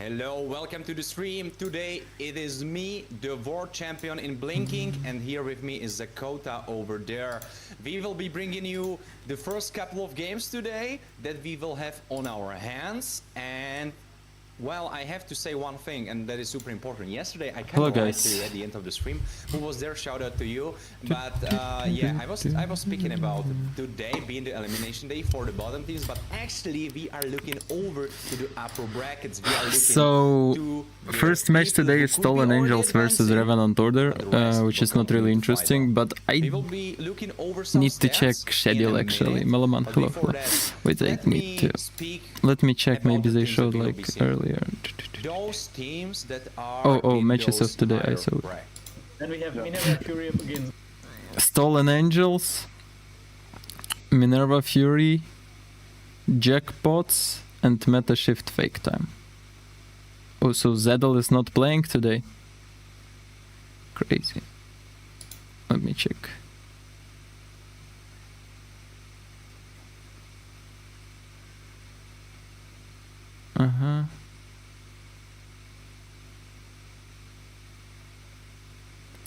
Hello, welcome to the stream. Today it is me, the world champion in blinking, and here with me is Zakota over there. We will be bringing you the first couple of games today that we will have on our hands, and well, I have to say one thing, and that is super important. Yesterday, I kind of lied to you at the end of the stream. Who was there? Shout out to you. But yeah, I was speaking about today being the elimination day for the bottom teams, but actually we are looking over to the upper brackets. We are looking to first match today is Stolen Angels versus Revenant Order, which is not really interesting, but I need to check schedule actually. Melaman, hello. Wait, I need to. Let me check, maybe they showed like earlier. Those teams that are matches of today I saw. Then we have Minerva Fury up against Stolen Angels, Minerva Fury, Jackpots, and Meta Shift Fake Time. Oh, so Zedel is not playing today. Crazy. Let me check.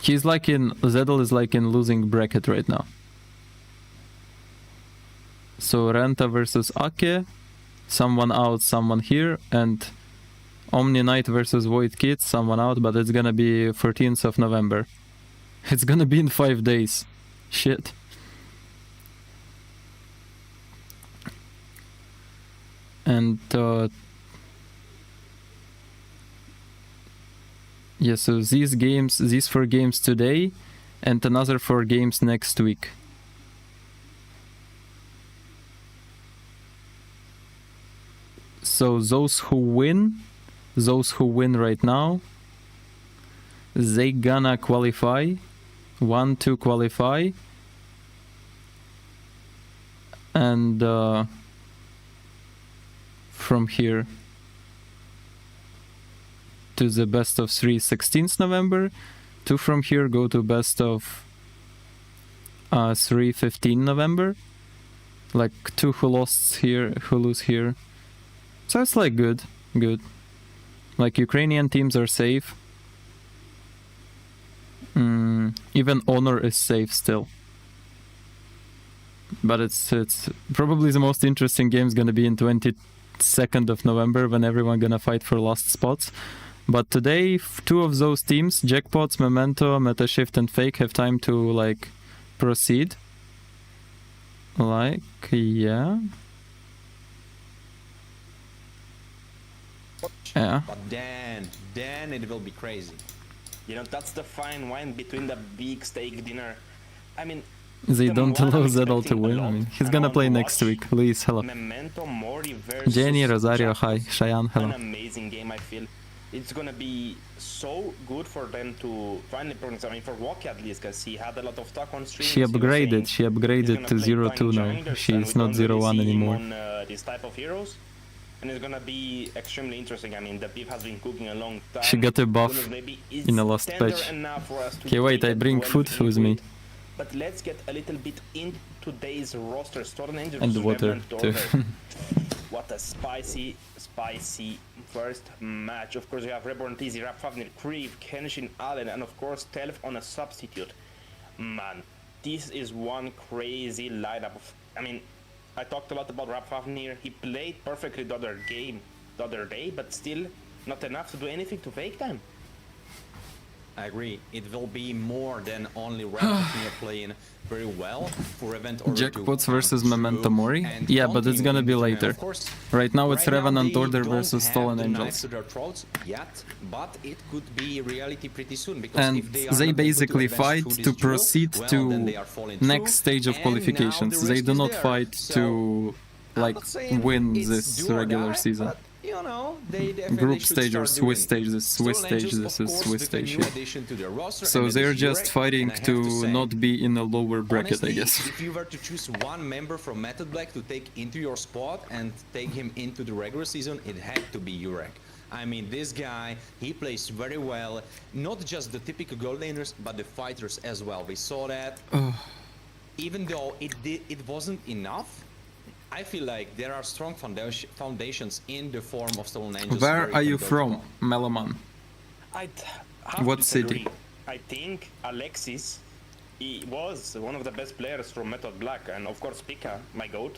He's like in, Zedel is like in losing bracket right now. So Renta versus Ake, someone out, someone here, and Omni Knight versus Void Kid, someone out, but it's gonna be 14th of November. It's gonna be in 5 days. Shit. And yeah, so these 4 games today, and another 4 games next week. So those who win right now, they gonna qualify, 1-2 qualify, and from here to the best of 3 16th November, 2 from here go to best of 3 15 November, like 2 who lost here, who lose here. So it's like good. Like Ukrainian teams are safe. Even Honor is safe still. But it's probably the most interesting game is gonna be in 22nd of November when everyone gonna fight for last spots. But today, 2 of those teams, Jackpots, Memento, Metashift, and Fake, have time to, like, proceed. Like, yeah. Yeah. But then it will be crazy. You know, that's the fine wine between the big steak dinner. I mean, they don't allow Zedal to win. I mean, he's gonna play next week. Luis, hello. Memento Mori versus Jenny, Rosario, hi. Cheyenne, hello. An amazing game, I feel. It's gonna be so good for them to finally progress. I mean, for Waki at least, because he had a lot of talk on stream. She upgraded to 0-2 now. She's not 0-1 anymore. On, this type of heroes. And it's gonna be extremely interesting. I mean, the beef has been cooking a long time. She got a buff in the last patch. Okay, wait, I bring food with me. But let's get a little bit into today's roster. Stolen Angels and the water too. What a spicy first match. Of course, you have Reborn TZ, Rap Fafnir, Kriv, Kenshin, Allen, and of course Telf on a substitute. Man, this is one crazy lineup. I mean, I talked a lot about Rap Fafnir. He played perfectly the other day, but still not enough to do anything to fake time. I agree. It will be more than only Raptor playing very well for event order. Jackpots versus Memento Mori. Yeah, but it's gonna be later. Right now it's Revenant Order versus Stolen Angels. Yet, but it could be reality pretty soon because and if they basically fight to proceed to next stage of qualifications. They do not fight to like win this regular season. You know, group stage or Swiss stage, this Swiss stage, this is Swiss stage here. So they're just fighting to not be in a lower bracket, I guess. If you were to choose one member from Method Black to take into your spot and take him into the regular season, it had to be Jurek. I mean, this guy, he plays very well, not just the typical gold laners, but the fighters as well. We saw that. Even though it wasn't enough, I feel like there are strong foundations in the form of Stolen Angels. Where are you can build from, upon. Meloman? I'd have What to city? disagree. I think Alexis, he was one of the best players from Method Black, and of course Pika, my goat.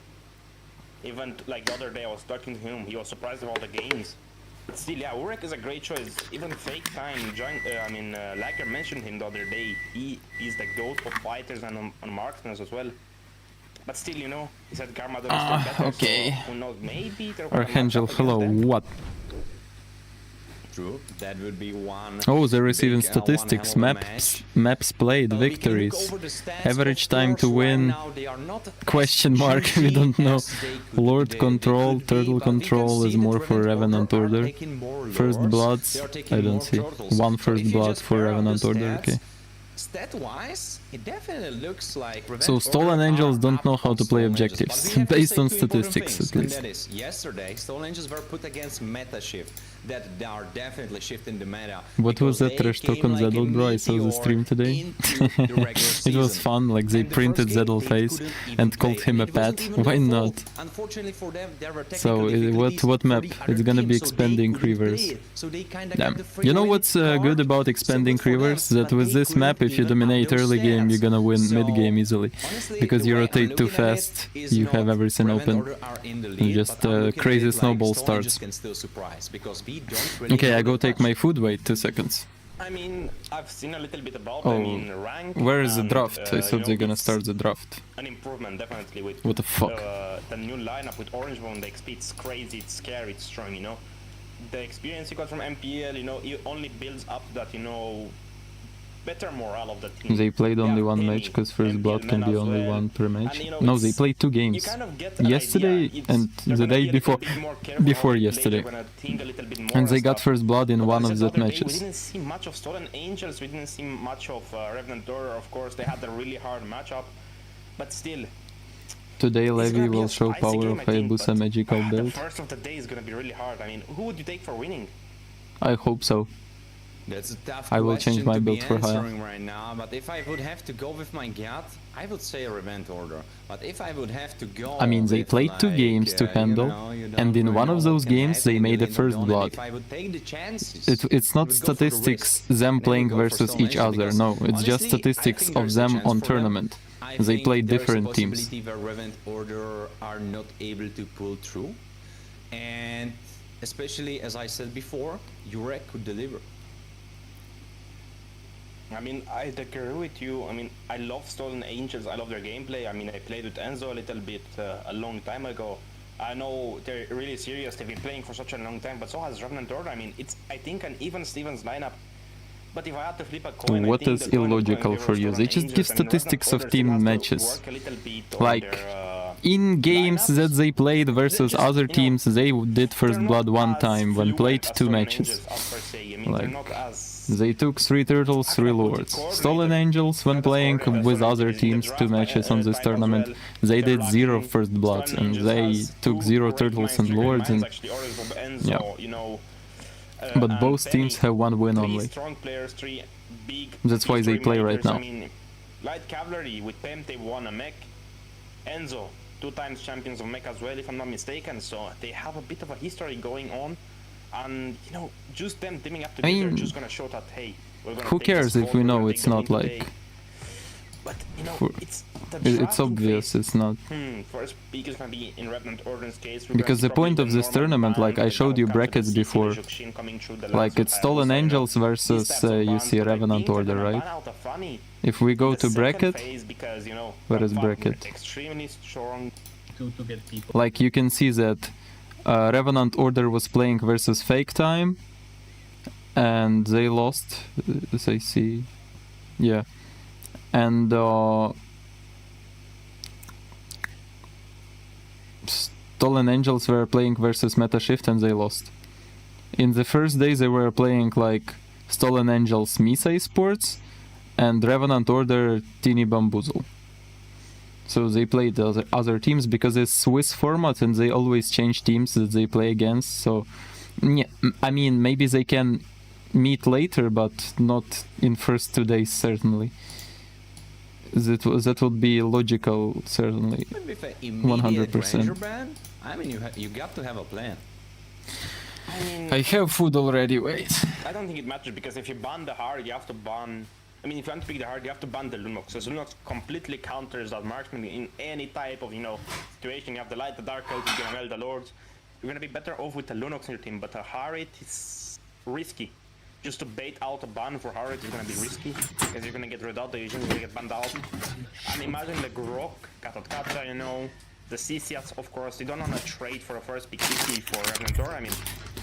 Even like the other day I was talking to him, he was surprised of all the games. But still, yeah, Urek is a great choice. Even Fake Time, Lacker mentioned him the other day. He is the goat of fighters and on marksmen as well. But still, you know, he said Garmadon is still better, okay. so who knows, maybe there Archangel, hello, what? True, that would be one. Oh, they're receiving big, statistics, one hell of a match. maps played, Well, we can look victories, over the stats, average of time to course, win, right now they are not as question mark, we juicy don't know. as they could- Lord they control, could be, turtle but we can control see is that more for Revenant are Order. taking more First lures, bloods, they are taking I don't more see. turtles. One So first if you blood just for pair up the Revenant Order, stats, okay. Stat-wise, it definitely looks like Revenge So Stolen Order Angels are don't up know how on to play Stolen Angels. objectives, But we have to based say on two important statistics things, at and least. that is, yesterday, Stolen Angels were put against meta shift, that they are definitely shifting the meta. What was because that they trash talk came on like a Zeddle, bro? I saw the meteor stream today. into the regular It was season. fun, like they And the printed first game, Zeddle they face couldn't even and called play, him a and it wasn't pet. even Why their not? fault. Unfortunately for them, there were So, technical difficulties what for map? the It's other gonna be team, so they expanding couldn't play rivers. it. So they kinda Damn. got the free You know win what's card. good about So expanding good for them, rivers? That but with they this map, couldn't if you even up dominate those early game, you're stats. gonna win mid game So, easily. honestly, Because the you way I'm rotate too looking at it fast, is you not have everything Revent open. Order are in the lead, Just but I'm looking at crazy it like snowball Stolen starts. Angels can still surprise, because we don't really Okay, know I go that take much. my food. Wait 2 seconds. I mean, I've seen a little bit about, Oh, rank. where is the and, draft? I you thought know, they're gonna it's start the draft. an improvement, definitely, with What the fuck? the new lineup with Orange Bone, the XP, it's crazy, it's scary, it's strong, you know. The experience you got from MPL, you know, it only builds up that, you know, better morale of the team. They played only have one Penny, match because first MPL blood can men be as only well. one per match. And, you know, No, they it's- played 2 You games. kind of get an Yesterday idea. and They're the gonna day be a little before. bit more careful Before how they play, yesterday. they're gonna think a little bit more And they got stuff. first blood in But one as I of said that the other day, We matches. didn't see much of Stolen Angels. We didn't see much of Revenant Order. Of course, they had a really hard matchup, but still. Today it's Levy gonna be will a show spicy power game, of I think, Hayabusa but, magical The build. first of the day is gonna be really hard. I mean, who would you take for winning? I hope so. That's a tough I will change question my to build be for Haya. answering right now, but if I would have to go with my gut, I would say a Revent Order. But if I would have to go I mean, they with, played 2 like, games to you handle, know, you and don't in really one know of what those can games they happen made in the the first dawn, and blood. If I would take the chances, It's not I would go for the statistics risk, them and I playing would go for versus Stolen each Angels, other, because no, it's just honestly, I statistics think of there's a them chance on for them. tournament. I They think played there's different a teams. possibility where Revent Order are not able to pull through, and especially as I said before, Urek could deliver. I mean, I agree with you. I mean, I love Stolen Angels. I love their gameplay. I mean, I played with Enzo a little bit a long time ago. I know they're really serious. They've been playing for such a long time, but so has Revenant Order. I mean, it's, I think, an even Stevens lineup. But if I had to flip a coin, I What think is the coin would go in illogical favor for of you? Stolen They just Angels. give I mean, Revenant statistics of Order still team has to matches. work a little bit on Like, their, in games lineups. that they played versus just, other you know, teams, they did first they're blood not one as time when fluent played as 2 Stolen matches. Angels, as per se. I mean, Like, they're not as... They took 3 turtles, 3 lords. Stolen Angels, when playing with other teams 2 matches on this tournament, they did 0 first bloods, and they took 0 turtles and lords, and yeah. But both teams have 1 win only. Strong players, 3 big That's why they history play right makers. now. I mean, Light Cavalry with Pem, they won a MEC. Enzo, 2 times champions of MEC as well, if I'm not mistaken. So they have a bit of a history going on. And, you know, just them teaming up together, mean, just gonna show that, hey, we're gonna who take cares this if forward, we we're know gonna it's take the not win like... today. But, you know, for- it's the It's drafting obvious, phase. it's not. First pick is gonna be in Revenant Order's case. Because the point of this tournament, like I showed you brackets before, like it's Stolen Angels versus, you see Revenant Order, right? If we go to bracket, where is bracket? Extremely strong. to get people. Like you can see that Revenant Order was playing versus Fake Time, and they lost, as I see, yeah, and Stolen Angels were playing versus Meta Shift and they lost. In the first day they were playing like Stolen Angels Misa Sports and Revenant Order Teeny Bamboozle. So they played the other teams because it's Swiss format and they always change teams that they play against. So, yeah, I mean, maybe they can meet later, but not in first 2 days, certainly. that would be logical, certainly. Maybe if an immediate 100%. ranger ban, I mean, you got to have a plan. I mean, I have food already, wait. I don't think it matters because if you ban the hard, you have to ban. I mean, if you want to pick the hard, you have to ban the Lunox. So Lunox completely counters that marksman in any type of, situation. You have the light, the dark cloak, you're gonna melt the lords. You're gonna be better off with the Lunox in your team, but a Harit is risky. Just to bait out a ban for Harit is gonna be risky, because you're gonna get red out, you're gonna get banned out. And imagine the Grok, Katot, the CCS, of course, you don't wanna trade for a first pick CC for Revenantor. I mean,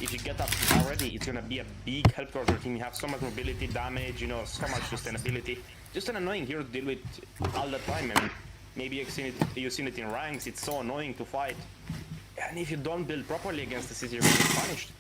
if you get that already, it's gonna be a big help towards your team. You have so much mobility, damage, so much sustainability. Just an annoying hero to deal with all the time, and maybe you've seen it in ranks, it's so annoying to fight. And if you don't build properly against the CC, you're gonna get punished.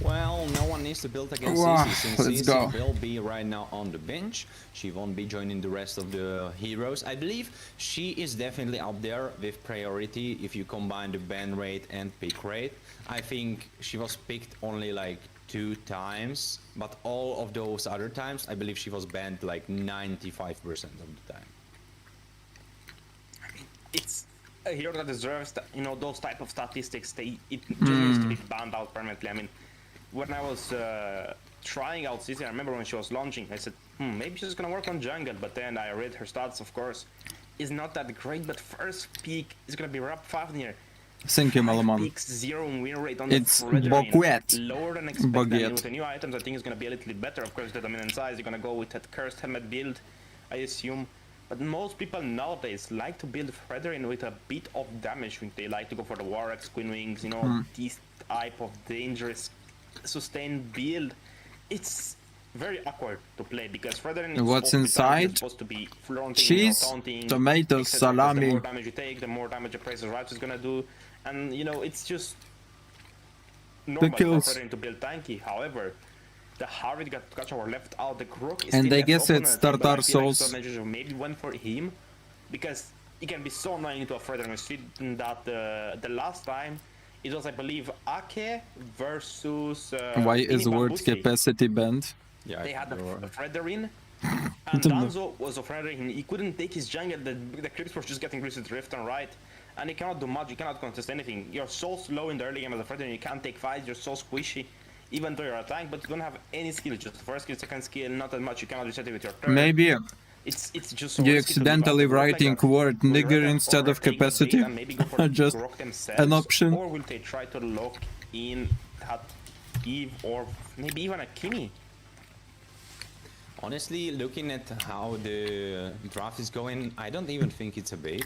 Well, no one needs to build against Wow, CC, since let's CC go. will be right now on the bench. She won't be joining the rest of the heroes. I believe she is definitely up there with priority if you combine the ban rate and pick rate. I think she was picked only like 2 times, but all of those other times, I believe she was banned like 95% of the time. It's a hero that deserves, those type of statistics. It just needs to be banned out permanently. I mean, when I was trying out CC, I remember when she was launching, I said, maybe she's gonna work on jungle, but then I read her stats, of course, is not that great, but first peak is gonna be Rap Fafnir. Thank you, Malaman. Peaks 0 win rate on It's the Frederick. Boguet. Lower than expected. Boguet. And with the new items, I think it's gonna be a little bit better. Of course, the dominant size, you're gonna go with that cursed helmet build, I assume. But most people nowadays like to build Frederick with a bit of damage. They like to go for the Warx, Queen Wings, these type of dangerous sustained build. It's very awkward to play because Frederick is What's supposed to be inside? supposed to be flaunting, Cheese, taunting, tomatoes, etc., because the salami. more damage you take, the more damage the Price of Rights is gonna do. And it's just normal for kills. Frederick to build tanky. However, the Harvard got our left out. The Grok is And still I left guess open, it's and I feel like Tartar Stone sauce. Edge maybe went for him because it can be so annoying to a Frederick that the last time it was, I believe, Ake versus Why is Iniban word Busti. capacity banned? Yeah, They had you're- a Frederick, and Danzo was a Frederick. He couldn't take his jungle. The creeps were just getting Grizzled Rift and right, and you cannot do much. You cannot contest anything. You're so slow in the early game as a Frederick. You can't take fights. You're so squishy, even though you're a tank. But you don't have any skill. Just first skill, second skill, not that much. You cannot reset it with your turn. Maybe It's just so you risky to leave accidentally out the Grok writing like a- word will nigger Red instead or of take the bait capacity. and maybe go for the Just Grok themselves, an option. Or will they try to lock in that Eve or maybe even a Kimi? Honestly, looking at how the draft is going, I don't even think it's a bait.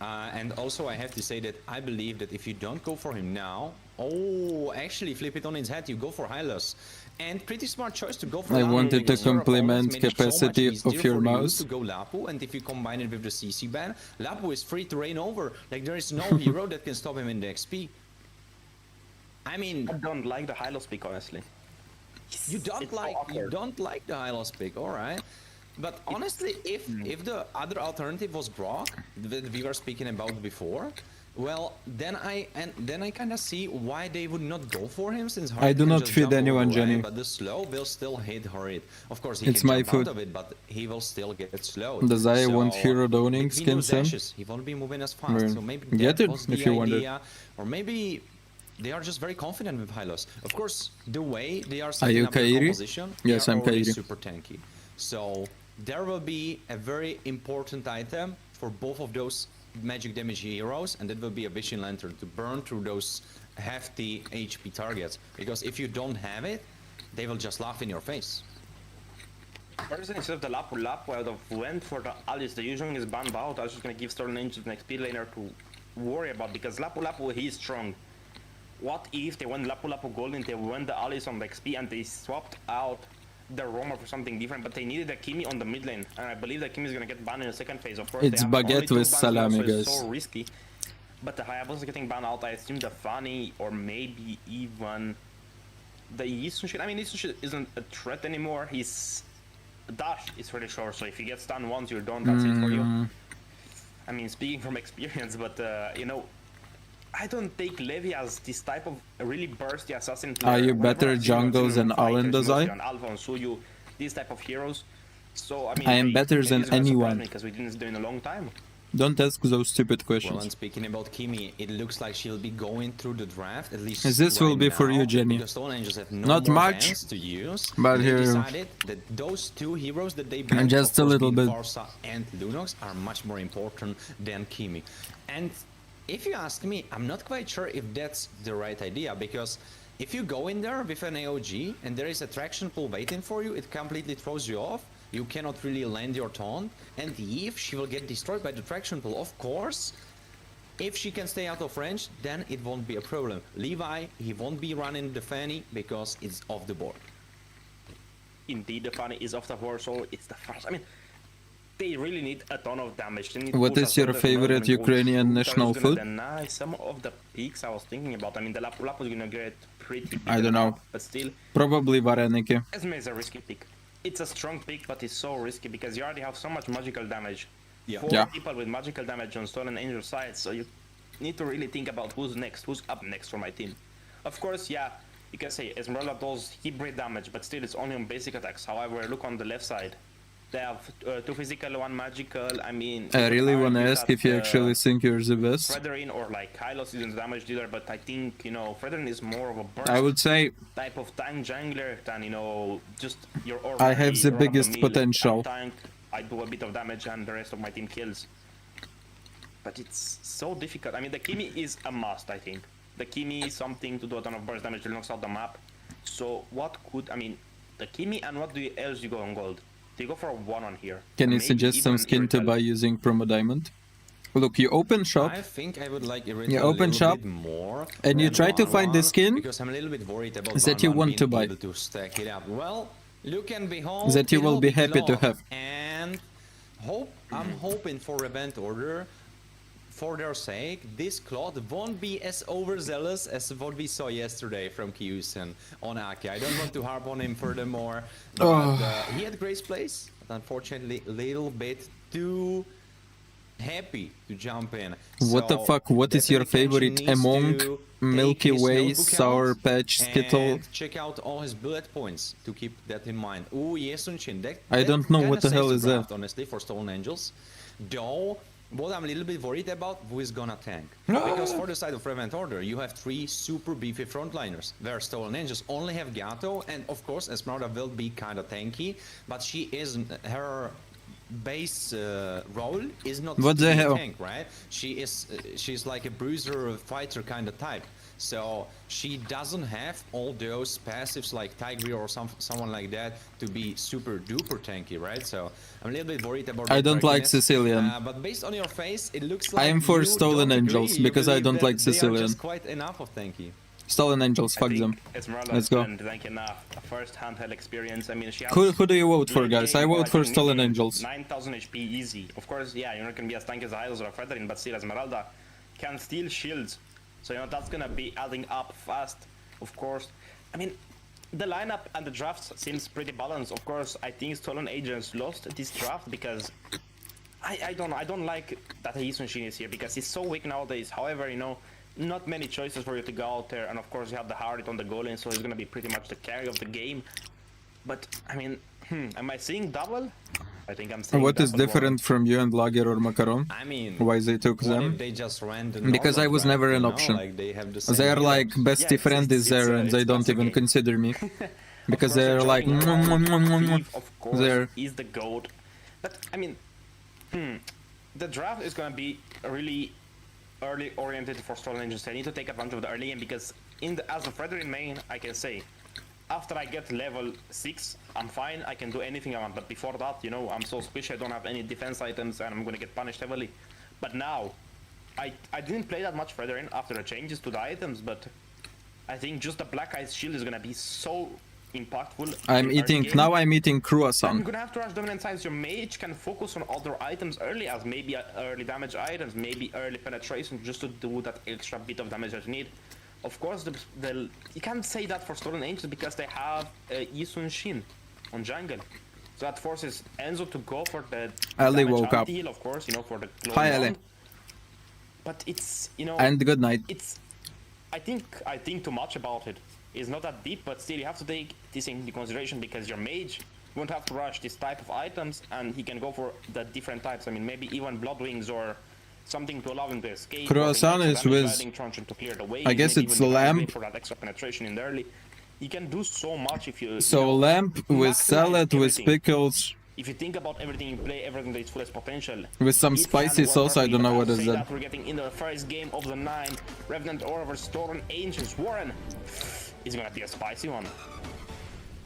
And also I have to say that I believe that if you don't go for him now, actually flip it on its head, you go for Hylos. And pretty smart choice to go for I Lapu, wanted to because your compliment opponents made it so much capacity easier of your for you mouse. to go Lapu, and if you combine it with the CC ban, Lapu is free to reign over. Like, there is no hero that can stop him in the XP. I mean, I don't like the Hylos pick, honestly. you don't It's so like awkward. the Hylos pick, all right? But honestly, if the other alternative was Brock, that we were speaking about before, well, then I kind of see why they would not go for him, since I Harit do can not just feed jump all anyone, the way, Jenny. But the slow will still hit Harit. Of course, he It's can my jump food. out of it, but he will still get slowed. Dazai won't hero downing between skin those Sam. dashes, he won't be moving as fast. Well, So maybe get that it was if the you wonder. idea, or maybe they are just very confident with Hylos. Of course, the way they are Are setting you up their Kairi? composition, Yes, they are I'm already Kairi. super tanky. So there will be a very important item for both of those magic damage heroes, and that will be a Vision Lantern to burn through those hefty HP targets. Because if you don't have it, they will just laugh in your face. Personally, instead of the Lapu, I would have went for the Alice. The using is banned out. I was just gonna give Stolen Angel the next speed laner to worry about, because Lapu, he is strong. What if they went Lapu Golden, they went the Alice on the XP, and they swapped out the Roma for something different, but they needed a Kimi on the mid lane, and I believe that Kimi is gonna get banned in the second phase. Of course, It's they have only baguette 2 with bans now, salami, so it's guys. so risky. But the Hayabusa getting banned out, I assume the Fanny or maybe even the Yisun. I mean, Yisun isn't a threat anymore. His dash is really short, so if you get stunned once, you're done. That's it for you. I mean, speaking from experience, but I don't take Levi as this type of really bursty assassin player. Are you Whenever better I've seen him jungles than on fighters, Allen mostly Dazai? on Alpha, on Suyu, these type of heroes. So I mean, I am better than anyone. because we didn't do it in a long time. Don't ask those stupid Well, and questions. speaking about Kimi, it looks like she'll be going through the draft at least. This will right be for now, you, Jenny. Because Stolen Angels have no Not more much, bans to use. but They here- decided that those two heroes that they banned, just of a course, little being bit. Farsa and Lunox, are much more important than Kimi. And if you ask me, I'm not quite sure if that's the right idea, because if you go in there with an AOG and there is a traction pull waiting for you, it completely throws you off. You cannot really land your taunt, and if she will get destroyed by the traction pull, of course. If she can stay out of range, then it won't be a problem. Levi, he won't be running the Fanny because it's off the board. Indeed, the Fanny is off the board, so it's the first. I mean, they really need a ton of damage. They need What push is as your well. There's no favorite gonna go Ukrainian through. national That is gonna food? deny some of the picks I was thinking about. I mean, the Lapu is gonna get pretty big I don't know. up, but still, Probably Vareniki. Esme is a risky pick. It's a strong pick, but it's so risky because you already have so much magical damage. Yeah. Four Yeah. people with magical damage on Stolen Angel side, so you need to really think about who's next, who's up next for my team. Of course, yeah, you can say Esmeralda does hit damage, but still it's only on basic attacks. However, look on the left side. They have two physical, one magical. I mean, I really want wanna to ask if you actually think you're the best. Fredrin or like Kylos isn't damage dealer, but I think, you know, Fredrin is more of a burst I would say type of tank jungler than, you know, just your I ordinary have the biggest run-of-the-mill potential. tank. I do a bit of damage and the rest of my team kills. But it's so difficult. I mean, the Kimi is a must, I think. The Kimi is something to do a ton of burst damage to knocks out the map. So what could, I mean, the Kimi and what else you go on gold? Do you go for a 1 on here? Can you Maybe suggest some even skin to Immortal. buy using Promo Diamond? Look, you open shop I think I would like Irrita You a open little shop, bit more and you than try to find the 1-1, skin because I'm a little bit worried about that you 1-1 want to being buy. able to stack it up. Well, look and behold, That you it will be happy to close. have. And I'm hoping for event order. For their sake, this Claude won't be as overzealous as what we saw yesterday from Kyusen on Aki. I don't want to harp on him furthermore, but he had great plays, but unfortunately a little bit too happy to jump in. What the So, fuck, what is your definitely favorite Kenshi needs among to Milky take his Way, notebook Sour out Patch, Skittle? and check out all his bullet points to keep that in mind. Ooh, Yesunshin. I don't know what the hell is that. Honestly, for Stolen Angels. Though, what I'm a little bit worried about, who is gonna tank? Because for the side of Revent Order, you have 3 super beefy frontliners, where Stolen Angels only have Gato, and of course Esmeralda will be kinda tanky, but she isn't, her base role is not What to the be a hell? tank, right? She's like a bruiser fighter kind of type. So she doesn't have all those passives like Tigreal or someone like that to be super duper tanky, right? So I'm a little bit worried about I that don't like tankiness. Sicilian. But based on your face, it looks I like am for you Stolen don't Angels, agree. You because I believe don't that like they are Sicilian. just quite enough of tanky. Stolen Angels, I fuck think them. Esmeralda Let's go. and tank enough. First handheld experience. I mean, she has Who do you vote for, late guys? game, I vote I for think Stolen maybe Angels. 9,000 HP easy. Of course, yeah, you're not gonna be as tanky as Hylos or Fredrin, but still Esmeralda can steal shields. So, you know, that's gonna be adding up fast, of course. I mean, the lineup and the draft seems pretty balanced. Of course, I think Stolen Agents lost this draft because I don't know. I don't like that Yisun-Shin is here because he's so weak nowadays. However, you know, not many choices for you to go out there, and of course you have the Harriet on the goal lane, so he's gonna be pretty much the carry of the game. But I mean, am I seeing double? I think I'm seeing. What is double different from you and Lager or Macaron? I mean, Why they took what if them? they just ran the Because I normal was draft, never an you know? option. Like they have the same They're heroes. like bestie Yeah, friend is there and they don't it's even okay. consider me. Because Of course, they're you're like joking around. Thief, of course, there. is the goat. But I mean, the draft is gonna be really early oriented for Stolen Angels. I need to take advantage of the early game because as a Fredrin main, I can say, after I get level 6, I'm fine, I can do anything I want. But before that, you know, I'm so squishy, I don't have any defense items and I'm gonna get punished heavily. But now, I didn't play that much Fredrin after the changes to the items, but I think just the Black Ice Shield is gonna be so impactful. I'm in early eating, game. now I'm eating I'm croissant. gonna have to rush dominant sides. Your mage can focus on other items early, as maybe early damage items, maybe early penetration, just to do that extra bit of damage that you need. Of course, you can't say that for Stolen Angels because they have Yisun-Shin on jungle. So that forces Enzo to go for the Ali damage woke up. heal, of course, you know, for the Hi, glowing Ali. wand. But it's, you know, And good night. it's, I think too much about it. It's not that deep, but still you have to take this into consideration because your mage won't have to rush this type of items, and he can go for the different types. I mean, maybe even blood wings or something to allow him to escape. Croissant is with, to clear the way. I guess maybe it's even lamp. for that extra penetration in the early. He can do so much if you. So lamp with salad, with pickles, If you think about everything in play, everything that is fullest potential. with some it spicy can work sauce. I don't know what perfectly, is but I'll that. say We're getting into the first game of the 9. Revenant over Stolen Angels. Warren is gonna be a spicy one.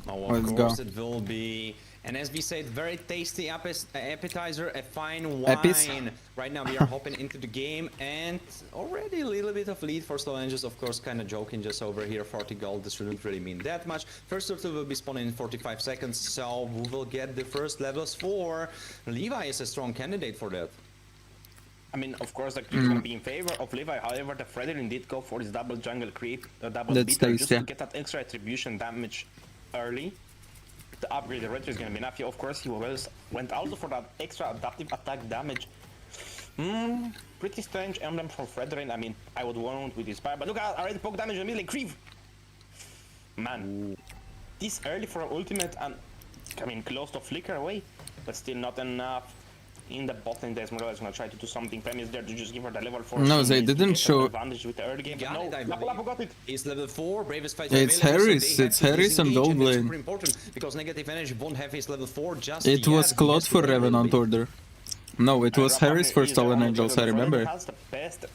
Oh, Let's of go. course it will be. And as we said, very tasty appetizer, a fine Epis. wine. Right now we are hopping into the game and already a little bit of lead for Slow Angels. Of course, kind of joking just over here, 40 gold. This shouldn't really mean that much. First turtle will be spawning in 45 seconds, so we will get the first levels for. Levi is a strong candidate for that. I mean, of course, the creep is gonna be in favor of Levi. However, the Fredrin did go for his double jungle creep, double That's beater, just tasty. to get that extra attribution damage early. The upgrade the retro is gonna be enough. Yeah, of course, he went out for that extra adaptive attack damage. Pretty strange emblem for Fredrin. I mean, I would want with his fire, but look at already poke damage immediately. Creep! Man, this early for ultimate and I mean, close to flicker away, but still not enough. In the bot lane, Esmeralda is gonna try to do something. Pem is there to just give her the level 4. No, She they needs to didn't get show- advantage with the early game. Got No, it, I Lapu believe. Lapu got it. He's level 4, bravest fighter It's available, Harris, so they it's have to Harris and disengage, Gold that's Lane. super important because negative energy won't have his level 4 just It yet. was He Claude has to for wait a little Revenant bit. order. No, it was Raphael Harris for is the Stolen one Angels, who I remember. has the best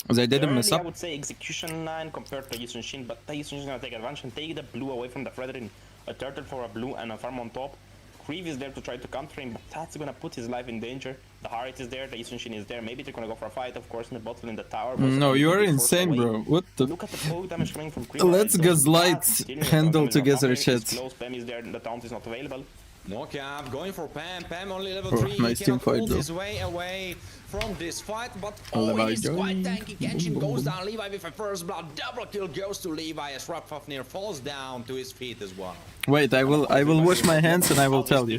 They didn't mess early, I up. would say execution line compared to Yisun Shin, but Yisun Shin is gonna take advantage and take the blue away from the Fredrin. A turtle for a blue and a farm on top. Creeve is there to try to counter him, but that's gonna put his life in danger. The Harit is there, the Yisun Shin is there. Maybe they're gonna go for a fight, of course, in the bottom in the tower. but No, you are completely forced insane, away. bro. What the? Look at the poke damage coming from Creeve. Let's Alright, gaslight, that's still in the handle bottom, together the shit. is close, Pem is there, the taunt is not available. No cap, going for Pam. Pam only level Oh, 3. nice he team cannot fight, hold though. his way away from this fight, but Levi he's quite going. tanky. Kenshin goes down. Levi with a first blood. Double kill goes to Levi as Rapfafnir falls down to his feet as well. Wait, I will wash my hands and I will tell you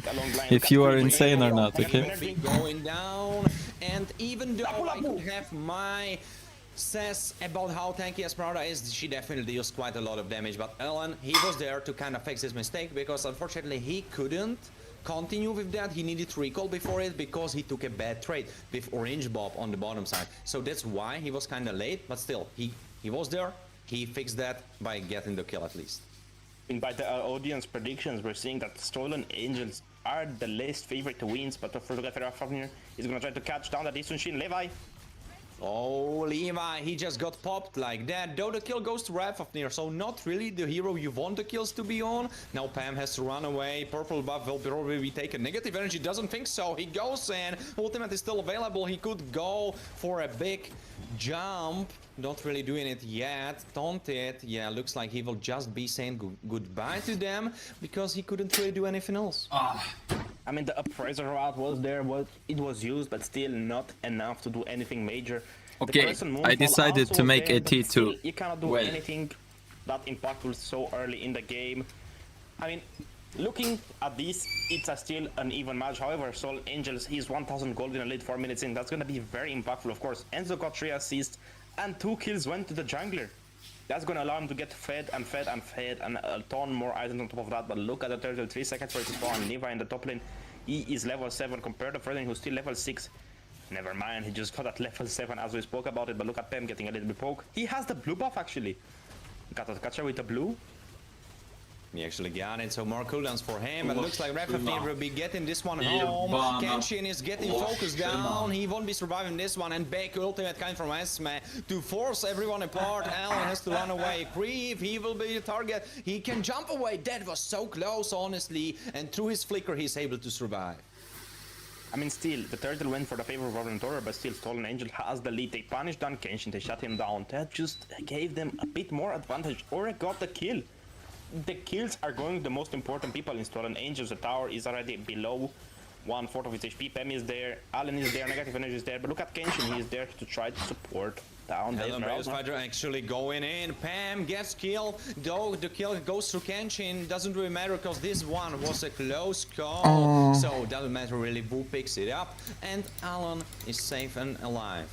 if you are insane or not, okay? Energy going down, and even though I could have my says about how tanky Esmeralda is, she definitely deals quite a lot of damage, but Alan, he was there to kind of fix his mistake because unfortunately he couldn't continue with that. He needed to recall before it because he took a bad trade with Orange Bob on the bottom side. So that's why he was kind of late, but still, he was there. He fixed that by getting the kill at least. And by the audience predictions, we're seeing that Stolen Angels are the least favorite to wins, but for Rapfafnir is gonna try to catch down that Yisun Shin. Levi. Oh, Levi, he just got popped like that. Though the kill goes to Rapfafnir, so not really the hero you want the kills to be on. Now Pam has to run away. Purple buff will probably be taken. Negative energy doesn't think so. He goes in. Ultimate is still available. He could go for a big jump. Not really doing it yet. Taunted. Yeah, looks like he will just be saying goodbye to them because he couldn't really do anything else. I mean, the appraiser route was there, it was used, but still not enough to do anything major. The Okay, Crescent Moon I Fall decided also to was make there, a but T2. still, you cannot do Well. anything that impactful so early in the game. I mean, looking at this, it's still an even match. However, Soul Angels, he's 1000 gold in a lead 4 minutes in. That's gonna be very impactful, of course. Enzo got 3 assists and 2 kills went to the jungler. That's gonna allow him to get fed and fed and fed and a ton more items on top of that. But look at the turtle, 3 seconds for it to spawn. Levi in the top lane, he is level 7 compared to Fredrin, who's still level 6. Never mind, he just got at level 7 as we spoke about it. But look at Pem getting a little bit poke. He has the blue buff actually. Got a catcher with the blue. He actually got it, so more cooldowns for him, and looks like Rapfafnir will be getting this one home. Kenshin is getting focused down, he won't be surviving this one, and back ultimate coming from Esme to force everyone apart. Alan has to run away. Creeve, he will be the target, he can jump away. That was so close, honestly, and through his flicker he's able to survive. I mean, still, the turtle went for the favor of Revenant Order, but still, Stolen Angel has the lead. They punished down Kenshin, they shut him down. That just gave them a bit more advantage. Aura got the kill. The kills are going to the most important people in Stolen Angels. The tower is already below 1/4 of its HP. Pem is there, Allen is there, negative energy is there. But look at Kenshin, he is there to try to support down the Bravest fighter actually going in. Pam gets killed, though the kill goes through Kenshin. Doesn't really matter because this one was a close call. So doesn't matter really who picks it up. And Alan is safe and alive.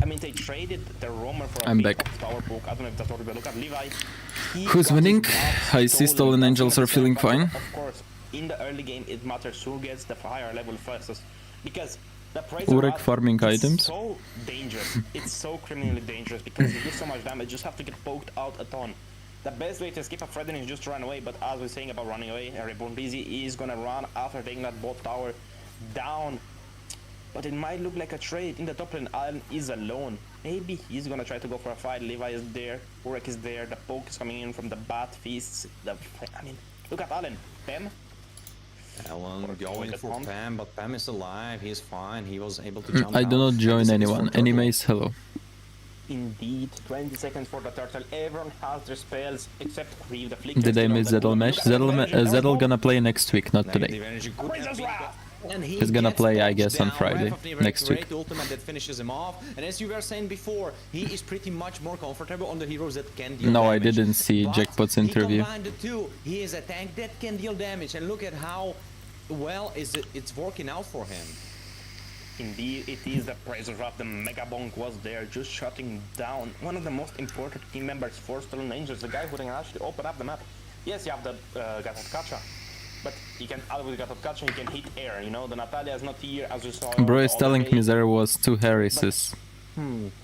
I mean, they traded the roamer for a I'm big back. tower poke. I don't know if that's already, but look at Levi. He Who's got winning? his buff I see Stolen stolen. Angels are feeling fine. Of course, in the early game, it matters who gets the higher level fastest. Because the price Urek farming is items. so dangerous. It's so criminally dangerous because you do so much damage. You just have to get poked out a ton. The best way to escape a Fredrin is just to run away, but as we're saying about running away, Reborn Dizzy is gonna run after taking that bot tower down. But it might look like a trade. In the top lane, Allen is alone. Maybe he's gonna try to go for a fight. Levi is there, Urek is there, the poke is coming in from the bat feasts. I mean, look at Allen. Pem. Alan going for Pam, but Pam is alive, he's fine, he was able to jump I do down. not join anyone. Anymaze, hello. Indeed, 20 seconds for the turtle. Everyone has their spells except Reeve the Flicker. Did I miss Zettel mesh? Zettel gonna play next week, not today. Negative energy could have been, and he He's gonna gets play, I touched guess, on down. Friday, Wrath of Near, next week. great ultimate that finishes him off. And as you were saying before, he is pretty much more comfortable on the heroes that can deal No, damage. I didn't see But Jackpot's interview. He combined the two. He is a tank that can deal damage, and look at how well it's working out for him. Indeed, it is the Praise of Wrath. The Mega Bonk was there, just shutting down one of the most important team members for Stolen Angels, the guy who can actually open up the map. Yes, you have the Gatotkacha, but you can out with Gatotkacha, you can hit air. You know, the Natalia is not here, as you saw. Bro the is other telling day. me there was 2 Harrises.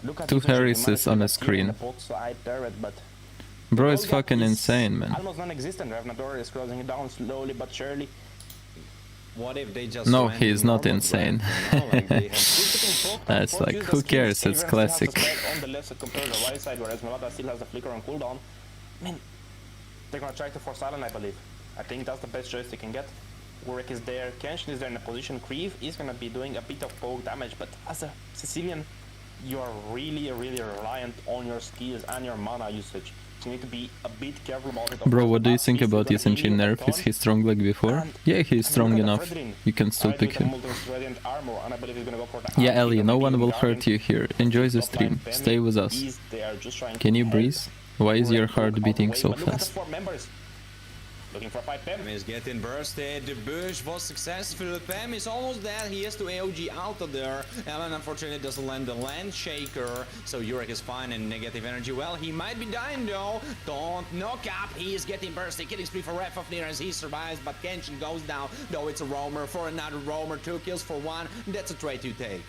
Look at 2 this, he Harrises managed to on get a here screen. in the bot side turret, but Bro is Golgap fucking is insane, man. Almost non-existent. Ravnador is closing it down slowly but surely. What if they just No, went he is in not normal insane. draft, you know, like they have- That's like, who cares? It's classic. On the left side compared to the right side, whereas Melada still has the flicker on cooldown. I mean, they're gonna try to force Allen, I believe. I think that's the best choice they can get. Urek is there, Kenshin is there in a position. Kriv is gonna be doing a bit of poke damage, but as a Sicilian, you are really reliant on your skills and your mana usage. So you need to be a bit careful about it. Bro, what do you think about Yisenchin nerf? Is he strong like before? Yeah, he's strong enough. You can still pick him. Yeah, Ellie, no one will hurt you here. Enjoy the stream. Stay with us. Can you breathe? Why is your heart beating so fast? Looking for a fight, Pem. Pam is getting bursted. The bush was successful. Pam is almost dead. He has to AOG out of there. Alan unfortunately doesn't land the land shaker. So Urek is fine and negative energy. Well, he might be dying though. Don't knock up. He is getting bursted. Killing spree for Wrath of Near as he survives. But Kenshin goes down. Though it's a roamer for another roamer. 2 kills for 1. That's a trade to take.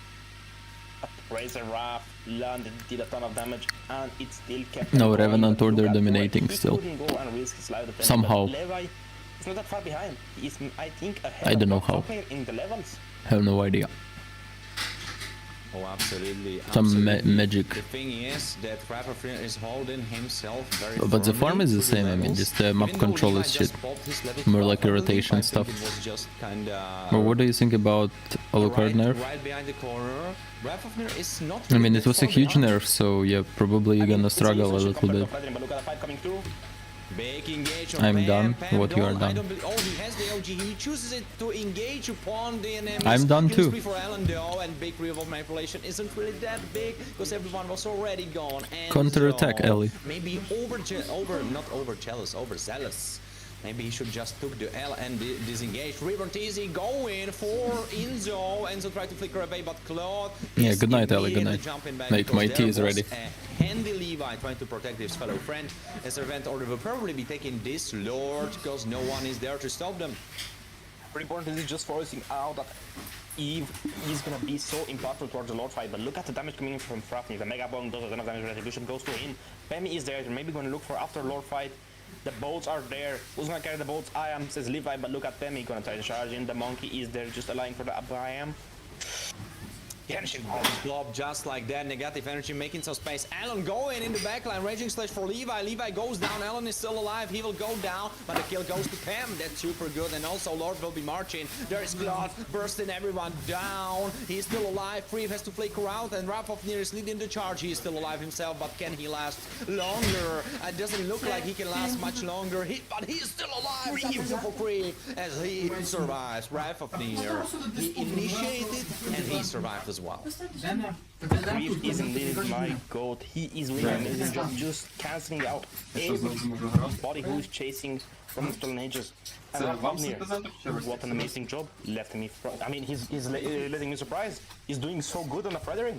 Razor Wrath landed, did a ton of damage, and it still kept. No, going, Revenant but look Order at dominating Urek. still. He couldn't go and risk his life defense, Somehow. but Levi is not that far behind. He is, I think, ahead I don't know of the how. top player in the levels. Have no idea. Oh, absolutely. Some absolutely. magic. The thing is that Wrath of Near is holding himself very But the firmly farm is the to same, I mean, levels. just the map Even though control Levi is just shit. popped his level More 12, like I believe. rotation I think stuff. It was just kinda But what do you think about Alucard nerf? Right behind the corner. Wrath of Near is not I really mean, that it was a far huge behind. nerf, so yeah, probably you're gonna struggle a little bit. But look at the fight coming through. Big engage on I'm Pam. done. Pam What you are I done. don't believe, oh, he has the OG. He chooses it to engage upon the enemies. I'm done Kills too. spree for Alan though, and big revolve manipulation isn't really that big because everyone was already gone. And Counter-attack, so, Ellie. Maybe not overzealous, overzealous. Maybe he should just took the L and disengage. Ribbon TZ going for Enzo. Enzo tried to flicker away, but Claude. Yeah, is good night, Ellie, good immediately night. jumping back Mate, because my there tea is was ready. a handy Levi trying to protect his fellow friend. As a event order will probably be taking this Lord because no one is there to stop them. Very important is just forcing out that Eve is gonna be so impactful towards the Lord fight, but look at the damage coming in from Frafnir. The Mega Bomb does a ton of damage, retribution goes to him. Pemi is there, they're maybe gonna look for after Lord fight. The boats are there. Who's gonna carry the boats? I am, says Levi, but look at Pemi gonna try to charge in. The monkey is there just allowing for the I am. Kenshin Blob just like that, negative energy making some space. Alan going in the backline, raging slash for Levi. Levi goes down, Alan is still alive, he will go down, but the kill goes to Pam. That's super good, and also Lord will be marching. There is Claude bursting everyone down. He's still alive, Freeve has to flicker out, and Wrath of Near is leading the charge. He is still alive himself, but can he last longer? It doesn't look like he can last much longer, but he's still alive. For Freeve as he survives. Wrath of Near, he initiated and he survived as well. Reeve is indeed my goat. He is doing an amazing job just cancelling out everybody who is chasing from the Stolen Ages. And Vapnir, what an amazing job. Left me I mean, he's letting me surprise. He's doing so good on the Fredrin.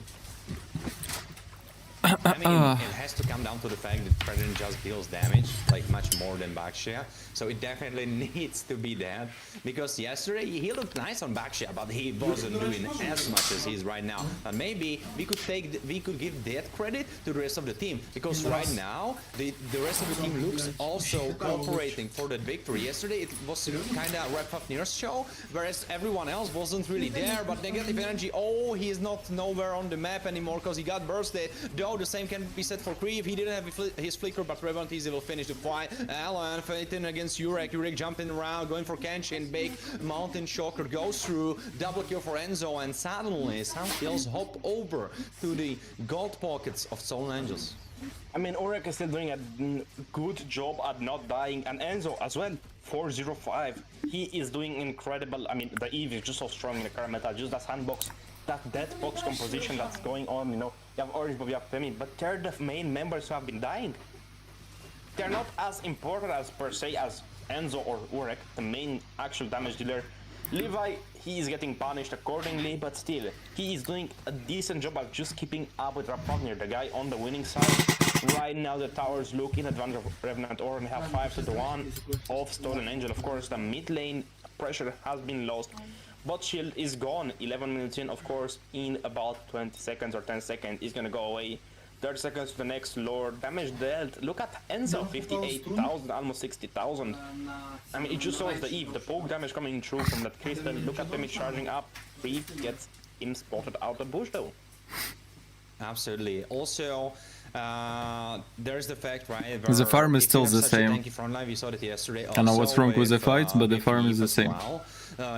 I mean, it has to come down to the fact that Predator just deals damage, like much more than Baxia. So it definitely needs to be that. Because yesterday he looked nice on Baxia, but he wasn't doing as much as he is right now. And maybe we could give that credit to the rest of the team. Because right now, the rest of the team looks also cooperating for that victory. Yesterday it was kind of Red Fafnir's show, whereas everyone else wasn't really there. But Negative Energy, oh, he is not nowhere on the map anymore because he got bursted. Though the same can be said for Kriv. He didn't have his flicker, but Revenant Easy will finish the fight. Alan fighting against Urek. Urek jumping around, going for Kenshin. Big Mountain Shocker goes through. Double kill for Enzo, and suddenly some kills hop over to the gold pockets of Stolen Angels. I mean, Urek is still doing a good job at not dying, and Enzo as well. 405. He is doing incredible. I mean, the Eve is just so strong in the current meta. Just that sandbox, that dead box composition that's going on. You know, you have Orange, but you have Femi, but they're the main members who have been dying. They're not as important as per se as Enzo or Urek, the main actual damage dealer. Levi, he is getting punished accordingly, but still, he is doing a decent job of just keeping up with Rapagner, the guy on the winning side. Right now, the towers look in advantage of Revenant Or and have 5-1 of Stolen Angel. Of course, the mid lane pressure has been lost. Bot shield is gone. 11 minutes in, of course, in about 20 seconds or 10 seconds, is gonna go away. 30 seconds to the next lord. Damage dealt. Look at Enzo, 58,000, almost 60,000. I mean, it just shows the Eve, the poke damage coming through from that crystal. Look at them charging up. Eve gets him spotted out the bush though. Absolutely. Also, there's the fact, right? The farm is still the same. Front line, we saw that yesterday. I don't know what's wrong with the fights, but the farm is the same. Well.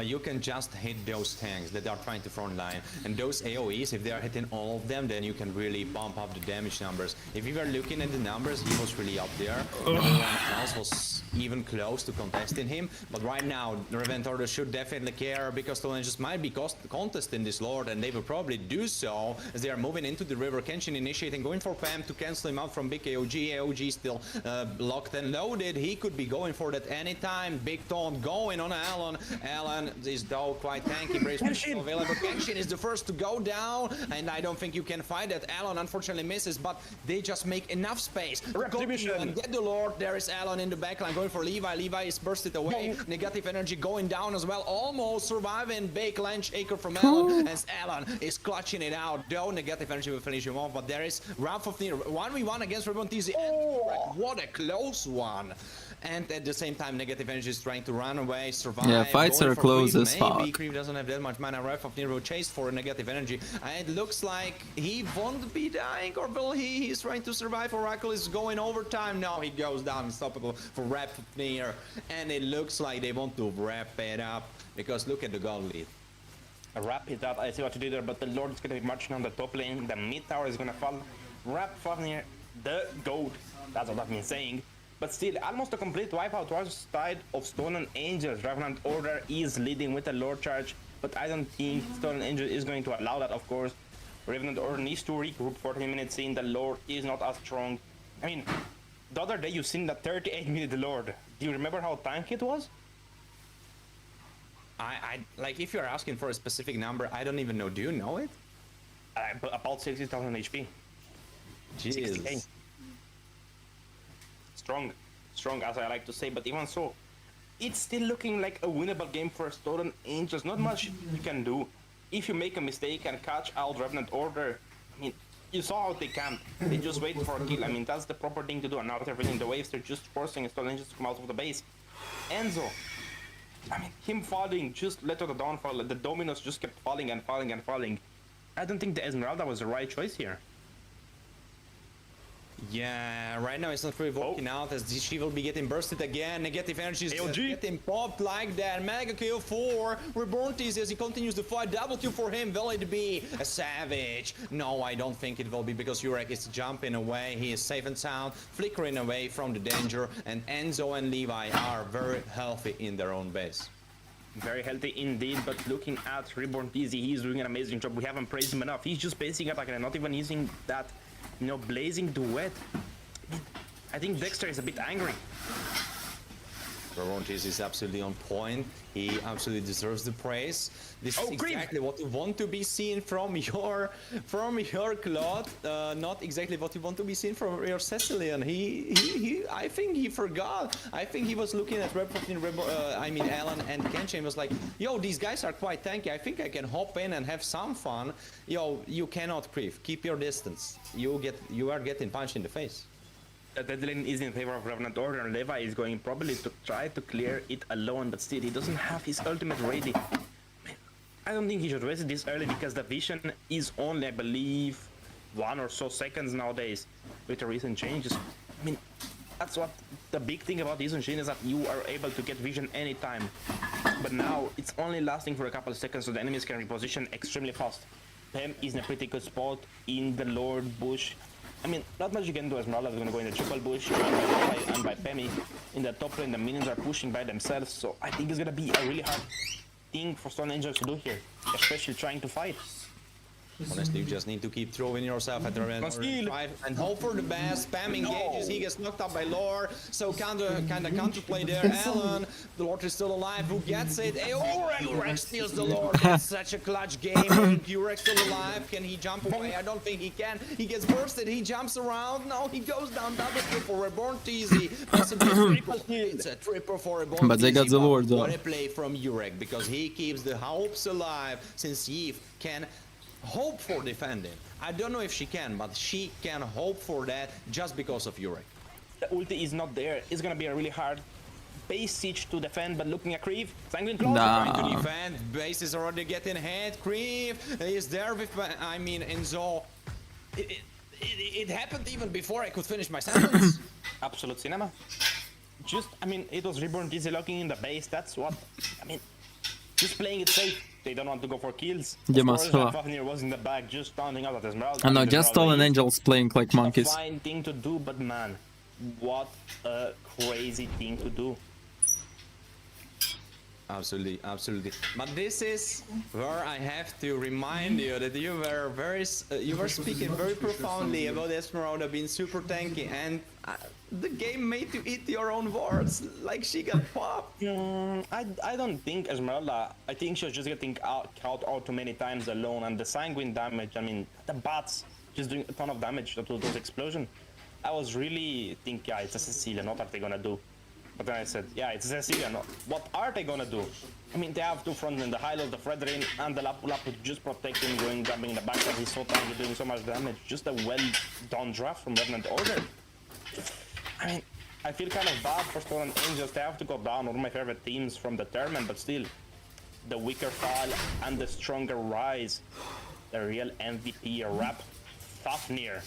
You can just hit those tanks that are trying to front line, and those AoEs, if they are hitting all of them, then you can really bump up the damage numbers. If we were looking at the numbers, he was really up there. No one else was even close to contesting him, but right now the Revenant Order should definitely care, because the just might be contesting this lord, and they will probably do so as they are moving into the river. Kenshin initiating, going for Pam to cancel him out from big AOG. AOG still locked and loaded. He could be going for that anytime. Big taunt going on Alan. Alan is though quite tanky. Brace available. Kenshin is the first to go down, and I don't think you can fight that. Alan unfortunately misses, but they just make enough space to go and get the lord. There is Alan in the backline going for Levi. Levi is bursted away. Negative energy going down as well, almost surviving. Big land shaker from Alan, as Alan is clutching it out. Though negative energy will finish him off, but there is Ralph of Near 1v1 against Revenant Easy. What a close one. And at the same time, negative energy is trying to run away, survive. Yeah, fights are close as fuck. Maybe Kriv doesn't have that much mana. Ref of Nero chased for negative energy. And it looks like he won't be dying, or will he? He's trying to survive. Oracle is going overtime. No, he goes down, unstoppable for Ref of Nero. And it looks like they want to wrap it up, because look at the gold lead. Wrap it up. I see what you did there, but the lord is going to be marching on the top lane. The mid tower is going to fall. Wrap Fafnir, the goat. That's what I've been saying. But still, almost a complete wipeout towards the side of Stolen Angels. Revenant Order is leading with a Lord Charge, but I don't think Stolen Angel is going to allow that, of course. Revenant Order needs to regroup. 14 minutes in, the Lord is not as strong. I mean, the other day you've seen the 38-minute Lord. Do you remember how tanky it was? I like, if you're asking for a specific number, I don't even know. Do you know it? About 60,000 HP. Jeez. 60K. Strong as I like to say, but even so, it's still looking like a winnable game for Stolen Angels. Not much you can do. If you make a mistake and catch out Revenant Order, I mean, you saw how they camped. They just wait for a kill. I mean, that's the proper thing to do, and not everything. The waves, they're just forcing Stolen Angels to come out of the base. Enzo, I mean, him falling just led to the downfall. The dominoes just kept falling and falling and falling. I don't think the Esmeralda was the right choice here. Yeah, right now it's not really working out, as she will be getting bursted again. Negative energy is getting popped like that. Mega kill for Reborn TZ as he continues the fight. Double kill for him. Will it be a savage? No, I don't think it will be, because Urek is jumping away. He is safe and sound, flickering away from the danger, and Enzo and Levi are very healthy in their own base. Very healthy indeed, but looking at Reborn TZ, he's doing an amazing job. We haven't praised him enough. He's just basing attack and not even using that, you know, blazing duet. I think Dexter is a bit angry. Vermontes is absolutely on point. He absolutely deserves the praise. This is exactly what you want to be seen from your Claude. Not exactly what you want to be seen from your Cecilian. I think he forgot. I think he was looking at Alan and Kenshin was like, yo, these guys are quite tanky. I think I can hop in and have some fun. Yo, you cannot Priv. Keep your distance. You are getting punched in the face. That lane is in favor of Revenant Order, and Levi is going probably to try to clear it alone, but still he doesn't have his ultimate ready. I don't think he should waste it this early because the vision is only, I believe, 1 or so seconds nowadays with the recent changes. I mean, that's what the big thing about this machine is, that you are able to get vision anytime. But now it's only lasting for a couple of seconds, so the enemies can reposition extremely fast. Pem is in a pretty good spot in the Lord bush. I mean, not much you can do. Esmeralda is going to go in the triple bush, and by Pemi. In the top lane, the minions are pushing by themselves, so I think it's going to be a really hard thing for Stone Angels to do here, especially trying to fight. Honestly, you just need to keep throwing yourself at the red and hope for the best. Spam engages, he gets knocked up by Lore, so kind of counterplay there. Alan, the Lord is still alive, who gets it? Urek steals the Lord. That's such a clutch game. Urek still alive, can he jump away? I don't think he can. He gets bursted, he jumps around. No, he goes down, double kill for Reborn Teasy. Possibly a triple kill. It's a triple for Reborn. But they got the Lord though. What a play from Urek, because he keeps the hopes alive, since Yves can hope for defending. I don't know if she can, but she can hope for that just because of Urek. The ulti is not there. It's gonna be a really hard base siege to defend, but looking at Kriv, Sanguine Claw trying to defend. Base is already getting hit. Kriv is there with, Enzo. It happened even before I could finish my sentence. Absolute cinema. It was Reborn Dizzy locking in the base. That's what, just playing it safe. They don't want to go for kills. Fafnir was in the back, just standing out at Esmeralda. I know, just Stolen Angels playing like monkeys. A fine thing to do, but man, what a crazy thing to do. Absolutely, absolutely. But this is where I have to remind you that you were speaking very profoundly about Esmeralda being super tanky, and the game made you eat your own words, like she got popped. I don't think Esmeralda, I think she was just getting caught out too many times alone, and the Sanguine damage, the bats just doing a ton of damage to those explosions. I was really thinking, yeah, it's a Cecilia, what are they gonna do? But then I said, yeah, it's a Cecilia, what are they gonna do? They have two frontmen, the Hilo, the Fredrin, and the Lapu Lapu just protecting, jumping in the back, and he's so tanky, doing so much damage. Just a well-done draft from Revenant Order. I feel kind of bad for Stolen Angels. They have to go down, one of my favorite teams from the tournament, but still, the weaker fall and the stronger rise. The real MVP, Rap Fafnir.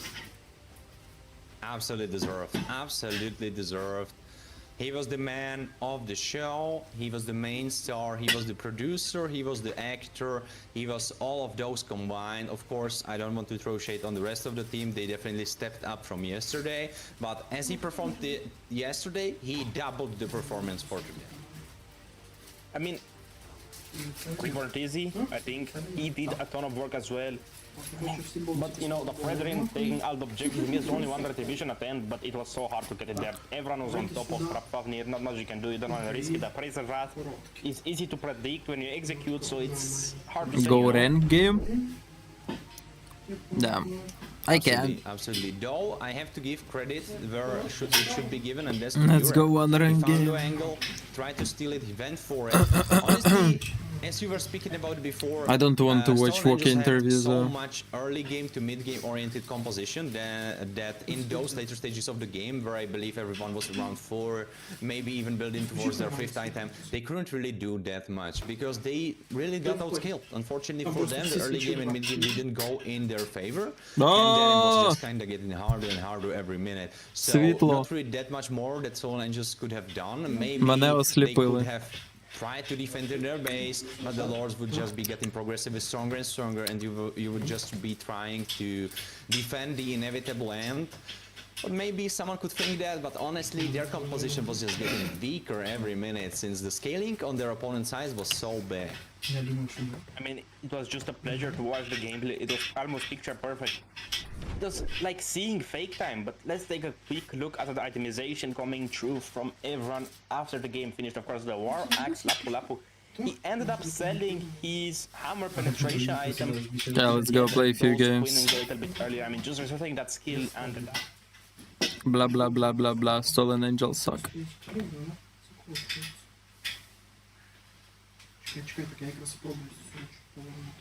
Absolutely deserved. Absolutely deserved. He was the man of the show, he was the main star, he was the producer, he was the actor, he was all of those combined. Of course, I don't want to throw shade on the rest of the team, they definitely stepped up from yesterday, but as he performed yesterday, he doubled the performance for today. Reborn Dizzy, I think he did a ton of work as well. But the Fredrin taking all the objectives, he missed only one retribution at the end, but it was so hard to get it there. Everyone was on top of Fafnir, not much you can do, you don't want to risk it. The Praiser Wrath is easy to predict when you execute, so it's hard to say. Go end game? Damn. I can. Absolutely. Though I have to give credit where it should be given, and that's Let's go one run game. The angle, try to steal it, he went for it. Honestly, as you were speaking about before, I don't want to watch walk interviews. So much early game to mid game oriented composition that in those later stages of the game, where I believe everyone was around 4, maybe even building towards their 5th item, they couldn't really do that much because they really got outskilled. Unfortunately for them, the early game and mid game didn't go in their favor. And then it was just kind of getting harder and harder every minute. So not really that much more that Stolen Angels could have done. Maybe they could have tried to defend their base, but the Lords would just be getting progressively stronger and stronger, and you would just be trying to defend the inevitable end. But maybe someone could think that, but honestly, their composition was just getting weaker every minute since the scaling on their opponent's side was so big. It was just a pleasure to watch the gameplay. It was almost picture perfect. just like seeing fake time, but let's take a quick look at the itemization coming through from everyone after the game finished. Of course, the War Axe Lapu Lapu. He ended up selling his hammer penetration item. Yeah, let's go play a few games. Winning a little bit earlier. I mean, just resetting that skill and Blah blah blah blah blah. Stolen angels suck. Чекай, так я якраз спробую повернути.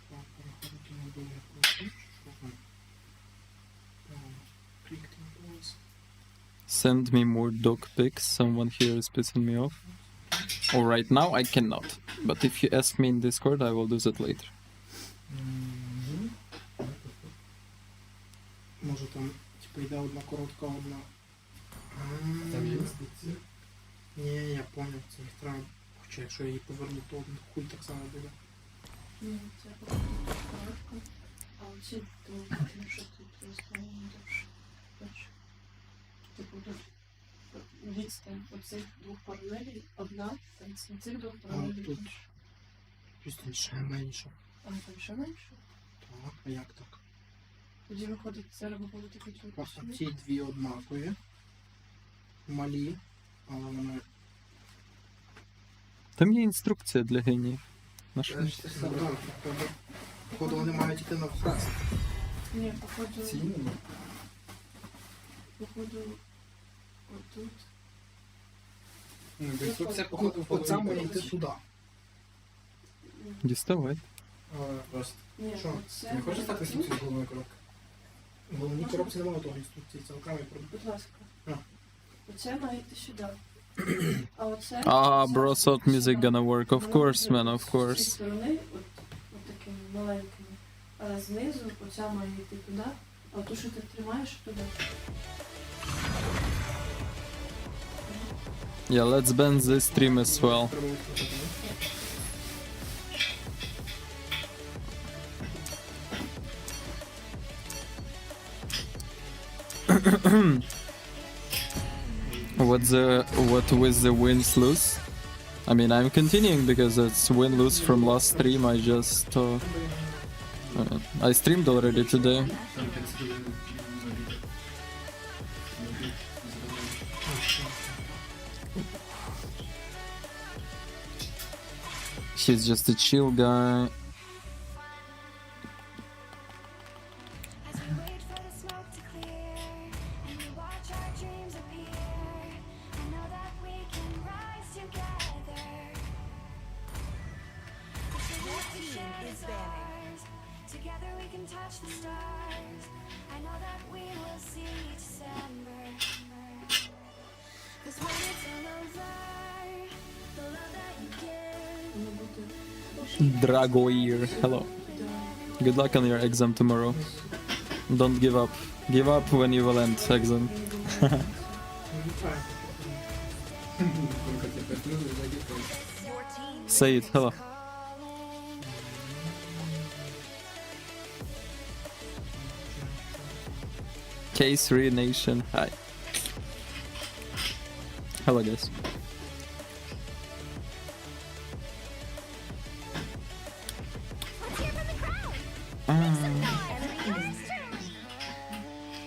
Так, переходити на договір про ключ. Що там? Click to close. Send me more dog pics. Someone here is pissing me off. Or right now I cannot. But if you ask me in Discord, I will do that later. Може там, типа, йде одна коротка, одна. Там є інструкції? Ні, я поняв, це їх треба. Хоча якщо я її поверну, то один хуй так само буде. Ні, це коротко. А оці думки, що тут розповідно довше. Перше. Типу тут відстань оцих двох паралелей одна, там цих двох А паралелей. тут відстань ще менше. А там ще менше? Так, а як так? Тоді виходить, зараз виходить такі Просто ці дві однакові. Малі, але вони... Там є інструкція для геніїв. На що? Походу вони мають йти навхрест. Ні, походу, Ціни? походу, отут. Ну, інструкція, походу, Оця має йти туди. Діставай. Просто. Ні, Що? оце. Не хочеш стати отут. інструкцію головою коротко? В головній коробці немає того інструкції, це окремий продукт. Будь ласка. А. Оце має йти сюди. А оце... Ah, оце bro, thought music сюди. gonna work. Of Воно course, буде man, of З цієї course. сторони, от такими маленькими. Але знизу оця має йти туди, а ту, що ти тримаєш, туди. Yeah, let's ban this stream as well. Треба відкрити. What with the wins lose? I mean, I'm continuing because it's win lose from last stream. I just I streamed already today. He's just a chill guy. As we wait for the smoke to clear and we watch our dreams appear, I know that we can rise together. Your team is ours. Together we can touch the stars. I know that we will see December. 'Cause when it's all over, the love that you give. Воно буде Dragoir, hello. Good luck on your exam tomorrow. Don't give up. Give up when you will end exam. Say it, hello. K3 Nation, hi. Hello guys. Let's hear from the crowd.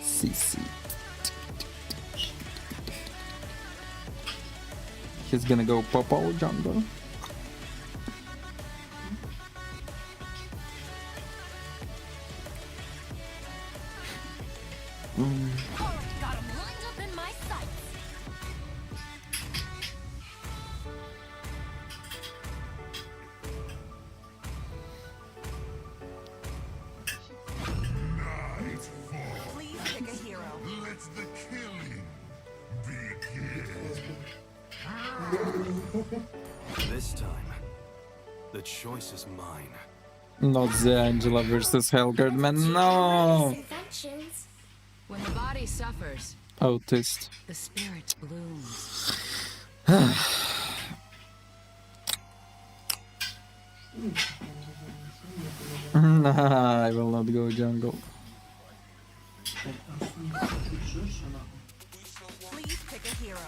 CC. He's gonna go Popo jungle. Got him lined up in my sights. Please pick a hero. Let the killing begin. This time, the choice is mine. Not the Angela versus Helgard, man, no! Inventions. When the body suffers, Autist. the spirit blooms. Nah, I will not go jungle. Please pick a hero.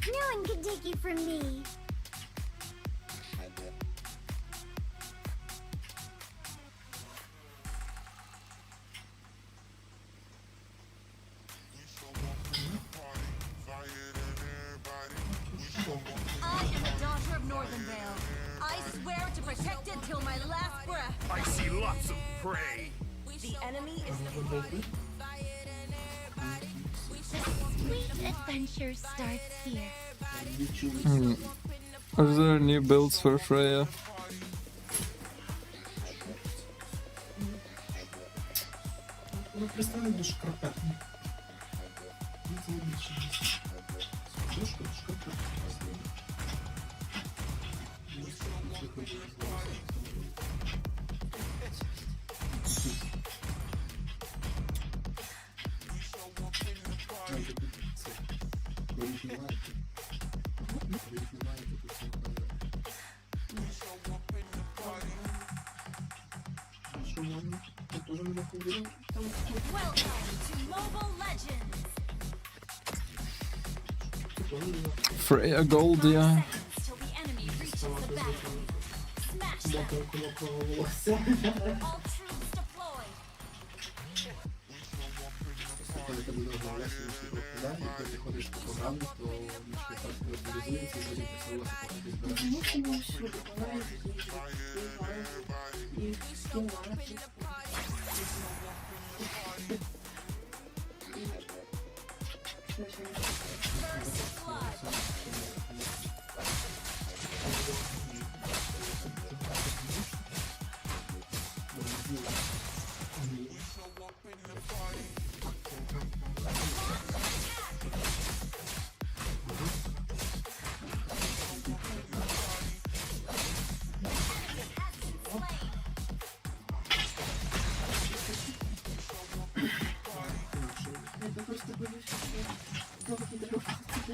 No one can take you from me. I am the daughter of Northern Vale. I swear to protect it till my last breath. I see lots of prey. The enemy is the sweet adventure starts here. Are there new builds for Freya? Ну, пристануть до шкарпетки. Ну, це більше. Дошка, шкарпетка. Welcome to Mobile Legends. Freya Gold, yeah. Seconds till the enemy reaches the battle. Smash them. All troops deployed. Коли ти будеш розмовляти з завдання, коли ти ходиш по програмі, то ніщо так актуалізується, і потім присилати Тому що ми всюди бувають їжі, бувають і скінвають. First blood. Я просто боюсь, що довго дорогати.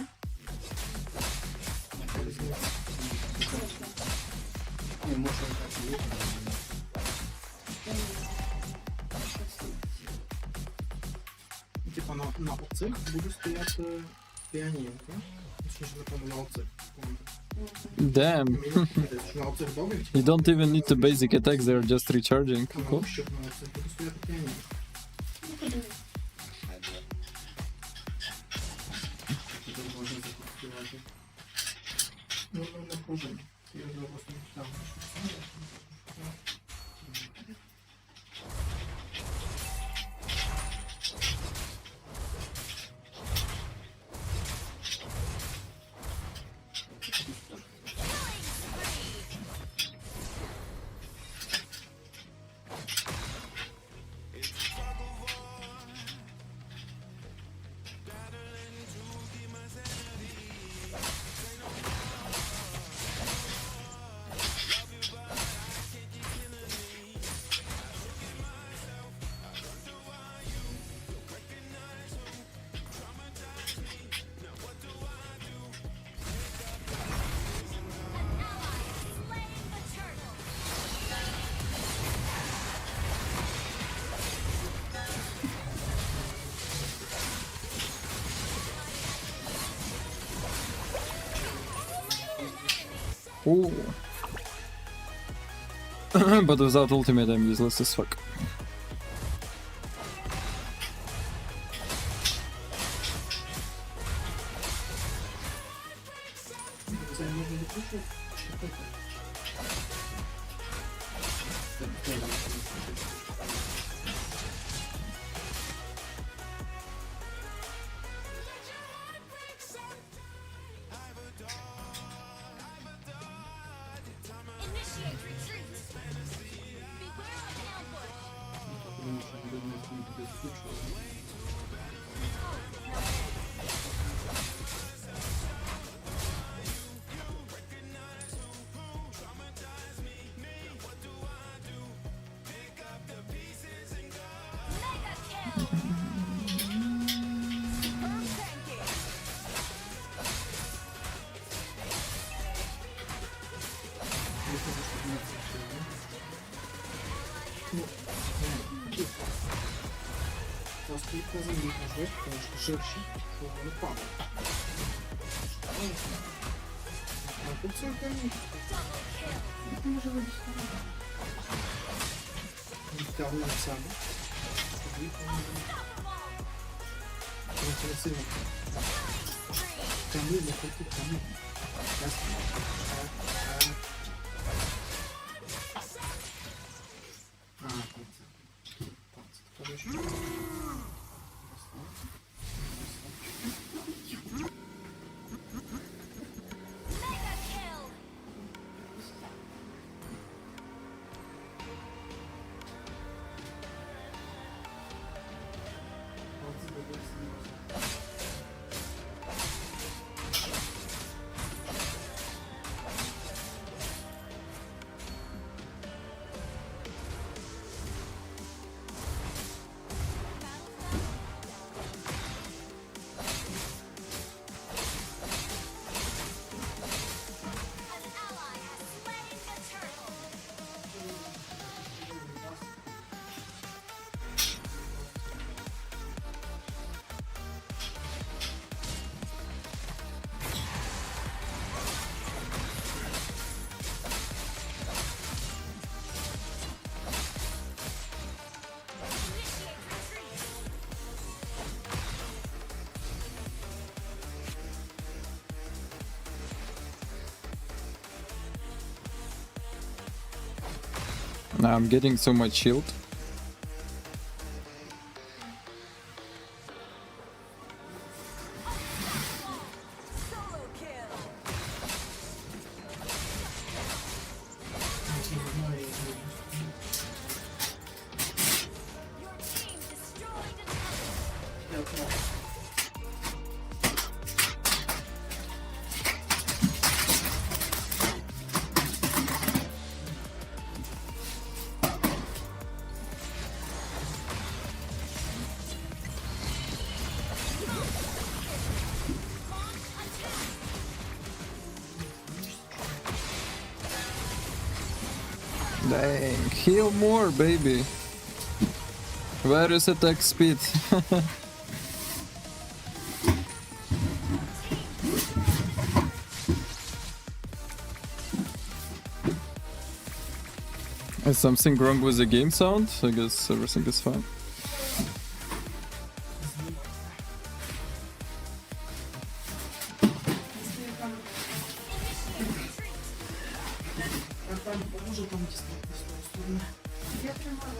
не можна так робити. Типа на оцих буде стояти піанінка. Точніше, напевно, на оцих. Damn. На оцих довгих, You don't even need the basic attacks, they're just recharging. Cool. щоб на оцих буде стояти піанінка. Ну, подивись. Тут можна закупувати. Ну, не пружин. Я зараз просто там. Ooh. But without ultimate, I'm useless as fuck. Це можна допустити? Initiate retreat. Beware of an ambush. Тому що люди не будуть досліджувати. Mega kill. Earth tanking. звісно, що не звичайно. Ну, не, просто їх не замітно жить, тому що ширші, що вони падають. А тут це окей. Може вибіг. Відтягуємо в себе. Тоді це не сильно. Тяни, не хоті, тяни. А, так це. Так, це також ще. Now I'm getting so much shield. Dang, heal more, baby. Where is attack speed? Is something wrong with the game sound? I guess everything is fine. Там поможе там дістати з тої сторони. Я тримала.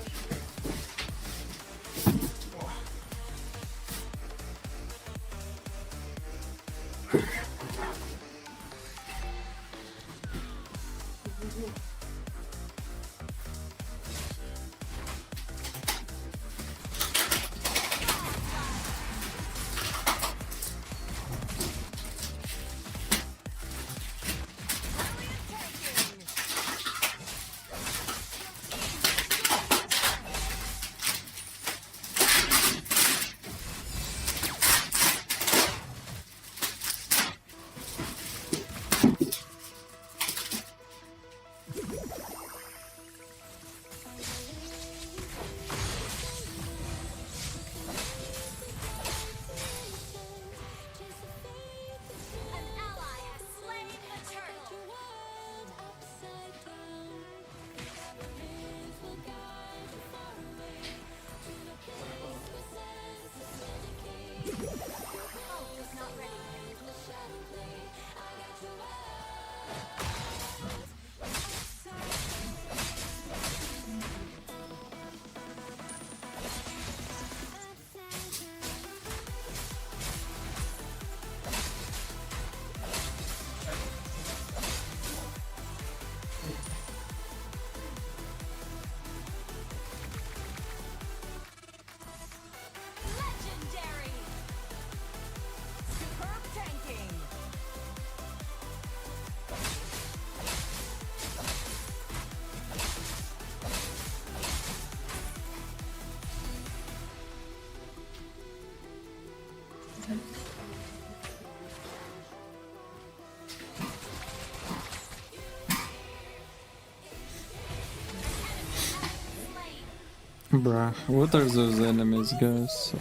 Bruh, what are those enemies, guys?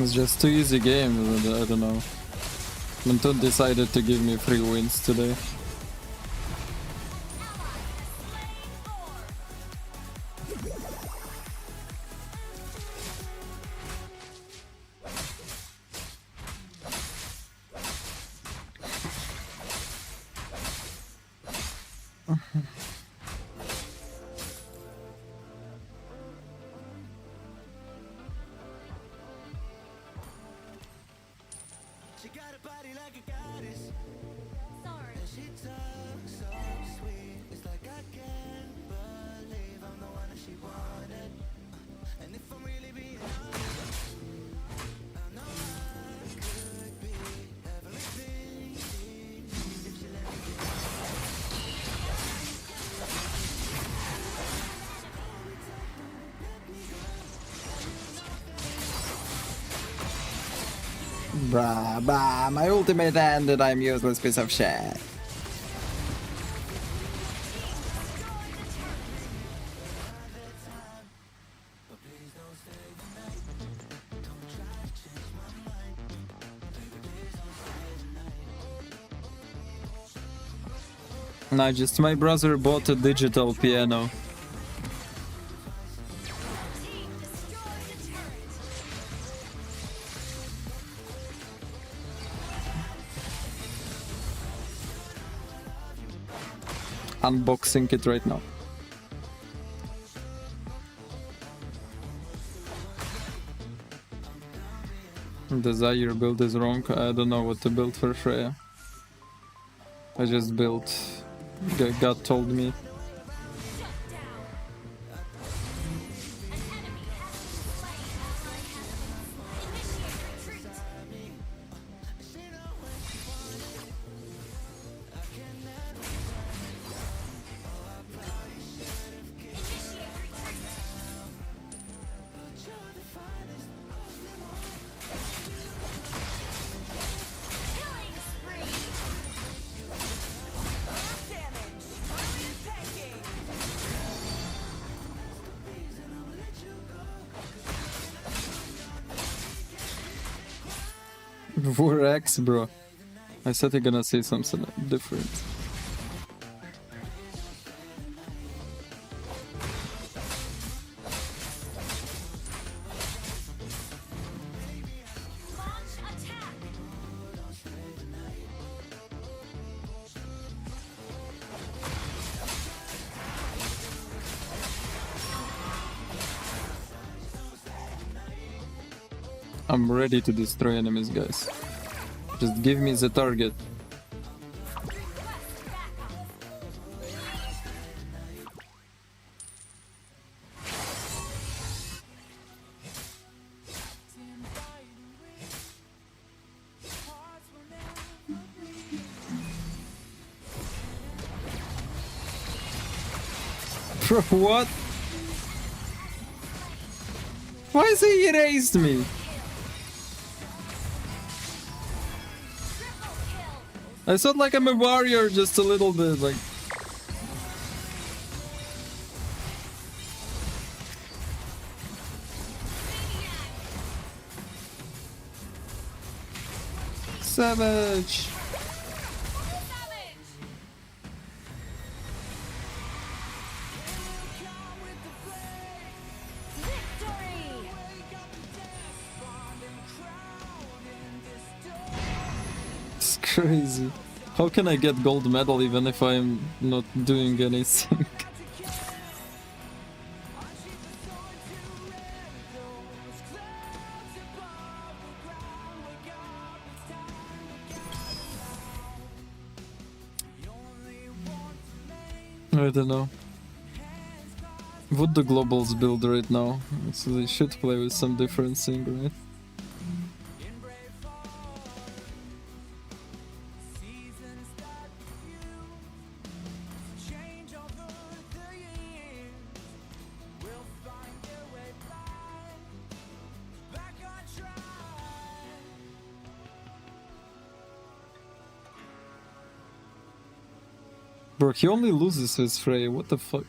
It's just too easy game, I don't know. Menton decided to give me 3 wins today. Bruh, my ultimate ended, I'm useless piece of shit. Nah, just my brother bought a digital piano. Unboxing it right now. Dazai, your build is wrong. I don't know what to build for Freya. I just built. God told me. X, bro. I said you're gonna say something different. I'm ready to destroy enemies, guys. Just give me the target. Bro, what? Why is he erased me? I sound like I'm a warrior just a little bit, like... Savage! It's crazy. How can I get gold medal even if I'm not doing anything? I don't know. What do globals build right now? So they should play with some different thing, right? Bro, he only loses with Frey, what the fuck?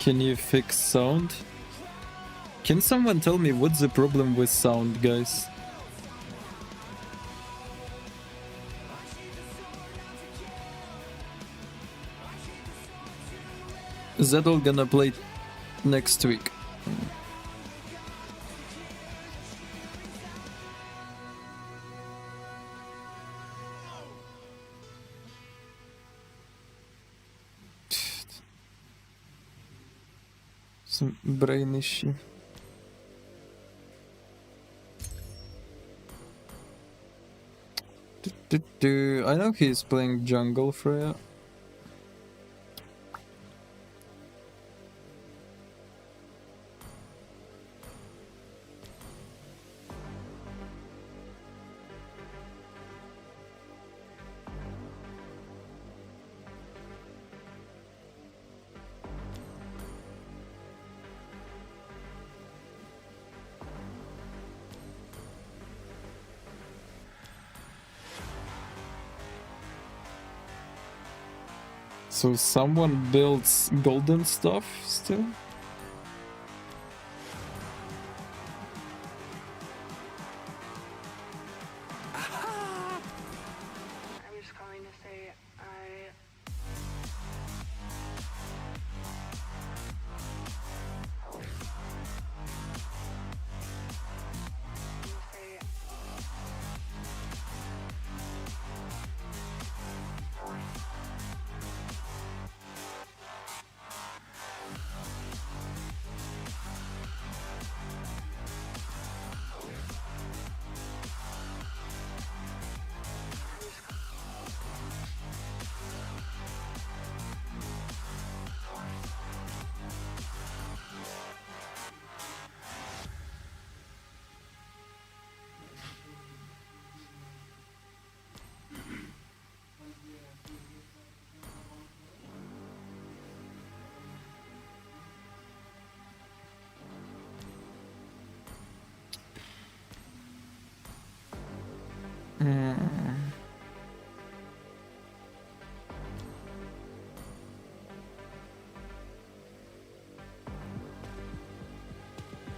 Can you fix sound? Can someone tell me what's the problem with sound, guys? Zedel gonna play next week. Some brain issue. I know he's playing jungle, Freya. So someone builds golden stuff still? I'm just calling to say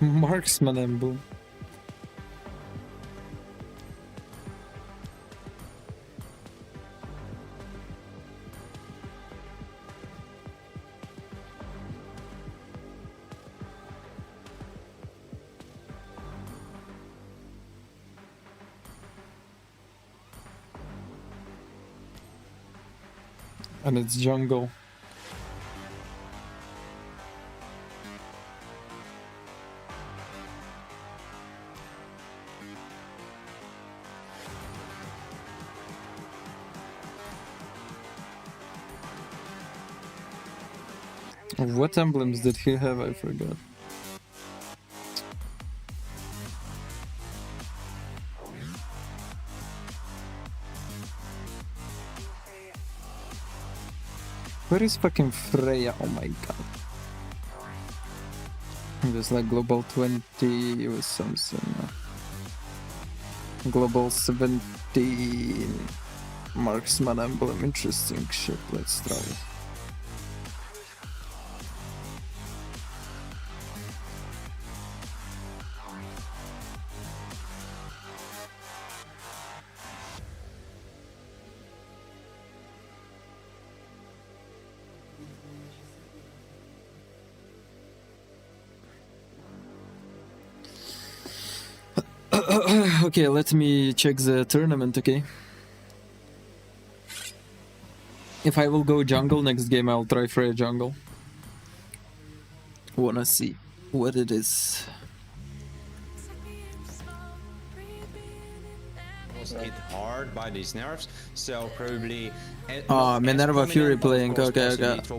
Marksman emblem. And it's jungle. What emblems did he have? I forgot. Where is fucking Freya? Oh my god. It was like global 20 or something. Global 17. Marksman emblem. Interesting shit. Let's try it. Okay, let me check the tournament, okay? If I will go jungle next game, I'll try Freya jungle. Wanna see what it is. Hit hard by these nerfs, so probably. Minerva Fury playing. Okay.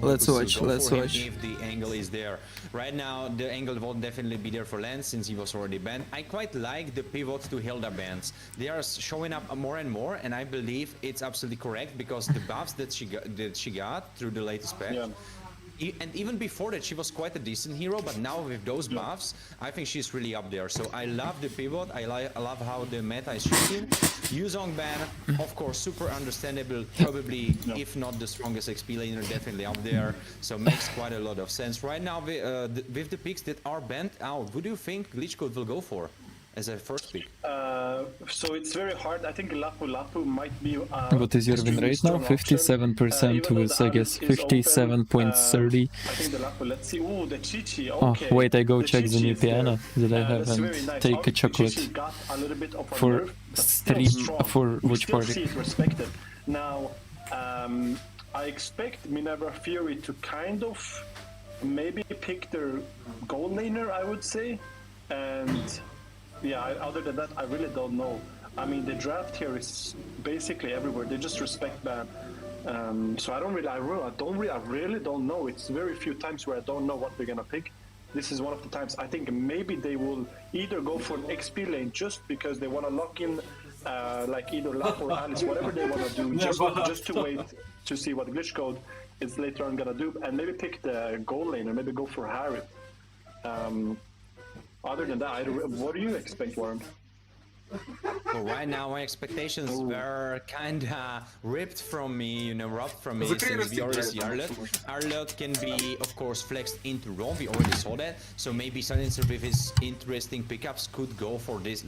Let's watch. If the angle is there. Right now, the angle won't definitely be there for Lance since he was already banned. I quite like the pivots to Hilda bans. They are showing up more and more, and I believe it's absolutely correct because the buffs that she got through the latest patch. Yeah. And even before that, she was quite a decent hero, but now with those buffs, I think she's really up there. So I love the pivot, I love how the meta is shifting. Yuzong ban, of course, super understandable, probably, if not the strongest XP laner, definitely up there. So makes quite a lot of sense. Right now, with the picks that are banned out, who do you think Glitch Code will go for as a first pick? So it's very hard. I think Lapu Lapu might be. What is your win rate now? 57% with, I guess, 57.30. I think the Lapu. Let's see. Ooh, the Chichi. Okay. Oh, wait, I go check the new piano that I haven't. Nice. Take a chocolate Got a little bit of a for nerf, stream. For which party? See it respected. Now, I expect Minerva Fury to kind of maybe pick their gold laner, I would say, and. Yeah, other than that, I really don't know. I mean, the draft here is basically everywhere. They just respect ban. So I really don't know. It's very few times where I don't know what they're gonna pick. This is one of the times. I think maybe they will either go for an XP lane just because they want to lock in, like either Lap or Alice, whatever they want to do, just to wait to see what Glitch Code is later on gonna do, and maybe pick the gold lane or maybe go for Harry. Other than that, what do you expect, Warren? Well, right now my expectations were kinda ripped from me, robbed from me, since we already see Arlott. Arlott can be, of course, flexed into Ron, we already saw that, so maybe Silencer with his interesting pickups could go for this,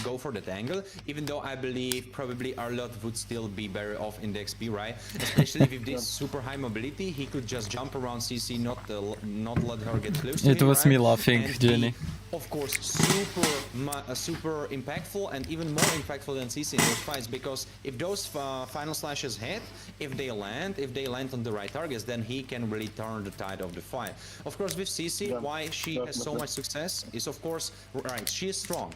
go for that angle, even though I believe probably Arlott would still be better off in the XP, right? Especially with this super high mobility, he could just jump around CC, not let her get close to him, It was me laughing, Jenny. Of course, super impactful and even more impactful than CC in those fights, because if those final slashes hit, if they land on the right targets, then he can really turn the tide of the fight. Of course, with CC, why she has so much success is, of course, right, she is strong,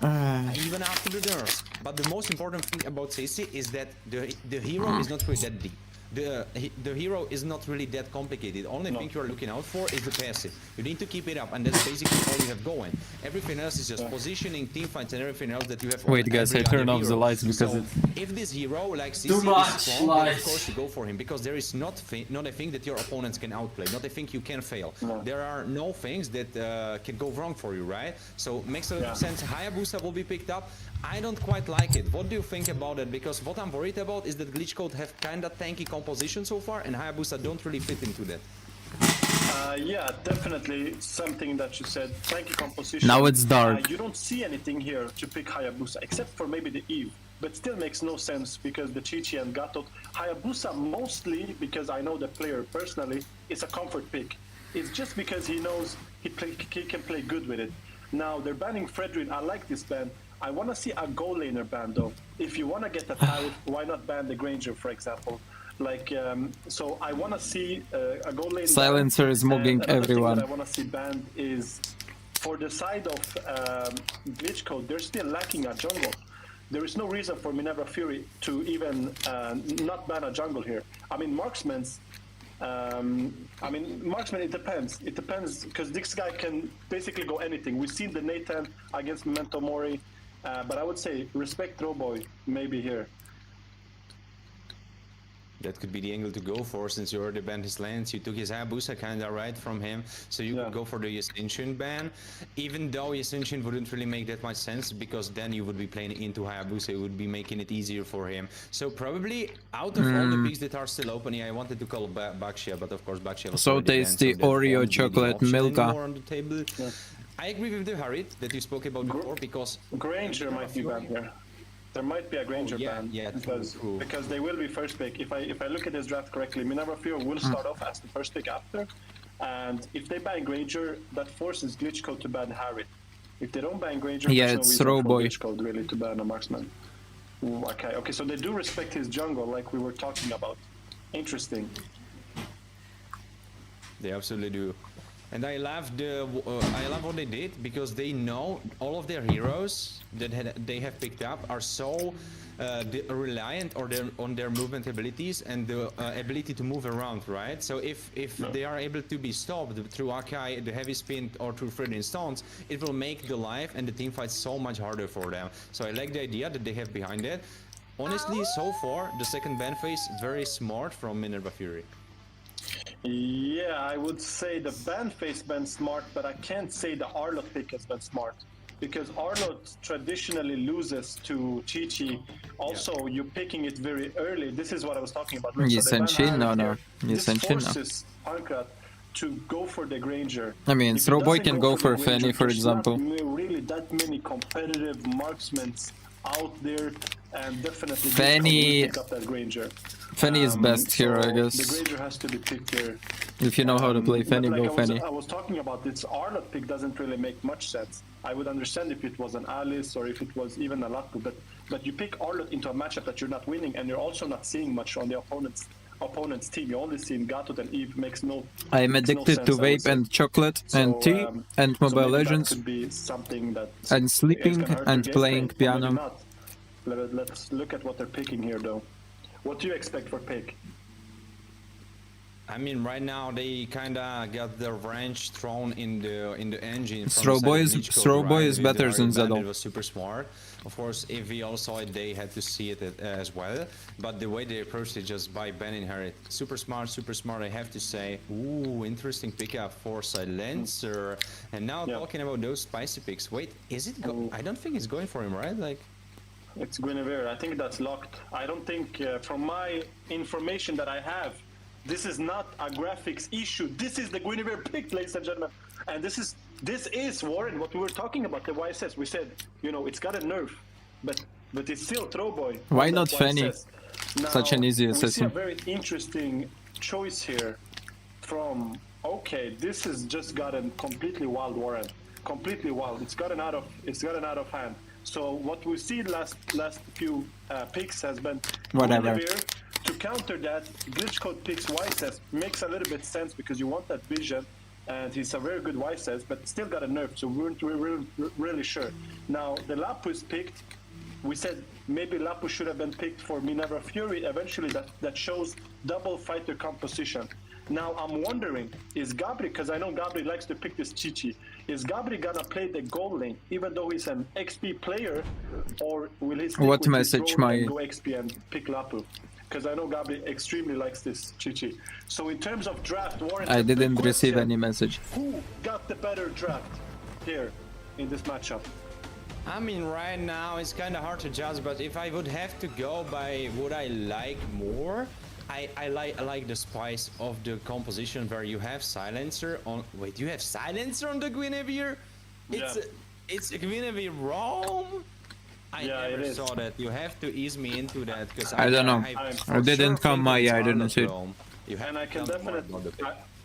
even after the nerfs. But the most important thing about CC is that the hero is not really that deep. The hero is not really that complicated. The only thing you are looking out for is the passive. You need to keep it up, and that's basically all you have going. Everything else is just positioning, team fights, and everything else that you have. Wait, guys, I turn off the lights because so if this hero like CC is strong, then of course you go for him, because there is not a thing that your opponents can outplay, not a thing you can fail. There are no things that can go wrong for you, right? So makes a lot of sense. Hayabusa will be picked up. I don't quite like it. What do you think about it? Because what I'm worried about is that Glitch Code have kinda tanky composition so far, and Hayabusa don't really fit into that. Yeah, definitely something that you said. Thank you, composition. Now it's dark. You don't see anything here to pick Hayabusa, except for maybe the Eve. But still makes no sense because the Chi-Chi and Gato. Hayabusa mostly, because I know the player personally, is a comfort pick. It's just because he knows he can play good with it. Now, they're banning Fredrin. I like this ban. I want to see a goal laner ban, though. If you want to get a Tyrant, why not ban the Granger, for example? Like, so I want to see a goal lane. Silencer is mugging everyone. What I want to see banned is for the side of glitch code. They're still lacking a jungle. There is no reason for Minerva Fury to even not ban a jungle here. I mean, marksman's. Marksman. It depends. It depends because this guy can basically go anything. We've seen the Nathan against Memento Mori, but I would say respect Throwboy maybe here. That could be the angle to go for, since you already banned his lands. You took his Hayabusa kinda right from him, so you could go for the Ascension ban. Even though Ascension wouldn't really make that much sense, because then you would be playing into Hayabusa, it would be making it easier for him. So probably out of all the picks that are still open, I wanted to call Baxia, but of course Baxia was So already tasty, banned, so that Oreo won't be the chocolate option Milka. anymore on the table. I agree with the Harit that you spoke about before, because Granger might be banned here. There might be a Granger ban because they will be first pick. If I look at this draft correctly, Minerva Fury will start off as the first pick after, and if they ban Granger, that forces Glitch Code to ban Harry. If they don't ban Granger, Yeah, there's it's no reason for Throwboy. Glitch Code really to ban a marksman. Ooh, okay, so they do respect his jungle, like we were talking about. Interesting. They absolutely do. And I love what they did, because they know all of their heroes that they have picked up are so reliant on their movement abilities and the ability to move around, right? So if they are able to be stopped through Akai, the heavy spin, or through Fredrin Stones, it will make the life and the team fight so much harder for them. So I like the idea that they have behind it. Honestly, so far, the second ban phase, very smart from Minerva Fury. Yeah, I would say the ban phase been smart, but I can't say the Arlott pick has been smart. Because Arlott traditionally loses to Chi-Chi. Also, you're picking it very early. This is what I was talking about. Look, so this forces Pankrat to go for the Granger. I mean, Throwboy can go for Fanny, for example. There's not really that many competitive marksmen out there, and definitely Fanny pick up that Granger. Fanny is best here, I guess. The Granger has to be picked here. If you know how to play Fanny, go Fanny. I was talking about this Arlott pick doesn't really make much sense. I would understand if it was an Alice or if it was even a Lapu, but you pick Arlott into a matchup that you're not winning, and you're also not seeing much on the opponent's team. You're only seeing Gato and Eve. Makes no. I am addicted to vape and chocolate and tea and Mobile Legends. That could be something that and sleeping and playing piano. Let's look at what they're picking here, though. What do you expect for pick? I mean, right now they kinda got their wrench thrown in the engine. Throwboy is better than Zedel. It was super smart. Of course, if we all saw it, they had to see it as well. But the way they approached it, just by banning her, super smart, I have to say. Ooh, interesting pickup for Silencer. And now talking about those spicy picks. Wait, is it? I don't think it's going for him, right? Like. It's Guinevere. I think that's locked. I don't think, from my information that I have, this is not a graphics issue. This is the Guinevere pick, ladies and gentlemen. And this is Warren, what we were talking about, the YSS. We said, you know, it's got a nerf, but it's still Throwboy. Why not Fanny? Such an easy assassin. We see a very interesting choice here from, okay, this has just gotten completely wild, Warren. Completely wild. It's gotten out of hand. So what we see last few picks has been whatever. To counter that, Glitch Code picks YSS makes a little bit sense because you want that vision, and he's a very good YSS, but still got a nerf, so we weren't really sure. Now the Lapu is picked. We said maybe Lapu should have been picked for Minerva Fury. Eventually, that shows double fighter composition. Now I'm wondering, is Gabri, because I know Gabri likes to pick this Chi-Chi, is Gabri gonna play the gold lane even though he's an XP player, or will he stick what with message his my go XP and pick Lapu? Because I know Gabri extremely likes this Chi-Chi. So in terms of draft, Warren, I didn't receive any message. Who got the better draft here in this matchup? I mean, right now it's kind of hard to judge, but if I would have to go by what I like more, I like the spice of the composition where you have silencer on. Wait, you have silencer on the Guinevere? It's a Guinevere ROM? I never saw that. You have to ease me into that because I don't know. I didn't come my eye, I didn't see it. And I can definitely,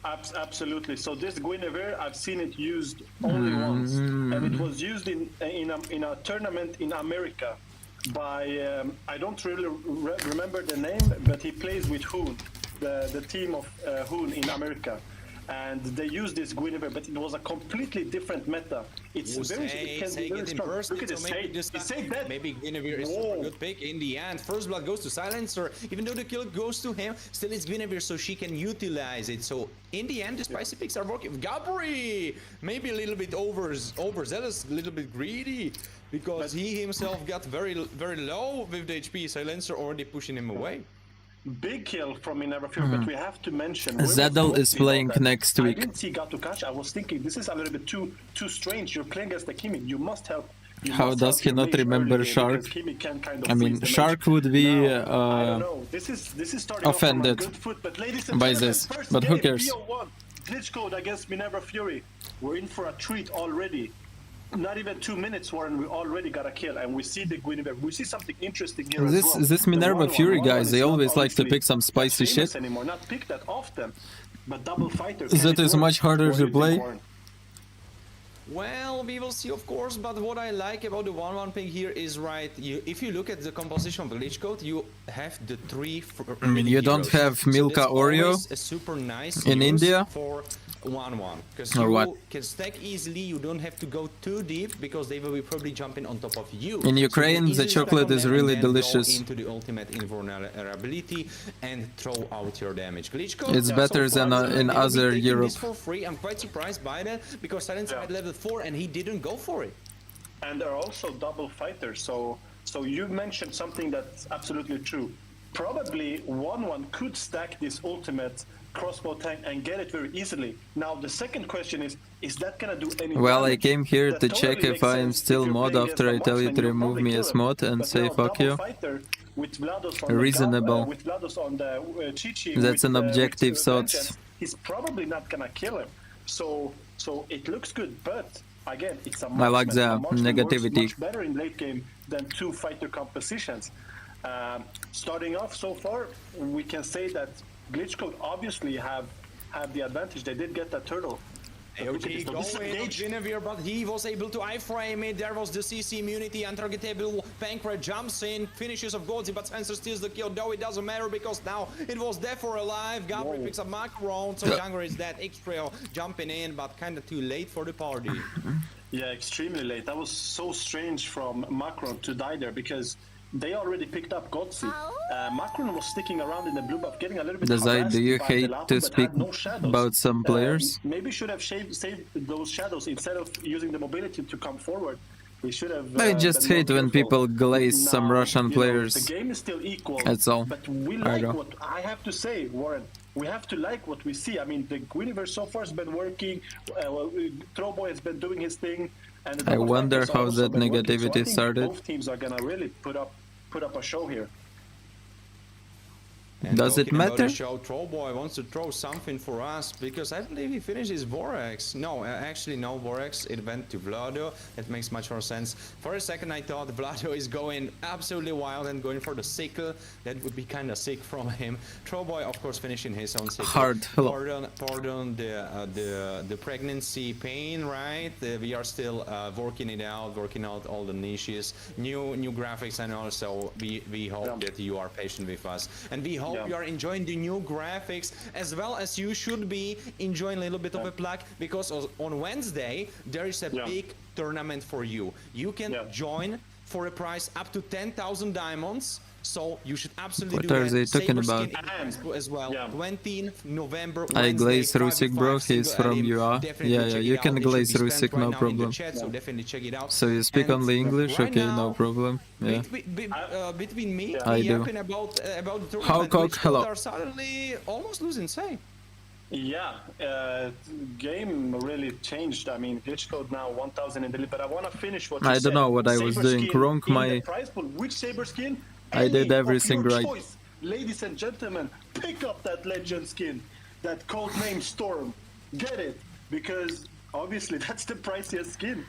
absolutely. So this Guinevere, I've seen it used only once, and it was used in a tournament in America by I don't really remember the name, but he plays with Hoon, the team of Hoon in America. And they used this Guinevere, but it was a completely different meta. It's very, it can be very strong. Look at this, say that. Maybe Guinevere is a good pick in the end. First blood goes to Silencer, even though the kill goes to him, still it's Guinevere, so she can utilize it. So in the end, the spicy picks are working. Gabri, maybe a little bit overzealous, a little bit greedy, because he himself got very low with the HP. Silencer already pushing him away. Big kill from Minerva Fury, but we have to mention Zeddle is playing next week. I didn't see Gatukash. I was thinking this is a little bit too strange. You're playing against the Kimi. You must help. How does he not remember Shark? I mean, Shark would be I don't know. This is starting offended off from a good foot, but ladies and by gentlemen, this. first But game, who cares? BO1, glitch code against Minerva Fury. We're in for a treat already. Not even 2 minutes, Warren, we already got a kill, and we see the Guinevere. We see something interesting here as well. This Minerva Fury guys, they always like to pick some spicy shit. Anymore. Not pick that often, but double fighters. That is much harder to play. Well, we will see, of course, but what I like about the 1-1 pick here is if you look at the composition of the glitch code, you have the three. I mean, you don't have Milka Oreo a super nice in India for 1-1 because or you what? can stack easily. You don't have to go too deep because they will be probably jumping on top of you. In Ukraine, so the chocolate is really delicious. Into the ultimate invulnerability and throw out your damage. Glitch code. It's better than in other Europe. For free. I'm quite surprised by that because Silencer had level 4 and he didn't go for it. And they're also double fighters. So you mentioned something that's absolutely true. Probably 1-1 could stack this ultimate crossbow tank and get it very easily. Now the second question is that gonna do any Well, damage? I came here That to totally check if makes I am sense. still If you're mod playing after I against a tell you marksman, to you'll remove probably me kill as him. mod and But say now fuck double you. fighter with Vlados on Reasonable. with Vlados on the Chi-Chi That's with, an objective with thought. vengeance, he's probably not gonna kill him. So it looks good, but again, it's a marksman. I like the A marksman negativity. works much better in late game than two fighter compositions. Starting off so far, we can say that Glitch Code obviously have the advantage. They did get that turtle. AOG going Guinevere, but he was able to iframe it. There was the CC immunity, untargetable. Pancrat jumps in, finishes of Goldzy, but Spencer steals the kill, though it doesn't matter because now it was death or alive. Gabri picks up Macron, so Younger is dead. X-Trail jumping in, but kind of too late for the party. Yeah, extremely late. That was so strange from Macron to die there because they already picked up Goldzy. Macron was sticking around in the blue buff, getting a little bit Dazai, do you harassed by hate Delato, to but speak had no shadows. about some players? Maybe should have saved those shadows instead of using the mobility to come forward. We should have. I just been hate more when careful. people glaze some Now, Russian you know, players. the game is still equal. That's all. But we I like know. what I have to say, Warren. We have to like what we see. I mean, the Guinevere so far has been working. Throwboy has been doing his thing. And the I double wonder fighters how also that been working. So I negativity think started. Both teams are gonna really put up a show here. And Does it talking about matter? the show, Trollboy wants to throw something for us because I believe he finished his Vorax. No, actually no Vorax. It went to Vlado. That makes much more sense. For a second I thought Vlado is going absolutely wild and going for the sickle. That would be kind of sick from him. Trollboy, of course, finishing his own sickle. Hard. Hello. Pardon the pregnancy pain, right? We are still working it out, working out all the niches, new graphics, and also we hope that you are patient with us, and we hope you are enjoying the new graphics as well as you should be enjoying a little bit of a plug because on Wednesday there is a big tournament for you. You can join for a price up to 10,000 diamonds. So you should absolutely What do are that. they talking about? As well. 20th November. I glaze Wednesday, Rusik, bro. 5v5 He's single from elim. UA. Definitely Yeah, check you it out. can It glaze should be Rusik, spent no right now in the problem. chat, so definitely check it out. So you speak And only English? right Okay, now, no problem. Yeah. between me I and do. yapping about the tournament, Hawcock, which hello. are suddenly almost losing say. Yeah, game really changed. I mean, glitch code now 1,000 in the lead, but I want to finish what you I said. don't know what I was Saber doing skin wrong. in My the prize pool. Which Saber skin? I did Any of everything your right. choice. ladies and gentlemen, pick up that legend skin, that code name Storm. Get it, because obviously that's the priciest skin.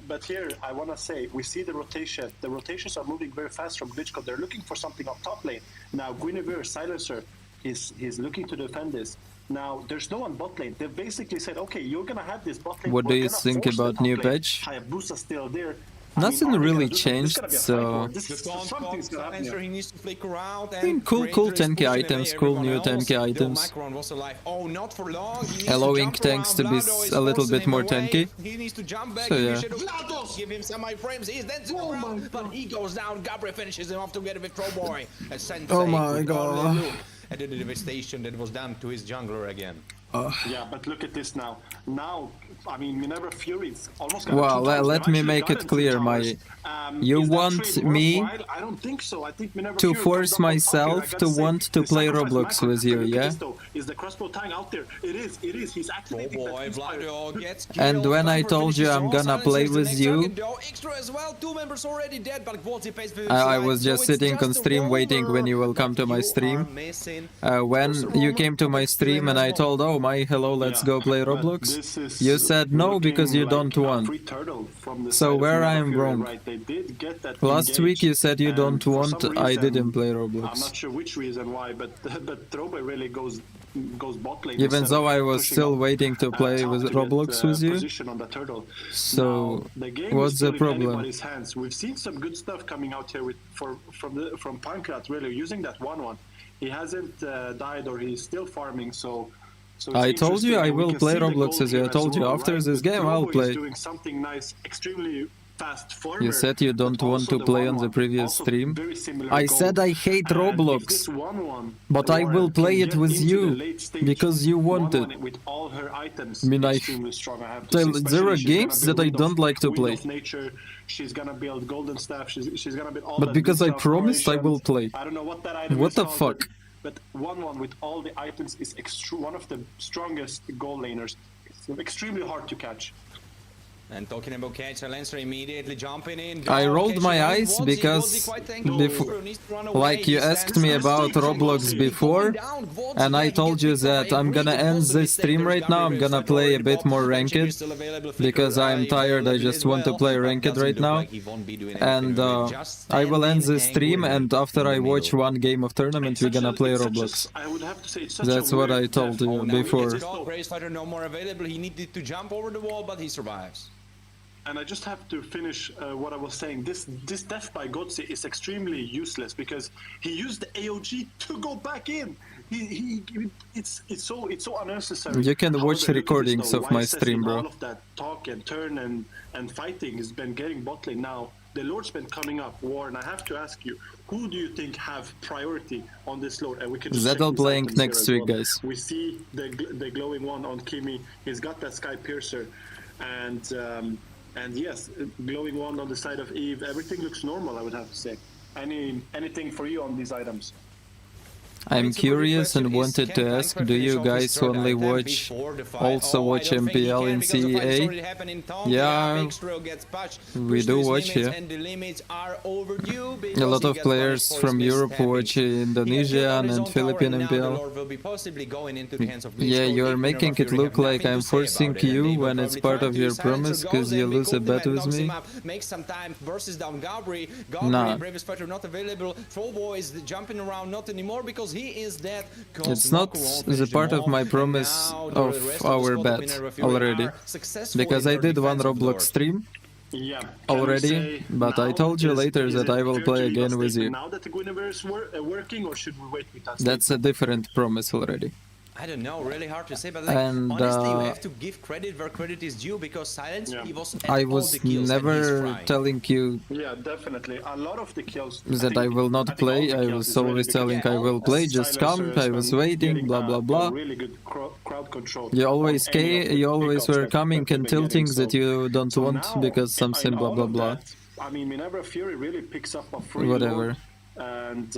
But here, I want to say, we see the rotation. The rotations are moving very fast from Glitchcode. They're looking for something up top lane. Now, Guinevere, Silencer, he's looking to defend this. Now, there's no one bot lane. They basically said, okay, you're going to have this bot lane. What do you think about new patch? Hayabusa's still there. Nothing really changed, so... Something's gonna happen here. He needs to flick around I mean, cool 10k items, cool new 10k items. Oh, not for long. Allowing tanks to be a little bit more tanky. He needs to jump back. So yeah. Give him some iframes. He's dancing around, but he goes down. Gabriel finishes him off together with Trollboy. Oh my god. And the devastation that was done to his jungler again. Yeah, but look at this now. Now, I mean, Minerva Fury is almost. Well, let me make it clear, my. You want me I don't think so. I think Minerva to Fury force myself to want to play Roblox with you, yeah? Is the crossbow tang out there? It is. It is. He's activating that Vlado gets And killed. when I Viper told you finishes I'm off. gonna Silencer play is the with next you, target, though. Extra as well. 2 members already dead, but Gvolty pays for his I life. was So just it's sitting on just a stream waiting when you will come to my You stream. are missing. When you came to my stream and I told, oh my, hello, let's go play Roblox, you said no because you don't want. So where I am wrong? Last week you said you don't want, I didn't play I'm Roblox. not sure which reason why, but Trollboy really goes bot lane. Even instead though of I was pushing still up, waiting to play top with to get, Roblox with you. position on the turtle. So Now, the game what's is the still in problem? anybody's hands. We've seen some good stuff coming out here from Pankrat, really using that 1-1. He hasn't died, or he's still farming, so it's I told you interesting, I and we will can play see the Roblox goal with you. I here as told you well, after right? this game I'll Trollboy is play. doing something nice, extremely fast forward. You said you don't but want also to the play on the 1-1, previous also stream. very similar I goal. said I hate And if Roblox, this 1-1 but I will Laura play can it get with into you the late stage, because you want it. 1-1 with all her items, I mean, extremely strong, I have to say. there are Especially she's games gonna that I build don't like to Wind play. of Nature, she's gonna build Golden Staff, she's gonna build all But that because good I stuff, promised I will Croatians. play. I don't know what that item What is the called, fuck? But 1-1 with all the items is one of the strongest goal laners. It's extremely hard to catch. And talking about catch, Silencer immediately jumping in. I rolled my eyes because like you asked me about Roblox before, and I told you that I'm gonna end this stream right now. I'm gonna play a bit more ranked because I'm tired. I just want to play ranked right now, and I will end this stream. And after I watch one game of tournament, we're gonna play Roblox. I would have to say it's such That's a what weird I told death. you before. Grace Fighter no more available. He needed to jump over the wall, but he survives. And I just have to finish what I was saying. This death by Gotze is extremely useless because he used the AOG to go back in. It's so unnecessary. You can watch However, recordings though, of my Wise says stream, in bro. All of that talk and turn and fighting has been getting bot lane now. The Lord's been coming up, Warren. I have to ask you, who do you think have priority on this Lord? And we can just check Zettel these playing items here next as week, well. guys. We see the glowing one on Kimi. He's got that Sky Piercer, and yes, glowing one on the side of Eve. Everything looks normal, I would have to say. Anything for you on these items? I'm curious and wanted to ask, do you guys only watch, also watch MPL in CEA? Yeah, we do watch here. A lot of players from Europe watch Indonesian and Philippine MPL. Yeah, you're making it look like I'm forcing you when it's part of your promise because you lose a bet with me. Nah. He is dead. It's not the part of my promise of our bet already, because I did one Roblox stream already, but I told you later that I will play again with you. Now that the Guinevere is working, or should we wait with that? That's a different promise already. I don't know, really hard to say, but And, honestly, you have to give credit where credit is due because Silence he was at I all was the kills never telling you Yeah, definitely. A lot of the kills. that I will not play. I was always telling I will play, just come, I was waiting, blah blah blah. Really good crowd control. You always were coming and tilting that you don't want because something blah blah blah. I mean, Minerva Fury really picks up a free Whatever. and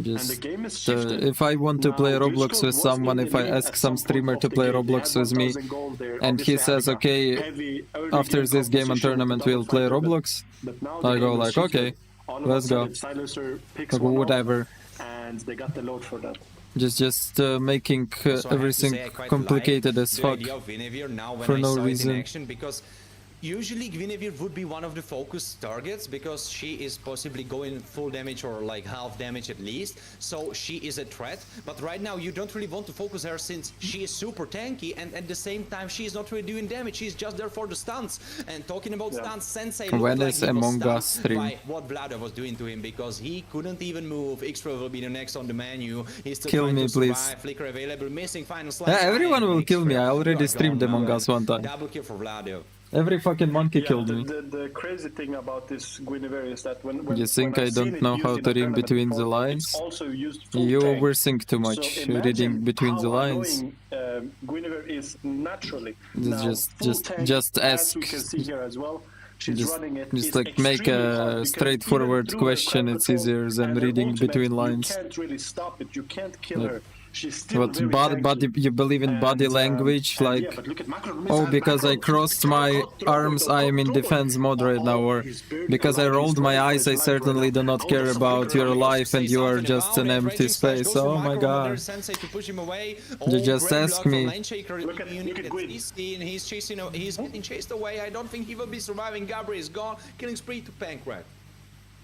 Just, the game is shifted. if I want to play Roblox with someone, if I ask some streamer to play Roblox with me, and he says, okay, after this game and tournament we'll play Roblox, I go like, okay, let's go, whatever. and they got the load for that. Just making So I have to everything say I quite complicated like as the fuck. idea of Guinevere now when for I no saw reason. it in action, because usually Guinevere would be one of the focus targets because she is possibly going full damage or like half damage at least, so she is a threat. But right now you don't really want to focus her since she is super tanky, and at the same time she is not really doing damage, she's just there for the stunts. And talking about stunts, Sensei looked When like is he was Among stunned Us stream? by what Vlado was doing to him, because he couldn't even move. X-Ray will be the next on the menu. He's still Kill trying me, to please. survive. Flicker available, missing final slash. Yeah, everyone and will kill me. X-Ray, I already you are streamed gone Among now, Us one time. Double kill for Vlado. Every fucking monkey killed me. The crazy thing about this Guinevere is that when You think when I I've seen don't it know used how in to a read tournament between the before, lines? it's also used full You tank. overthink too much, So imagine reading between how the lines. annoying, Guinevere is naturally. Just- Now, just- full just- tank, just as ask. we can see here as well. She's Just- running it. just is like make extremely hard a because straightforward even through her question, crowd it's control easier than and her reading ultimate, between lines. You can't really stop it. You can't kill Like, her. She's still What very body tanky. you believe in body And, language, and like yeah, but look at Macron, oh, because I crossed my arms, I am in defense mode right now, or because I rolled my eyes, I certainly do not care about your life and you are just an empty space. Oh my god. You just ask me. Look at Gwyn. He's chasing, he's getting chased away. I don't think he will be surviving. Gabri is gone. Killing spree to Pancrat.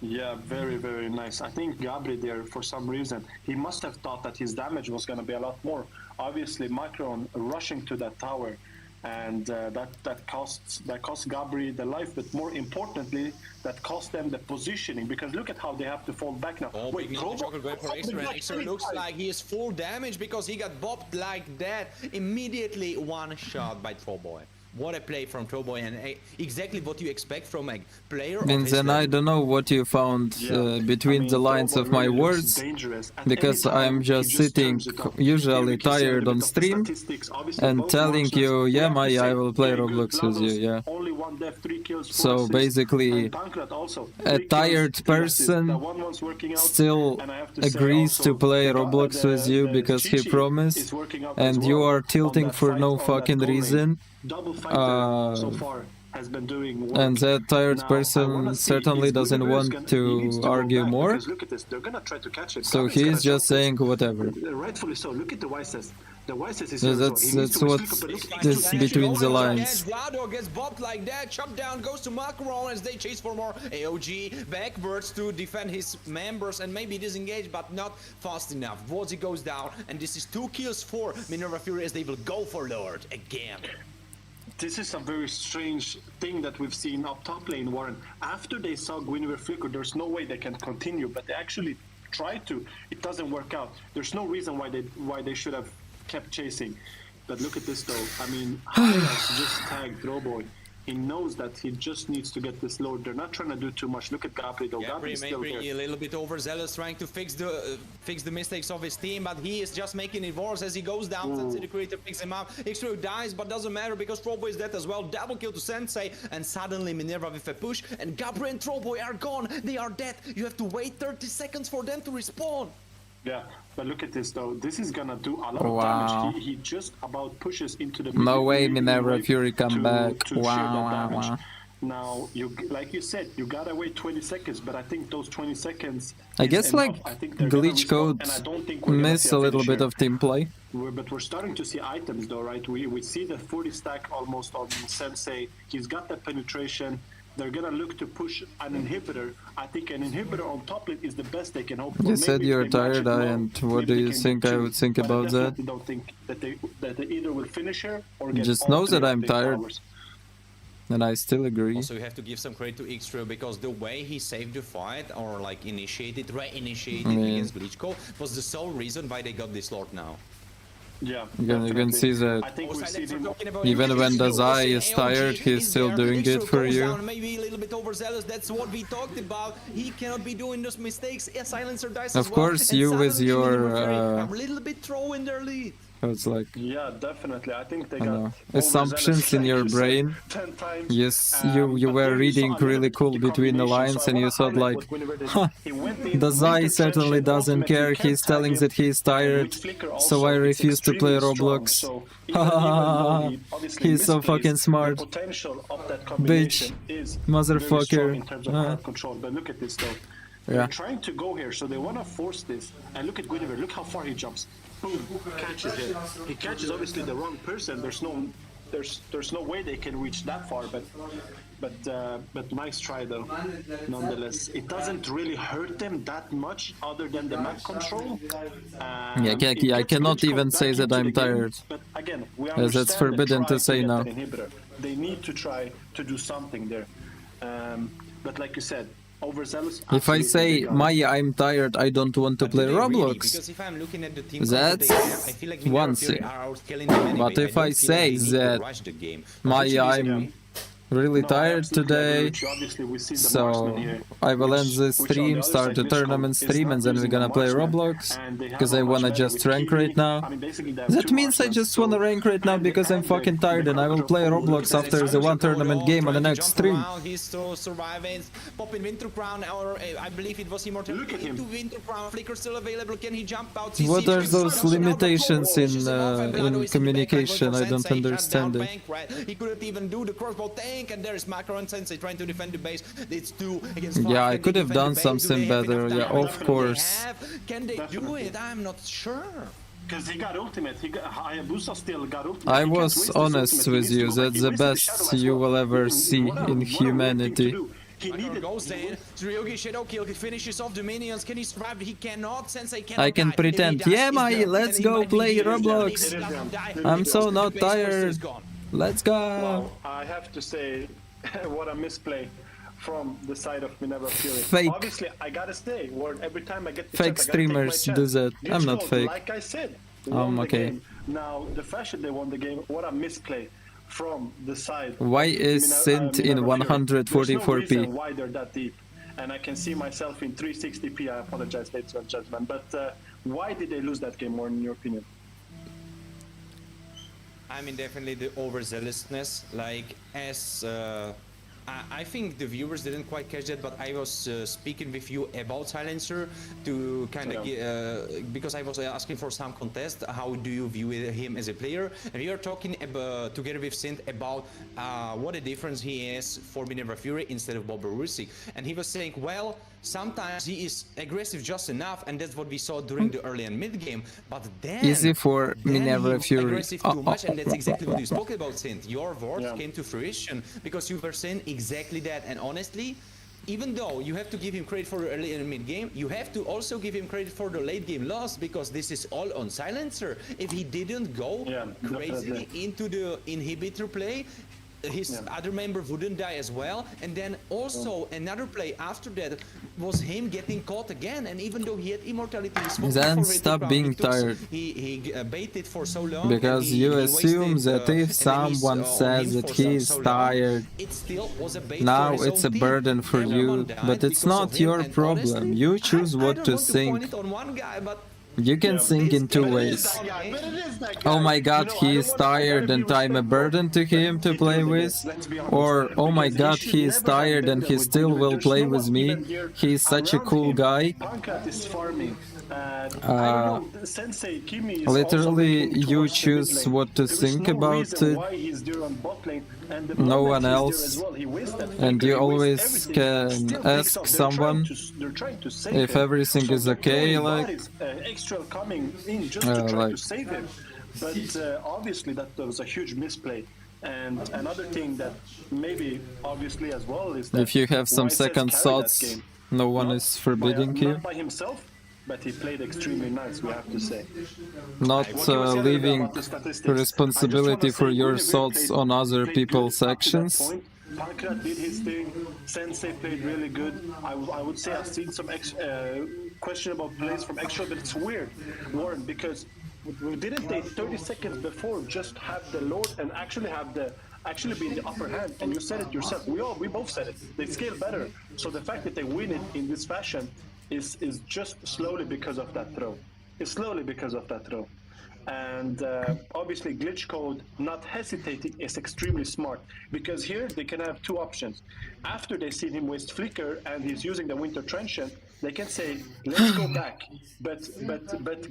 Yeah, very, very nice. I think Gabri there, for some reason, he must have thought that his damage was going to be a lot more. Obviously, Macron rushing to that tower, and that costs Gabri the life, but more importantly, that costs them the positioning, because look at how they have to fall back now. Oh, wait, Extra looks like he is full damage because he got bopped like that. Immediately one shot by Trollboy. What a play from Trollboy, and exactly what you expect from a player of his Then I don't know what you found between the lines of my words, because I'm just sitting usually tired on stream and telling you, yeah, I will play Roblox with you, yeah. So basically, a tired person still agrees to play Roblox with you because he promised, and you are tilting for no fucking reason. And that tired person certainly doesn't want to argue more, so he's just saying whatever. Rightfully so. Look at the Wyses. The Wyses is that's what is between the lines. Vlado gets bopped like that, chopped down, goes to Macron as they chase for more AOG backwards to defend his members and maybe disengage, but not fast enough. Wodzy goes down, and this is 2 kills for Minerva Fury as they will go for Lord again. This is a very strange thing that we've seen up top lane, Warren. After they saw Guinevere flicker, there's no way they can continue, but they actually tried to. It doesn't work out. There's no reason why they should have kept chasing. But look at this though. I mean, Hylas just tagged Roboy. He knows that he just needs to get this load. They're not trying to do too much. Look at Gabri though. Gabri's still there. A little bit overzealous, trying to fix the mistakes of his team, but he is just making it worse as he goes down. Sensei the creator picks him up. X-Ray dies, but doesn't matter because Trollboy is dead as well. Double kill to Sensei, and suddenly Minerva with a push, and Gabri and Trollboy are gone. They are dead. You have to wait 30 seconds for them to respawn. Yeah, but look at this though. This is gonna do a lot of damage. He just about pushes into the no way Minerva Fury come back. Wow. Now, like you said, you gotta wait 20 seconds, but I think those 20 seconds I guess like glitch code miss a little bit of team play. But we're starting to see items though, right? We see the 40 stack almost on Sensei. He's got that penetration. They're gonna look to push an inhibitor. I think an inhibitor on top lane is the best they can hope for. You said you're tired, and what do you think I would think about that? I don't think that they either will finish her or get just know that I'm tired. Powers. And I still agree. Also, you have to give some credit to X-Ray because the way he saved the fight or like re-initiated against Glitch Code was the sole reason why they got this Lord now. Yeah, you can see that even when Dazai is tired, he's still doing it for you. Maybe a little bit overzealous, that's what we talked about. He cannot be doing those mistakes. Silencer dies of course, you with your a little bit throw in their lead. It's like, yeah, definitely. I think they got assumptions in your brain. Yes, you were reading really cool between the lines, and you thought like, huh, Dazai certainly doesn't care. He's telling that he's tired, so I refuse to play Roblox. He's so fucking smart. Bitch, motherfucker. But look at this though. They're trying to go here, so they want to force this. And look at Guinevere, look how far he jumps. Boom, catches him. He catches obviously the wrong person. There's no way they can reach that far, but nice try though. Nonetheless, it doesn't really hurt them that much, other than the map control. I cannot even say that I'm tired. But again, we as that's forbidden to say now. They need to try to do something there. But like you said, overzealous. If I say, Maya, I'm tired, I don't want to play Roblox, because if I'm looking at the team that's I feel like one thing. But if I say that, Maya, I'm really tired today, so I will end the stream, start a tournament stream, and then we're gonna play Roblox, because I wanna just rank right now. That means I just wanna rank right now because I'm fucking tired, and I will play Roblox after the one tournament game on the next stream. He's still surviving. Popping Winter Crown, or I believe it was Immortal. Look at him. Into Winter Crown. Flicker still available. Can he jump out? What are those limitations in communication? I don't understand it. He couldn't even do the crossbow tank, and there is Macro and Sensei trying to defend the base. It's 2 against 5. Yeah, I could have done something better. Yeah, of course. Can they do it? I'm not sure. Because he got ultimate. Hayabusa still got ultimate. I was honest with you. That's the best you will ever see in humanity. He goes in. Ryogi Shadow Kill. He finishes off the minions. Can he survive? He cannot. Sensei cannot. I can pretend. Yeah, Mai, let's go play Roblox. I'm so not tired. Let's go. Well, I have to say, what a misplay from the side of Minerva Fury. Fake. Obviously, I gotta say, every time I get the fake chance, streamers do that. I'm not fake. Like I said, won the okay. game. Now, the fashion they won the game, what a misplay from the side. Why is Synth in 144p? There's no why they're that deep. And I can see myself in 360p. I apologize, ladies and gentlemen. But why did they lose that game, more in your opinion? I mean, definitely the overzealousness. Like, as I think the viewers didn't quite catch that, but I was speaking with you about Silencer to kind of because I was asking for some contest. How do you view him as a player? And we are talking about, together with Synth, about what a difference he is for Minerva Fury instead of Bob Rusik. And he was saying, well, sometimes he is aggressive just enough, and that's what we saw during the early and mid game. But then easy for Minerva Fury. Aggressive too much, and that's exactly what you spoke about, Synth. Your words came to fruition because you were saying exactly that. And honestly, even though you have to give him credit for the early and mid game, you have to also give him credit for the late game loss, because this is all on Silencer. If he didn't go crazily into the inhibitor play, his other member wouldn't die as well. And then also another play after that was him getting caught again. And even though he had immortality, then stop being tired. He baited for so long. Because you assume that if someone says that he is tired, it still was a bait now for his it's a own burden for you. But it's not your problem. You choose what to think. You can think in two ways. Oh my god, he is tired and I'm a burden to him to play with. Or, oh my god, he is tired and he still will play with me. He is such a cool guy. Literally, you choose what to think about it. No one else. And you always can ask someone if everything is okay, like... coming in just to try to save him. But obviously that was a huge misplay. And another thing that maybe obviously as well is that if you have some second thoughts, no one is forbidding you. Not by himself, but he played extremely nice, we have to say. Not leaving responsibility for your thoughts on other people's actions. Pankrat did his thing, Sensei played really good. I would say I've seen some questionable plays from Extra, but it's weird, Warren, because didn't they 30 seconds before just have the Lord and actually be in the upper hand? And you said it yourself, we both said it, they scale better. So the fact that they win it in this fashion is just slowly because of that throw. It's slowly because of that throw. And obviously glitch code not hesitating is extremely smart, because here they can have two options. After they see him waste flicker and he's using the winter transient, they can say, let's go back. But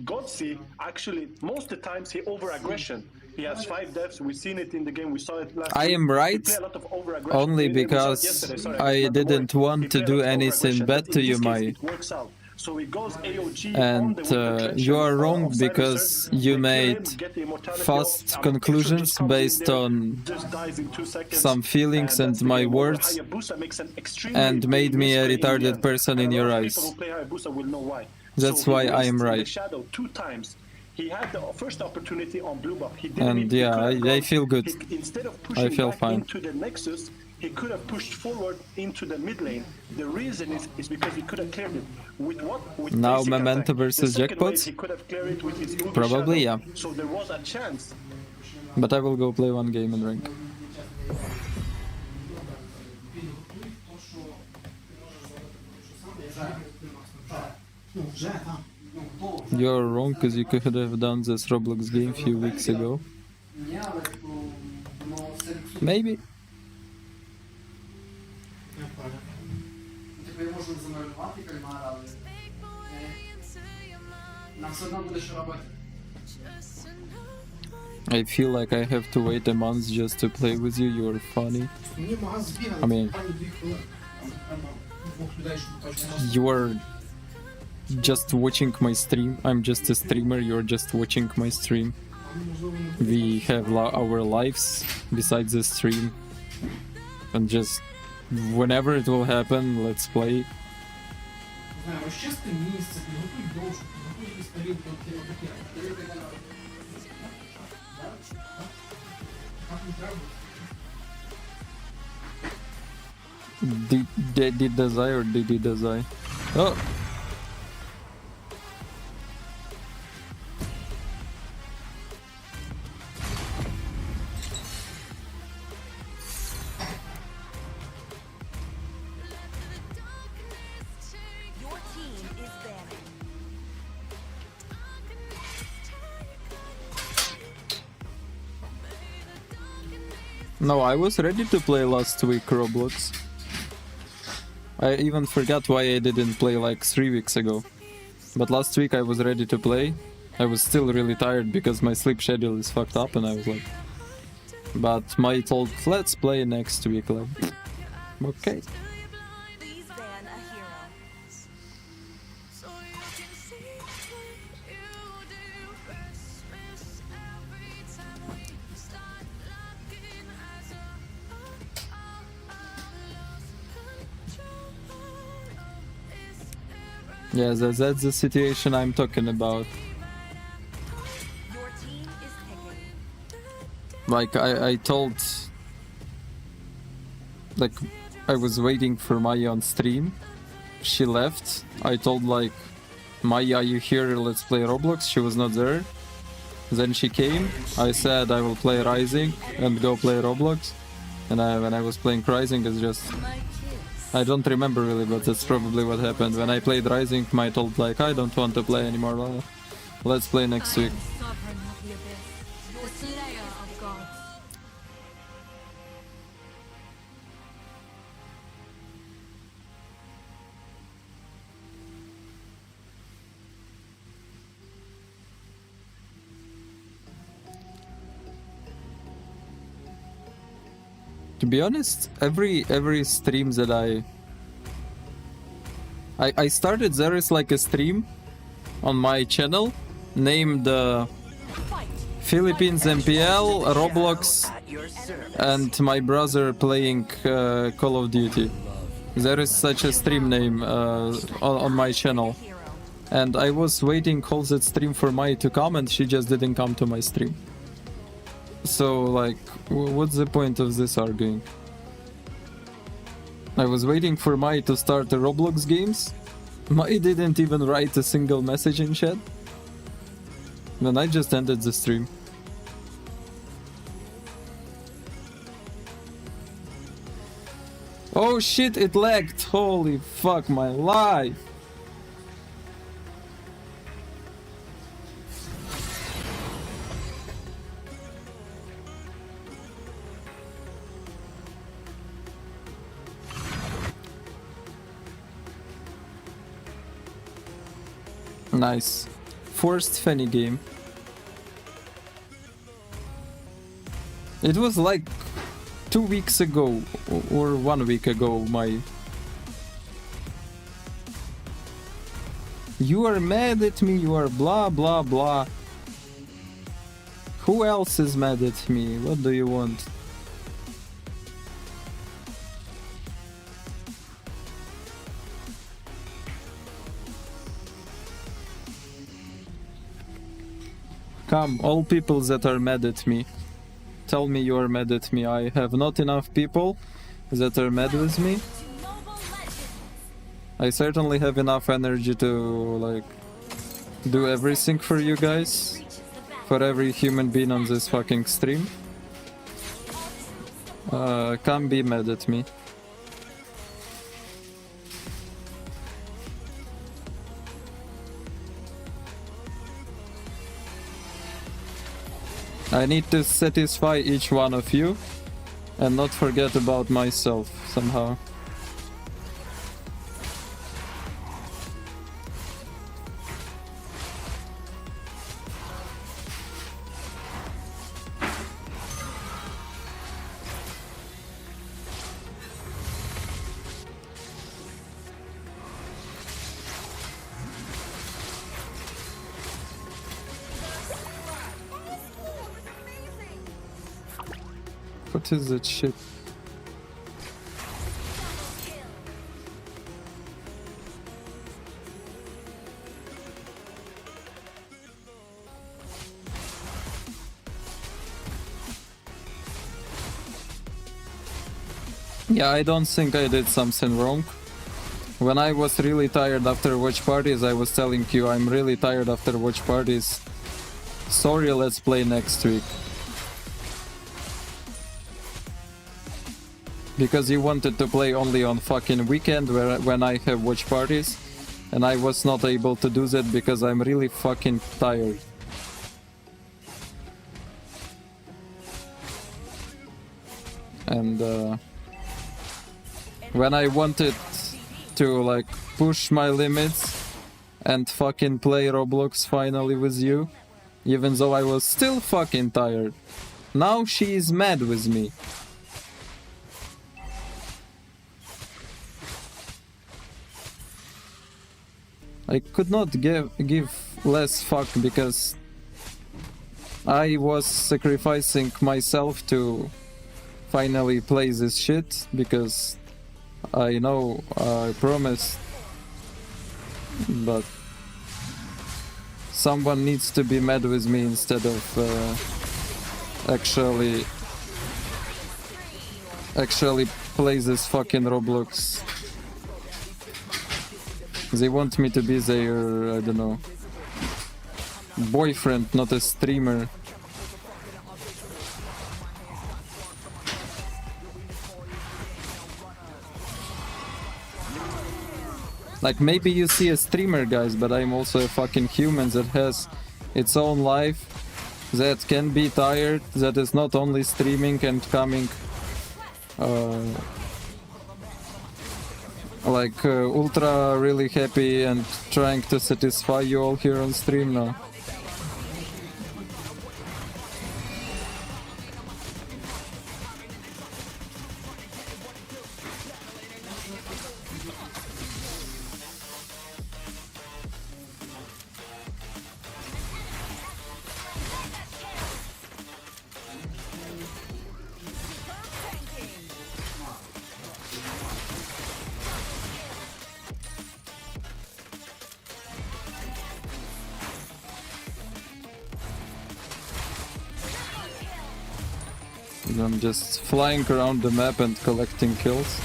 Godsi, actually, most of the times he over-aggression. He has 5 deaths. We've seen it in the game. We saw it last I week. am He right play a lot of over-aggression. only We saw it because yesterday, sorry, I not the didn't word. He want to play a do lot of anything over-aggression, bad but to in you, this case, Mai. it works out. So he goes AOG And on the you are wrong of because Silencer. you They kill made him, get the immortality fast off. conclusions Just comes in based there, on just dies in 2 seconds, some feelings and that's the my game over. words, Hayabusa makes an extremely and big made me a misplay in the retarded end. person And in a your lot of eyes. people who play Hayabusa will know why. That's So why he I am wastes right. the shadow 2 times. He had the first opportunity on blue buff. He didn't And even, he yeah, could have I gone- feel good. instead of I pushing feel back fine. into the Nexus, he could have pushed forward into the mid lane. The reason is because he could have cleared it. With what? With Now basic Memento attack. versus The second wave, Jackpots? he could have cleared it with his Uber Probably, shadow. yeah. So there was a chance. But I will go play one game in rank. Ну, вже там. Ну, готово. You're wrong because you could have done this Roblox game few weeks ago. Ні, але типу, воно все рекрутує. Maybe. Я понял. Ну, типу, я можу замалювати кальмара, але... Нам все одно буде що робити. I feel like I have to wait a month just to play with you. You're funny. Мені магаз збігав, I mean- буквально 2 хвилини. Там двох людей, щоб точно... You are just watching my stream. I'm just a streamer. You're just watching my stream. Можливо, не буде. We have our lives besides the stream. And just whenever it will happen, let's play. Не знаю, розчисти місце, підготуй дошку, підготуй якісь тарілки, таке. Так не треба. Did Dazai or did he Dazai? Oh! Your team is banning. No, I was ready to play last week Roblox. I even forgot why I didn't play like 3 weeks ago. But last week I was ready to play. I was still really tired because my sleep schedule is fucked up and I was like... But Mai told, let's play next week, like... Okay. Please ban a hero. So you can see what you do. Christmas every time we start looking as a all lost control of this Yeah, that's the situation I'm talking about. Your team is picking. Like, I told... Like, I was waiting for Maya on stream. She left. I told, like, Maya, are you here? Let's play Roblox. She was not there. Then she came. I said I will play Rising and go play Roblox. And when I was playing Rising, it's just... I don't remember really, but that's probably what happened. When I played Rising, Maya told, like, I don't want to play anymore. Let's play next week. Sovereign of the abyss, the slayer of gods. To be honest, every stream that I started, there is like a stream on my channel named Philippines MPL, Roblox, and my brother playing Call of Duty. There is such a stream name on my channel. And I was waiting all that stream for Mai to come and she just didn't come to my stream. So, like, what's the point of this arguing? I was waiting for Mai to start the Roblox games. Mai didn't even write a single message in chat. Then I just ended the stream. Oh shit, it lagged! Holy fuck my life! Nice. Forced Fanny game. It was like 2 weeks ago or 1 week ago, my... You are mad at me, you are blah blah blah. Who else is mad at me? What do you want? Come, all people that are mad at me. Tell me you are mad at me. I have not enough people that are mad with me. I certainly have enough energy to, like, do everything for you guys. For every human being on this fucking stream. Come be mad at me. I need to satisfy each one of you and not forget about myself somehow. What is that shit? Yeah, I don't think I did something wrong. When I was really tired after watch parties, I was telling you I'm really tired after watch parties. Sorry, let's play next week. Because you wanted to play only on fucking weekend when I have watch parties, and I was not able to do that because I'm really fucking tired. And when I wanted to, like, push my limits and fucking play Roblox finally with you, even though I was still fucking tired, now she is mad with me. I could not give less fuck because I was sacrificing myself to finally play this shit because I know I promised, but someone needs to be mad with me instead of actually play this fucking Roblox. They want me to be their, I don't know, boyfriend, not a streamer. Like, maybe you see a streamer, guys, but I'm also a fucking human that has its own life, that can be tired, that is not only streaming and coming ultra really happy and trying to satisfy you all here on stream now. I'm just flying around the map and collecting kills.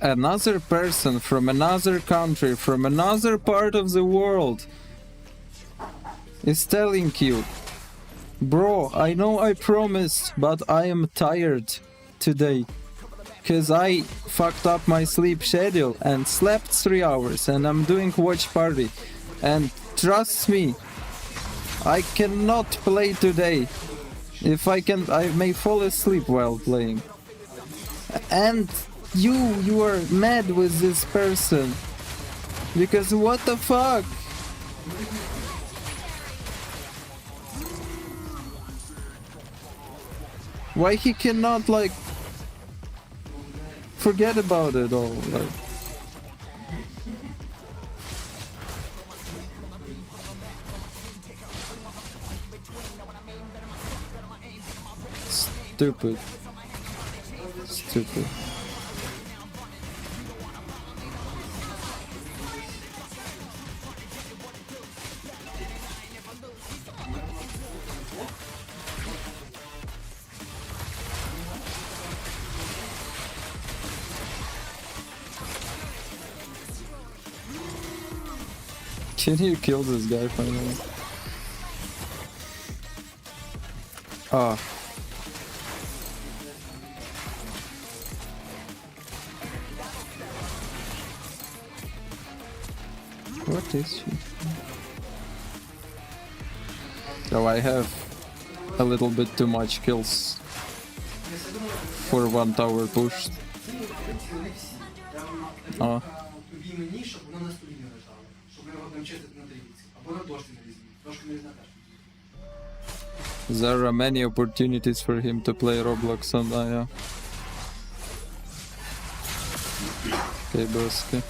Another person from another country, from another part of the world is telling you, bro, I know I promised, but I am tired today. because I fucked up my sleep schedule and slept 3 hours and I'm doing watch party. And trust me, I cannot play today. If I can, I may fall asleep while playing. And you are mad with this person. Because what the fuck? Why he cannot, like, forget about it all, like... Stupid. Stupid. Can you kill this guy finally? Ah. What is she? Oh, I have a little bit too much kills for one tower push. Oh. There are many opportunities for him to play Roblox on Aya. Okay, broski.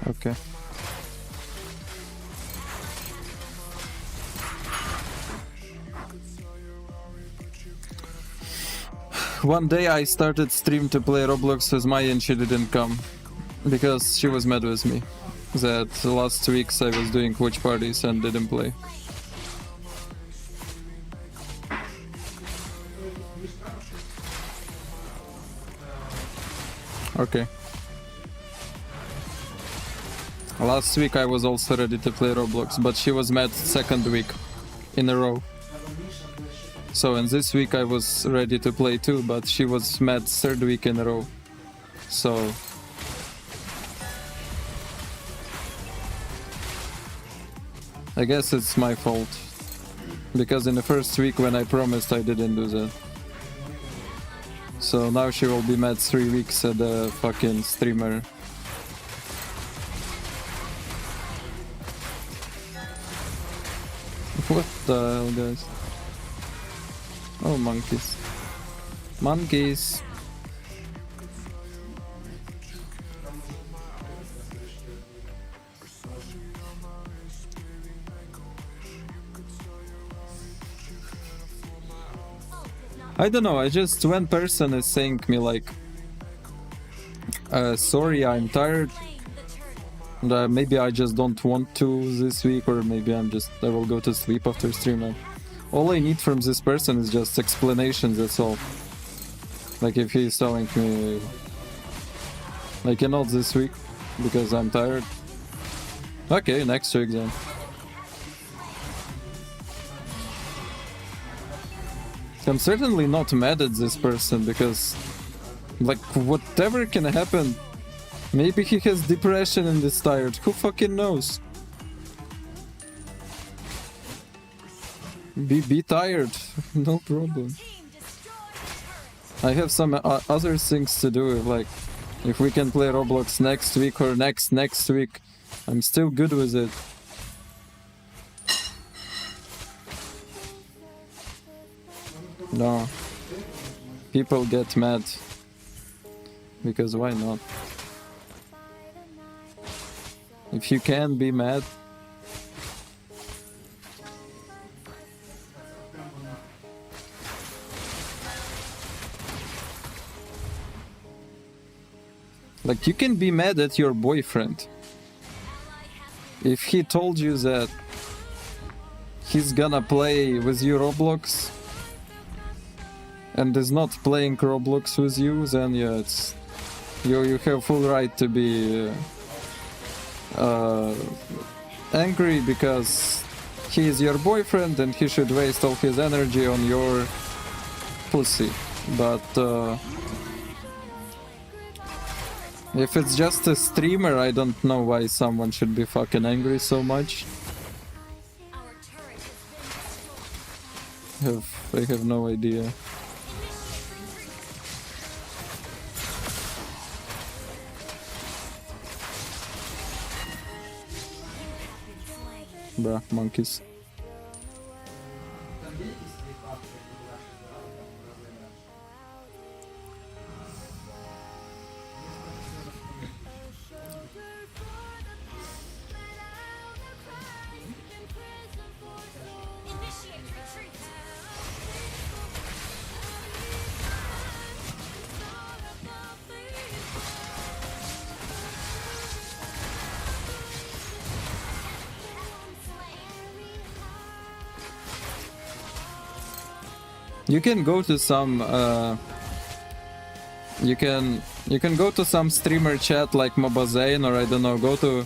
Okay. One day I started stream to play Roblox with Maya and she didn't come. Because she was mad with me. That last weeks I was doing watch parties and didn't play. Okay. Last week I was also ready to play Roblox, but she was mad second week in a row. So and this week I was ready to play too, but she was mad third week in a row. So I guess it's my fault. Because in the first week when I promised I didn't do that. So now she will be mad 3 weeks at the fucking streamer. What the hell, guys? Oh, monkeys. Monkeys! I don't know, I just, one person is saying me like, sorry, I'm tired. And, maybe I just don't want to this week, or maybe I will go to sleep after stream. All I need from this person is just explanations, that's all. Like if he's telling me I cannot this week because I'm tired. Okay, next week then. I'm certainly not mad at this person because, like, whatever can happen. Maybe he has depression and is tired. Who fucking knows? Be tired. No problem. I have some other things to do. Like, if we can play Roblox next week or next week, I'm still good with it. No. People get mad. Because why not? If you can be mad. Like, you can be mad at your boyfriend. If he told you that he's gonna play with you Roblox and is not playing Roblox with you, then yeah, it's you have full right to be angry because he is your boyfriend and he should waste all his energy on your pussy. But if it's just a streamer, I don't know why someone should be fucking angry so much. I have no idea. Bruh, monkeys. You can go to some you can go to some streamer chat like Mobazane, or I don't know, go to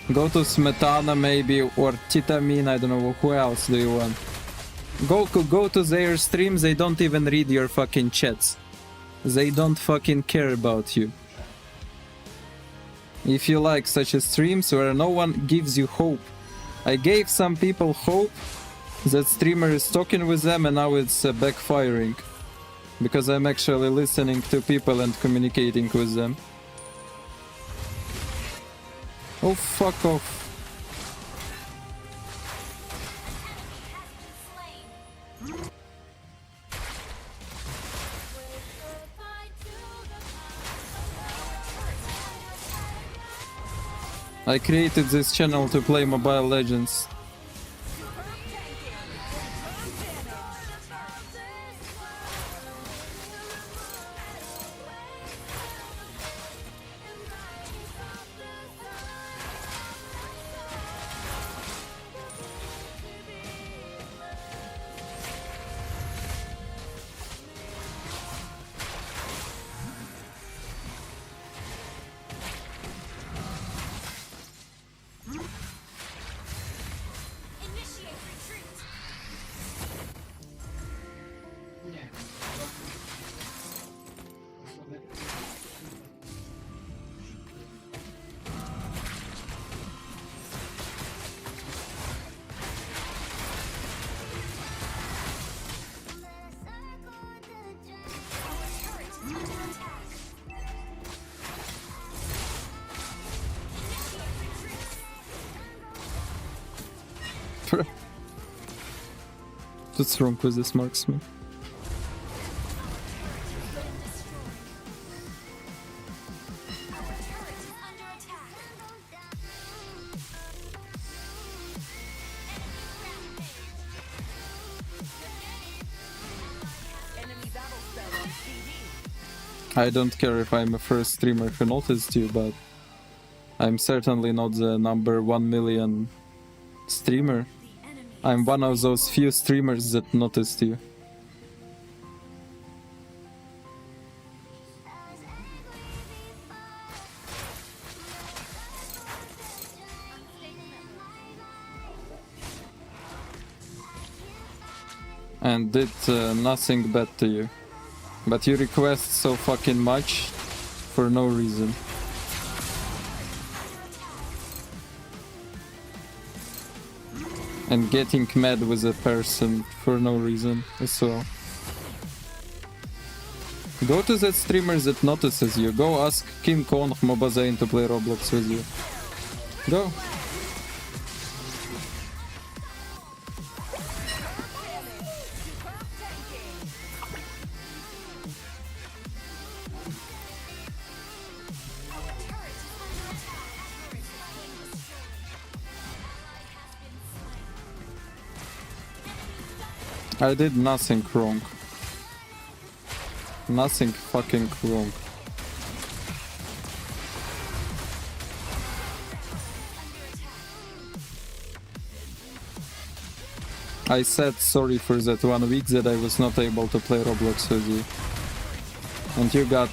Smetana maybe, or Titamin, I don't know, who else do you want? Go to their streams, they don't even read your fucking chats. They don't fucking care about you. If you like such a streams where no one gives you hope. I gave some people hope that streamer is talking with them, and now it's backfiring. Because I'm actually listening to people and communicating with them. Oh, fuck off. I created this channel to play Mobile Legends. What's wrong with this marksman? I don't care if I'm a first streamer who noticed you, but I'm certainly not the number 1 million streamer. I'm one of those few streamers that noticed you. And did nothing bad to you. But you request so fucking much for no reason. And getting mad with a person for no reason as well. Go to that streamer that notices you. Go ask King Kong Mobazane to play Roblox with you. Go. I did nothing wrong. Nothing fucking wrong. I said sorry for that 1 week that I was not able to play Roblox with you. And you got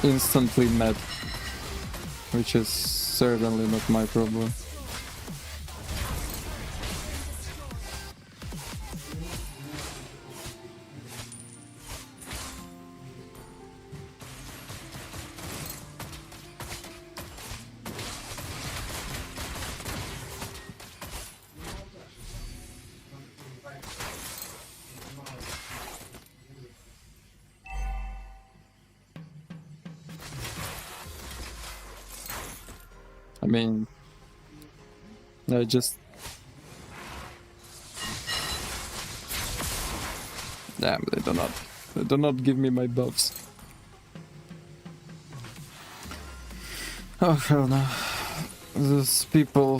instantly mad. Which is certainly not my problem. I mean, I just... Damn, they do not give me my buffs. Oh hell no. Those people...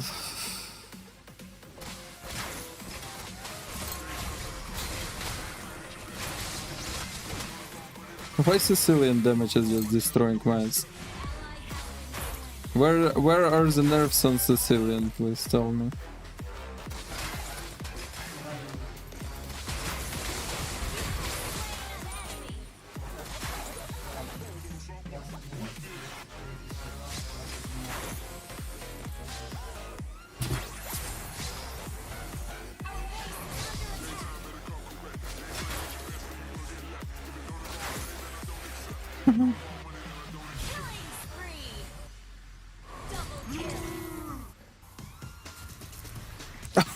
Why Sicilian damage is just destroying my ass? Where are the nerfs on Sicilian? Please tell me.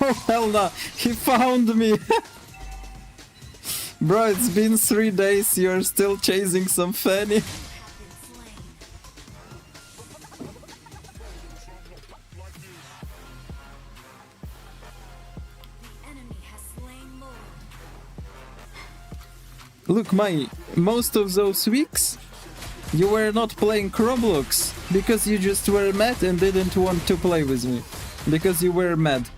Oh hell no! He found me! Bro, it's been 3 days, you're still chasing some fanny. Look, most of those weeks you were not playing Roblox because you just were mad and didn't want to play with me. Because you were mad.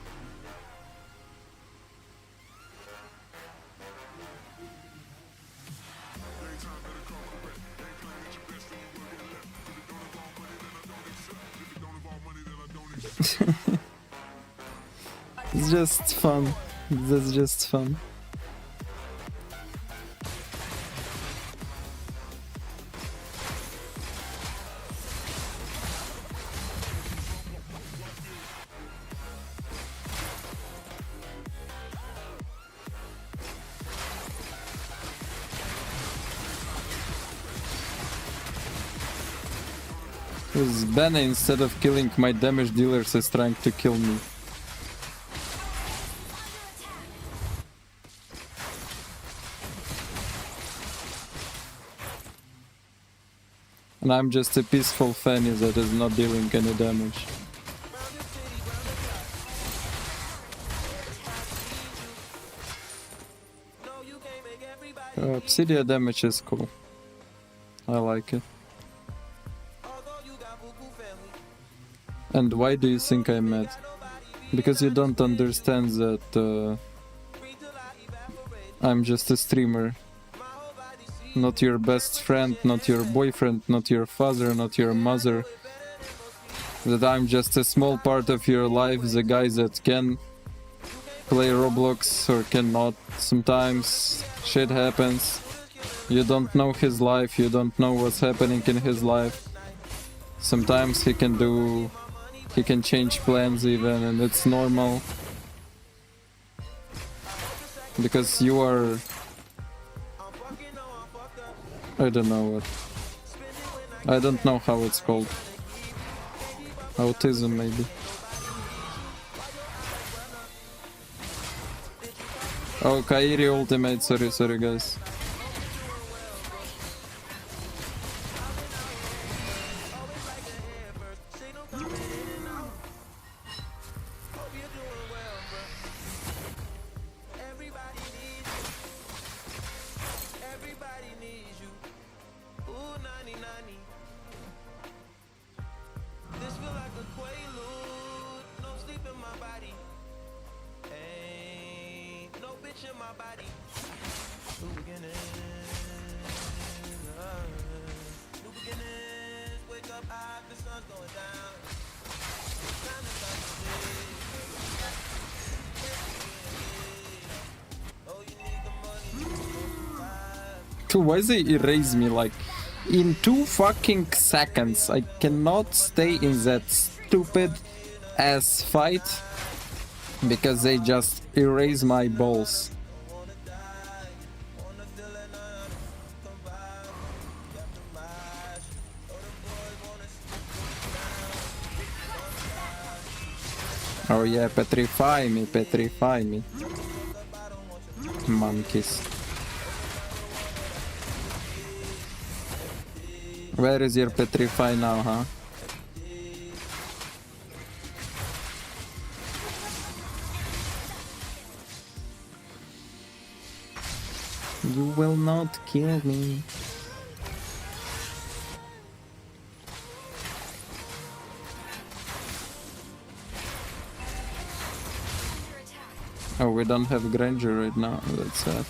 It's just fun. That's just fun. Because Bene, instead of killing my damage dealers, is trying to kill me. And I'm just a peaceful fanny that is not dealing any damage. Obsidian damage is cool. I like it. And why do you think I'm mad? Because you don't understand that I'm just a streamer. Not your best friend, not your boyfriend, not your father, not your mother. That I'm just a small part of your life, the guy that can play Roblox or cannot. Sometimes shit happens. You don't know his life, you don't know what's happening in his life. Sometimes he can change plans even, and it's normal. Because you are... I don't know what. I don't know how it's called. Autism, maybe. Oh, Kairi ultimate, sorry guys. Why they erase me like in 2 fucking seconds? I cannot stay in that stupid ass fight because they just erase my balls. Oh yeah, petrify me, petrify me. Monkeys. Where is your petrify now, huh? You will not kill me. Oh, we don't have Granger right now, that's sad.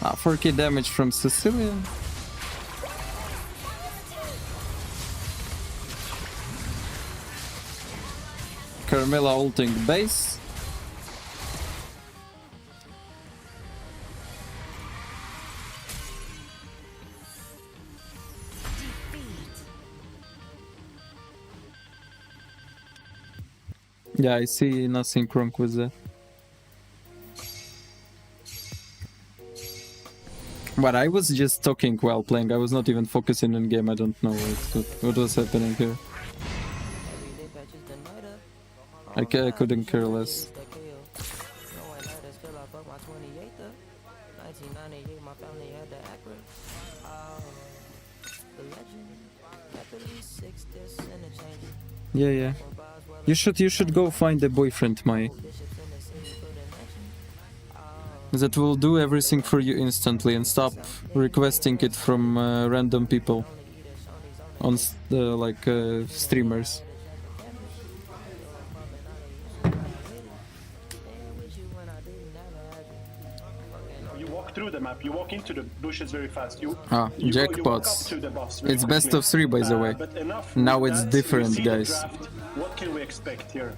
Ah, 4k damage from Sicilian. Carmilla ulting base. Yeah, I see nothing wrong with that. But I was just talking while playing, I was not even focusing on game, I don't know what was happening here. I couldn't care less. Yeah, yeah. You should go find a boyfriend, Mai. That will do everything for you instantly and stop requesting it from random people on streamers. You walk through the map, you walk into the bushes very fast. You jackpots. You It's best of 3, by the way. Now it's different, guys. What can we expect here?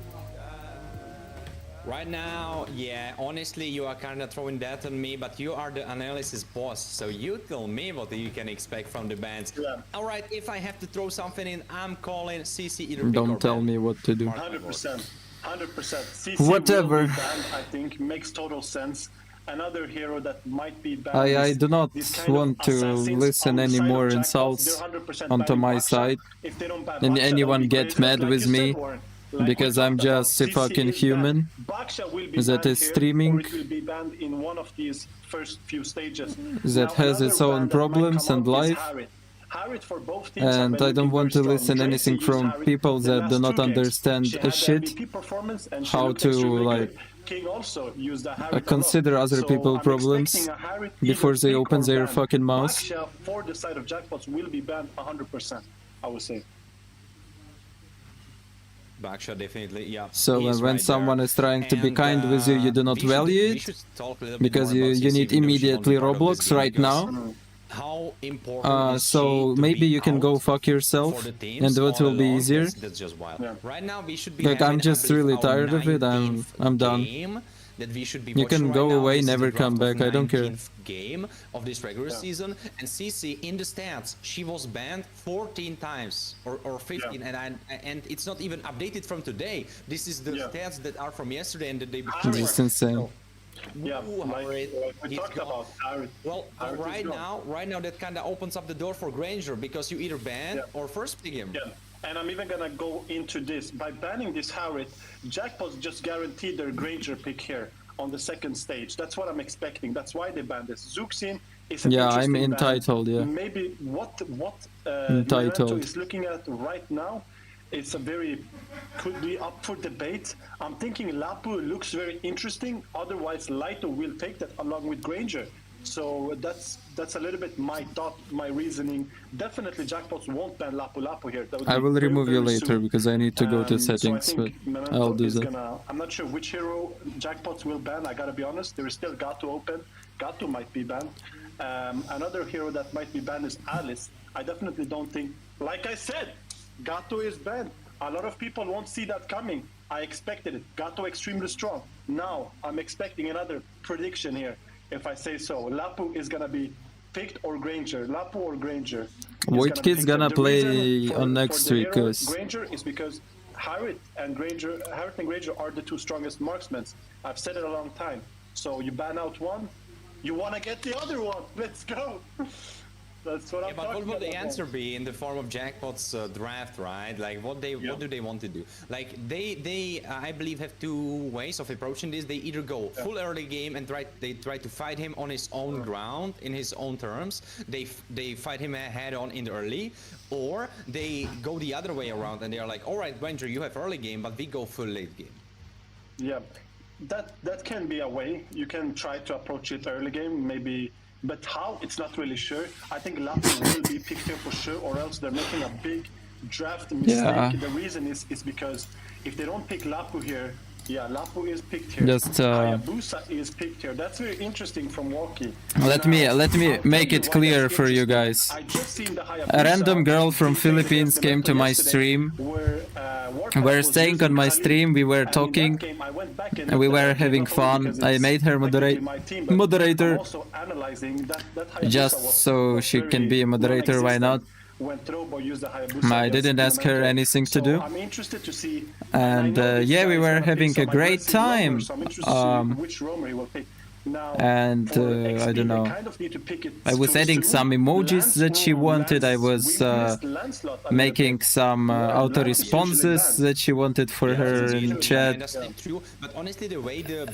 Right now, yeah, honestly, you are kind of throwing that on me, but you are the analysis boss, so you tell me what you can expect from the bands. Yeah. All right, if I have to throw something in, I'm calling CC either Don't tell me what to do. 100%. 100%. CC whatever. Will be banned, I think, makes total sense. Another hero that might be banned. I do not want to listen any more insults onto my side. And anyone get mad with me because I'm just a fucking human that is streaming, that has its own problems and life. And I don't want to listen anything from people that do not understand a shit how to like consider other people's problems before they open their fucking mouth. For the side of jackpots will be banned 100%, I would say. Baksha definitely, yeah. So when someone is trying to be kind with you, you do not value it because you need immediately Roblox right now. How important so maybe you can go fuck yourself and it will be easier. That's just wild. Yeah. Right now we should be like I'm just really tired of it. I'm done. That we should be you can go right away, never come back. I don't care. Game of this regular season, and CC in the stats, she was banned 14 times or 15, and it's not even updated from today. This is the stats that are from yesterday and the day before. This is insane. So, yeah, we talked about Harry. Well, right now that kind of opens up the door for Granger because you either ban or first pick him. Yeah. And I'm even gonna go into this. By banning this Harriet, jackpots just guaranteed their Granger pick here on the second stage. That's what I'm expecting. That's why they banned this. Zuxin is an I'm entitled, Maybe what entitled is looking at right now, it's could be up for debate. I'm thinking Lapu looks very interesting. Otherwise, Laito will take that along with Granger. So that's a little bit my thought, my reasoning. Definitely jackpots won't ban Lapu Lapu here. I will remove you later because I need to go to settings, but I'll do that. I'm not sure which hero jackpots will ban, I gotta be honest. There is still Gato open. Gato might be banned. Another hero that might be banned is Alice. I definitely don't think, like I said, Gato is banned. A lot of people won't see that coming. I expected it. Gato extremely strong. Now I'm expecting another prediction here, if I say so. Lapu is gonna be picked or Granger. Lapu or Granger. Which kid's gonna play on next week? Granger is because Harriet and Granger are the two strongest marksmen. I've said it a long time. So you ban out one, you wanna get the other one. Let's go. That's what I'm but talking what would the about. answer be in the form of Jackpot's draft, right? Like, what do they want to do? Like, they I believe have two ways of approaching this. They either go full early game and they try to fight him on his own ground, in his own terms. They fight him head on in the early, or they go the other way around and they are like, all right, Granger, you have early game, but we go full late game. Yeah, that can be a way. You can try to approach it early game, maybe. But how? It's not really sure. I think Lapu will be picked here for sure, or else they're making a big draft mistake. Yeah. The reason is because if they don't pick Lapu here, yeah, Lapu is picked here. Just Hayabusa is picked here. That's very interesting from Walkie. let me make it clear for you guys. I just seen the Hayabusa. A random girl from Philippines came to my stream. We're staying on my stream, we were talking, and we were having fun. I made her moderator, just so she can be a moderator, why not? I didn't ask her anything to do. And yeah, we were having a great time. And I don't know, I was adding some emojis that she wanted, I was making some auto responses that she wanted for her in chat.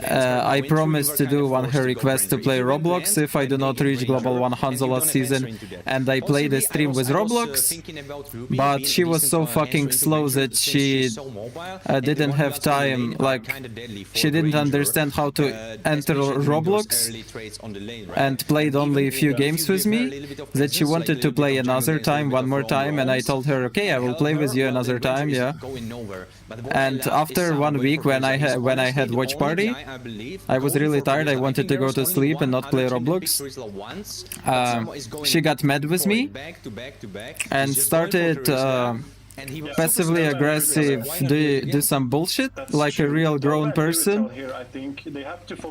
I promised to do her request to play Roblox if I do not reach Global 100 last season, and I played a stream with Roblox, but she was so fucking slow that she didn't have time, like, she didn't understand how to enter Roblox and played only a few games with me, that she wanted to play another time, one more time, and I told her, okay, I will play with you another time, yeah. And after 1 week when I had watch party, I was really tired, I wanted to go to sleep and not play Roblox. She got mad with me and started passively aggressive, do some bullshit like a real grown person,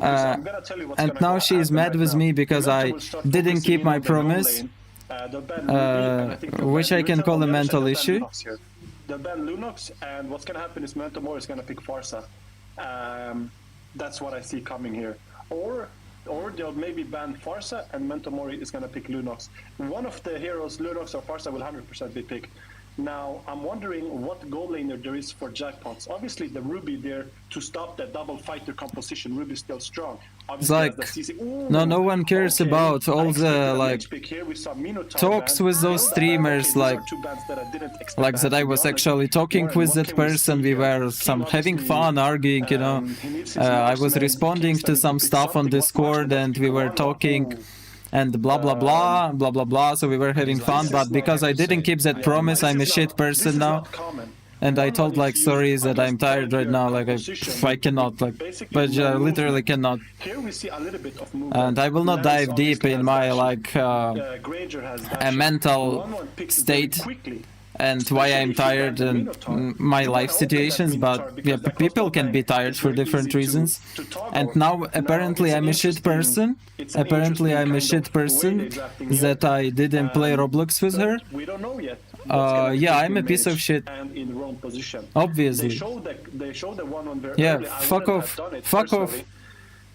and now she is mad with me because I didn't keep my promise, which I can call a mental issue. They'll ban Lunox, and what's gonna happen is Mentomor is gonna pick Farsa. That's what I see coming here. Or they'll maybe ban Farsa and Mentomori is gonna pick Lunox. One of the heroes, Lunox or Farsa, will 100% be picked. Now, I'm wondering what goal laner there is for Jackpots. Obviously, the Ruby there to stop that double fighter composition. Ruby's still strong. Obviously, it's like, no one cares about all the, like, talks with those streamers, like that I was actually talking with that person, we were having fun, arguing, you know. I was responding to some stuff on Discord and we were talking. And blah blah blah, blah blah blah, so we were having fun, but because I didn't keep that promise, I'm a shit person now. And I told, like, sorry that I'm tired right now, like, I cannot, like, but literally cannot. And I will not dive deep in my, like, a mental state and why I'm tired and my life situations, but yeah, people can be tired for different reasons. And now apparently I'm a shit person. Apparently I'm a shit person that I didn't play Roblox with her. Yeah, I'm a piece of shit. Obviously. Yeah, fuck off. Fuck off.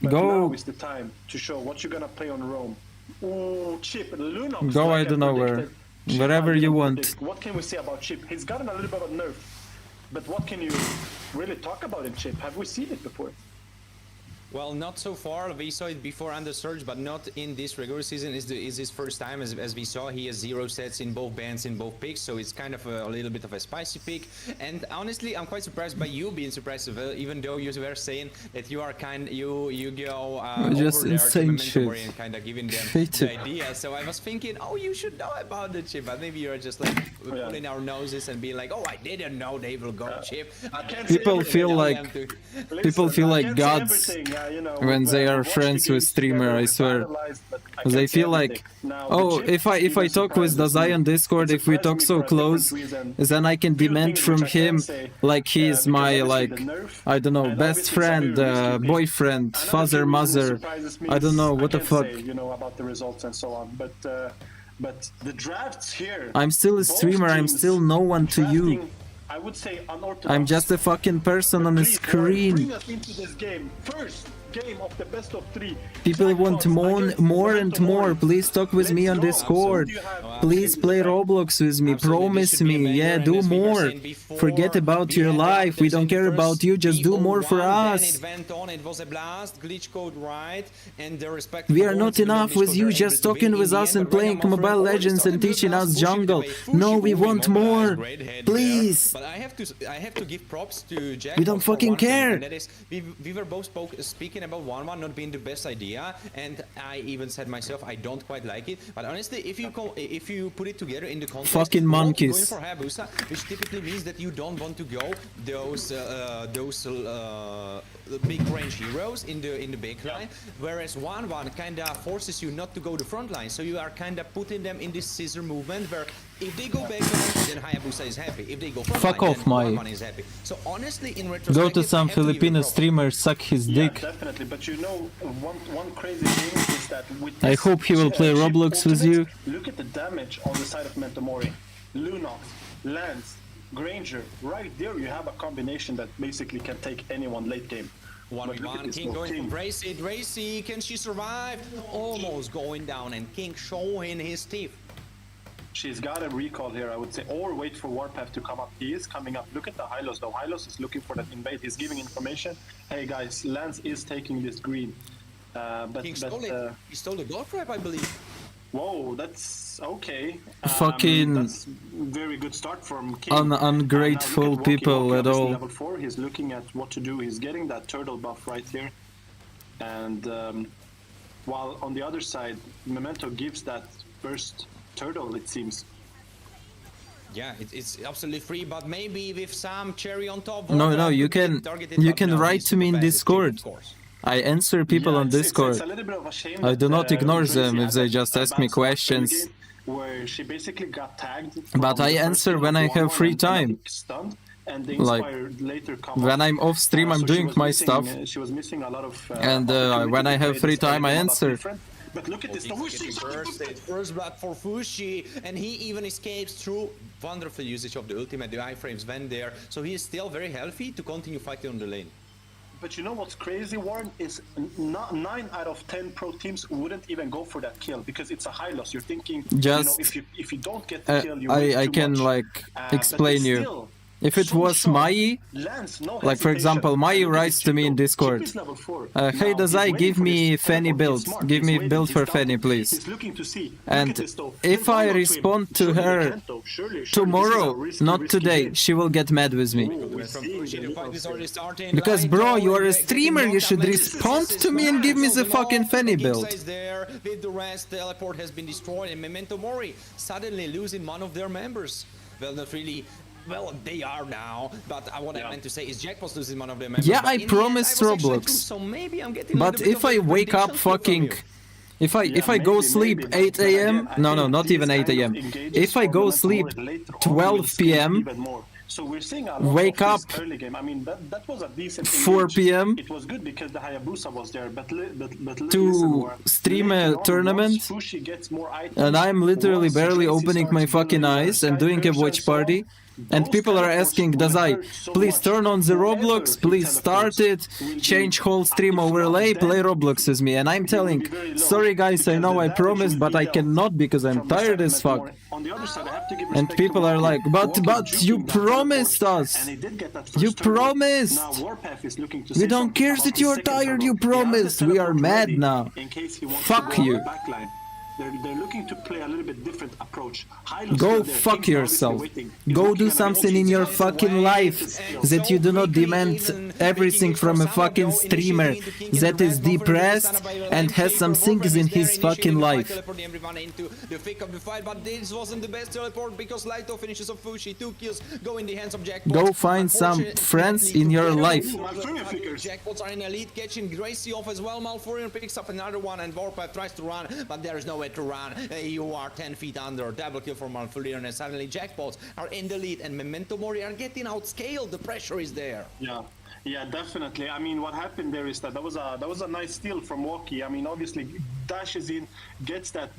Go. Now is the time to show what you're gonna play on Rome. Ooh, Chip, Lunox, go, I don't know where. Wherever you want. What can we say about Chip? He's gotten a little bit of nerf, but what can you really talk about in Chip? Have we seen it before? Well, not so far. We saw it before under Surge, but not in this regular season. Is his first time, as we saw. He has 0 sets in both bands, in both picks, so it's kind of a little bit of a spicy pick. And honestly, I'm quite surprised by you being surprised, even though you were saying that you are you go just over insane there to and kind of giving them the idea. So I was thinking, oh, you should know about the chip, but maybe you're just like putting our noses and being like, oh, I didn't know they will go chip. People feel like gods when they are friends with streamer, I swear. They feel like, oh, if I talk with Dazai on Discord, if we talk so close, then I can demand from him like he's my, like, I don't know, best friend, boyfriend, father, mother, I don't know, what the fuck. You know, about the results and so on, but the drafts here, I'm still a streamer, I'm still no one to you. I would say unorthodox. I'm just a fucking person on a screen. Bring us into this game. First game of the best of 3. People want more and more. Please talk with me on Discord. Please play Roblox with me. Promise me. Yeah, do more. Forget about your life. We don't care about you. Just do more for us. We are not enough with you just talking with us and playing Mobile Legends and teaching us jungle. No, we want more. Please. But I have to give props to Jack. We don't fucking care. That is, we were both speaking about 1-1 not being the best idea, and I even said myself I don't quite like it. But honestly, if you put it together in the context, fucking monkeys, going for Hayabusa, which typically means that you don't want to go those big range heroes in the big line, whereas 1-1 kind of forces you not to go the front line, so you are kind of putting them in this scissor movement where if they go back line, then Hayabusa is happy. If they go front fuck line, off, then my. 1-1 is happy. So honestly, in retrospect, go to some Filipino streamer, suck his dick. Definitely, but you know, one crazy thing is that with I hope he will play Roblox with you. Look at the damage on the side of Mentomori. Lunox, Lance, Granger, right there you have a combination that basically can take anyone late game. 1v1, King going for Bracy. Bracy, can she survive? Almost going down, and King showing his teeth. She's got a recall here, I would say, or wait for Warpath to come up. He is coming up. Look at the Hylos, though. Hylos is looking for that invade. He's giving information. Hey, guys, Lance is taking this green. King stole it. He stole the gold trap, I believe. Whoa, that's okay. Fucking that's very good start from King. Ungrateful people at all. Level 4, he's looking at what to do. He's getting that turtle buff right here. And while on the other side, Memento gives that first turtle, it seems. Yeah, it's absolutely free, but maybe with some cherry on top. No, you can write to me in Discord. I answer people on Discord. It's a little bit of a shame I do not ignore them if they had just a ask me bad start questions. to the game where she basically got tagged. But I answer when I have free time. Like, when I'm off stream, I'm doing my stuff. She was missing a lot of. And when I have free time, I answer. But look at this. First blood for Fushi, and he even escapes through wonderful usage of the ultimate. The iframes went there, so he is still very healthy to continue fighting on the lane. But you know what's crazy, Warren, is 9 out of 10 pro teams wouldn't even go for that kill because it's a high loss. You're thinking, just, you know, if you don't get the kill, you I can much. Like explain you. If it was Mai, like for example, Mai writes to me in Discord, hey Dazai, give me Fanny build, give me build for Fanny please. And if I respond to her tomorrow, not today, she will get mad with me. Because bro, you are a streamer, you should respond to me and give me the fucking Fanny build. With the rest, teleport has been destroyed and Memento Mori suddenly losing one of their members. Well, not really. Well, they are now, but what I meant to say is Jackpot's losing one of their members. Yeah, I promised Roblox. So maybe I'm getting but if I wake up fucking... If I go sleep 8 AM... No, not even 8 AM. If I go sleep 12 PM... So we're seeing a lot wake of up early game. I mean, that was a decent 4 PM It was good because the Hayabusa was there, but to stream a tournament, and I'm literally barely opening my fucking eyes and doing a watch party, and people are asking, Dazai, please turn on the Roblox, please start it, change whole stream overlay, play Roblox with me, and I'm telling, sorry guys, I know I promised, but I cannot because I'm tired as fuck. And people are like, but you promised us, you promised, we don't care that you're tired, you promised, we are mad now, fuck you. They're looking to play a little bit different approach. Go fuck yourself. Go do something in your fucking life that you do not demand everything from a fucking streamer that is depressed and has some things in his fucking life. Everyone into the thick of the fight, but this wasn't the best teleport because Laito finishes off Fushi. 2 kills go in the hands of Jackpots. Go find some friends in your life. Jackpots are in a lead, catching Gracie off as well. Malfurion picks up another one and Warpath tries to run, but there is nowhere to run. You are 10 feet under. Double kill for Malfurion, and suddenly Jackpots are in the lead and Memento Mori are getting outscaled. The pressure is there. Yeah, definitely. I mean, what happened there is that was a nice steal from Walkie. I mean, obviously dashes in, gets that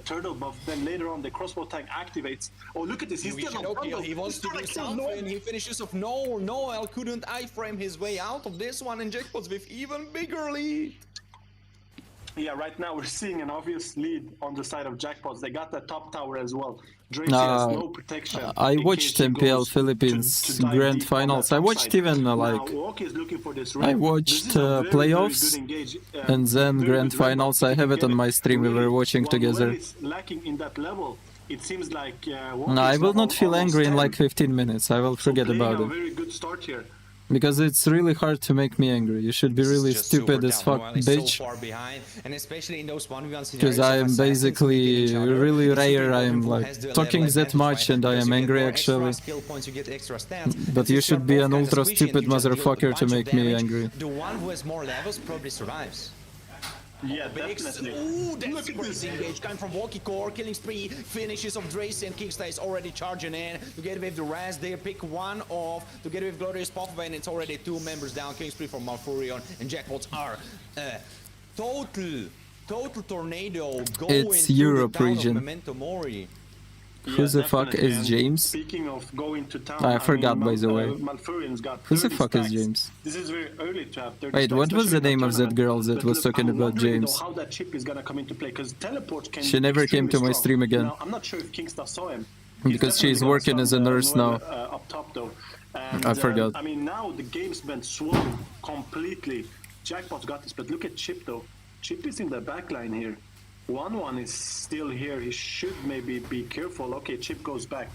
turtle buff. Then later on, the crossbow tag activates. Oh, look at this! He's still on bundle. He wants to do something. He finishes off. No, Noel couldn't iframe his way out of this one, and Jackpots with even bigger lead. Yeah, right now we're seeing an obvious lead on the side of Jackpots. They got that top tower as well. Dracy has no protection. I watched MPL Philippines Grand Finals. I watched even I watched playoffs and then Grand Finals. I have it on my stream. We were watching together. Lacking in that level. It seems like no, I will not feel angry in like 15 minutes. I will forget about it. Very good start here. Because it's really hard to make me angry. You should be really stupid as fuck, bitch. So far behind, and especially in those 1v1 because I am basically really rare. I am like talking that much and I am angry actually. But you should be an ultra stupid motherfucker to make me angry. The one who has more levels probably survives. Yeah, definitely. Ooh, that's crazy engage. Coming from Walkie Core, killing spree, finishes of Dracy and Kingstar is already charging in. Together with the rest, they pick one off. Together with Glorious Puffway, and it's already 2 members down. Killing spree from Malfurion, and Jackpots are total tornado going it's Europe region. Memento Mori. Who the fuck is James? Speaking of going to town, I forgot by the way. Who the fuck is James? This is very early to have 30 Wait, what was the name of that girl that was talking about James? How that chip is gonna come into play, because teleport can she never came to my stream again. Now, I'm not sure if Kingstar saw him. Because she's working as a nurse now. Up top though. And, I forgot. I mean, now the game's been swung completely. Jackpot's got this, but look at Chip though. Chip is in the back line here. 1-1 is still here. He should maybe be careful. Okay, Chip goes back.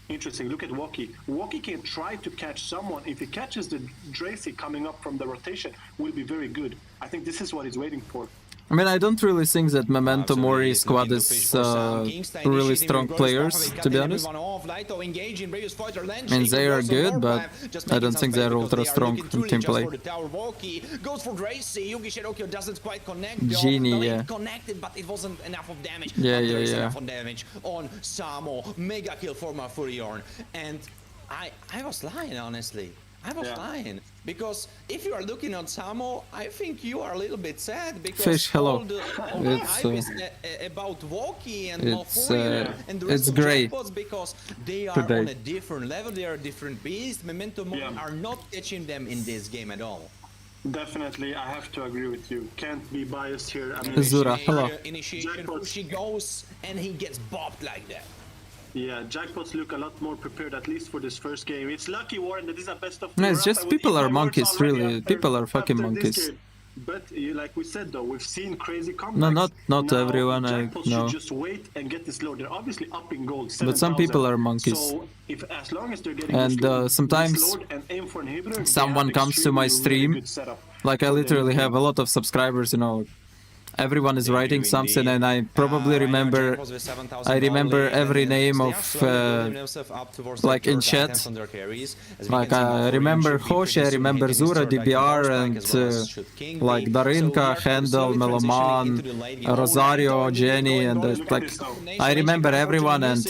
Interesting. Look at Walkie. Walkie can try to catch someone. If he catches the Dracy coming up from the rotation, will be very good. I think this is what he's waiting for. I mean, I don't really think that Memento Mori squad is really strong players, to be honest. I mean, they are good, but I don't think they are ultra strong in team play. Genie, yeah. Connected, but it wasn't enough of damage. Yeah. Damage on Samo. Mega kill for Malfurion. And I was lying, honestly. I was lying, because if you are looking at Samo, I think you are a little bit sad, because Fish, hello. all the hype is about Walkie and Malfurion and the it's rest of great Jackpots, because they are on a different level, they are a different beast. Memento Mori are not catching them in this game at all. Definitely, I have to agree with you. Can't be biased here. I mean, Zura, hello. Initiation, Fushi goes, and he gets bopped like that. Yeah, Jackpots look a lot more prepared, at least for this first game. It's lucky, Warren, that this is a best of no, it's just people are monkeys, really. People are fucking monkeys. But like we said, though, we've seen crazy comebacks. No, not now, everyone, I know. Should just wait and get this load. They're obviously upping gold. 7, but some people are monkeys. So as long as they're getting and sometimes someone comes to my stream. Like I literally have a lot of subscribers, you know. Everyone is writing something, and I probably remember. I remember every name of like in chat. Like I remember Hoshi, I remember Zura, DBR, and like Darinka, Handel, Meloman, Rosario, Jenny, and like I remember everyone, and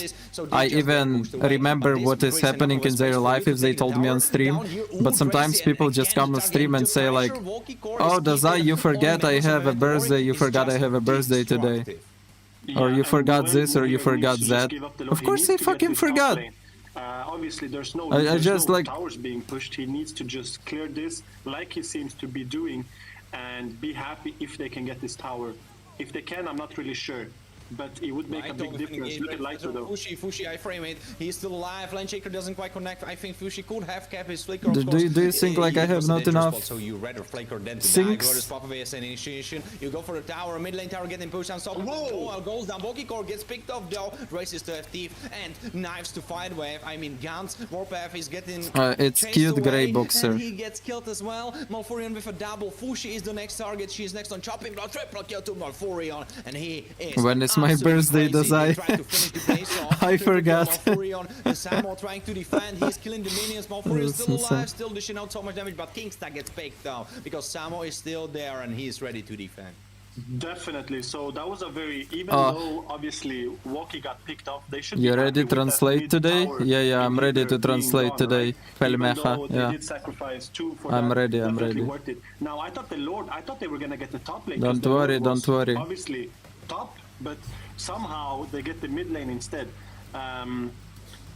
I even remember what is happening in their life if they told me on stream. But sometimes people just come on stream and say like, "Oh, Dazai, you forget I have a birthday. You forgot I have a birthday today, or you forgot this, or you forgot that." Of course I fucking forgot. Obviously there's no towers being pushed. He needs to just clear this like he seems to be doing and be happy if they can get this tower. If they can, I'm not really sure. but it would make a big difference. Look at Lighter though. Fushi, I frame it. He's still alive. Laneshaker doesn't quite connect. I think Fushi could have kept his flicker. Do you think like I have not enough so you rather flicker than to sinks? die. Spot away as an initiation. You go for the tower. Mid lane tower getting pushed down. So Noel goes down. Core gets picked up though. Races to have thief and knives to fight with. I mean guns. Warpath is getting it's cute grey boxer. And he gets killed as well. Malfurion with a double. Fushi is the next target. She's next on chopping block. Triple kill to Malfurion. And he is when is my birthday, Dazai? I forgot. Samo trying to defend. He's killing the minions. Malfurion is still alive, still dishing out so much damage, but Kingsta gets picked though because Samo is still there and he's ready to defend. Definitely. So that was a very, even though obviously Walkie got picked up, they should. You ready to translate today? Yeah, I'm ready to translate today. Felmecha, yeah. They did sacrifice two for I'm that. ready. Worth it. Now I thought they were gonna get the top lane. Don't worry. Obviously top, but somehow they get the mid lane instead.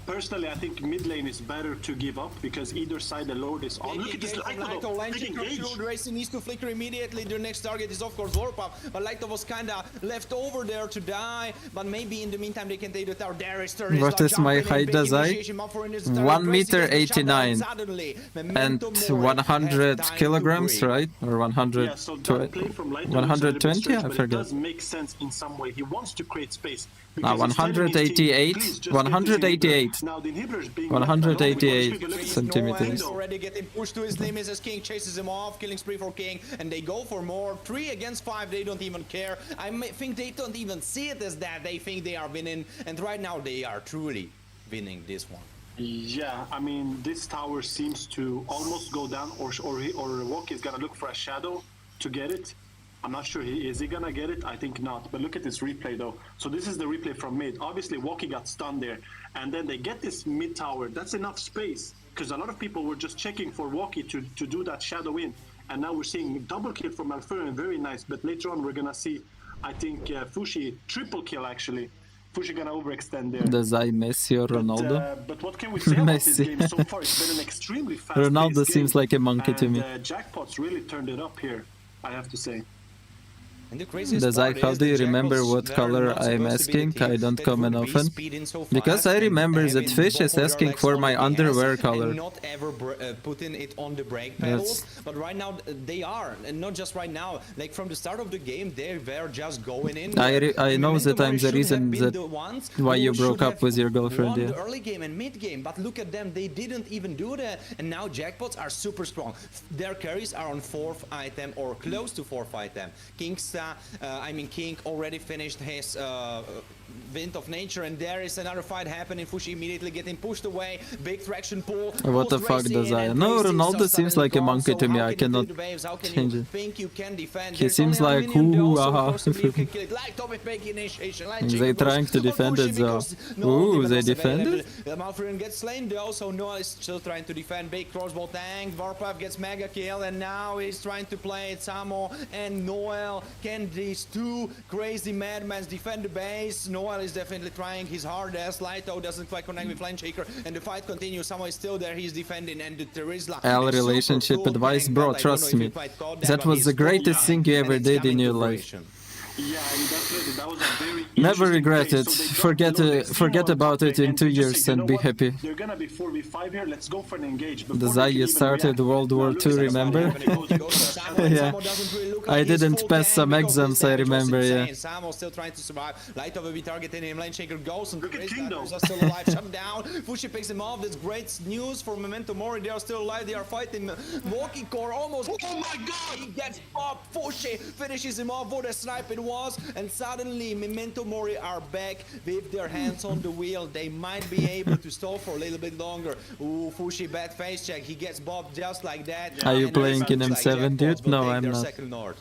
Personally, I think mid lane is better to give up because either side the Lord is on. Look at this Lighto. Racing needs to flicker immediately. Their next target is of course Warpath, but Lighto was kinda left over there to die. But maybe in the meantime they can take the tower. There is what is my height, Dazai? 1m89 and 100 kilograms, right? Or 100? Yeah, so that play from Lighto 120? I forget. It does make sense in some way. He wants to create space. 188. 188. Now the inhibitor's being 188 centimeters. He's already getting pushed to his limits as King chases him off, killing spree for King, and they go for more. 3 against 5, they don't even care. I think they don't even see it as that. They think they are winning, and right now they are truly winning this one. Yeah, I mean, this tower seems to almost go down, or Walkie is gonna look for a shadow to get it. I'm not sure is he gonna get it? I think not. But look at this replay though. So this is the replay from mid. Obviously Walkie got stunned there. And then they get this mid tower. That's enough space. Because a lot of people were just checking for Walkie to do that shadow in. And now we're seeing double kill from Malfurion. Very nice. But later on we're gonna see, I think, Fushi triple kill actually. Fushi gonna overextend there. Dazai, Messi or Ronaldo? But what can we say about this game so far? It's been an extremely fast Ronaldo seems like a monkey to me. Jackpots really turned it up here, I have to say. Dazai, how do you remember what color I'm asking? I don't comment often. Because I remember that Fish is asking for my underwear color. Not ever putting it on the brake pedals, but right now they are, and not just right now. Like from the start of the game, they were just going in. I know that I'm the reason that why you broke up with your girlfriend. Yeah. The early game and mid game, but look at them, they didn't even do that, and now Jackpots are super strong. Their carries are on 4th item or close to 4th item. King already finished his Wind of Nature, and there is another fight happening. Fushi immediately getting pushed away. Big traction pull. What the fuck does I? No, Ronaldo seems like a monkey to me. I cannot change it. He seems like They trying to defend it though. Ooh, they defended? Malfurion gets slain though, so Noel is still trying to defend. Big crossbow tank. Warpath gets mega kill, and now he's trying to play it. Samo and Noel. Can these two crazy madmen defend the base? Noel is definitely trying his hardest. Lighto doesn't quite connect with Laneshaker, and the fight continues. Samo is still there. He's defending, and the Terizla. Relationship advice, bro. Trust me. That was the greatest thing you ever did in your life. Yeah, definitely. That was a very never regret it. Forget about it in 2 years and be happy. They're gonna be 4v5 here. Let's go for an engage. Dazai, you started World War II, remember? Yeah. I didn't pass some exams, I remember, yeah. Samo still trying to survive. Lighto will be targeting him. Laneshaker goes, and look at Kingdom. Are still alive. Shut down. Fushi picks him off. That's great news for Memento Mori. They are still alive. They are fighting. Walkie Core almost. Oh my god! He gets popped. Fushi finishes him off. What a snipe it was, and suddenly Memento Mori are back with their hands on the wheel. They might be able to stall for a little bit longer. Ooh, Fushi bad face check. He gets bobbed just like that. Are you playing in M7, dude? No, I'm not.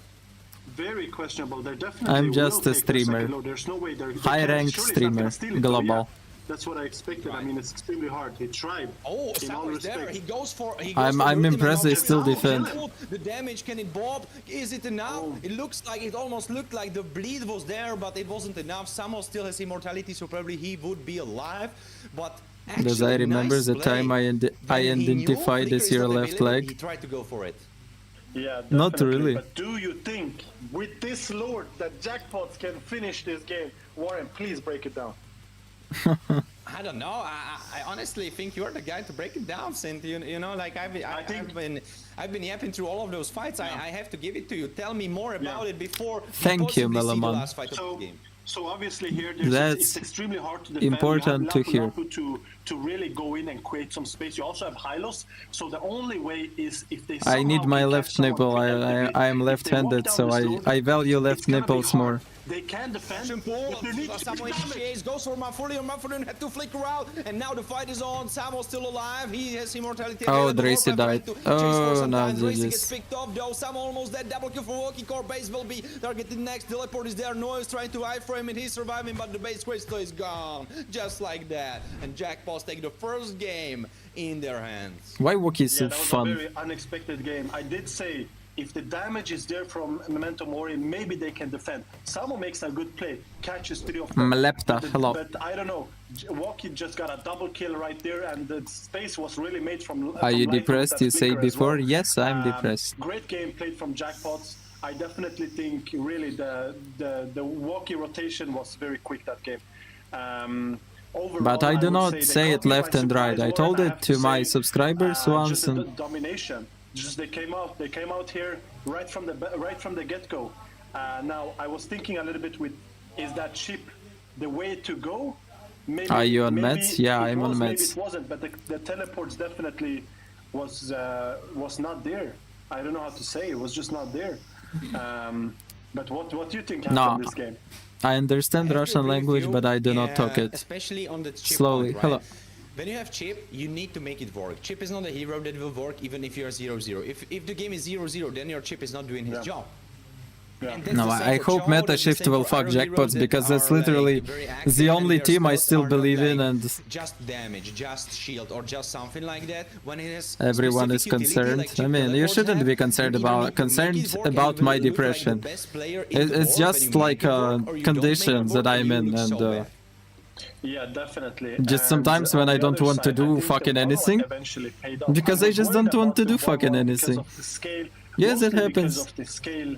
Very questionable. They're definitely I'm just a streamer. There's no way high-ranked streamer, global. That's what I expected. I mean, it's extremely hard. He tried. Oh, Samo is there. He goes for. I'm impressed they still defend. The damage, can it bob? Is it enough? It almost looked like the bleed was there, but it wasn't enough. Samo still has immortality, so probably he would be alive. But does I remember the time I identified as your left leg? He tried to go for it. Yeah, Not definitely. really. But do you think with this lord that jackpots can finish this game? Warren, please break it down. I don't know. I honestly think you're the guy to break it down, Sint. You know, like I've been yapping through all of those fights. I have to give it to you. Tell me more about it before. Thank you, possibly see the Melaman. last fight of the game. So obviously here, That's it's extremely hard to defend. important to hear. To really go in and create some space. You also have Hylos, so the only way is if they. I need somehow my can left catch someone nipple. preemptively. I am If they walk left-handed, down so this road, I value left it's gonna be nipples hard. more. They can defend. Simple. But there needs to be Samo damage. initiates, goes for Mafuri, and Mafuri had to flicker out, and now the fight is on. Samo's still alive. He has immortality. Oh, available. Dracy Warpath died. trying to chase for Oh, some no, time. Dracy gets GG's. picked off though. Samo almost dead. Double kill for Walkie Core. Base will be targeted next. Teleport is there. Noise trying to iframe it. He's surviving, but the base crystal is gone. Just like that. And Jackpots take the first game in their hands. Why Wookiee is Yeah, so that was fun? a very unexpected game. I did say if the damage is there from Memento Mori, maybe they can defend. Samo makes a good play, catches 3 of them. Mlepta, hello. But I don't know. Walkie just got a double kill right there, and the space was really made from. Are you light depressed? that You say flicker as before? well. Yes, I'm depressed. Great game played from Jackpots. I definitely think really the Walkie rotation was very quick that game. Overall, But I do would not they say caught it me by left and right. surprise, I Warren, told I it have to my say. subscribers once, Just the and domination. Just they came out here right from the get-go. Now I was thinking a little bit with, is that chip the way to go? Maybe, Are you on maybe meds? Yeah, it I'm on was, maybe meds. it wasn't, but the teleports definitely was not there. I don't know how to say. It was just not there. But what do you think happened No. in this game? I understand I have to Russian agree with language, you, but I do not talk it. Especially on the chip Slowly. point, Hello. right? When you have chip, you need to make it work. Chip is not a hero that will work even if you're 0-0. If the game is 0-0, then your chip is not doing his job. And that's No, the same I for hope Cho, Meta that's the Shift same will for fuck other heroes jackpots that because that's are, literally very the active, only and their team I spells still are believe not in, like and just damage, just shield, or just something like that. When it has everyone is specific utility, concerned. like I chip mean, you teleports shouldn't have, be concerned you either need to make it work and about you my will look like the depression. best player in the It's world when just you like make it work, or you don't make it conditions work that and I'm you in, look and so bad. Yeah, definitely. just And sometimes when on I the don't other want to side, I do think the fucking one-on-one anything, eventually paid off. because I was just worried don't want about to the do fucking 1-1 anything. because of the scale, Yes, it mostly happens. because of the scale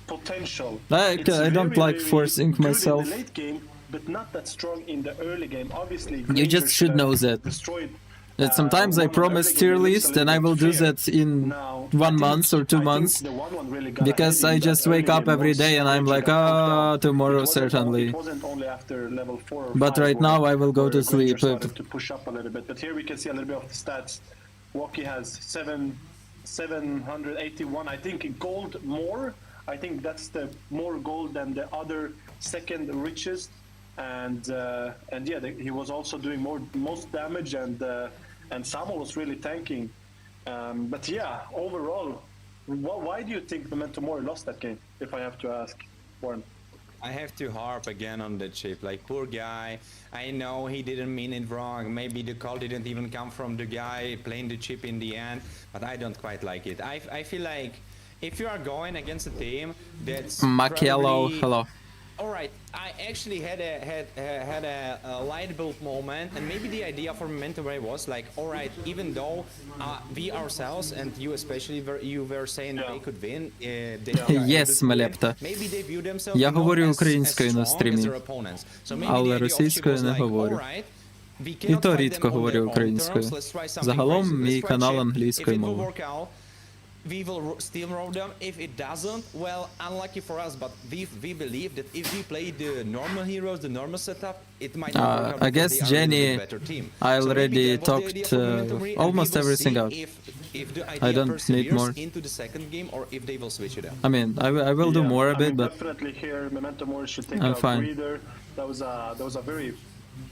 potential. I It's don't very, like very forcing good myself. in the late game, but not that strong in the early game. Obviously, You Granger just should have know that. destroyed, That sometimes I one promise early tier game. It looks a list, and little I will bit do fair. that in Now, 1 I month think- or 2 I think months, the 1-1 really got because ahead I in just that wake early up game every once day and I'm Granger like, got knocked down. tomorrow It wasn't certainly. It wasn't only after level 4 or But 5 right where- now I will go where to Granger sleep. started to push up a little bit. But here we can see a little bit of the stats. Walkie has 781, I think, gold more. I think that's the more gold than the other second richest. And yeah, he was also doing most damage, and Samo was really tanking. But yeah, overall, why do you think Memento Mori lost that game? If I have to ask, Warren. I have to harp again on the chip. Like, poor guy. I know he didn't mean it wrong. Maybe the call didn't even come from the guy playing the chip in the end. But I don't quite like it. I feel like if you are going against a team that's Machiello, probably- hello. All right, I actually had a light bulb moment, and maybe the idea for Memento Mori was like, all right, even though we ourselves and you especially you were saying they could win, Yes, Млепта. maybe they view themselves Я not говорю as українською на strong as стрімі, their opponents. So maybe але the idea of Chip російською was не like, говорю. all right, we І cannot то fight рідко them on говорю their own українською. terms, let's try something Загалом crazy. мій Let's try канал Chip. англійською If it will мовою. work out, we will steamroll them. If it doesn't, well, unlucky for us, but we believe that if we play the normal heroes, the normal setup, it might not work out I because guess they are a little Jenny, bit better team. I So maybe already that was the idea talked for Memento Mori, and we almost will everything see out. If the I idea don't need perseveres more. into the second game, or if they will switch it up. I mean, I will do Yeah, more a I bit, mean, but definitely here, Memento Mori should take I'm a fine. breather. That was a very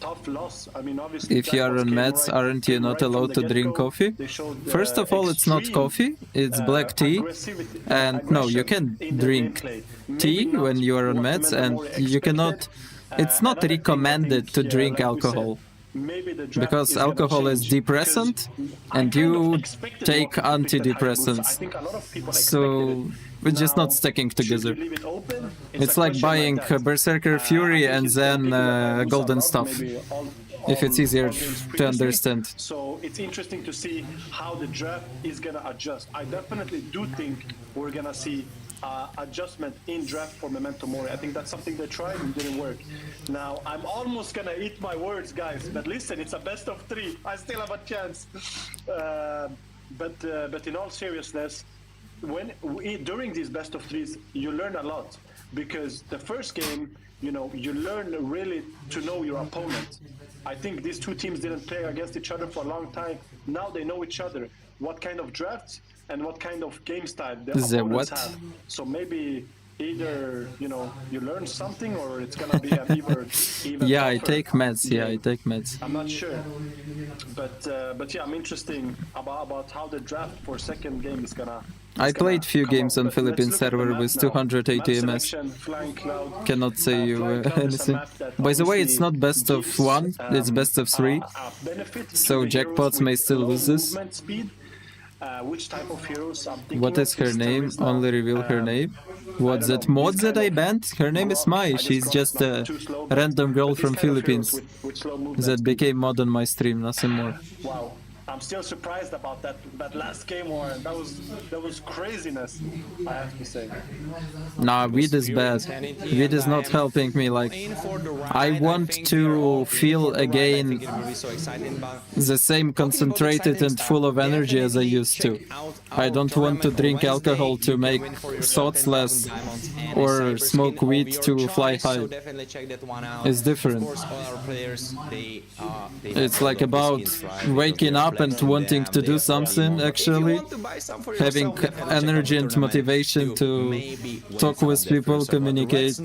tough loss. I mean, obviously, if you are Jackpots on came meds, aren't you came not from allowed the to drink get-go. coffee? They showed, First of all, it's not extreme, coffee, it's black tea. aggressivity- And no, you can aggression in the drink gameplay. tea Maybe not when you are on what meds, Memento and Mori you cannot. expected. It's not Another thing I recommended think, to yeah, drink like we said, alcohol. maybe the draft Because is gonna alcohol is change, depressant, because and I kind of you expected take Walker to pick that high boost. antidepressants. I think a lot of people So expected it. we're just not Now, sticking should we together. leave it open? It's a like question buying that. Berserker I Fury think and it's then something that I lose a golden lot, stuff. maybe if it's easier on games to previously. understand. So it's interesting to see how the draft is gonna adjust. I definitely do think we're gonna see adjustment in draft for Memento Mori. I think that's something they tried and didn't work. Now I'm almost gonna eat my words, guys. But listen, it's a best of 3. I still have a chance. But in all seriousness, during these best of 3s, you learn a lot, because the first game, you know, you learn really to know your opponent. I think these two teams didn't play against each other for a long time. Now they know each other, what kind of drafts and what kind of game style the opponents have. So maybe either, you know, you learn something, or it's gonna be an even Yeah, I tougher take meds. Yeah, game. I take meds. I'm not sure, but yeah, I'm interested about how the draft for second game is gonna. I played few games on Philippine server with 280 MS. Cannot say you anything. By the way, it's not best of 1, it's best of 3. So jackpots may still lose this. Which type of heroes I'm thinking What is her name? Only reveal her name. What's that mod that I banned? Her name is Mai. She's just a random girl from Philippines that became mod on my stream, nothing more. Wow. I'm still surprised about that last game, Warren. That was craziness, I have to say. Nah, weed is bad. Weed is not helping me. Like, I want to feel again the same concentrated and full of energy as I used to. I don't want to drink alcohol to make thoughts less or smoke weed to fly high. It's different. It's like about waking up and wanting to do something, actually, having energy and motivation to talk with people, communicate.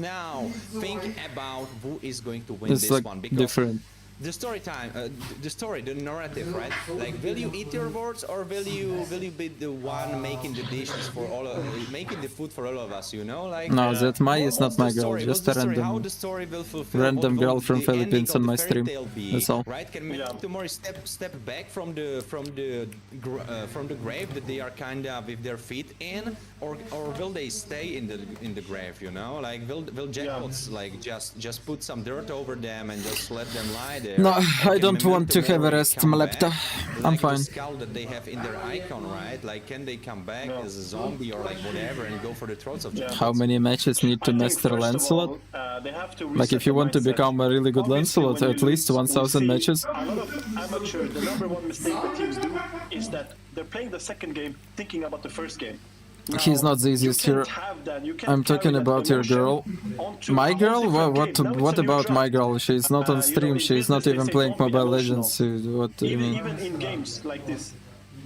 It's like different. The story time, the narrative, right? Like, will you eat your words, or will you be the one making the dishes for making the food for all of us? You know, like. No, that Mai is not my girl. Just a random girl from Philippines on my stream. That's all. Right? Can Memento Mori step back from the grave that they are kind of with their feet in, or will they stay in the grave? You know, like, will jackpots like just put some dirt over them and just let them lie there? No, I don't want to have a rest, Mlepta. I'm fine. The skull that they have in their icon, right? Like, can they come back as a zombie or like whatever and go for the throats of jackpots? How many matches need to master Lancelot? Like, if you want to become a really good Lancelot, at least 1000 matches. A lot of amateurs, the number one mistake that teams do is that they're playing the second game thinking about the first game. Now, he's not the easiest hero. I'm talking about your girl. My girl? What about my girl? She's not on stream, she's not even playing Mobile Legends. What do you mean? Even in games like this.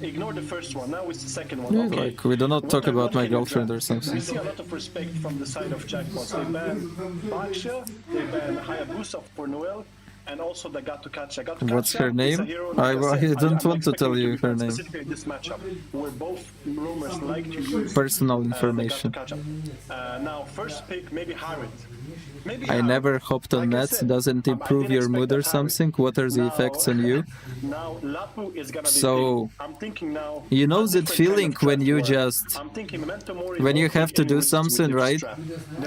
Ignore the first one, now it's the second one. Yeah, okay. like, we do not talk about my girlfriend or something. We see a lot of respect from the side of jackpots. They ban Baksha, they ban Hayabusa for Noel, and also the Gatukacha. What's her name? I don't want to tell you her name. Specifically this matchup, where both rumors like to use personal information. Now, first pick, maybe Harit. I never hopped on nets. Doesn't improve your mood or something? What are the effects on you? So, you know that feeling when you when you have to do something, right?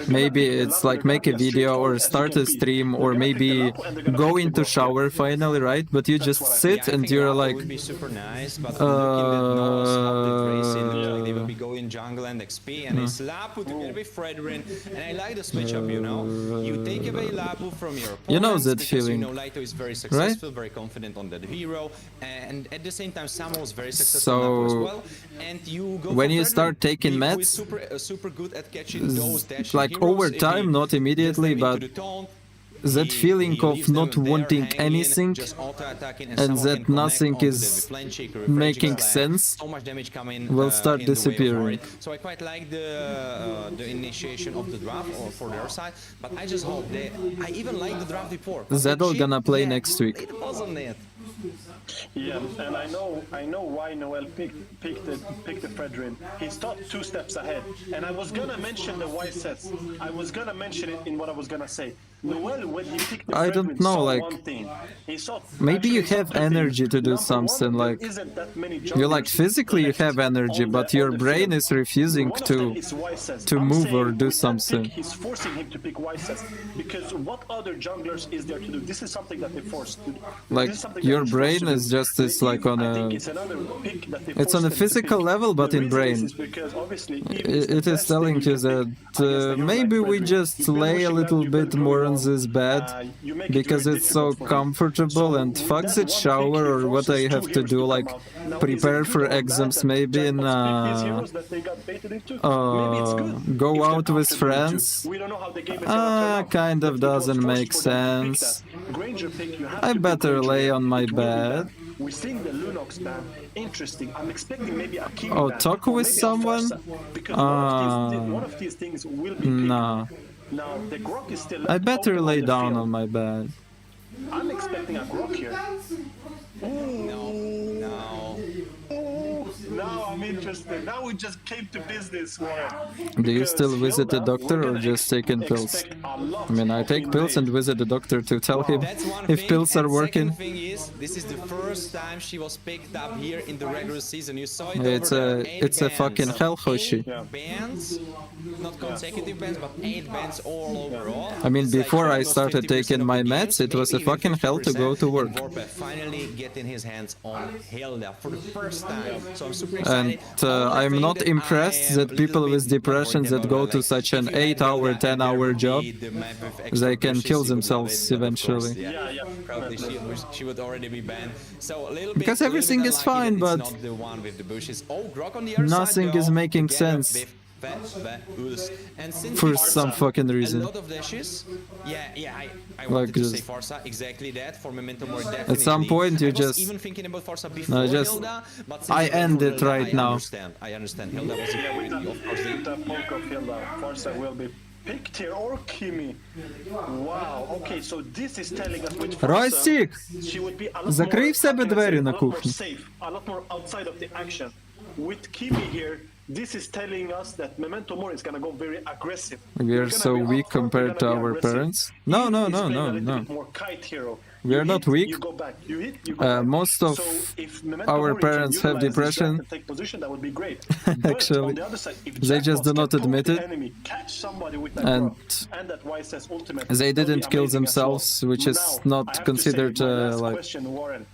Maybe it's like make a video or start a stream or maybe go into shower finally, right? But you just sit and you're like, they will be going jungle and XP, and it's Lapu together with Fredrin, and I like the switch up, you know. You take away Lapu from your opponents, you know that because feeling, you know Laito is very successful, right? very confident on that hero, and at the same time Samo was very successful as well. And you go when for you Fredrin, start taking meds, super good at catching those dashing like heroes. over time, not immediately, but that feeling of not wanting anything and that nothing is making sense will start disappearing. So I quite like the initiation of the draft for their side, but I just hope I even like the draft before. Zedel gonna play next week. It wasn't it. Yeah, and I know why Noel picked the Fredrin. He's thought 2 steps ahead, and I was gonna mention the Y sets. I was gonna mention it in what I was gonna say. Noel, when he picked the I don't Fredwin, know, saw like, one thing. He saw maybe you actually have saw two things. energy to do Number something, one, there like, isn't that many you like junglers physically you left have energy, on but the- your on the brain field. is refusing One of to them is Wyses. to I'm move or saying do with that something. pick, he's forcing him to pick Wyses because what other junglers is there to do? This is something that they forced to do. Like, This is something your that they're forced brain to is do. just, it's The like Eve, on I think a, it's another pick that they it's on forced a him to physical pick. level, but The in reason brain. is because obviously Eve is the It is best thing telling you can pick that against a hero like maybe we Fredwin. just You've been lay a wishing little that, you've been bit more going on on. this bed You make it because very it's so difficult for him. comfortable, So and with fuck that the one pick, shower he or what forces I two have to heroes do, come like out. Now, is it prepare good for or bad exams that maybe in Jackpots picked these heroes that they got baited into? Maybe it's good. go if they're out with comfortable to. friends. We don't know how the game is gonna turn out. Kind of But it was doesn't forced make for them to pick sense. that. Granger pick, you have I to pick better Granger lay here. on my It will be bed. bad. We're seeing the Lunox ban. Interesting. I'm expecting maybe a Kimi Oh, ban, talk or with maybe a someone? Forza, because one of these things will be picked. Nah, Now the Grok is still I left better open lay on the down field. on my bed. I'm expecting a Grok here. No. Ooh, now I'm interested. Now we just came to business, Warren. Do you still Because visit the Hilda, doctor we're or gonna just taking pills? expect a lot I mean, I of take pills and invade. visit the doctor to tell him That's one if thing. pills are and working. Second thing is, this is the first time she was picked up here in the regular season. You saw it It's over a- there. 8 it's a bans. fucking hell, Hoshi. 8 bans, not consecutive bans, but 8 bans all overall. I mean, It's like before I almost started 50% taking of my the meds, games, it was a maybe even fucking hell to go to 50%, work. and Vorpe finally getting his hands on Hilda for the first time. So I'm super And excited. Only I'm thing not that impressed I am that a people little with bit depressions worried that go about, to like, such an if you had 8-hour, Hilda and there 10-hour would job, be the map with extra they can bushes, kill you would love themselves it, but of course, eventually. Yeah. probably she would already be banned. So a little Because bit, everything is unlucky fine, that but it's not the one with the bushes. Oh, Grok on the other nothing side, is though, making together sense. with Us. And since For Farsa, some fucking a reason. lot of dashes. Yeah, I Like, wanted to say just- Farsa, exactly that. For Memento Mori, definitely. At some point you I was just- even thinking about Farsa before just- Hilda, but since I you went end for it Hilda, right now. I understand. Hilda was Yeah, with of course the poke of Hilda, Forza will be picked here, or Kimi. Wow, okay, so this is telling us with Forza, Ростик, she would be a lot закрой more, в себе how can I двері say, на a lot more кухні. safe, a lot more outside of the action. With Kimi here, this is telling us that Memento Mori is gonna go very aggressive. We We're are gonna so be weak upfront, we're compared to gonna be our aggressive. parents. No, Eve no, is no, playing no, a little no. bit more kite hero. We are You not hit, weak. You go back. You hit, you go back. Most of So if Memento our Mori can parents have utilize this depression. draft and take position, that would be great. But Actually, on the other side, if they just Jackbox do not can poke admit the it. enemy, catch somebody with that And drop, and that YSS ultimate, they that would didn't be kill amazing as well. themselves, which is Now, not I have considered, to say, my last like, question, Warren.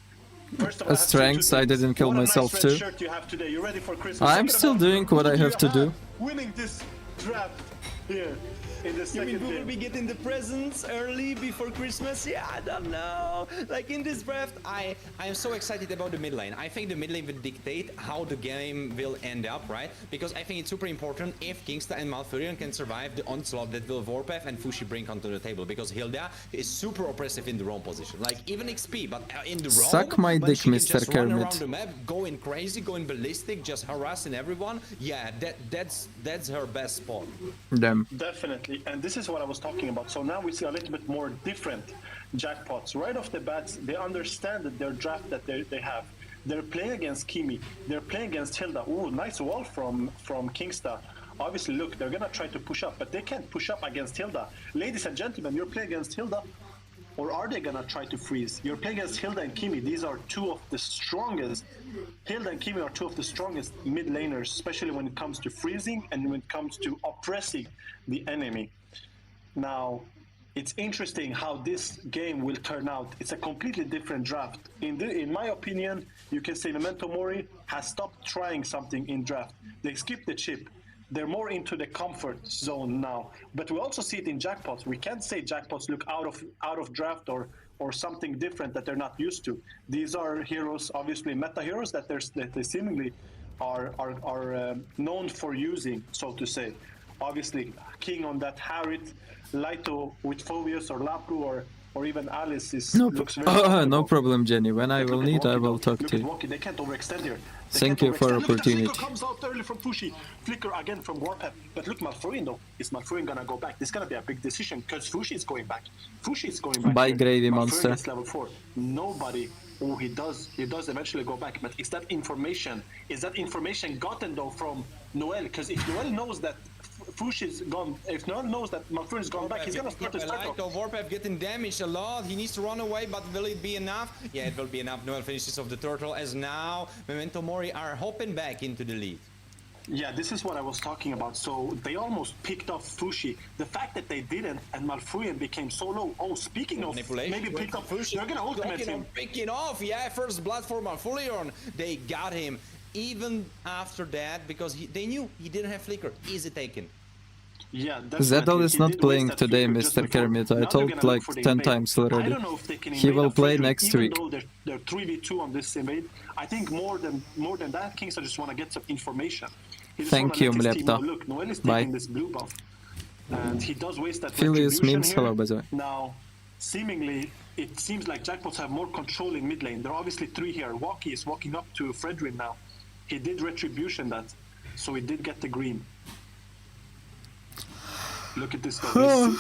First of all, a I have to say strength. two I things. didn't kill What a myself nice too. red shirt you have today. You ready for Christmas? I'm Second still of all, doing what who I do have you to do. winning this draft here in the You second mean we will game. be getting the presents early before Christmas? Yeah, I don't know. Like in this draft, I am so excited about the mid lane. I think the mid lane will dictate how the game will end up, right? Because I think it's super important if Kingsta and Malfurion can survive the onslaught that will Vorpef and Fushi bring onto the table. Because Hilda is super oppressive in the roam position. Like even XP, but in the roam, Suck my when dick, she can Mr. just run Kermit. around the map, going crazy, going ballistic, just harassing everyone. Yeah, that's her best spot. Damn. Definitely, and this is what I was talking about. So now we see a little bit more different jackpots. Right off the bat, they understand that their draft that they have. They're playing against Kimi. They're playing against Hilda. Ooh, nice wall from Kingsta. Obviously, look, they're gonna try to push up, but they can't push up against Hilda. Ladies and gentlemen, you're playing against Hilda, or are they gonna try to freeze? You're playing against Hilda and Kimi. These are two of the strongest. Hilda and Kimi are two of the strongest mid laners, especially when it comes to freezing and when it comes to oppressing the enemy. Now, it's interesting how this game will turn out. It's a completely different draft. In my opinion, you can say Memento Mori has stopped trying something in draft. They skipped the chip. They're more into the comfort zone now. But we also see it in jackpots. We can't say jackpots look out of draft or something different that they're not used to. These are heroes, obviously meta heroes that they seemingly are known for using, so to say. Obviously, King on that Harit, Laito with Phobius or Lapru or even Alice looks very No comfortable. problem, Jenny. When I Look will at need, Wonky, I will though. talk Look to at you. Wonky. They can't overextend here. They Thank can't you for overextend. Look, the opportunity. Flicker comes out early from Fushi. Flicker again from Warpath. But look, Malfurion though. Is Malfurion gonna go back? This is gonna be a big decision because Fushi is going back. Fushi is going back. Bye, here. Gravy Malfurion Monster. is level 4. Nobody. Oh, he does eventually go back. But is that information gotten though from Noel? Because if Noel knows that Fushi's gone, if no one knows that Malfuri's gone back, he's gonna start his turtle. Warpath getting damaged a lot. He needs to run away, but will it be enough? Yeah, it will be enough. Noel finishes off the turtle as now Memento Mori are hopping back into the lead. Yeah, this is what I was talking about. So they almost picked off Fushi. The fact that they didn't and Malfurion became so low. Oh, speaking of maybe pick up Fushi, they're gonna ultimate him. Picking off, yeah, first blood for Malfurion. They got him. Even after that, because they knew he didn't have flicker. Easy taken. Yeah, Zedal is not playing today, Mr. Kermit. I told like 10 times already. I don't know if they can he will play next week. Even though they're 3v2 on this invade, I think more than that, Kings, I just want to get some information. Thank you, mlbb. Look, Noel is Bye. taking this blue buff, and he does waste that Philius memes, hello, by the way. Now, seemingly, it seems like Jackpots have more control in mid lane. There are obviously 3 here. Walkie is walking up to Fredrin now. He did retribution that, so he did get the green. Look at this though.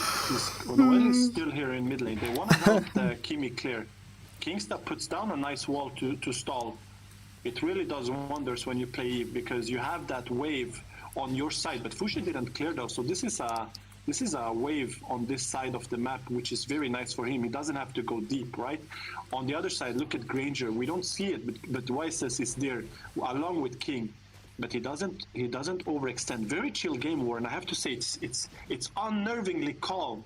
Noel is still here in mid lane. They want to help the Kimi clear. Kingsta puts down a nice wall to stall. It really does wonders when you play Eve because you have that wave on your side. But Fushi didn't clear though, so this is a wave on this side of the map, which is very nice for him. He doesn't have to go deep, right? On the other side, look at Granger. We don't see it, but Wyses is there along with King. But he doesn't overextend. Very chill game war, and I have to say it's unnervingly calm.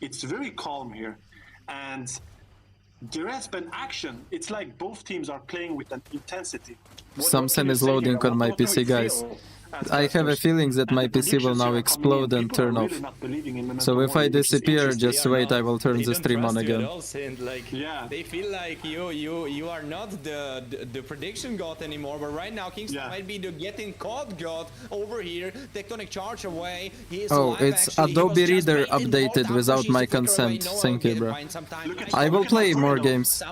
It's very calm here, and there has been action. It's like both teams are playing with an intensity. Something is loading on my PC, guys. I have a feeling that my PC will now explode and turn off. So if I disappear, just wait, I will turn the stream on again. They feel like you are not the prediction god anymore, but right now Kingston might be the getting caught god over here. Tectonic charge away. Oh, it's Adobe Reader updated without my consent. Thank you, bro. I will play more games.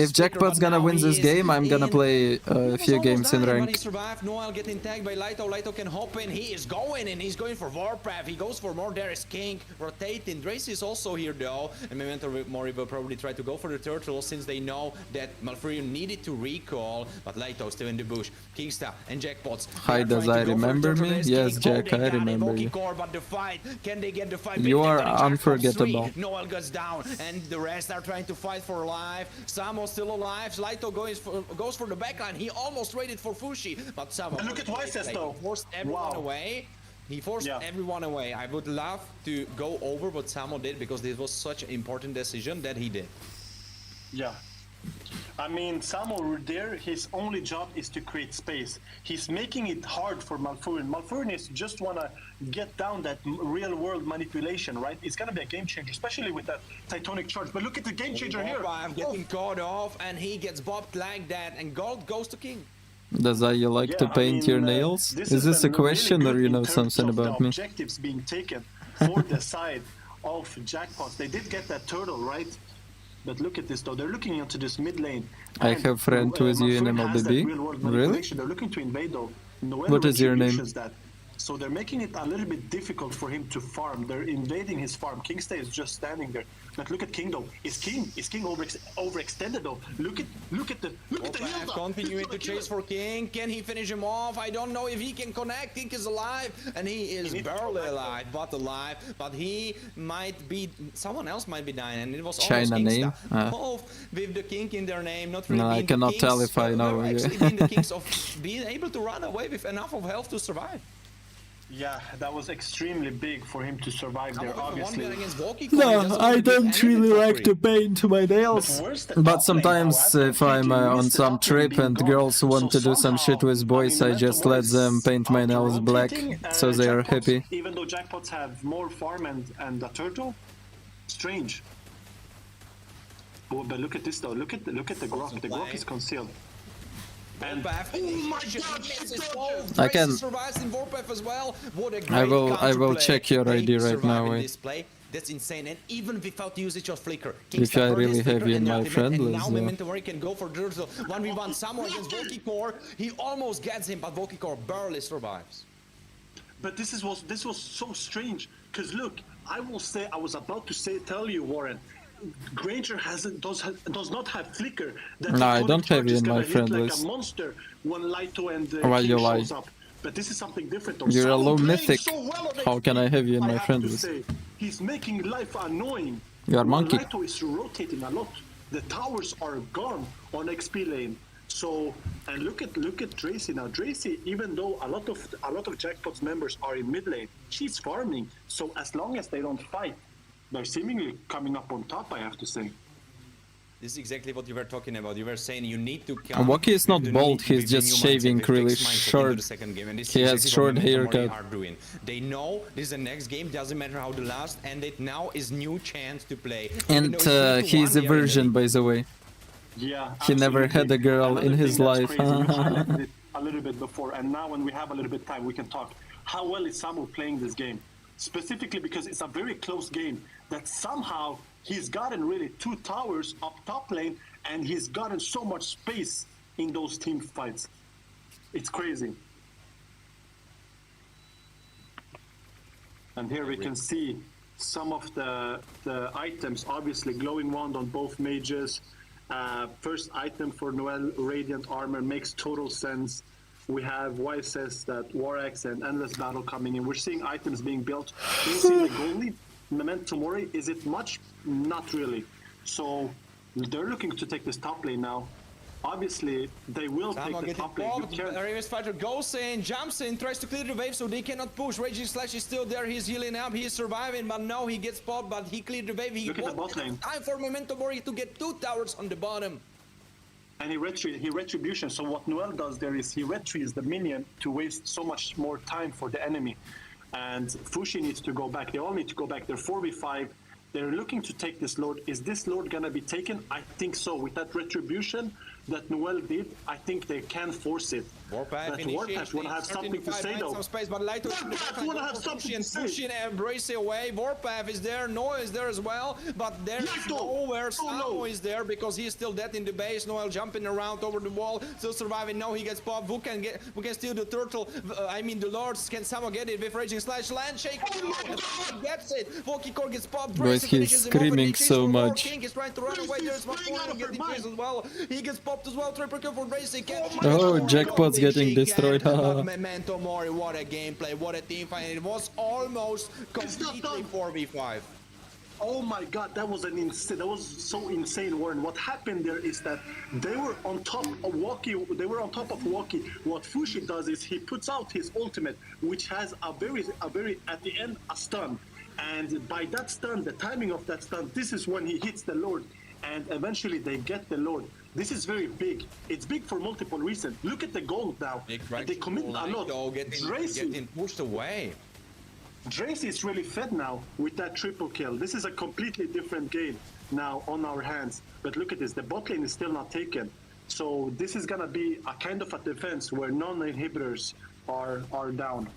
If Jackpot's gonna win this game, I'm gonna play a few games in rank. Survive. Noel getting tagged by Lito. Lito can hop in. He is going and he's going for Warpath. He goes for more. There is King rotating. Drace is also here though. And Memento Mori will probably try to go for the turtle since they know that Malfurion needed to recall. But Lito still in the bush. Kingsta and Jackpots. Hi, Dazai, remember me? Yes, Jack, I remember you. But the fight, can they get the fight? You are unforgettable. Noel goes down and the rest are trying to fight for life. Samo still alive. Lito goes for the backline. He almost traded for Fushi. But Samo, look at Wyses though. He forced everyone away. He forced everyone away. I would love to go over what Samo did because this was such an important decision that he did. Yeah. I mean, Samo there, his only job is to create space. He's making it hard for Malfurion. Malfurion is just want to get down that real-world manipulation, right? It's going to be a game changer, especially with that Titanic charge. But look at the game changer here. I'm getting caught off, and he gets bopped like that, and gold goes to King. Dazai, you like to paint your nails? Is this a question or you know something about me? Objectives being taken for the side of Jackpots. They did get that turtle, right? But look at this though, they're looking into this mid lane. I have friend with you in MLBB. Really? They're looking to invade though. What is your name? So they're making it a little bit difficult for him to farm. They're invading his farm. Kingsta is just standing there. But look at King though. Is King overextended though? Look at the heal. Continuing to chase for King. Can he finish him off? I don't know if he can connect. King is alive, and he is barely alive, but alive. But he might be. Someone else might be dying, and it was China name. Both with the King in their name. Not really. No, I cannot tell if I know. Actually, being the Kings of being able to run away with enough of health to survive. Yeah, that was extremely big for him to survive there, obviously. No, I don't really like to paint my nails. But sometimes if I'm on some trip and girls want to do some shit with boys, I just let them paint my nails black, so they are happy. Even though Jackpots have more farm and a turtle, strange. Oh, but look at this though, look at the Grok. The Grok is concealed. And I can. I will check your ID right now. That's insane, and even without usage of flicker. If I really have you in my friend list, now Memento Mori can go for Durzel 1v1 someone against Volkikor. He almost gets him, but Volkikor barely survives. But this was so strange, because look, I was about to tell you, Warren. Granger does not have flicker. No, I don't have you in my friend list. Like a monster when Lito and Why you lie? Up. but this is something different. You're a Samo low playing mythic. so well on How can I have you in my have friend to list? say. He's making life annoying. You are monkey. Lighto is rotating a lot. The towers are gone on XP lane. So, and look at Dracy now. Dracy, even though a lot of Jackpot's members are in mid lane, she's farming. So as long as they don't fight, they're seemingly coming up on top, I have to say. This is exactly what you were talking about. You were saying you need to come. Waki is not with the bald, need he's with the just new shaving mindset, with really fixed mindset into short. the second game. And this He is has exactly short what Memento Mori haircut. are doing. They know this is the next game. Doesn't matter how the last ended. Now is new chance to play. And he's a virgin, by the way. Yeah, He never had a girl Another in thing his that's life. crazy, we highlighted it a little bit before, and now when we have a little bit of time, we can talk. How well is Samu playing this game? Specifically because it's a very close game that somehow he's gotten really 2 towers up top lane, and he's gotten so much space in those team fights. It's crazy. And here we can see some of the items, obviously glowing wand on both mages. First item for Noel, Radiant Armor, makes total sense. We have YSS, that War Axe and Endless Battle coming in. We're seeing items being built. We'll see the goal lead. Memento Mori, is it much? Not really. So they're looking to take this top lane now. Obviously, they will take the top lane. Raven's fighter goes in, jumps in, tries to clear the wave so they cannot push. Raging Slash is still there, he's healing up, he's surviving, but now he gets popped, but he cleared the wave. He Look at the bot lane. Time for Memento Mori to get 2 towers on the bottom. And he retribution. So what Noel does there is he retrieves the minion to waste so much more time for the enemy. And Fushi needs to go back. They all need to go back. They're 4v5. They're looking to take this lord. Is this lord gonna be taken? I think so. With that retribution that Noel did, I think they can force it. Warpath Warpath wanna have something to say though. Some space, but Lighto Warpath wanna have something to say. Pushing Embrace away. Warpath is there. Noel is there as well, but there's nowhere. Samo is there because he's still dead in the base. Noel jumping around over the wall, still surviving. Now he gets popped. Who can steal the turtle? I mean the lords. Can Samo get it with Raging Slash? Landshake gets it. Volkikor gets popped. Guys, he's screaming so much. King is trying to run away. There's one point get defused as well. He gets popped as well. Triple kill for Racing. Oh, Jackpot's getting destroyed. But Memento Mori, what a gameplay, what a team fight. It was almost completely 4v5. Oh my god, that was so insane, Warren. What happened there is that they were on top of Waki. What Fushi does is he puts out his ultimate, which has a very at the end a stun. And by that stun, the timing of that stun, this is when he hits the Lord. And eventually they get the Lord. This is very big. It's big for multiple reasons. Look at the gold now. They commit a lot. Getting pushed away. Dracy is really fed now with that triple kill. This is a completely different game now on our hands. But look at this, the bot lane is still not taken. So this is gonna be a kind of a defense where non-inhibitors are down.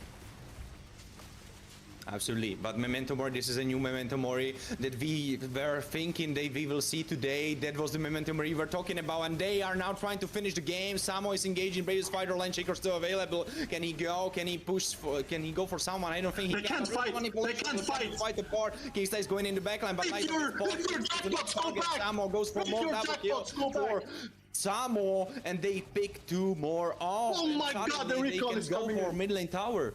Absolutely, but Memento Mori, this is a new Memento Mori that we were thinking that we will see today. That was the Memento Mori we were talking about, and they are now trying to finish the game. Samo is engaging, Bravest Fighter, Landshaker still available. Can he go? Can he push? Can he go for someone? I don't think he can. They can't fight. They can't fight. Apart. Kingstay is going in the backline, but like Samo goes for more double kills for Samo, and they pick 2 more off. Oh my god, the recall is coming for mid lane tower.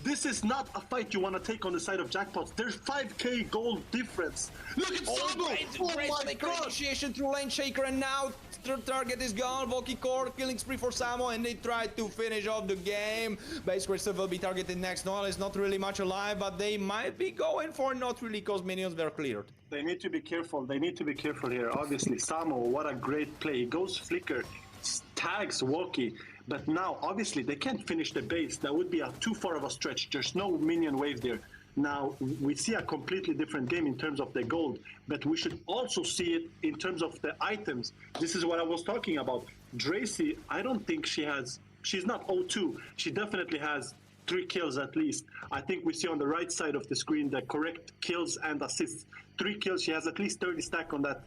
This is not a fight you want to take on the side of Jackpots. There's 5k gold difference. Look at Samo! Oh my god! Initiation through Lane Shaker, and now the target is gone. Volkikor killing spree for Samo, and they try to finish off the game. Base Crystal will be targeted next. Noel is not really much alive, but they might be going for not really because minions were cleared. They need to be careful. They need to be careful here. Obviously, Samo, what a great play. He goes Flicker, tags Walkie. But now, obviously, they can't finish the base. That would be too far of a stretch. There's no minion wave there. Now, we see a completely different game in terms of the gold, but we should also see it in terms of the items. This is what I was talking about. Dracy, I don't think she's not 0-2. She definitely has 3 kills at least. I think we see on the right side of the screen the correct kills and assists. 3 kills, she has at least 30 stack on that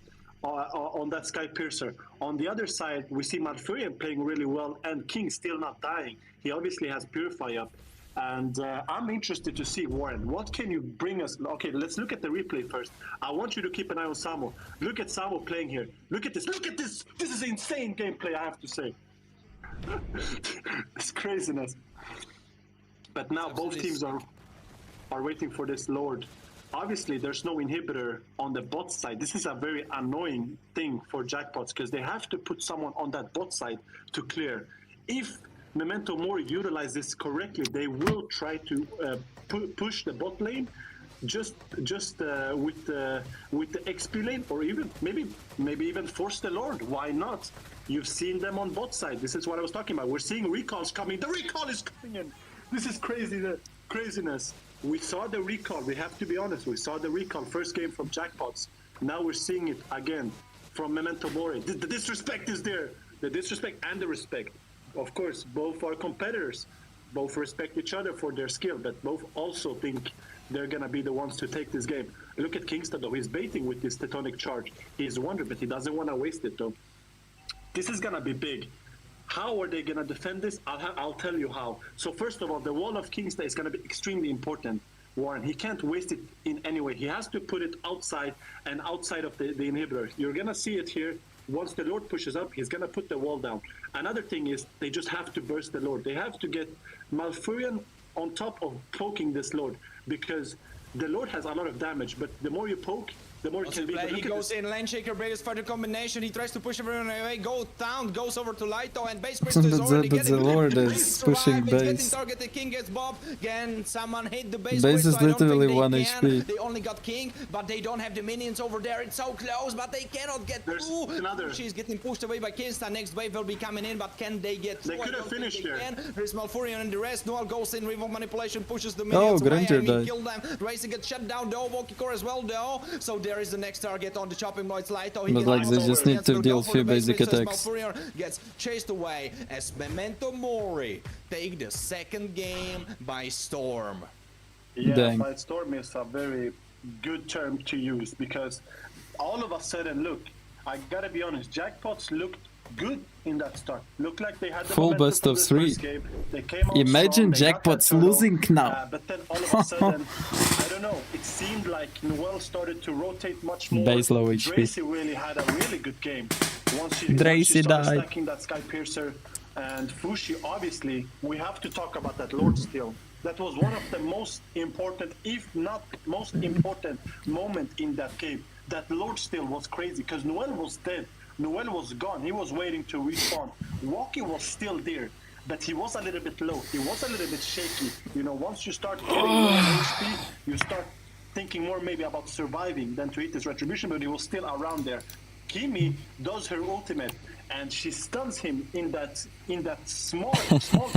Sky Piercer. On the other side, we see Malfurion playing really well and King still not dying. He obviously has Purify up. And I'm interested to see, Warren, what can you bring us? Okay, let's look at the replay first. I want you to keep an eye on Samo. Look at Samo playing here. Look at this. Look at this. This is insane gameplay, I have to say. It's craziness. But now both teams are waiting for this Lord. Obviously, there's no inhibitor on the bot side. This is a very annoying thing for Jackpots because they have to put someone on that bot side to clear. If Memento Mori utilize this correctly, they will try to push the bot lane just with the XP lane, or even maybe even force the Lord. Why not? You've seen them on bot side. This is what I was talking about. We're seeing recalls coming. The recall is coming in. This is crazy. The craziness. We saw the recall. We have to be honest. We saw the recall first game from Jackpots. Now we're seeing it again from Memento Mori. The disrespect is there. The disrespect and the respect. Of course, both are competitors. Both respect each other for their skill, but both also think they're gonna be the ones to take this game. Look at Kingston though. He's baiting with this Tectonic Charge. He's wondering, but he doesn't want to waste it though. This is gonna be big. How are they going to defend this? I'll tell you how. So first of all, the wall of Kingston is going to be extremely important, Warren. He can't waste it in any way. He has to put it outside and outside of the inhibitor. You're going to see it here. Once the Lord pushes up, he's going to put the wall down. Another thing is they just have to burst the Lord. They have to get Malfurion on top of poking this Lord, because the Lord has a lot of damage, but the more you poke, the more it can be. He goes in, Lane Shaker, biggest fighter combination. He tries to push everyone away, go down, goes over to Lighto, and base Crystal is already But the Lord is pushing base. Targeted, King gets Bob. Again, someone hit the base. Base is literally 1 HP. They only got King, but they don't have the minions over there. It's so close, but they cannot get through. She's getting pushed away by Kingston. Next wave will be coming in, but can they get through? They could have finished here. There's Malfurion and the rest. Noel goes in, Revolve Manipulation, pushes the minions away. Kill them. Racing gets shut down though. Volkicor as well though. So there is the next target on the chopping block. It's Lighto. But like they just need to deal few basic attacks. Malfurion gets chased away as Memento Mori take the second game by storm. Yeah, Dang. by storm is a very good term to use, because all of a sudden, look, I gotta be honest, Jackpots looked good in that start. Looked like they had the Full momentum best from of this 3. first game. They came out Imagine strong, they got that Jackpots turtle, losing now. but then all of a sudden, I don't know, it seemed like Noel started to rotate much more. Base low HP. Dracy really had a really good game. Once she Dracy started died. stacking that Sky Piercer, and Fushi, obviously, we have to talk about that Lord Steal. That was one of the most important, if not most important moment in that game. That Lord Steal was crazy, because Noel was dead. Noel was gone. He was waiting to respawn. Walkie was still there, but he was a little bit low. He was a little bit shaky. You know, once you start getting more HP, you start thinking more maybe about surviving than to hit this retribution, but he was still around there. Kimi does her ultimate, and she stuns him in that small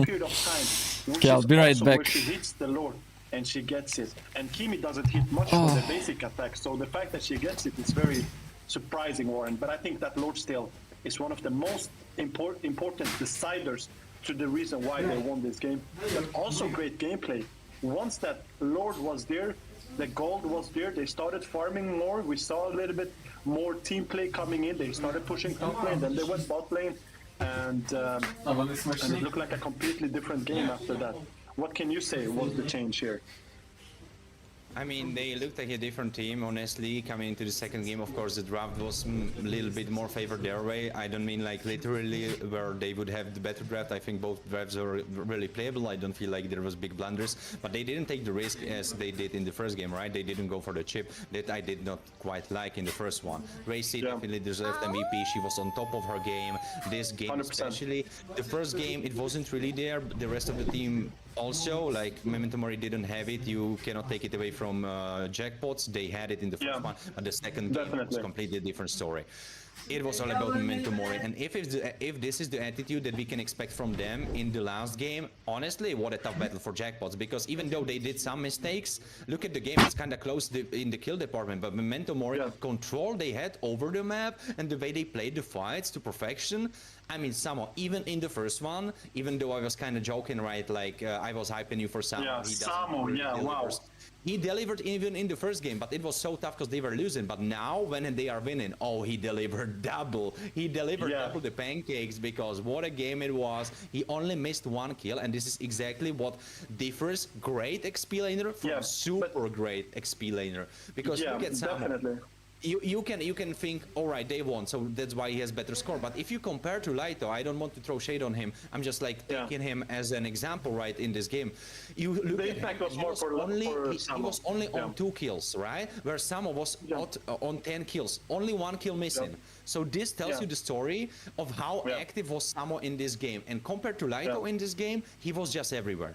period of time. Okay, I'll be right back. Where she hits the Lord and she gets it. And Kimi doesn't hit much for the basic attack, so the fact that she gets it is very surprising, Warren. But I think that Lord Steal is one of the most important deciders to the reason why they won this game. But also great gameplay. Once that Lord was there, the gold was there, they started farming more. We saw a little bit more team play coming in. They started pushing top lane, then they went bot lane, and it looked like a completely different game after that. What can you say was the change here? I mean, they looked like a different team, honestly, coming into the second game. Of course, the draft was a little bit more favored their way. I don't mean like literally where they would have the better draft. I think both drafts are really playable. I don't feel like there was big blunders, but they didn't take the risk as they did in the first game, right? They didn't go for the chip that I did not quite like in the first one. Racy definitely deserved MVP. She was on top of her game. This game 100%. especially. The first game, it wasn't really there. The rest of the team also, like Memento Mori didn't have it. You cannot take it away from Jackpots. They had it in the first one, but the second game was a completely different story. It was all about Memento Mori, and if this is the attitude that we can expect from them in the last game, honestly, what a tough battle for Jackpots, because even though they did some mistakes, look at the game, it's kind of close in the kill department, but Memento Mori, control they had over the map and the way they played the fights to perfection, I mean, somehow, even in the first one, even though I was kind of joking, right, like I was hyping you for Samo. Yeah, Samo, yeah, wow. He delivered even in the first game, but it was so tough because they were losing. But now, when they are winning, oh, he delivered double. He delivered double the pancakes, because what a game it was. He only missed one kill, and this is exactly what differs great XP laner from super great XP laner. Because look at Samo. you can think, all right, they won, so that's why he has better score. But if you compare to Laito, I don't want to throw shade on him. I'm just like taking him as an example, right, in this game. You look The at impact him, was more for he Samo. was only on 2 kills, right? Where Samo was on 10 kills, only 1 kill missing. So this tells you the story of how active was Samo in this game. And compared to Laito in this game, he was just everywhere.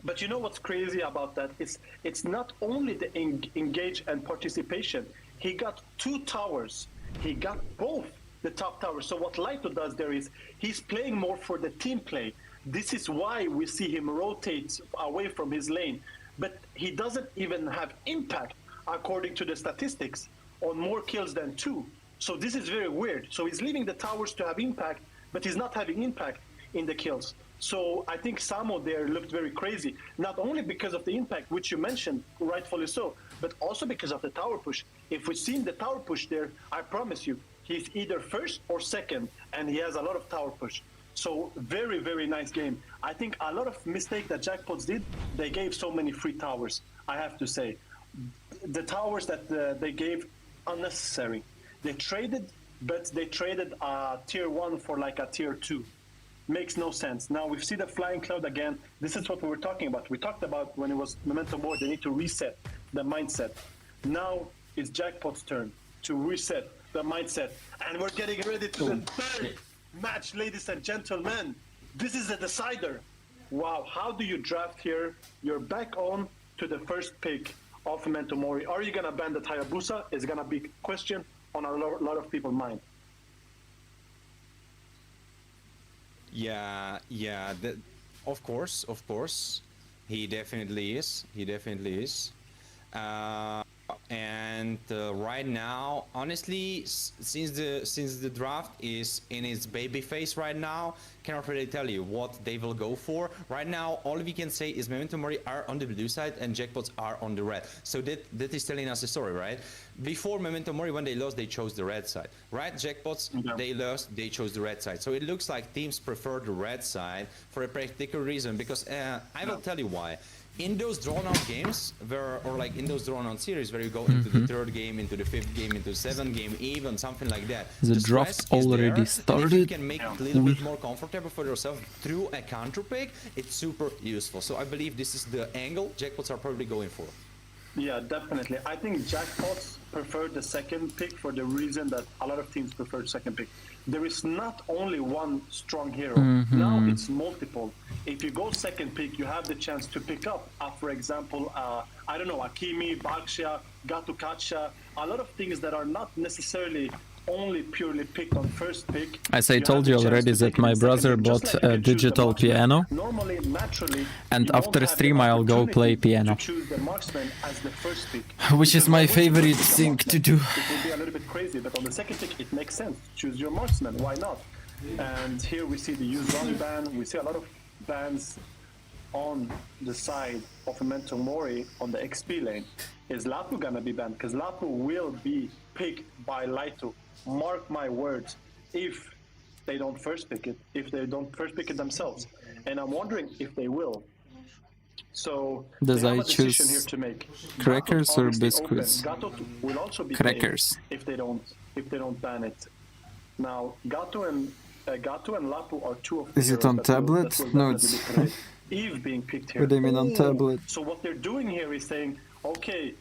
But you know what's crazy about that? It's not only the engage and participation. He got 2 towers. He got both the top towers. So what Laito does there is he's playing more for the team play. This is why we see him rotate away from his lane. But he doesn't even have impact, according to the statistics, on more kills than 2. So this is very weird. So he's leaving the towers to have impact, but he's not having impact in the kills. So I think Samo there looked very crazy, not only because of the impact, which you mentioned, rightfully so, but also because of the tower push. If we've seen the tower push there, I promise you, he's either first or second, and he has a lot of tower push. So very, very nice game. I think a lot of mistake that Jackpots did, they gave so many free towers, I have to say. The towers that they gave, unnecessary. They traded, but they traded a tier 1 for like a tier 2. Makes no sense. Now we see the flying cloud again. This is what we were talking about. We talked about when it was Memento Mori, they need to reset the mindset. Now it's Jackpot's turn to reset the mindset. And we're getting ready to the third match, ladies and gentlemen. This is a decider. Wow, how do you draft here? You're back on to the first pick of Memento Mori. Are you gonna ban the Hayabusa? Is gonna be a question on a lot of people's mind. Yeah, of course, he definitely is. And right now, honestly, since the draft is in its baby phase right now, cannot really tell you what they will go for. Right now, all we can say is Memento Mori are on the blue side and Jackpots are on the red. So that is telling us the story, right? Before Memento Mori, when they lost, they chose the red side, right? Jackpots, they lost, they chose the red side. So it looks like teams prefer the red side for a particular reason, because I will tell you why. In those drawn-out games, in those drawn-out series where you go into the 3rd game, into the 5th game, into the 7th game, even something like that, The draft already started. If you can make it a little bit more comfortable for yourself through a counter pick, it's super useful. So I believe this is the angle Jackpots are probably going for. Yeah, definitely. I think Jackpots prefer the second pick for the reason that a lot of teams prefer second pick. There is not only one strong hero. Now it's multiple. If you go second pick, you have the chance to pick up, for example, I don't know, Akimi, Baksha, Gatukacha, a lot of things that are not necessarily only purely picked on first pick. As I told you already, that my brother bought a digital piano, normally, naturally, and after stream I'll go play piano, to choose the marksman as the first pick, which is my favorite thing to do. It will be a little bit crazy, but on the second pick it makes sense. Choose your marksman, why not? And here we see the use wrong ban. We see a lot of bans on the side of Memento Mori on the XP lane. Is Lapu gonna be banned? Because Lapu will be picked by Laito. Mark my words, if they don't first pick it, if they don't first pick it themselves. And I'm wondering if they will. So Does they have I a decision choose here to make. crackers Gato or obviously biscuits? open. Gato will also be Crackers. paid if they don't ban it. Now Gato and Lapu are two of the Is it heroes on that will- tablet? that will No, definitely it's- be played. Eve being picked here. What do you mean on tablet? So what they're doing here is saying, okay,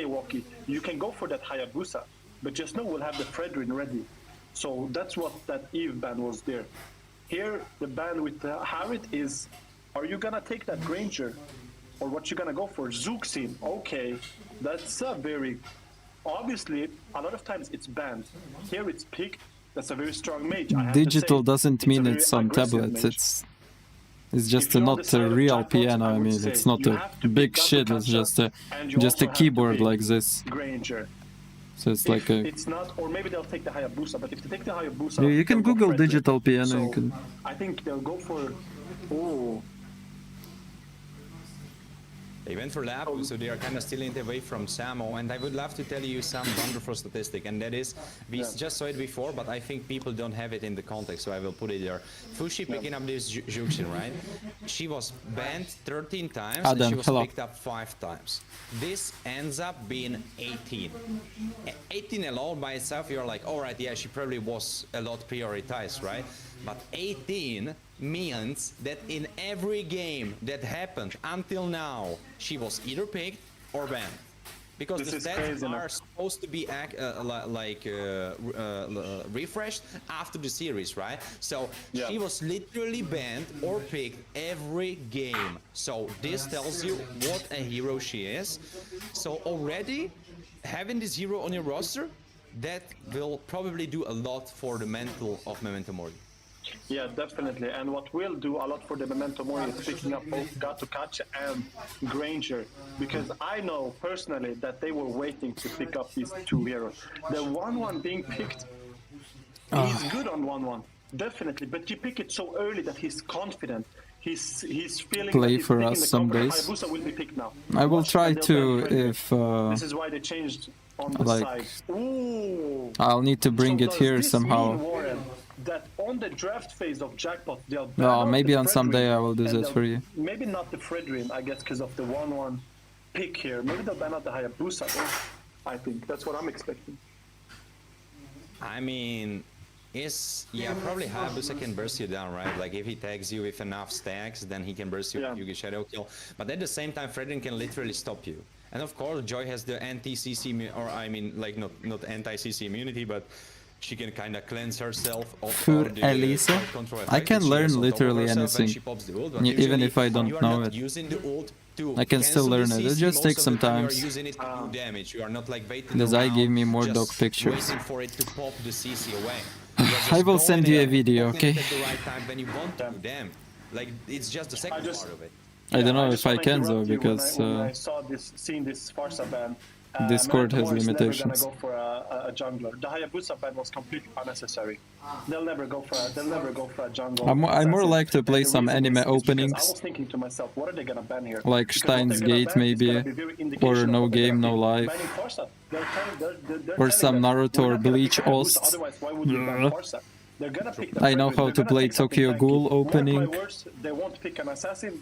Waki, you can go for that Hayabusa, but just know we'll have the Fredrin ready. So that's what that Eve ban was there. Here, the ban with Harit is, are you gonna take that Granger? Or what you gonna go for? Zuxin, okay, that's a very, obviously, a lot of times it's banned. Here it's picked, that's a very strong mage. I have to Digital say, doesn't it's a mean very it's on aggressive tablets. mage. It's just If you're on the not side a of real Jackpots, piano. I I would mean, say it's not you a have to big pick shit. It's Gatukacha, and you just also a have to keyboard pick like this. Granger. So it's If like a. it's not, or maybe they'll take the Hayabusa, but if they take the Hayabusa... Yeah, you can they'll go Google Fredrin. digital piano. So, You can. I think they'll go for... Oh. They went for lap, so they are kind of stealing away from Samo. And I would love to tell you some wonderful statistic, and that is, we just saw it before, but I think people don't have it in the context, so I will put it there. Fushi picking up this Juxin, right? She was banned 13 times, and she was picked up 5 times. This ends up being 18. 18 alone by itself, you're like, all right, yeah, she probably was a lot prioritized, right? But 18 means that in every game that happened until now, she was either picked or banned. Because the stats are supposed to be refreshed after the series, right? So she was literally banned or picked every game. So this tells you what a hero she is. So already having this hero on your roster, that will probably do a lot for the mental of Memento Mori. Yeah, definitely. And what will do a lot for the Memento Mori is picking up both Gatukacha and Granger. Because I know personally that they were waiting to pick up these 2 heroes. The 1-1 being picked, he's good on 1-1, definitely. But you pick it so early that he's confident. He's feeling play that for us some days. Hayabusa will be picked now. I will try to if this is why they changed on the side. Ooh. I'll need to bring it here somehow. That on the draft phase of Jackpot, they'll maybe on some day I will do that for you. Maybe not the Fredrin, I guess, because of the 1-1 pick here. Maybe they'll ban out the Hayabusa. I think that's what I'm expecting. I mean, probably Hayabusa can burst you down, right? Like if he tags you with enough stacks, then he can burst you with Yugi Shadow Kill. But at the same time, Fredrin can literally stop you. And of course, Joy has the anti-CC, or I mean, like not anti-CC immunity, but she can kind of cleanse herself of all the Elisa, I can learn literally anything, even if I don't know it. I can still learn it. It just takes some time. Dazai gave me more dog pictures. I will send you a video, okay? Like it's just the second part of it. I don't know if I can though, because when I saw seeing this Farsa ban, Discord has limitations. Never gonna go for a jungler. The Hayabusa ban was completely unnecessary. They'll never go for a jungle. I more like to play some anime openings. I was thinking to myself, what are they gonna ban here? Like Steins Gate maybe, or No Game No Life, or some Naruto or Bleach Ost. Otherwise, why would you ban Farsa? They're gonna pick I know how to play Tokyo Ghoul opening. Worse, they won't pick an assassin.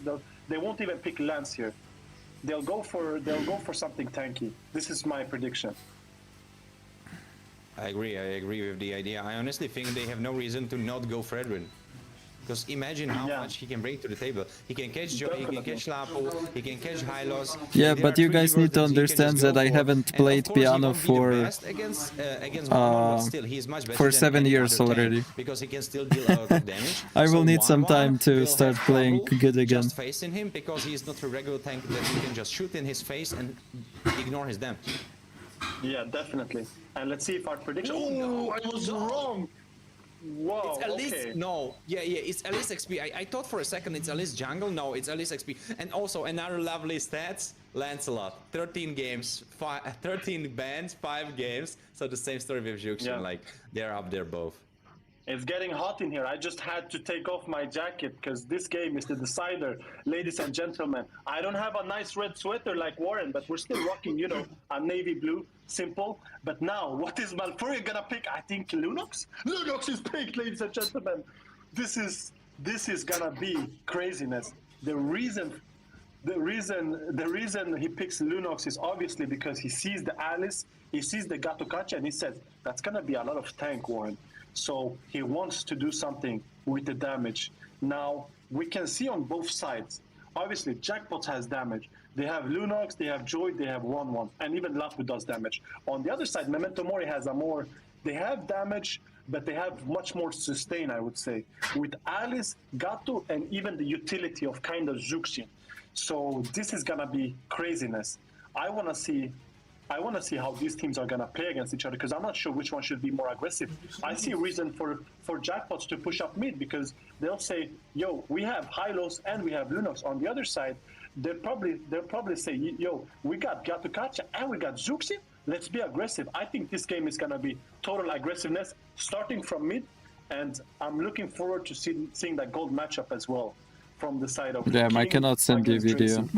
They won't even pick Lance here. They'll go for something tanky. This is my prediction. I agree with the idea. I honestly think they have no reason to not go Fredrin. Because imagine how much he can bring to the table. He can catch Joy, he can catch Lapo, he can catch Hylos. Yeah, but you guys need to understand that I haven't played piano for 7 years already. Because he can still deal a lot of damage. I will need some time to start playing good again. Just facing him because he's not a regular tank that you can just shoot in his face and ignore his damage. Yeah, definitely. And let's see if our prediction. Oh, I was wrong. Whoa, it's Alice, no, it's Alice XP. I thought for a second it's Alice Jungle. No, it's Alice XP. And also another lovely stats, Lancelot. 13 games, 13 bans, 5 games. So the same story with Juxian, like they're up there both. It's getting hot in here. I just had to take off my jacket because this game is the decider, ladies and gentlemen. I don't have a nice red sweater like Warren, but we're still rocking, you know, a navy blue, simple. But now, what is Malfurion gonna pick? I think Lunox? Lunox is picked, ladies and gentlemen. This is gonna be craziness. The reason he picks Lunox is obviously because he sees the Alice, he sees the Gatukacha, and he says, that's gonna be a lot of tank, Warren. So he wants to do something with the damage. Now, we can see on both sides. Obviously, Jackpot has damage. They have Lunox, they have Joy, they have 1-1. And even Lapu does damage. On the other side, Memento Mori has a more... They have damage, but they have much more sustain, I would say. With Alice, Gato, and even the utility of kind of Juxin. So this is going to be craziness. I want to see how these teams are going to play against each other because I'm not sure which one should be more aggressive. I see a reason for Jackpots to push up mid because they'll say, yo, we have Hylos and we have Lunox. On the other side, they'll probably say, yo, we got Gatukacha and we got Juxin. Let's be aggressive. I think this game is going to be total aggressiveness starting from mid, and I'm looking forward to seeing that gold matchup as well from the side of Damn, I cannot send you a video.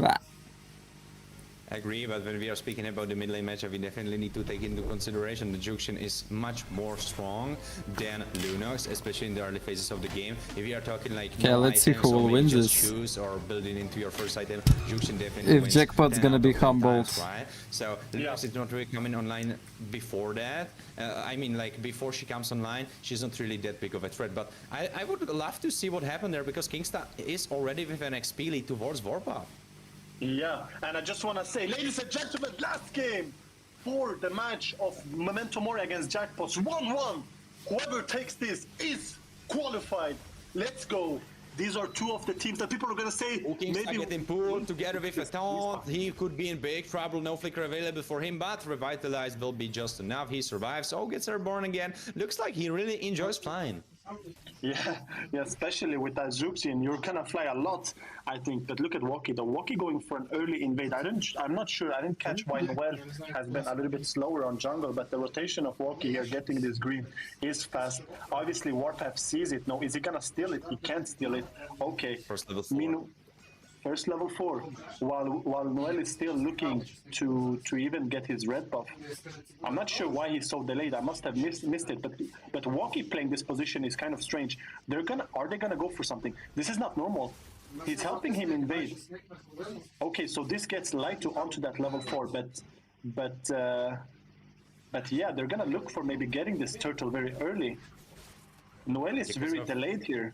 Agree, but when we are speaking about the mid lane matchup, we definitely need to take into consideration the Juxian is much more strong than Lunox, especially in the early phases of the game. If we are talking like Yeah, let's see who will win this. Choose or building into your first item, Juxian definitely If wins Jackpot's 10 gonna out be of 10 humbled. times, right? So Lunox is not really coming online before that. I mean, like before she comes online, she's not really that big of a threat. But I would love to see what happened there because Kingsta is already with an XP lead towards Vorpa. Yeah, and I just want to say, ladies and gentlemen, last game for the match of Memento Mori against Jackpots, 1-1. Whoever takes this is qualified. Let's go. These are two of the teams that people are going to say, maybe getting pulled together with a taunt. He could be in big trouble. No flicker available for him, but revitalized will be just enough. He survives. Oh, gets airborne again. Looks like he really enjoys flying. Yeah, especially with that Zuxian, you're gonna fly a lot, I think. But look at Waki. The Waki going for an early invade. I'm not sure. I didn't catch why Noel has been a little bit slower on jungle, but the rotation of Waki here, getting this green, is fast. Obviously, Warpath sees it. No, is he gonna steal it? He can't steal it. Okay. First level 4. First level 4, while Noel is still looking to even get his red buff. I'm not sure why he's so delayed. I must have missed it, but Waki playing this position is kind of strange. Are they gonna go for something? This is not normal. He's helping him invade. Okay, so this gets Light onto that level 4, but yeah, they're gonna look for maybe getting this turtle very early. Noel is very delayed here.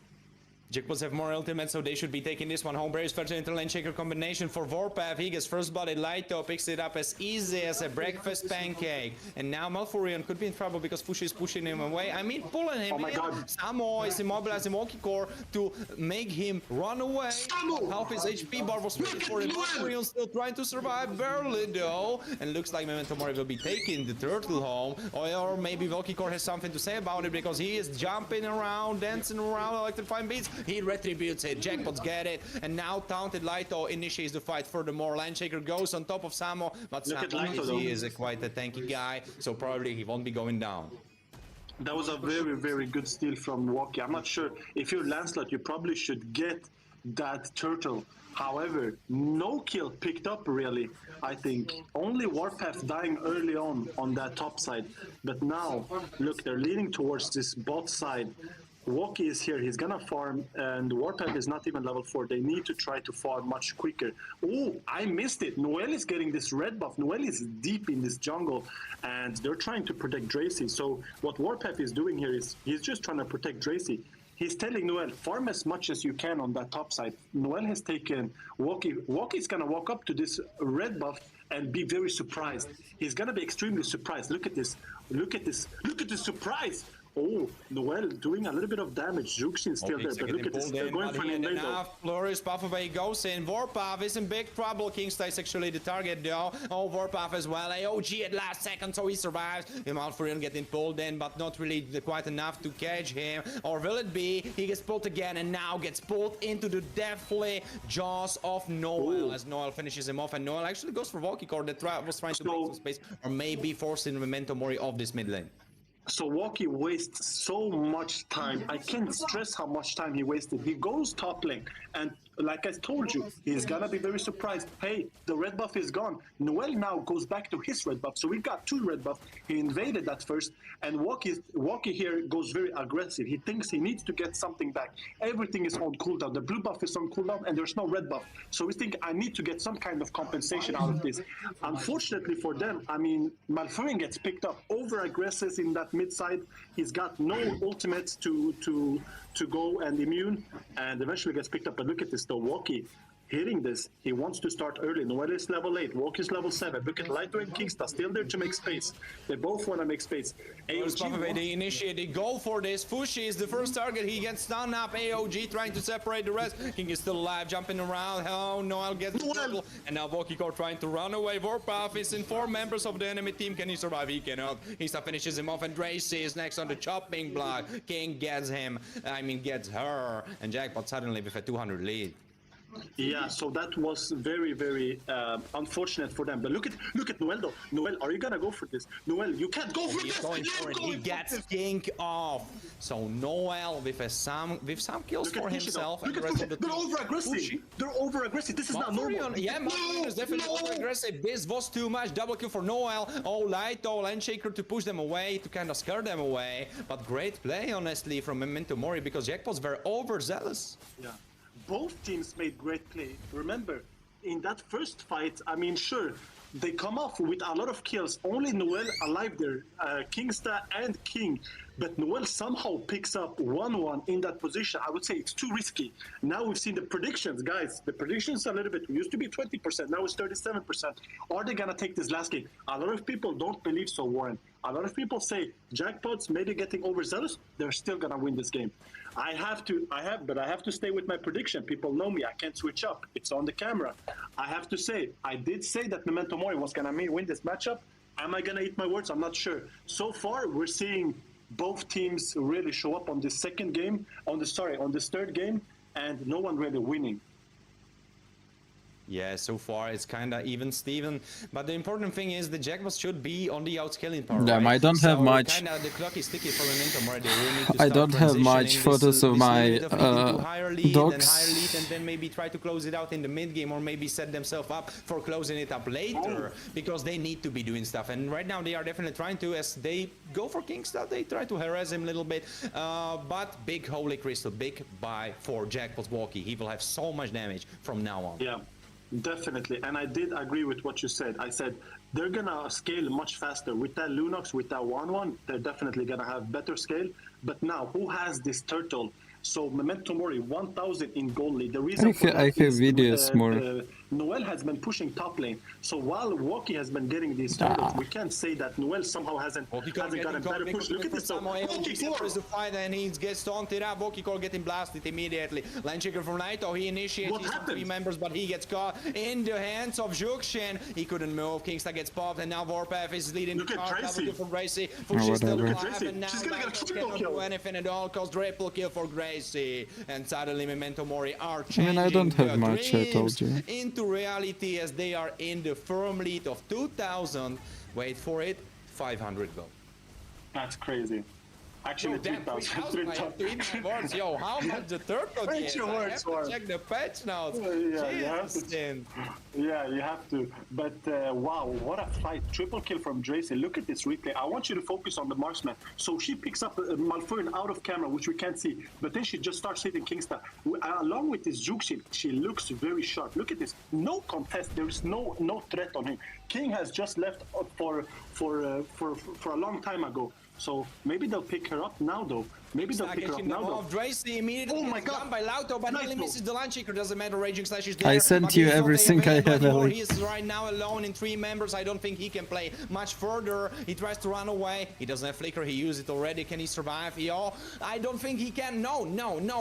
Jackpots have more ultimate, so they should be taking this one home. Very special interlane shaker combination for Vorpath. He gets first blooded. Lighto picks it up as easy as a breakfast pancake. And now Malfurion could be in trouble because Fushi is pushing him away. I mean, pulling him in. Samo is immobilizing Walkie Core to make him run away. Half his HP bar was waiting for him. Malfurion still trying to survive, barely though. And looks like Memento Mori will be taking the turtle home. Or maybe Walkie Core has something to say about it because he is jumping around, dancing around, electrifying beats. He retributes it, Jackpots get it, and now Taunted Lighto initiates the fight furthermore. Landshaker goes on top of Samo, but Samo is quite a tanky guy, so probably he won't be going down. That was a very, very good steal from Waki. I'm not sure if you're Lancelot, you probably should get that turtle. However, no kill picked up really, I think. Only Warpath dying early on that top side. But now, look, they're leaning towards this bot side. Waki is here, he's gonna farm, and Warpath is not even level 4. They need to try to farm much quicker. Oh, I missed it. Noel is getting this red buff. Noel is deep in this jungle, and they're trying to protect Dracy. So what Warpath is doing here is he's just trying to protect Dracy. He's telling Noel, farm as much as you can on that top side. Noel has taken Waki. Waki's gonna walk up to this red buff and be very surprised. He's gonna be extremely surprised. Look at this. Look at this. Look at this surprise. Oh, Noel doing a little bit of damage. Juxian's still there, but look at this. They're going for an invade. Flourish, buff away goes in. Warpath is in big trouble. Kingsta is actually the target though. Oh, Warpath as well. AOG at last second, so he survives. Malfurion getting pulled in, but not really quite enough to catch him. Or will it be? He gets pulled again and now gets pulled into the deathly jaws of Noel. As Noel finishes him off, and Noel actually goes for Walkie Core that was trying to make some space, or maybe forcing Memento Mori off this mid lane. So Waki wastes so much time. I can't stress how much time he wasted. He goes top lane, and like I told you, he's gonna be very surprised. Hey, the red buff is gone. Noel now goes back to his red buff. So we got 2 red buffs. He invaded that first, and Waki here goes very aggressive. He thinks he needs to get something back. Everything is on cooldown. The blue buff is on cooldown, and there's no red buff. So we think, I need to get some kind of compensation out of this. Unfortunately for them, I mean, Malfurion gets picked up, over aggressive in that mid side. He's got no ultimate to go and immune, and eventually gets picked up. But look at this though, Waki hitting this. He wants to start early. Noel is level 8, Waki is level 7. Look at Lighto and Kingsta still there to make space. They both want to make space. AOG, they initiate, they go for this. Fushi is the first target. He gets stunned up. AOG trying to separate the rest. King is still alive, jumping around. Oh, Noel gets the turtle. And now Waki Core trying to run away. Warpath is in 4 members of the enemy team. Can he survive? He cannot. Hista finishes him off, and Dracy is next on the chopping block. King gets him. I mean, gets her. And Jackpot suddenly with a 200 lead. Yeah, so that was very, very unfortunate for them. But look at Noel though. Noel, are you gonna go for this? Noel, you can't go for He's this. going for it. He gets king off. So Noel with some kills for himself. Look at Fushi. They're over aggressive. They're over aggressive. This is not normal. Yeah, Malfurion is definitely over aggressive. This was too much. Double kill for Noel. Oh, Lighto, Landshaker to push them away, to kind of scare them away. But great play, honestly, from Memento Mori because Jackpots were overzealous. Yeah. Both teams made great play. Remember, in that first fight, I mean, sure, they come off with a lot of kills. Only Noel alive there, Kingsta and King. But Noel somehow picks up 1-1 in that position. I would say it's too risky. Now we've seen the predictions, guys. The predictions a little bit. We used to be 20%, now it's 37%. Are they gonna take this last game? A lot of people don't believe so, Warren. A lot of people say Jackpots maybe getting overzealous. They're still gonna win this game. I have to stay with my prediction. People know me. I can't switch up. It's on the camera. I have to say, I did say that Memento Mori was gonna win this matchup. Am I gonna eat my words? I'm not sure. So far, we're seeing both teams really show up on this third game, and no one really winning. Yeah, so far it's kind of even Steven. But the important thing is the Jackpots should be on the outscaling part. Damn, right? I don't have much. Kinda the clock is sticky for Memento Mori. They will need to I start don't have much transitioning photos of my higher lead, dogs. and then maybe try to close it out in the mid game, or maybe set themselves up for closing it up later because they need to be doing stuff. And right now they are definitely trying to, as they go for Kingsta, they try to harass him a little bit. But big Holy Crystal, big buy for Jackpots Walkie. He will have so much damage from now on. Yeah. Definitely, and I did agree with what you said. I said they're gonna scale much faster with that Lunox, with that 1-1. They're definitely gonna have better scale. But now, who has this turtle? So Memento Mori 1000 in gold lead. The reason I have videos more. Noel has been pushing top lane. So while Walkie has been getting these turtles, we can't say that Noel somehow hasn't got a better push. Look at this. The fight, and he gets taunted up. Walkie Core getting blasted immediately. Landshaker from Naito, he initiates his 3 members, but he gets caught in the hands of Jukshin. He couldn't move. Kingsta gets popped, and now Warpath is leading the car. Double kill from Gracie. Fushi still alive, and now Naito cannot do anything at all, cause triple kill for Gracie. And suddenly Memento Mori are changing I don't have much, I told you. into reality as they are in the firm lead of 2,000. Wait for it, 500 gold. That's crazy. Actually, 3,000. I have to eat my words. Yo, how much the turtle gets? I have to check the patch notes. Yeah, you have to. But wow, what a fight. Triple kill from Dracy. Look at this replay. I want you to focus on the marksman. So she picks up Malfurion out of camera, which we can't see. But then she just starts hitting Kingsta. Along with this juke shield, she looks very sharp. Look at this. No contest. There is no threat on him. King has just left for a long time ago. So maybe they'll pick her up now, though. Maybe they'll pick her up now, though. Dracy immediately done by Lauto, but only misses the Landshaker. Doesn't matter, Raging Slash is there. I sent you everything I have, Ellie. He is right now alone in 3 members. I don't think he can play much further. He tries to run away. He doesn't have Flicker. He used it already. Can he survive? Yo, I don't think he can. No,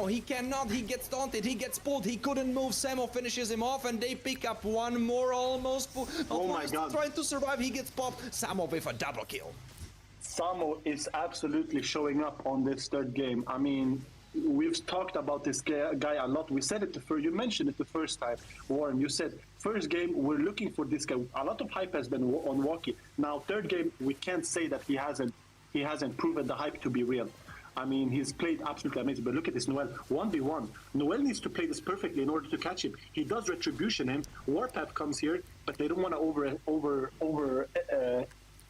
he cannot. He gets taunted. He gets pulled. He couldn't move. Samo finishes him off, and they pick up one more almost. Oh my God. Trying to survive. He gets popped. Samo with a double kill. Samo is absolutely showing up on this third game. I mean, we've talked about this guy a lot. We said it you mentioned it the first time, Warren. You said first game we're looking for this guy. A lot of hype has been on Walkie. Now third game we can't say that he hasn't proven the hype to be real. I mean, he's played absolutely amazing. But look at this, Noel 1v1. Noel needs to play this perfectly in order to catch him. He does retribution him. Warpath comes here, but they don't want to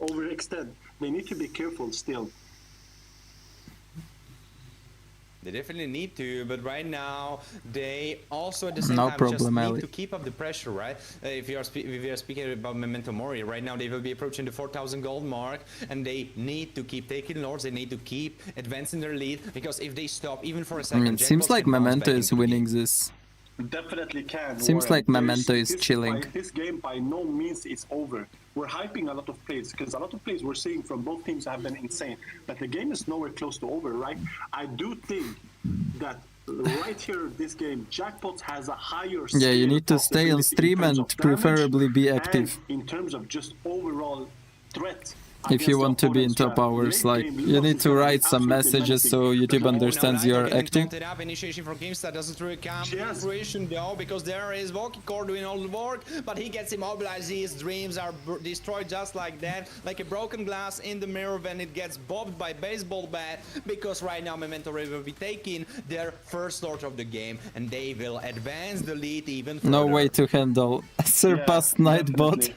overextend. They need to be careful still. They definitely need to, but right now they also at the same no time problem, just Ali. need to keep up the pressure, right? If you are speaking about Memento Mori, right now they will be approaching the 4,000 gold mark, and they need to keep taking lords. They need to keep advancing their lead, because if they stop even for a second, it seems like Memento is winning this. Definitely can. Seems Warren. like Memento is chilling. This game by no means is over. We're hyping a lot of plays, because a lot of plays we're seeing from both teams have been insane. But the game is nowhere close to over, right? I do think that right here, this game, Jackpots has a higher. Yeah, you need to stay on stream and preferably be active. And in terms of just overall threat, If you want to be in top hours, like, you need to write some messages so YouTube understands you're active. Initiation for GameStar doesn't really come to fruition though, because there is Volkikor doing all the work, but he gets immobilized. His dreams are destroyed just like that, like a broken glass in the mirror when it gets bobbed by baseball bat, because right now Memento Ray will be taking their first sort of the game, and they will advance the lead even further. No way to handle surpassed Nightbot.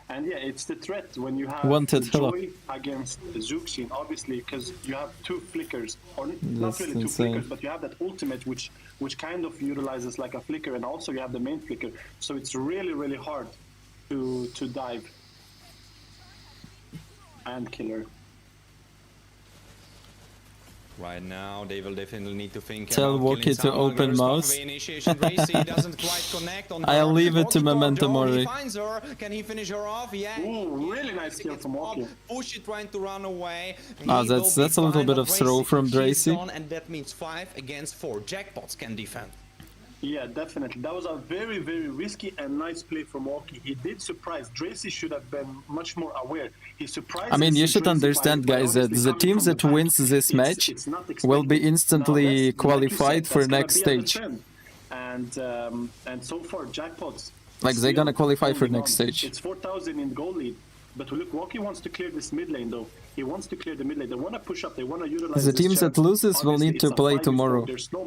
And yeah, it's the threat when you have Wanted, Joy against Zuxin, obviously, because you have two flickers, or not really two flickers, but you have that ultimate which kind of utilizes like a flicker, and also you have the main flicker, so it's really, really hard to dive and kill her. Right now, they will definitely need to think Tell about Woki to open mouse. I'll leave it to Memento Mori. He finds her. Can he finish her off? Yeah. Ooh, really nice kill from Woki. Push it, trying to run away. That's a little bit of throw from Dracy. And that means 5 against 4. Jackpots can defend. Yeah, definitely. That was a very, very risky and nice play from Woki. He did surprise. Dracy should have been much more aware. He surprised. I mean, you should understand, guys, that the teams that wins this match will be instantly qualified for next stage. And so far, Jackpots. Like, they're gonna qualify for next stage. It's 4,000 in goal lead. But look, Woki wants to clear this mid lane, though. He wants to clear the mid lane. They want to push up. They want to utilize the teams that loses will need to play tomorrow.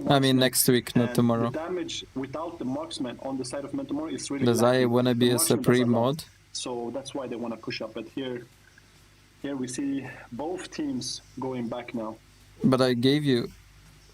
I mean, next week, not tomorrow. The damage without the marksman on the side of Mentomori is really Dazai wanna be a supreme mod. So that's why they want to push up. But here we see both teams going back now. But I gave you...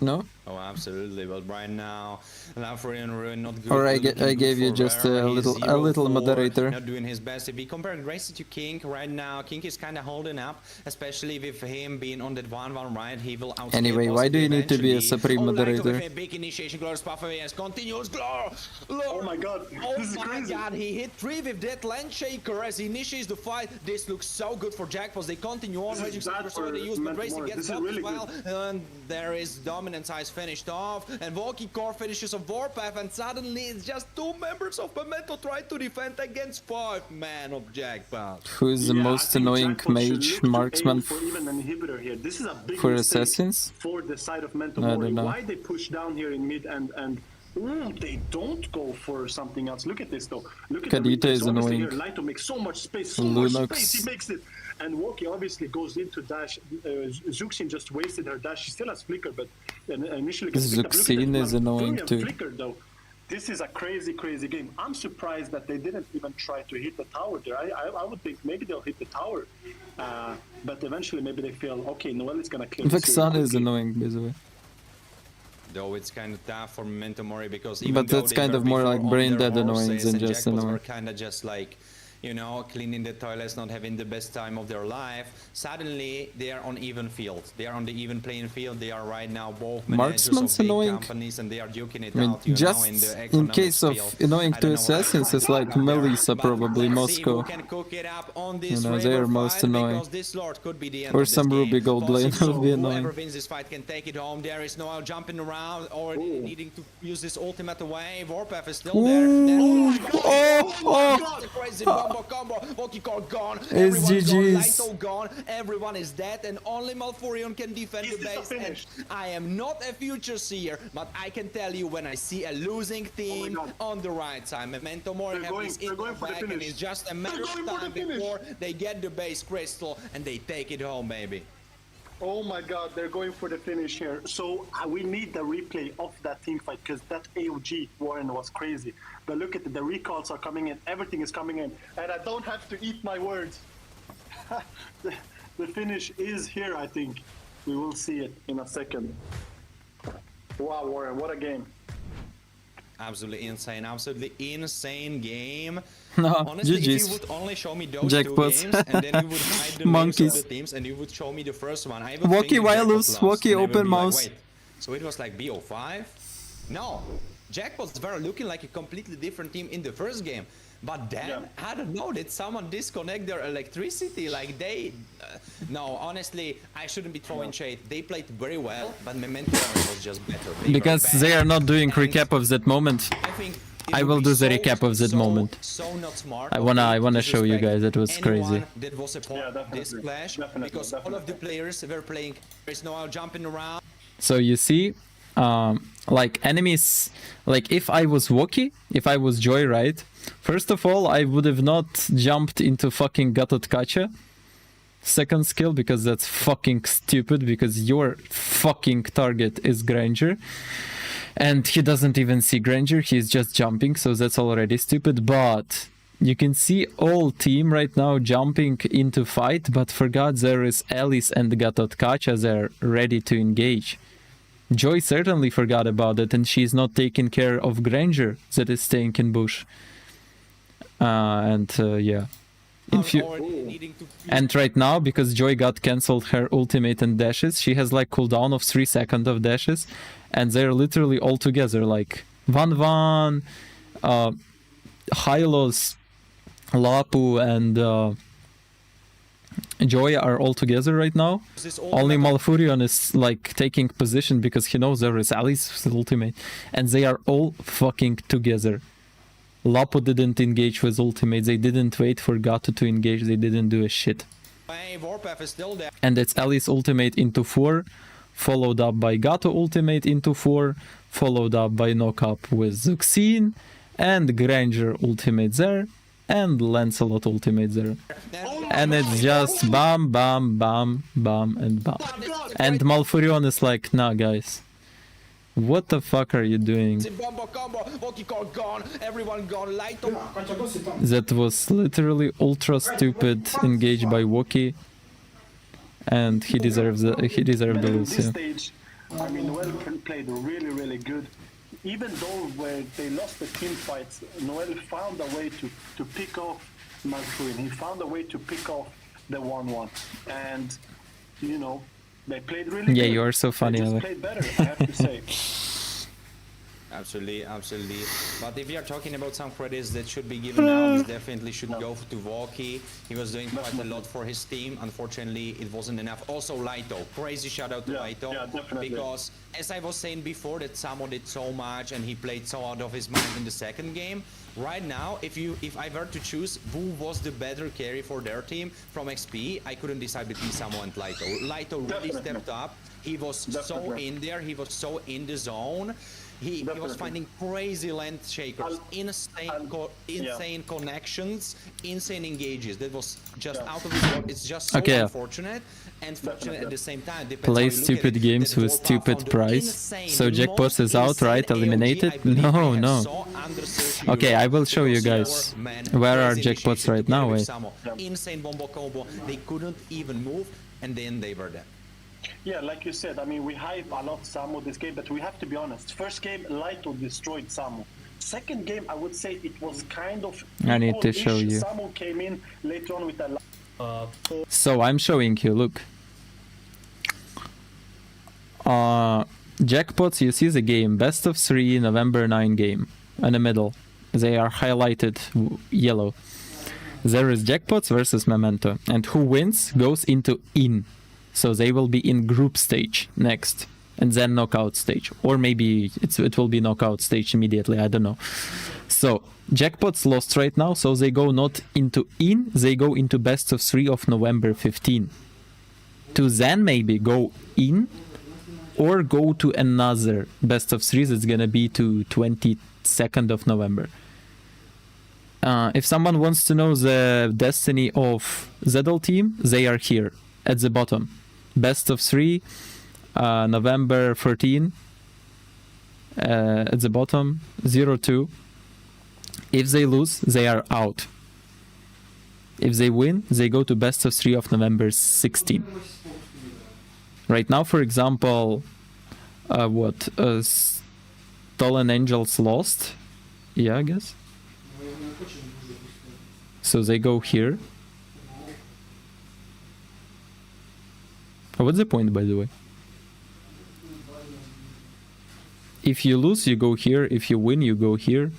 No? Oh, absolutely. But right now, Lafurian Ruin not good. Or I gave you just a little moderator. Not doing his best. If we compare Gracie to King right now, King is kind of holding up, especially with him being on that 1-1 right. He will outspeed. Anyway, why do you need to be a supreme moderator? Big initiation, Glorious Puffy continues. Glor. Oh my god! This is crazy. God, he hit 3 with that land shaker as he initiates the fight. This looks so good for Jackpots. They continue on. Raging Scepter, so they use, but Gracie gets up as well. And there is Dominance Eyes finished off, and Volkikor finishes of Warpath, and suddenly it's just 2 members of Memento trying to defend against 5 men of Jackpot. Who is the most annoying mage marksman for even an inhibitor here? This is a big for assassins? For the side of Mentomori. Why they push down here in mid and they don't go for something else. Look at this though. Look at Kadita is annoying. Here, Lighto makes so much space, much space. He makes it. And Woki obviously goes into dash. Zuxin just wasted her dash. She still has flicker, but initially gets picked up. Zuxin is annoying too. Flicker, though. This is a crazy, crazy game. I'm surprised that they didn't even try to hit the tower there. I would think maybe they'll hit the tower, but eventually maybe they feel, okay, Noelle is gonna clear. Vexana is annoying, by the way. Though it's kind of tough for Memento Mori because even but that's kind of more like brain dead annoying than just annoying. Kind of just like, you know, cleaning the toilets, not having the best time of their life. Suddenly, they are on even field. They are on the even playing field. They are right now both managers of big companies, and they are duking it out. You just know, in case of annoying to assassins, it's like Melissa, probably Moscow. You know, they are most annoying. Or some Ruby Gold lane will be annoying. Whoever wins this fight can take it home. There is no jumping around or needing to use this ultimate away. Warpath is still there. Crazy combo, Volkikor gone, GG's. Lighto gone, everyone is dead, and only Malfurion can defend the base. And I am not a future seer, but I can tell you when I see a losing team on the right side, Memento Mori have this in the back, and it's just a matter of time before they get the base crystal and they take it home, baby. Oh my god, they're going for the finish here. So we need the replay of that team fight because that AOG Warren was crazy. But look at the recalls are coming in, everything is coming in, and I don't have to eat my words. the finish is here, I think. We will see it in a second. Wow, Warren, what a game. Absolutely insane game. No, honestly, GG's. if you would only show me those Jackpots. 2 games, and then you would hide the names of the teams, and you would show me the first one, I would Woki Wireless, Woki open mouse. Like, wait, so it was like BO5? No, Jackpots were looking like a completely different team in the first game. But then, I don't know, did someone disconnect their electricity? Like they... no, honestly, I shouldn't be throwing shade. They played very well, but Memento was just better. Because they are not doing recap of that moment. I think I will do the recap of that moment. So not smart. I wanna show you guys. It was crazy. That was a part of this clash because all of the players were playing. There's no jumping around. So you see, like enemies, like if I was Woki, if I was Joy, right? First of all, I would have not jumped into fucking Gatotkacha second skill because that's fucking stupid because your fucking target is Granger. And he doesn't even see Granger, he's just jumping, so that's already stupid. But you can see all team right now jumping into fight, but forgot there is Alice and Gatotkacha there ready to engage. Joy certainly forgot about it, and she's not taking care of Granger that is staying in bush. Yeah. And right now, because Joy got cancelled her ultimate and dashes, she has like cooldown of 3 seconds of dashes, and they're literally all together, like Van, Hylos, Lapu, and Joy are all together right now. Only Malfurion is like taking position because he knows there is Alice's ultimate, and they are all fucking together. Lapo didn't engage with ultimate, they didn't wait for Gato to engage, they didn't do a shit. And it's Alice ultimate into 4, followed up by Gato ultimate into 4, followed up by knockup with Zuxine, and Granger ultimate there, and Lancelot ultimate there. And it's just bam, bam, bam, bam, and bam. And Malfurion is like, nah guys. What the fuck are you doing? That was literally ultra stupid engaged by Woki, and he deserves the lose. This Yeah. stage, I mean, Noel played really good. Even though where they lost the team fights, Noel found a way to pick off Malfurion. He found a way to pick off the 1-1, and you know. They played really Yeah, good. you are so funny, They just Ale. played better, I have to say. Absolutely. But if you are talking about some credits that should be given now, this definitely should go to Voki. He was doing quite a lot for his team. Unfortunately, it wasn't enough. Also, Laito. Crazy shout out to Laito. Yeah, definitely. Because, as I was saying before, that Samo did so much and he played so out of his mind in the second game. Right now, if I were to choose who was the better carry for their team from XP, I couldn't decide between Samo and Laito. Laito really stepped up. He was so in there. He was so in the zone. He was finding crazy length shakers, insane connections, insane engages. That was just out of his world. It's just so unfortunate and fortunate at the same time. Play stupid games with stupid price. So Jackpot is out, right? Eliminated? No. Okay, I will show you guys. Where are Jackpots right now? Wait. Insane bombo combo. They couldn't even move, and then they were dead. Yeah, like you said, I mean, we hype a lot Samo this game, but we have to be honest. First game, Laito destroyed Samo. Second game, I would say it was kind of I need to show you. Samo came in later on with a... So I'm showing you, look. Jackpots, you see the game, best of 3, November 9 game, in the middle. They are highlighted yellow. There is Jackpots versus Memento, and who wins goes into in. So they will be in group stage next, and then knockout stage, or maybe it will be knockout stage immediately. I don't know. So Jackpots lost right now, so they go not into in, they go into best of 3 of November 15. To then maybe go in, or go to another best of 3 that's gonna be to 22nd of November. If someone wants to know the destiny of Zedel team, they are here at the bottom. Best of 3, November 13, at the bottom, 0-2. If they lose, they are out. If they win, they go to best of 3 of November 16. Right now, for example, Stolen Angels lost. Yeah, I guess. So they go here. What's the point, by the way? If you lose, you go here. If you win, you go here.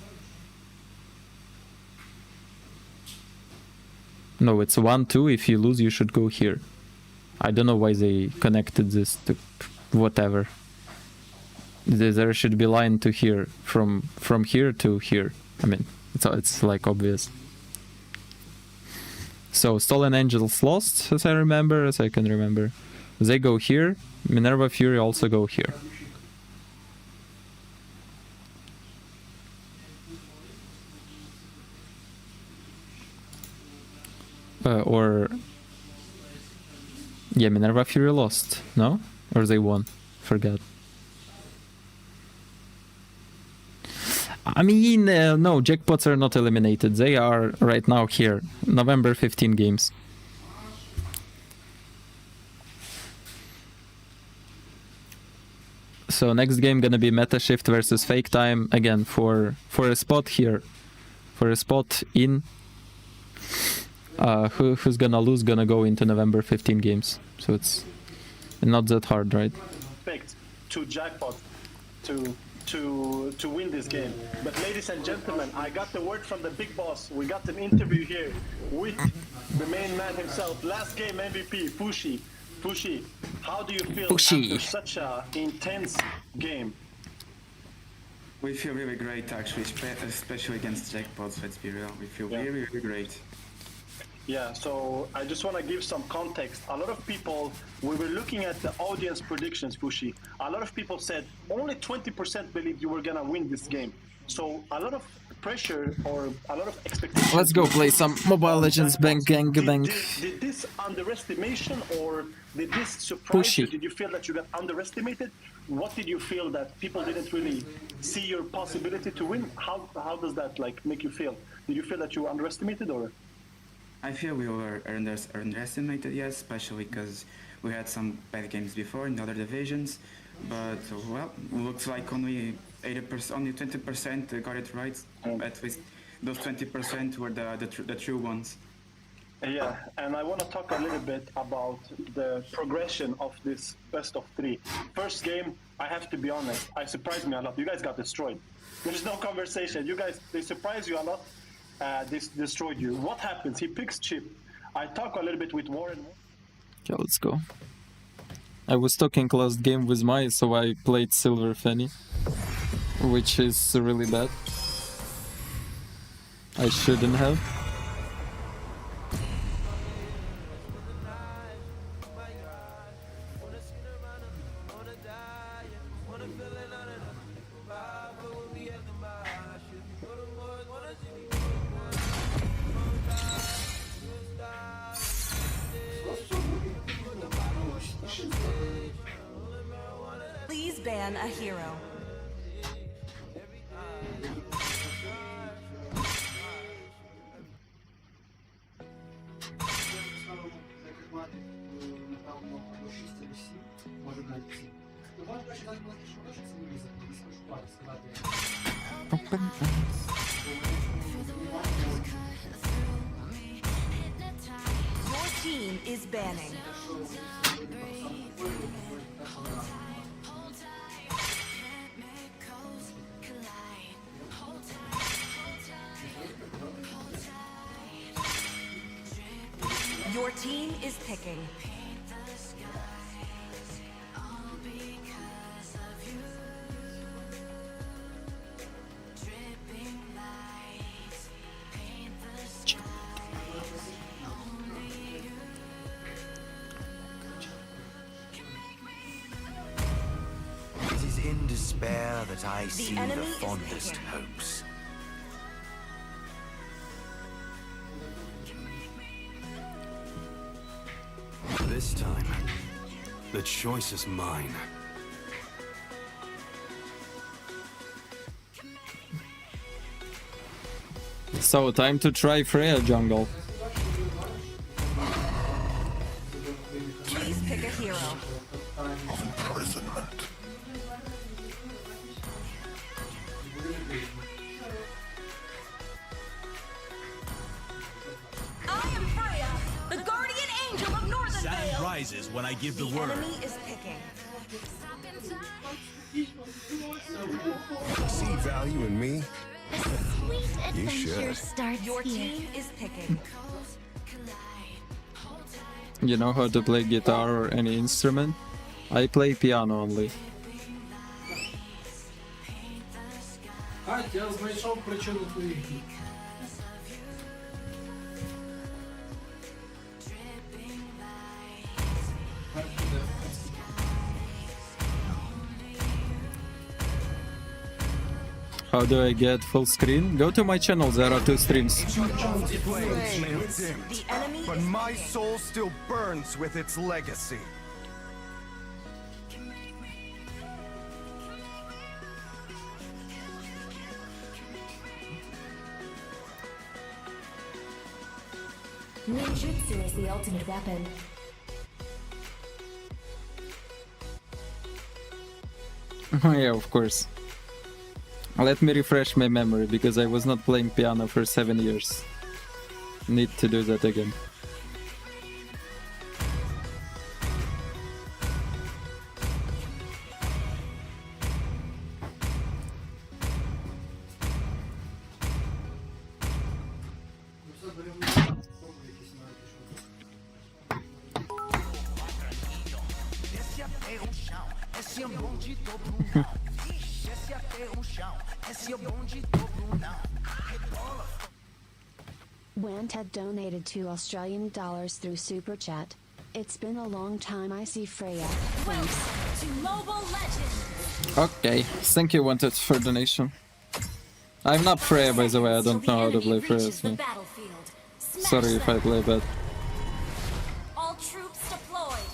No, it's 1-2. If you lose, you should go here. I don't know why they connected this to whatever. there should be line to here, from here to here. I mean, it's like obvious. So Stolen Angels lost, as I can remember. They go here. Minerva Fury also go here. Yeah, Minerva Fury lost, no? Or they won? Forget. I mean, no, jackpots are not eliminated. They are right now here. November 15 games. So next game gonna be Meta Shift versus Fake Time again for a spot here, for a spot in. Who's gonna lose gonna go into November 15 games. So it's not that hard, right? Perfect to jackpot to win this game. But ladies and gentlemen, I got the word from the big boss. We got an interview here with the main man himself. Last game MVP, Fushi. Fushi, how do you feel after such an intense game? We feel really great, actually, especially against jackpots, let's be real. We feel really, really great. Yeah, so I just want to give some context. A lot of people, we were looking at the audience predictions, Fushi. A lot of people said only 20% believed you were going to win this game. So a lot of pressure or a lot of expectations. Let's go play some Mobile Legends Bang Gang Bang. Did this underestimation or did this surprise you? Did you feel that you got underestimated? What did you feel that people didn't really see your possibility to win? How does that like make you feel? Did you feel that you were underestimated or? I feel we were underestimated, yes, especially because we had some bad games before in other divisions. But well, looks like only 80%, only 20% got it right. At least those 20% were the true ones. Yeah, and I want to talk a little bit about the progression of this best of three. First game, I have to be honest, I surprised me a lot. You guys got destroyed. There's no conversation. You guys, they surprised you a lot. This destroyed you. What happens? He picks Chip. I talk a little bit with Warren. Okay, let's go. I was talking last game with Mai, so I played Silver Fanny, which is really bad. I shouldn't have. Please ban a hero. Your team is banning. Your team is picking. It is in despair that I see the fondest hopes. This time, the choice is mine. So, time to try Freya jungle. Please pick a hero. Imprisonment. I am Freya, the guardian angel of Northern Sound rises when I give the word. The enemy is picking. See value in me? Sweet You adventure should. starts Your here. team is picking. You know how to play guitar or any instrument? I play piano only. Кать, я знайшов причину твоїх дій. How do I get full screen? Go to my channel, there are 2 streams. Flames may have dimmed, but my soul still burns with its legacy. Ninjutsu is the ultimate weapon. Yeah, of course. Let me refresh my memory, because I was not playing piano for 7 years. Need to do that again. Want had donated $2 through Super Chat. It's been a long time I see Freya. Thanks. To Mobile Legends! Okay, thank you, Wanted, for donation. I'm not Freya, by the way, I don't know how to play Freya, so... Sorry if I play bad. All troops deployed!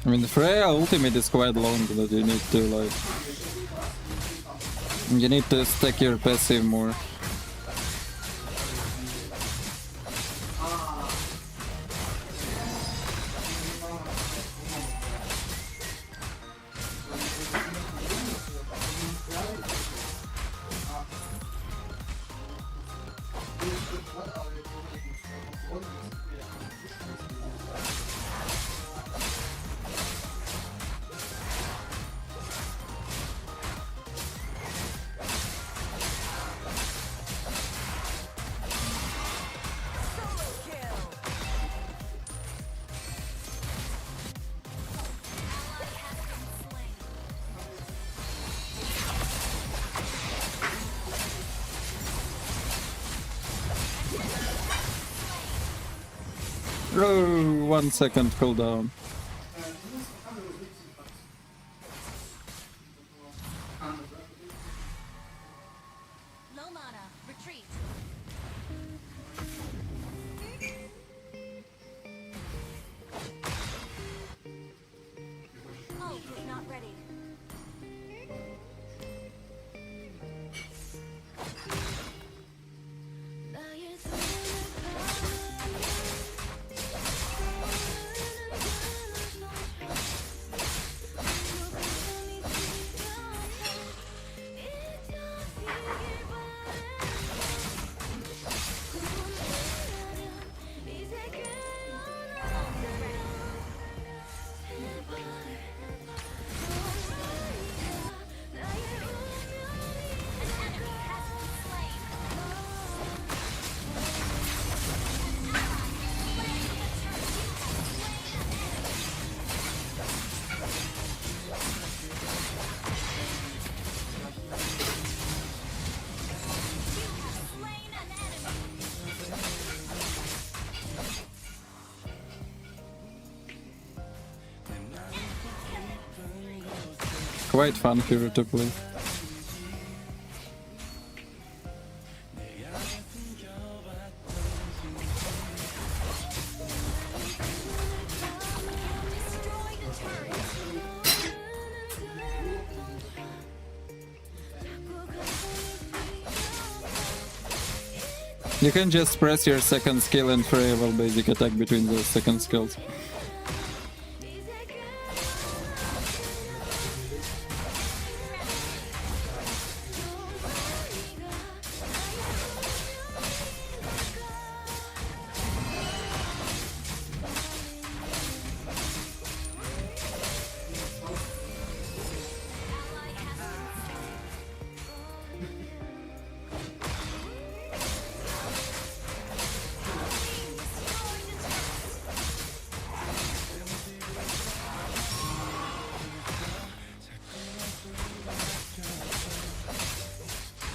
I mean, the Freya ultimate is quite long, but you need to, like... You need to stack your passive more. Oh, 1 second cooldown. Low mana, retreat. Oh, not ready. Quite fun hero to play. You can just press your second skill and variable basic attack between those second skills.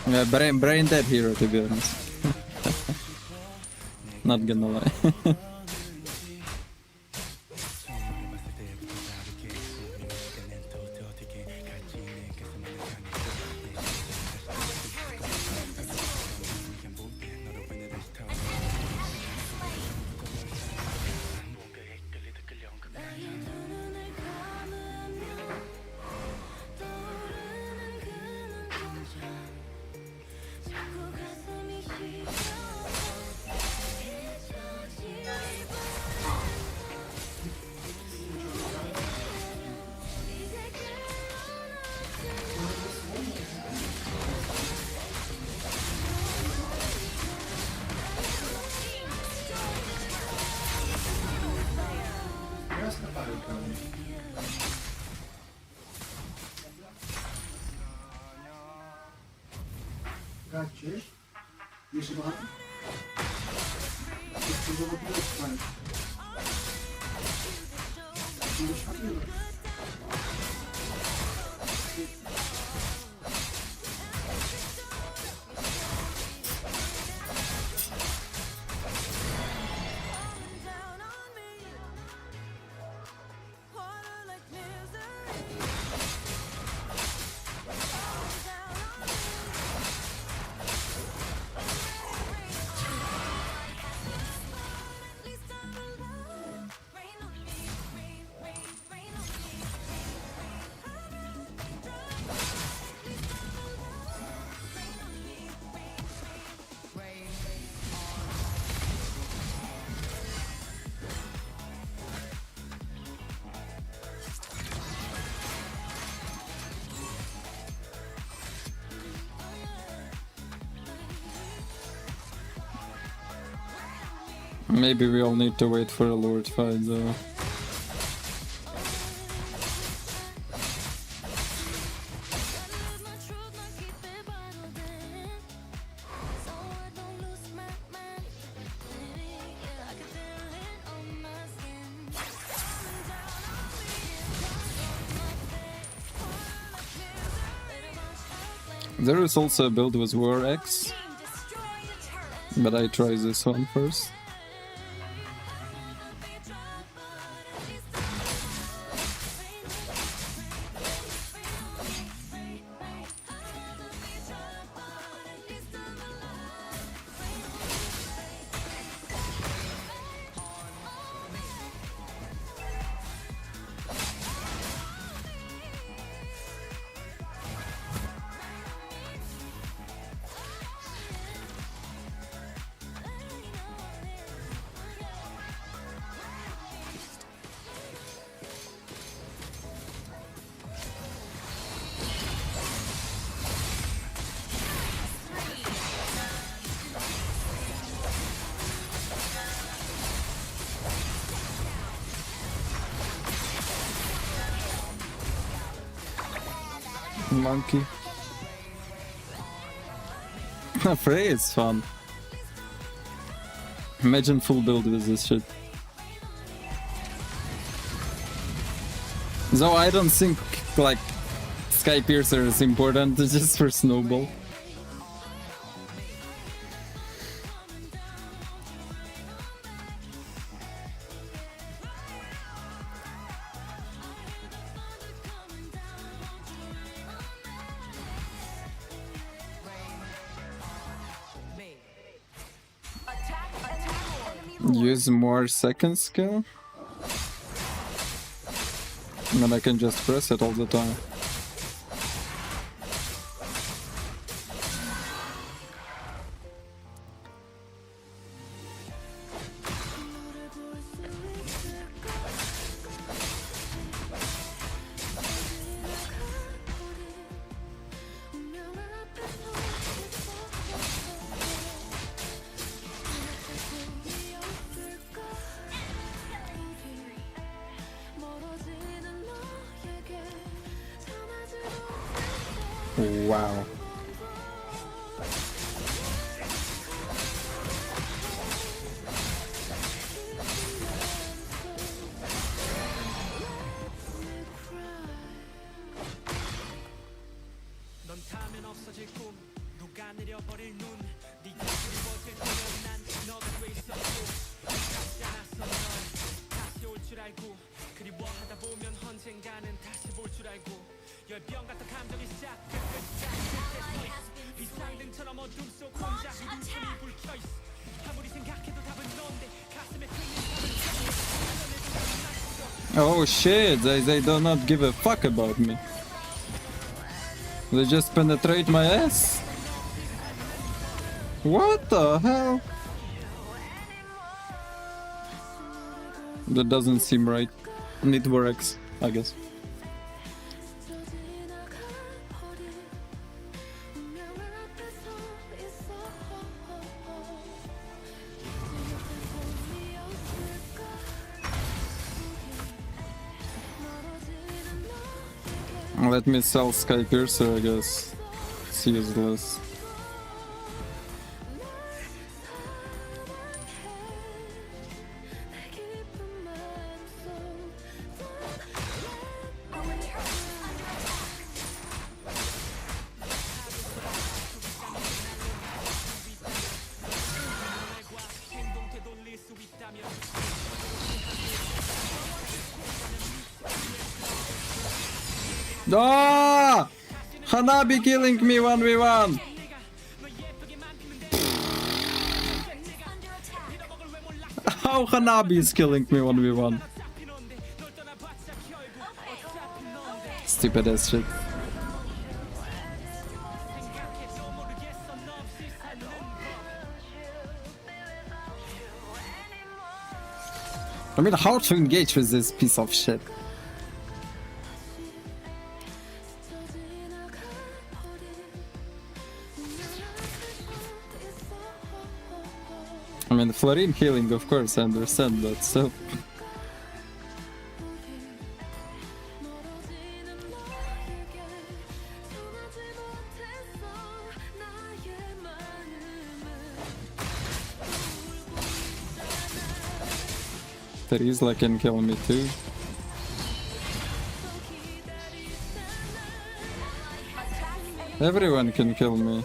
Yeah, brain dead hero, to be honest. Not gonna lie. Gotcha. Jeszcze kochani? Jeszcze zobaczymy, słuchaj. Maybe we all need to wait for a Lord fight though. There is also a build with War X, but I try this one first. Monkey. Frey is fun. Imagine full build with this shit. Though I don't think like Sky Piercer is important, it's just for Snowball. Use more second skill? And I can just press it all the time. Wow. Oh shit, they do not give a fuck about me. They just penetrate my ass? What the hell? That doesn't seem right. And it works, I guess. Let me sell Sky Piercer, I guess. It's useless. Ah! Hanabi killing me 1v1! How Hanabi is killing me 1v1? Stupid ass shit. I mean, how to engage with this piece of shit? I mean, Florine healing, of course, I understand that, so... Terizla can kill me too. Everyone can kill me.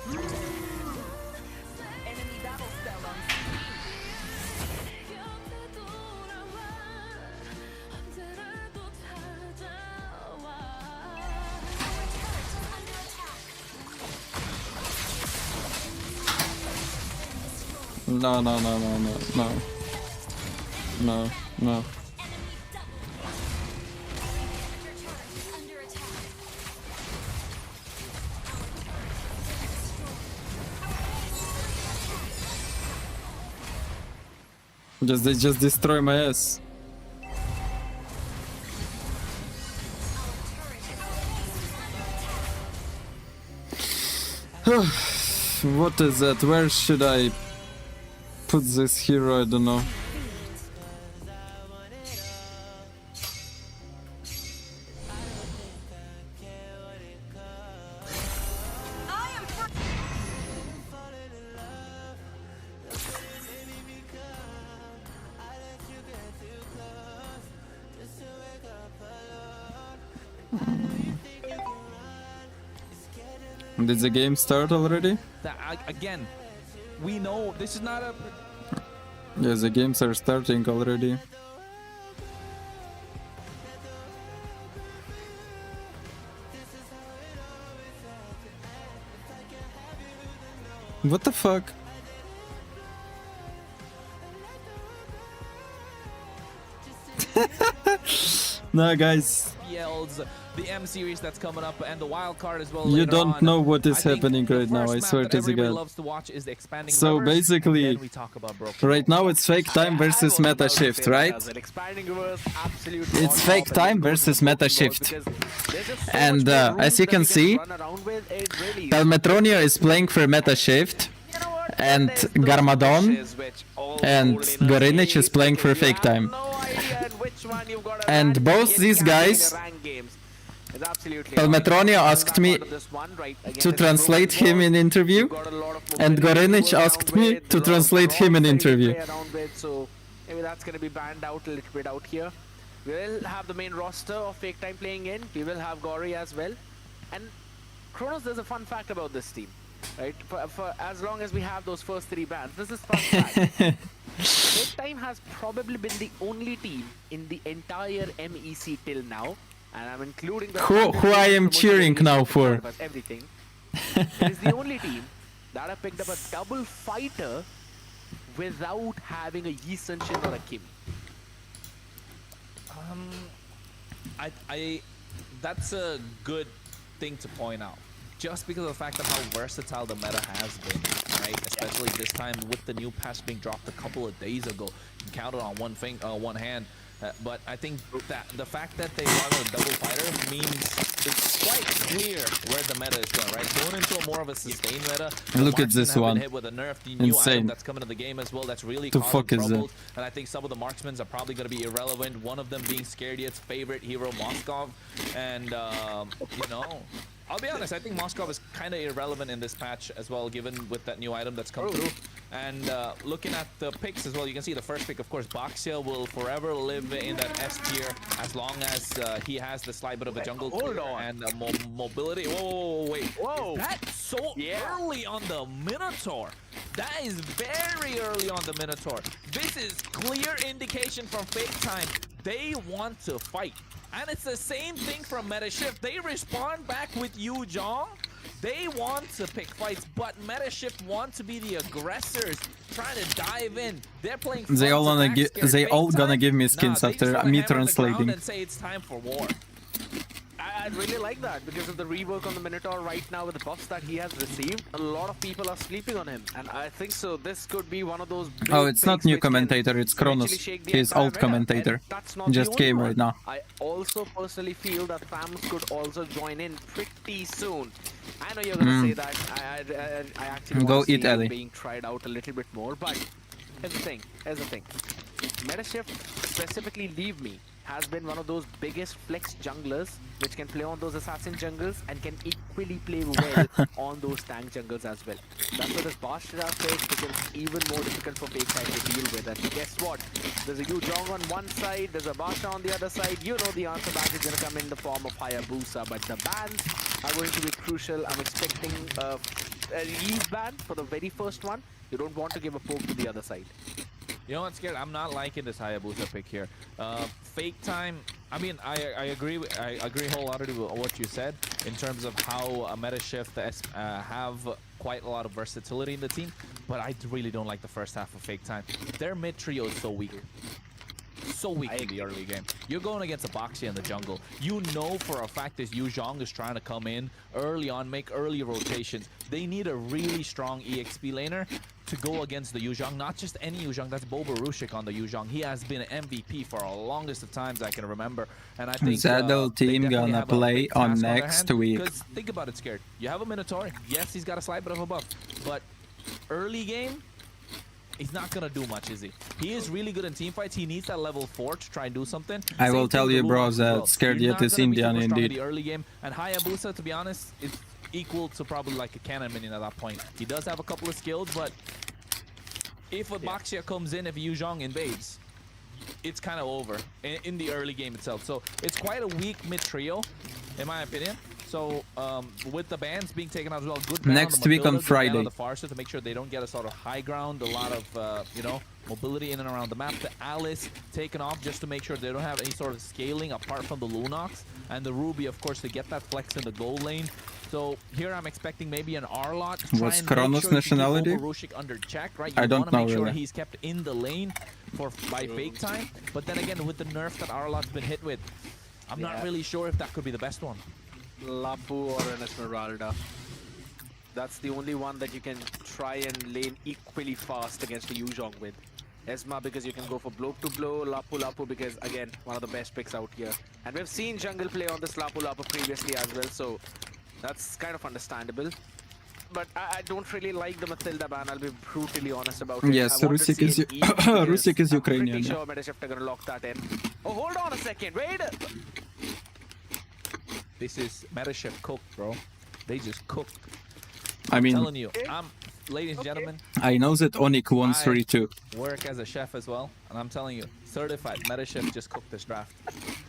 No, no, no, no, no, no. No, no. They just destroy my ass. What is that? Where should I put this hero? I don't know. Did the game start already? Again, we know this is not a... Yeah, the games are starting already. What the fuck? No, guys. The M series that's coming up and the wild card as well. You don't know what is happening right now, I swear to God. So basically, right now it's fake time versus meta shift, right? It's fake time versus meta shift. And as you can see, Palmetronio is playing for meta shift, and Garmadon and Gorinic is playing for fake time. And both these guys, Palmetronio asked me to translate him in interview, and Gorinic asked me to translate him in interview. So maybe that's going to be banned out a little bit out here. We will have the main roster of Fake Time playing in. We will have Gory as well. And Kronos, there's a fun fact about this team, right? For as long as we have those first 3 bans, this is fun fact. Fake Time has probably been the only team in the entire MEC till now, and I'm including the who I am cheering now for. Everything. It is the only team that have picked up a double fighter without having a Yi Sun-shin or a Kimi. That's a good thing to point out. Just because of the fact of how versatile the meta has been, right? Especially this time with the new patch being dropped a couple of days ago. You can count it on one hand. But I think that the fact that they run a double fighter means it's quite clear where the meta is going, right? Going into a more of a sustained meta. Look at this one. Hit with a nerf, the new item that's coming to the game as well. That's really causing troubles. And I think some of the marksmen are probably going to be irrelevant. One of them being Scarediet's favorite hero, Moskov. And, you know, I'll be honest, I think Moskov is kind of irrelevant in this patch as well, given with that new item that's come through. And looking at the picks as well, you can see the first pick, of course, Baxia will forever live in that S tier as long as he has the slight bit of a jungle and mobility. Whoa, wait. Whoa. That's so early on the Minotaur. That is very early on the Minotaur. This is clear indication from Fake Time. They want to fight. And it's the same thing from Meta Shift. They respond back with Yu Zhong. They want to pick fights, but Meta Shift want to be the aggressors, trying to dive in. They're playing. They all gonna give me skins after me translating. And say it's time for war. I really like that because of the rework on the Minotaur right now with the buffs that he has received. A lot of people are sleeping on him, and I think so. This could be one of those. Oh, it's not new commentator. It's Kronos. He's old commentator. Just came right now. I also personally feel that fans could also join in pretty soon. I know you're gonna say that. I actually go want to eat see Ellie. Being tried out a little bit more, but here's the thing. Meta Shift, specifically Leave Me, has been one of those biggest flex junglers which can play on those assassin jungles and can equally play well on those tank jungles as well. That's why this Bashira phase becomes even more difficult for Fake Time to deal with. And guess what? There's a Yu Zhong on one side, there's a Basha on the other side. You know the answer back is going to come in the form of Hayabusa, but the bans are going to be crucial. I'm expecting a Yi's ban for the very first one. You don't want to give a poke to the other side. You know what's scared? I'm not liking this Hayabusa pick here. Fake Time. I mean, I agree wholeheartedly with what you said in terms of how Meta Shift have quite a lot of versatility in the team, but I really don't like the first half of Fake Time. Their mid trio is so weak. So weak in the early game. You're going against a Boxia in the jungle. You know for a fact that Yu Zhong is trying to come in early on, make early rotations. They need a really strong EXP laner to go against the Yu Zhong. Not just any Yu Zhong, that's Boba Rushik on the Yu Zhong. He has been an MVP for the longest of times I can remember. And I think Zadel team gonna play on next week. Because think about it, Scared. You have a Minotaur. Yes, he's got a slight bit of a buff. But early game, he's not gonna do much, is he? He is really good in team fights. He needs that level 4 to try and do something. I will tell you, bro, that Scarediet is Indian indeed. The early game, and Hayabusa, to be honest, is equal to probably like a cannon minion at that point. He does have a couple of skills, but if a Baxia comes in, if Yu Zhong invades, it's kind of over in the early game itself. So it's quite a weak mid trio, in my opinion. So with the bans being taken out as well, good Next week on Friday. On the far side to make sure they don't get a sort of high ground, a lot of you know, mobility in and around the map. The Alice taken off just to make sure they don't have any sort of scaling apart from the Lunox, and the Ruby, of course, to get that flex in the gold lane. So here I'm expecting maybe an R-lot. What's Kronos' nationality? Under check, right? I don't know make sure really. He's kept in the lane by fake time, but then again with the nerf that R-lot's been hit with, I'm not really sure if that could be the best one. Lapu or an Esmeralda. That's the only one that you can try and lane equally fast against a Yuzhong with. Esma because you can go for blow to blow, Lapu because again one of the best picks out here. And we've seen jungle play on this Lapu previously as well, so that's kind of understandable. But I don't really like the Matilda ban, I'll be brutally honest about it. Yes, Rusik is Ukrainian. I'm pretty sure Metashift are gonna lock that in. Oh, hold on a second, wait! This is Metashift cooked, bro. They just cooked. I mean, I'm telling you, ladies and gentlemen, I know that Onyx won 3-2. Work as a chef as well, and I'm telling you, certified Metashift just cooked this draft.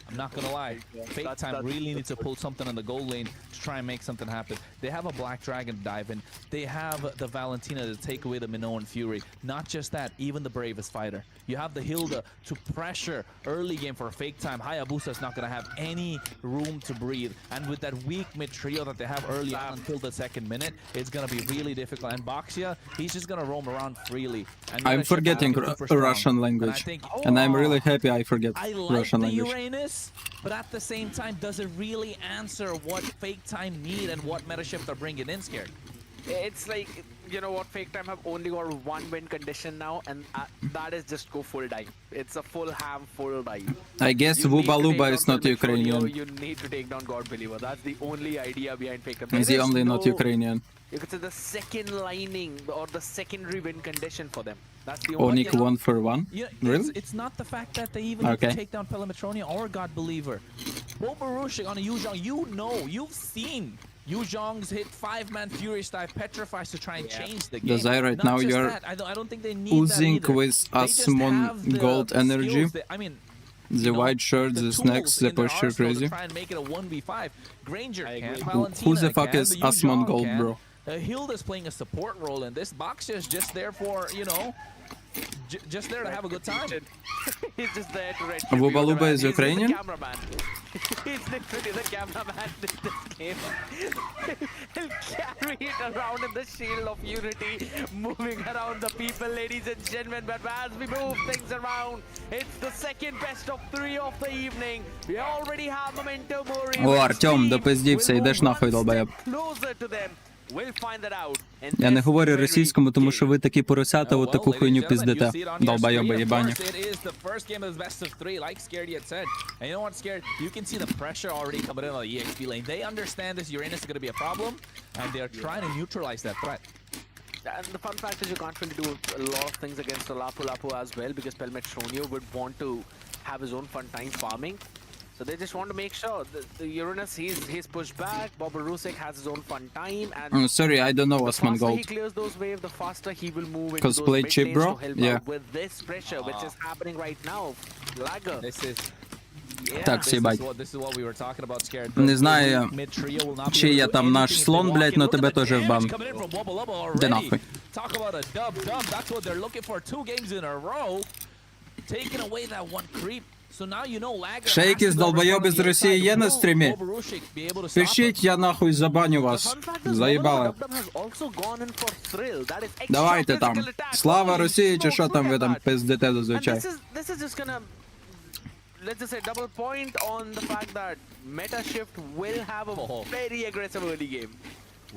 I'm not gonna lie, Fake Time really needs to pull something in the gold lane to try and make something happen. They have a Black Dragon to dive in. They have the Valentina to take away the Minoan Fury. Not just that, even the bravest fighter. You have the Hilda to pressure early game for Fake Time. Hayabusa's not gonna have any room to breathe. And with that weak mid trio that they have early on until the second minute, it's gonna be really difficult. And Baxia, he's just gonna roam around freely. And I'm forgetting Russian language. And I'm really happy I forget Russian language. Uranus, but at the same time, does it really answer what Fake Time need and what Metashift are bringing in, Scared? It's like, you know what, Fake Time have only got one win condition now, and that is just go full dive. It's a full ham, full dive. I guess Wubaluba is not Ukrainian. You need to take down God Believer. That's the only idea behind Fake Time. He's the only not Ukrainian. You could say the second lining or the secondary win condition for them. That's the only. Onyx 1-for-1? Yeah, Really? It's not the fact that they even need to take down Pelimetronia or God Believer. Bobarushik on a Yuzhong, you know, you've seen Yuzhong's hit 5-man Furious dive petrifies to try and change the game. Dazai, right now you're I don't think they need oozing that with Asmon gold energy. I mean, the white shirt, the snacks, the posture crazy. Try and make it a 1v5. Granger can, Who the fuck is Asmon gold, bro? Hilda's playing a support role in this. Baxia is just there for, you know, just there to have a good time. He's just there to red. Wubaluba is Ukrainian? He's literally the cameraman in this game. He'll carry it around in the shield of unity, moving around the people, ladies and gentlemen. But as we move things around, it's the second best of 3 of the evening. We already have momentum. О, Артем, допиздівся, йдеш нахуй, долбоєб. Closer to them. We'll find that out. Я не говорю російському, тому що ви такі поросята, от таку хуйню пиздите. Долбойоби єбані. It is the first game of the best of 3, like Scared had said. And you know what, Scared? You can see the pressure already coming in on the EXP lane. They understand this Uranus is going to be a problem, and they're trying to neutralize that threat. And the fun fact is you can't really do a lot of things against the Lapu as well, because Pelmetronio would want to have his own fun time farming. So they just want to make sure the Uranus, he's pushed back. Bobarusek has his own fun time, and sorry, I don't know Asmon the faster gold. he clears those waves, the faster he will move into Cosplay those chip, mid bro? lanes to help Yeah. out with this pressure, which is happening right now. Lagger. This is Так, съебать. This is what we were talking about, Scared. Не знаю, чи я там наш слон, блядь, но тебе теж в бан. Де нахуй. Talk about a dub. That's what they're looking for. 2 games in a row. Taking away that one creep. So now you know Lagger. Ще якісь долбойоби з Росії є на стрімі? Пишіть, я нахуй забаню вас. Заїбали. Давайте там. Слава Росії, чи що там ви там пиздите зазвичай. Let's just say double point on the fact that Metashift will have a very aggressive early game.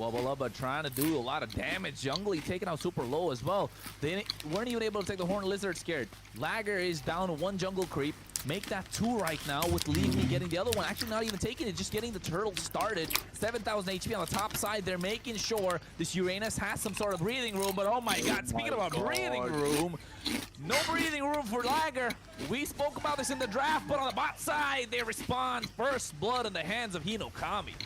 Wubbalubba trying to do a lot of damage. Jungly taking out super low as well. They weren't even able to take the Horned Lizard, Scared. Lagger is down to 1 jungle creep. Make that 2 right now with Leafy getting the other one. Actually not even taking it, just getting the turtle started. 7,000 HP on the top side. They're making sure this Uranus has some sort of breathing room. But oh my god, speaking about breathing room, no breathing room for Lagger. We spoke about this in the draft, but on the bot side, they respond. First blood in the hands of Hinokami.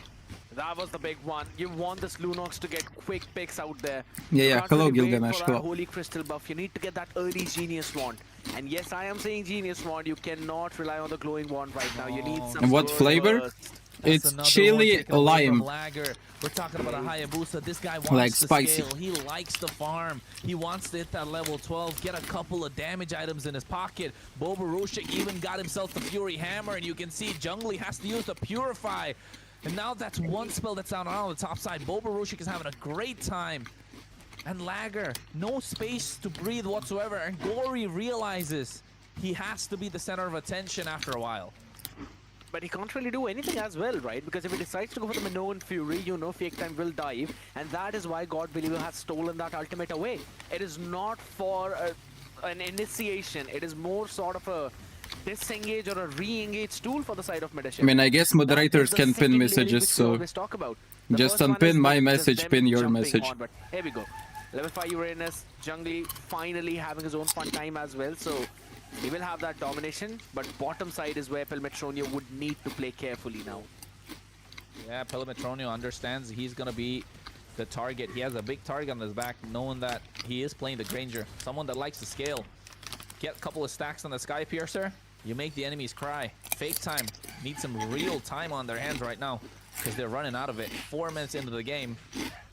That was the big one. You want this Lunox to get quick picks out there. Yeah, hello Gilgamesh. Hello. Holy Crystal buff. You need to get that early Genius Wand. And yes, I am saying Genius Wand. You cannot rely on the glowing wand right now. You need some. And what flavor? It's chili lime. We're talking about a Hayabusa. This guy wants Like to spicy. scale. He likes to farm. He wants to hit that level 12, get a couple of damage items in his pocket. Bobarushik even got himself the Fury Hammer, and you can see Jungly has to use the Purify. And now that's one spell that's down on the top side. Bobarushik is having a great time. And Lagger, no space to breathe whatsoever. And Gory realizes he has to be the center of attention after a while. But he can't really do anything as well, right? Because if he decides to go for the Minoan Fury, you know Fake Time will dive. And that is why God Believer has stolen that ultimate away. It is not for an initiation. It is more sort of a disengage or a re-engage tool for the side of Medaship. I mean, I guess moderators can pin messages, so just unpin my message, pin your message. On, but here we go. Level 5 Uranus, Jungly finally having his own fun time as well. So he will have that domination, but bottom side is where Pelmetronio would need to play carefully now. Yeah, Pelmetronio understands he's going to be the target. He has a big target on his back, knowing that he is playing the Granger, someone that likes to scale. Get a couple of stacks on the Sky Piercer, you make the enemies cry. Fake Time needs some real time on their hands right now because they're running out of it. 4 minutes into the game,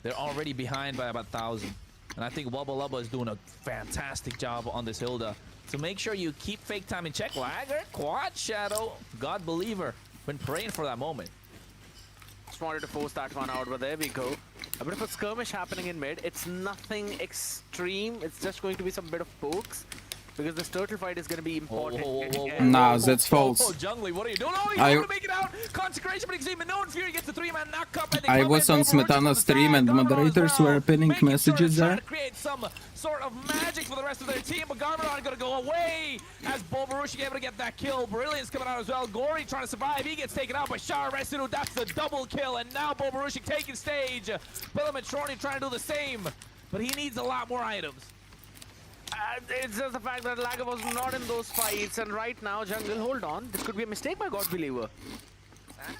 they're already behind by about 1,000. And I think Wubba Lubba is doing a fantastic job on this Hilda. So make sure you keep Fake Time in check. Lagger, Quad Shadow, God Believer. Been praying for that moment. Just wanted to force that one out, but there we go. A bit of a skirmish happening in mid. It's nothing extreme. It's just going to be some bit of pokes. Because this turtle fight is going to be important. Nah, that's false. Oh, Jungly, what are you doing? Oh, he's able to make it out. Consecration, but you can see Minoan Fury gets the 3-man knock-up. I was on Smetana's stream and moderators were pinning messages there. To create some sort of magic for the rest of their team, but Garmadon going to go away as Bobarushik able to get that kill. Brilliance coming out as well. Gory trying to survive. He gets taken out by Shara Resinu. That's the double kill, and now Bobarushik taking stage. Pelmetronio trying to do the same, but he needs a lot more items. It's just the fact that Lagger was not in those fights, and right now, Jungle, hold on. This could be a mistake by God Believer.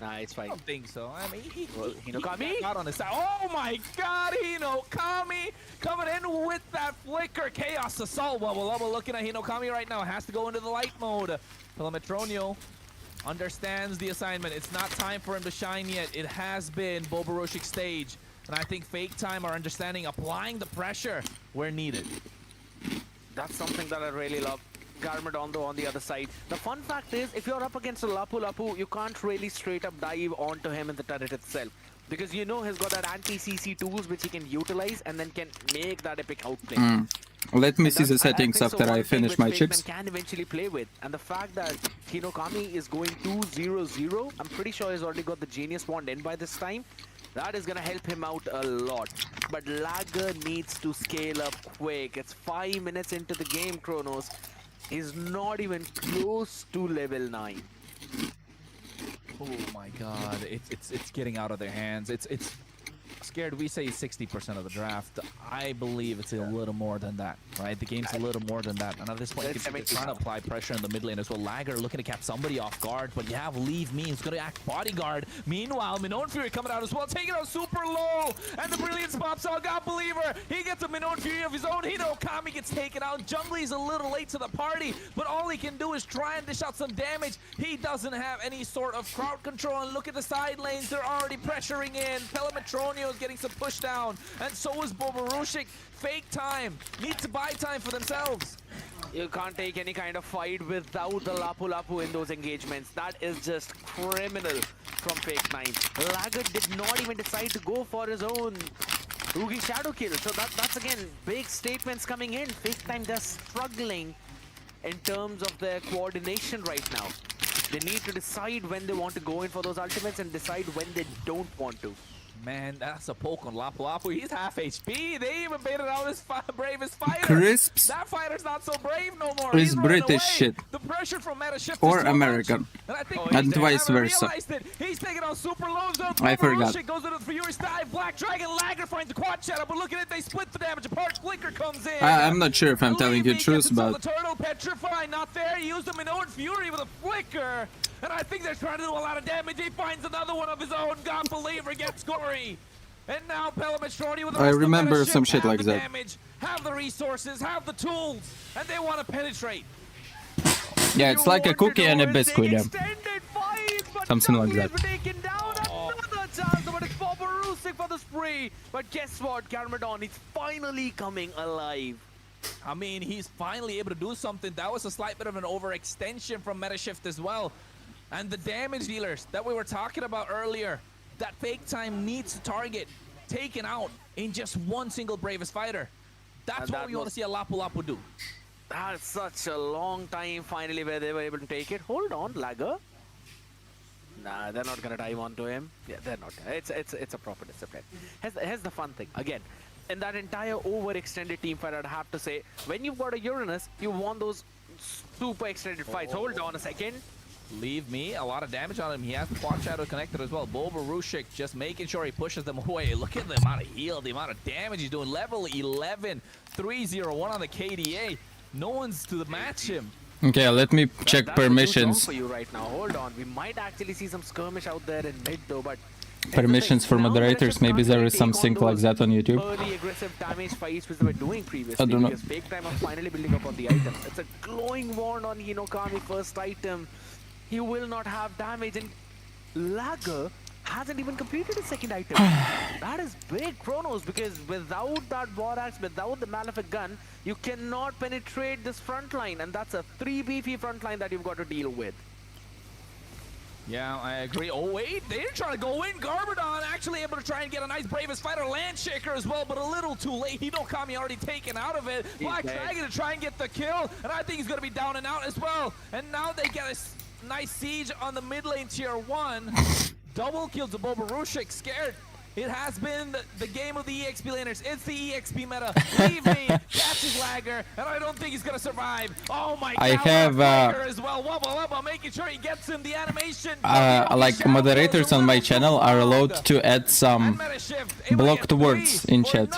Nah, it's fine. I don't think so. I mean, Hinokami? Out on his side. Oh my God, Hinokami coming in with that flicker. Chaos Assault. Wubba looking at Hinokami right now. Has to go into the light mode. Pelmetronio understands the assignment. It's not time for him to shine yet. It has been Bobarushik's stage. And I think Fake Time are understanding applying the pressure where needed. That's something that I really love. Garmadon though on the other side. The fun fact is, if you're up against a Lapu Lapu, you can't really straight up dive onto him in the turret itself. Because you know he's got that anti-CC tools which he can utilize and then can make that epic outplay. Let me see the settings after I finish my chicks. Can eventually play with. And the fact that Hinokami is going 2-0-0, I'm pretty sure he's already got the Genius Wand in by this time. That is going to help him out a lot. But Lagger needs to scale up quick. It's 5 minutes into the game, Kronos. He's not even close to level 9. Oh my God, it's getting out of their hands. It's scared. We say 60% of the draft. I believe it's a little more than that, right? The game's a little more than that. And at this point, they're trying to apply pressure in the mid lane as well. Lagger looking to catch somebody off guard, but you have Leave Me who's going to act bodyguard. Meanwhile, Minoan Fury coming out as well, taking out super low, and the Brilliance pops out. God Believer, he gets a Minoan Fury of his own. Hinokami gets taken out. Jungly's a little late to the party, but all he can do is try and dish out some damage. He doesn't have any sort of crowd control, and look at the side lanes. They're already pressuring in. Pelmetronio is getting some push down, and so is Bobarushik. Fake Time needs to buy time for themselves. You can't take any kind of fight without the Lapu Lapu in those engagements. That is just criminal from Fake 9. Lagger did not even decide to go for his own Rugi Shadow kill. So that's again big statements coming in. Fake Time just struggling in terms of their coordination right now. They need to decide when they want to go in for those ultimates and decide when they don't want to. Man, that's a poke on Lapu Lapu. He's half HP. They even baited out his bravest fighter. Crisps. That fighter's not so brave no more. Is British shit. The pressure from meta shifted or so American. And I think and vice versa. He's taking out super lows up. I forgot. Goes into the Furious dive. Black Dragon Lagger finds the quad shadow, but look at it, they split the damage apart. Flicker comes in. I'm not sure if I'm telling you the truth, but the turtle petrify not there. He used the Minoan Fury with a flicker. And I think they're trying to do a lot of damage. He finds another one of his own. God Believer gets Gory. And now Pelmetronio with the I remember some shit like that. Damage, have the resources, have the tools, and they want to penetrate. Yeah, it's like a cookie and a biscuit. Yeah. Something like that. for the spray. But guess what? Garmadon is finally coming alive. I mean, he's finally able to do something. That was a slight bit of an overextension from Metashift as well. And the damage dealers that we were talking about earlier, that fake time needs to target taken out in just one single Bravest Fighter. That's what we want to see a Lapu Lapu do. That's such a long time finally where they were able to take it. Hold on, Lagger. Nah, they're not gonna dive onto him. Yeah, they're not. It's a proper discipline. Here's the fun thing. Again, in that entire overextended team fight, I'd have to say, when you've got a Uranus, you want those super extended fights. Hold on a second. Leave me a lot of damage on him. He has the Quad Shadow connected as well. Bobarushik just making sure he pushes them away. Look at the amount of heal, the amount of damage he's doing. Level 11, 301 on the KDA. No one's to match him. Okay, let me check permissions. For you right now. Hold on. We might actually see some skirmish out there in mid though, but Permissions for moderators, maybe there is something like that on YouTube. Early aggressive damage fights which they were doing previously. I don't know. Because fake time are finally building up on the items. It's a glowing wand on Hinokami first item. He will not have damage, and Lagger hasn't even completed his second item. That is big, Chronos, because without that Borax, without the Malefic gun, you cannot penetrate this front line, and that's a 3 beefy front line that you've got to deal with. Yeah, I agree. Oh, wait, they're trying to go in. Garbodon actually able to try and get a nice Bravest Fighter Landshaker as well, but a little too late. Hinokami already taken out of it. Black Dragon to try and get the kill, and I think he's going to be down and out as well. And now they get a nice siege on the mid lane tier 1. Double kill to Bobarushik, scared. It has been the game of the EXP laners. It's the EXP meta. Leave me, catches Lagger, and I don't think he's gonna survive. Oh my God! I have as well. Wubba Lubba making sure he gets him the animation. like moderators on my channel are allowed to add some blocked words in chat.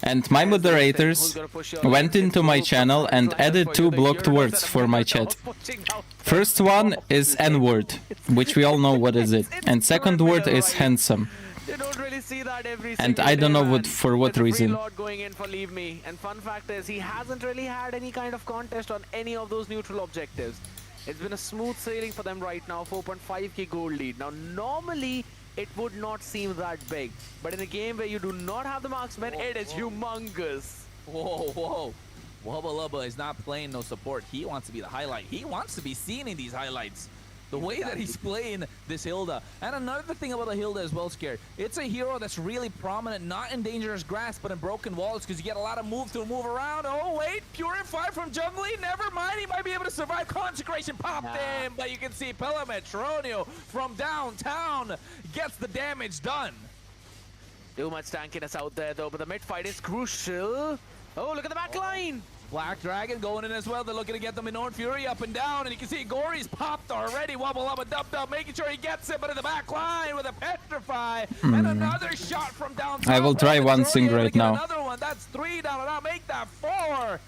And my moderators went into my channel and added 2 blocked words for my chat. First one is N-word, which we all know what is it. And second word is handsome. You don't really see that every And I don't know for what reason. Going in for Leave Me. And fun fact is, he hasn't really had any kind of contest on any of those neutral objectives. It's been a smooth sailing for them right now, 4.5k gold lead. Now, normally, it would not seem that big. But in a game where you do not have the marksman, it is humongous. Whoa, whoa. Wubba Lubba is not playing no support. He wants to be the highlight. He wants to be seen in these highlights. The way that he's playing this Hilda. And another thing about the Hilda as well, Scared. It's a hero that's really prominent, not in dangerous grass, but in broken walls, because you get a lot of move to move around. Oh, wait, Purify from Jungly. Never mind, he might be able to survive. Consecration popped in, but you can see Pelametronio from downtown gets the damage done. Too much tankiness out there, though, but the mid fight is crucial. Oh, look at the back line. Black Dragon going in as well. They're looking to get the Minoan Fury up and down, and you can see Gory's popped already. Wubba Lubba Dub, making sure he gets it, but in the back line with a Petrify, and another shot from downtown. I will try one thing right now. Another one. That's 3 down, and I'll make that 4.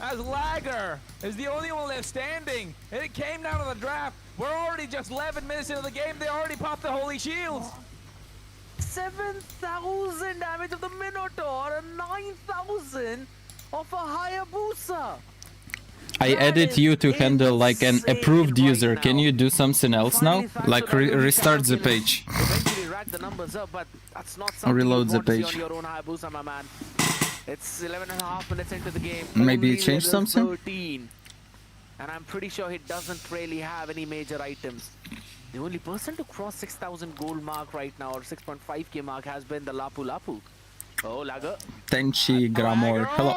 As Lagger is the only one left standing, and it came down to the draft. We're already just 11 minutes into the game. They already popped the Holy Shields. 7,000 damage of the Minotaur and 9,000 of a Hayabusa. I added you to handle like an approved user. Can you do something else now? Like restart the page. Eventually rack the numbers up, but that's not something Reload the page. on your own Hayabusa, my man. It's 11.5 minutes into the game. Maybe Only change level something? 13. And I'm pretty sure he doesn't really have any major items. The only person to cross 6,000 gold mark right now, or 6.5k mark, has been the Lapu Lapu. Oh, Lagger. Tenchi Gramor. Hello.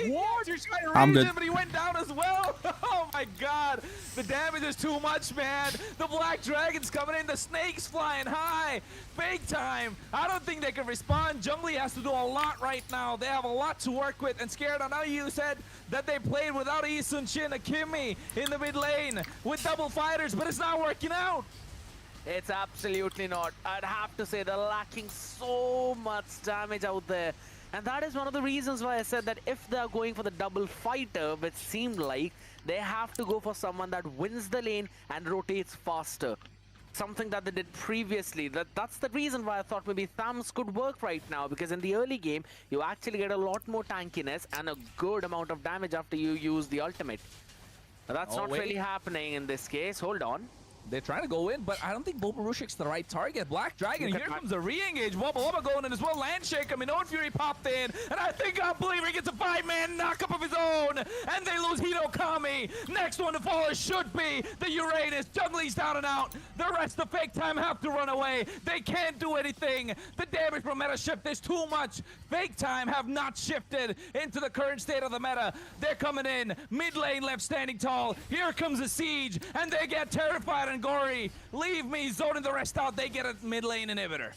What? You're trying to I'm raise good. him, but he went down as well. Oh my God, the damage is too much, man. The Black Dragon's coming in, the Snake's flying high. Fake time. I don't think they can respond. Jungly has to do a lot right now. They have a lot to work with. And Scared, I know you said that they played without Isun Shin, Akimi in the mid lane with double fighters, but it's not working out. It's absolutely not. I'd have to say they're lacking so much damage out there. And that is one of the reasons why I said that if they're going for the double fighter, which seemed like, they have to go for someone that wins the lane and rotates faster. Something that they did previously. That's the reason why I thought maybe Thams could work right now, because in the early game, you actually get a lot more tankiness and a good amount of damage after you use the ultimate. Now, that's not really happening in this case. Hold on. They're trying to go in, but I don't think Boborushik's the right target. Black Dragon, here comes the re-engage. Wubba going in as well. Landshake, Minoan Fury popped in, and I think Unbeliever gets a 5-man knockup of his own, and they lose Hinokami. Next one to fall should be the Uranus. Junglie's down and out. The rest of Fake Time have to run away. They can't do anything. The damage from meta shift is too much. Fake Time have not shifted into the current state of the meta. They're coming in. Mid lane left standing tall. Here comes the siege, and they get terrified and gory. Leave me, zoning the rest out. They get a mid lane inhibitor.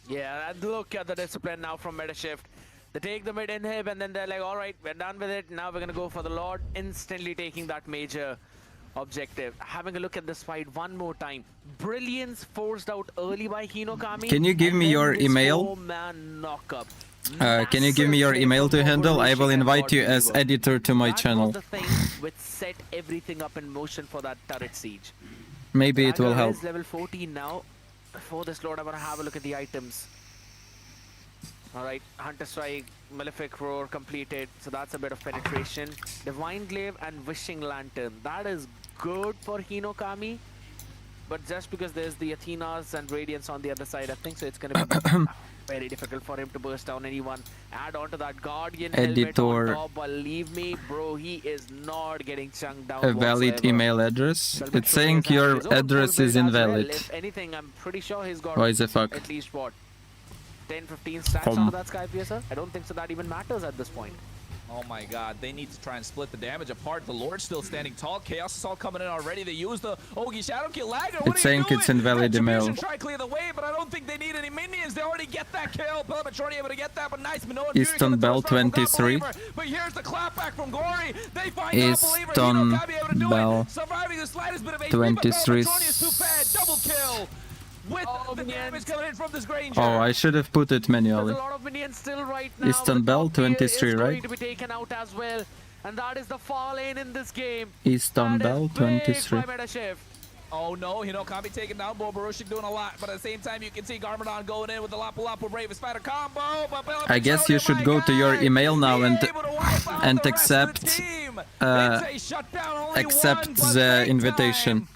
Yeah, and look at the discipline now from meta shift. They take the mid inhib, and then they're like, all right, we're done with it. Now we're gonna go for the Lord, instantly taking that major objective. Having a look at this fight one more time. Brilliance forced out early by Hinokami. Can you give me your email? Man knockup. Can you give me your email to handle? I will invite you as editor to my channel. That was the thing which set everything up in motion for that turret siege. Maybe it will help. Is level 14 now. Before this Lord, I want to have a look at the items. Alright, Hunter Strike, Malefic Roar completed, so that's a bit of penetration. Divine Glaive and Wishing Lantern. That is good for Hinokami. But just because there's the Athenas and Radiance on the other side, I think so it's going to be very difficult for him to burst down anyone. Add on to that Guardian helmet on top. Believe me, bro, he is not getting chunked down A valid whatsoever. email address? It's saying your address is invalid. Well. If anything, I'm pretty sure he's got Why the fuck? at least what? 10-15 stacks on that Sky Piercer? I don't think so that even matters at this point. Oh my god, they need to try and split the damage apart. The Lord's still standing tall. Chaos is all coming in already. They use the Ogi Shadow Kill Lagger. What It's saying it's invalid email. Try clear the way, but I don't think they need any minions. They already get that kill. Pelamatroni able to get that, but nice. Minoan Easton Bell 23. But here's the clapback from Gory. They find Easton Bell surviving the slightest bit of HP, 23. double kill. With the damage coming in from this Granger. Oh, I should have put it manually. There's a lot of minions still right now. Easton Bell 23, right? Going to be taken out as well, and that is the far lane in this game. Easton Bell 23. Oh no, Hinokami taking down Boborushik doing a lot, but at the same time you can see Garmadon going in with the Lapu Lapu Brave Spider combo. I guess you should go to your email now and accept the invitation.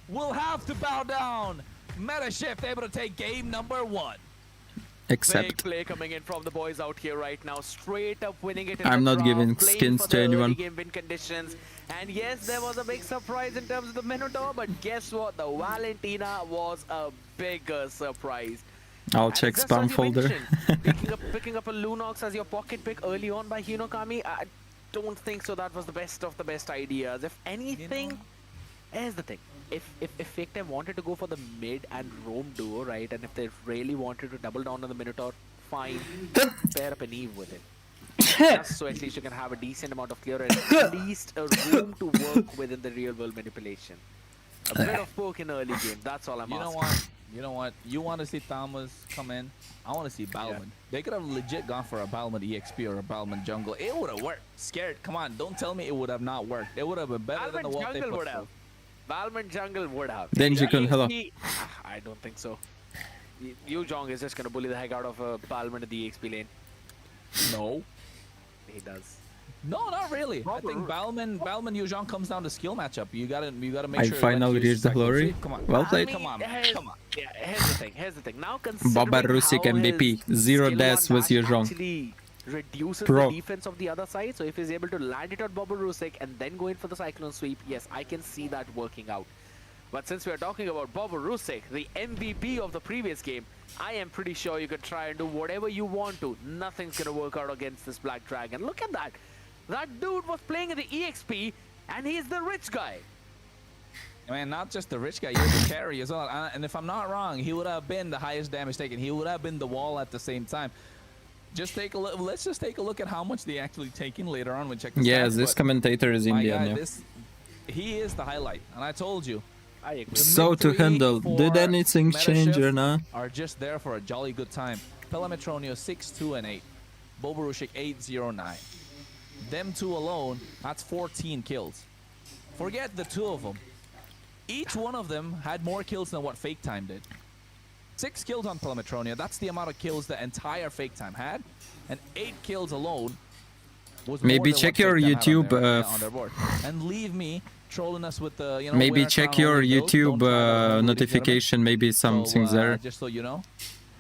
We'll have to bow down. Meta shift able to take game number 1. Accept. Big play coming in from the boys out here right now. Straight up winning it in I'm the not giving playing skins for to the anyone. early game win conditions. And yes, there was a big surprise in terms of the Minotaur, but guess what? The Valentina was a bigger surprise. I'll And check just spam as you folder. picking up a Lunox as your pocket pick early on by Hinokami, I don't think so that was the best of the best ideas. If anything, here's the thing. If Fake Time wanted to go for the mid and roam duo, right, and if they really wanted to double down on the Minotaur, fine, pair up an Eve with it. Just so at least you can have a decent amount of clear and at least a room to work with in the real world manipulation. A bit of poke in early game, that's all I'm asking. You know what? You want to see Thomas come in? I want to see Balman. Yeah. They could have legit gone for a Balman EXP or a Balman jungle. It would have worked. Scared. Come on, don't tell me it would have not worked. It would have been better than the one they put through. Balman jungle would have. Denji-kun, hello. I don't think so. Yujong is just gonna bully the heck out of Balman at the EXP lane. No. He does. No, not really. I think Balman Yujong comes down to skill matchup. You gotta make I sure. finally reached the glory. Come on. Well played. Come on. Yeah, here's the thing. Now Boborushik MVP. 0 deaths with Yujong. Reduces the defense of the other side, so if he's able to land it on Boborushik and then go in for the Cyclone Sweep, yes, I can see that working out. But since we are talking about Boborushik, the MVP of the previous game, I am pretty sure you could try and do whatever you want to. Nothing's gonna work out against this Black Dragon. Look at that. That dude was playing in the EXP, and he's the rich guy. I mean, not just the rich guy, you're the carry as well. And if I'm not wrong, he would have been the highest damage taken. He would have been the wall at the same time. Just take a look. Let's just take a look at how much they actually taken later on. We check. Yeah, this commentator is Indian. Guy, he is the highlight, and I told you. I agree. So to handle, did anything change or not? Are just there for a jolly good time. Pelametronio 6-2 and 8, Boborushik 8-0-9. Them two alone, that's 14 kills. Forget the two of them. Each one of them had more kills than what Fake Time did. 6 kills on Pelametronia, that's the amount of kills the entire Fake Time had. And 8 kills alone was maybe more than check what your Fake Time YouTube on their board. And leave me trolling us with the, you know, Maybe winner check crown your only build. YouTube Don't try that at home, ladies and gentlemen. notification. Maybe something's So, there. just so you know.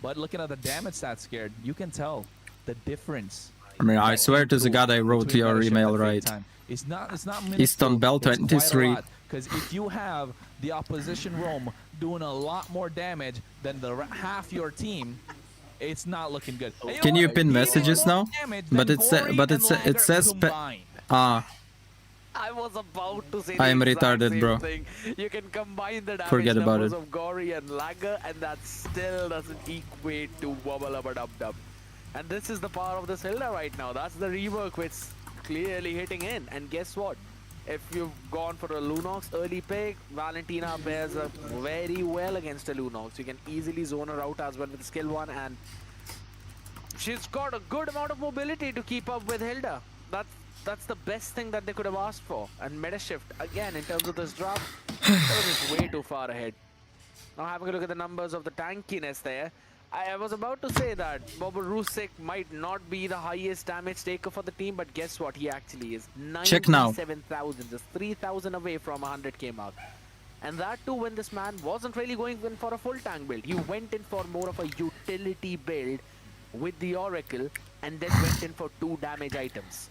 But looking at the damage stats, Scared, you can tell the difference. I mean, I swear to the God, I wrote between your Meta Shift email and Fake right. Time. It's not Easton minuscule, Bell it's quite a 23. lot. Because if you have the opposition roam doing a lot more damage than the half your team, it's not looking good. And Can know you what? pin He did messages more now? damage But than it Gory and it says Lager combined. I was about to say I am the exact retarded, same bro. thing. You can combine the damage Forget about numbers it. of Gory and Lager, and that still doesn't equate to Wubba Lubba Dub Dub. And this is the power of this Hilda right now. That's the rework which is clearly hitting in. And guess what? If you've gone for a Lunox early pick, Valentina pairs up very well against a Lunox. You can easily zone her out as well with skill 1, and she's got a good amount of mobility to keep up with Hilda. That's the best thing that they could have asked for. And Meta Shift, again, in terms of this drop, that was way too far ahead. Now having a look at the numbers of the tankiness there, I was about to say that Boborusek might not be the highest damage taker for the team, but guess what? He actually is. Check now. 97,000, just 3,000 away from 100k mark. And that too when this man wasn't really going in for a full tank build. He went in for more of a utility build with the Oracle, and then went in for 2 damage items.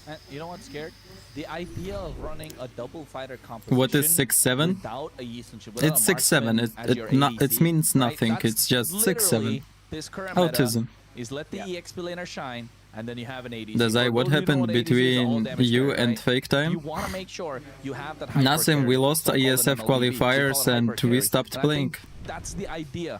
And you know what's Scared? The idea of running a double fighter composition What is 6-7? without a Yeaston chip, It's 6-7. It means nothing. Right? It's just 6-7. This current meta Autism. is let the EXP laner shine, and then you have an ADC. Dazai, For what those of you who know happened what ADC is, a all between damage you carry, and right? Fake You Time? want to make sure you have that Nothing. We lost so-called ISF MLB, qualifiers so-called and hyper we carry. stopped And I playing. think that's the idea.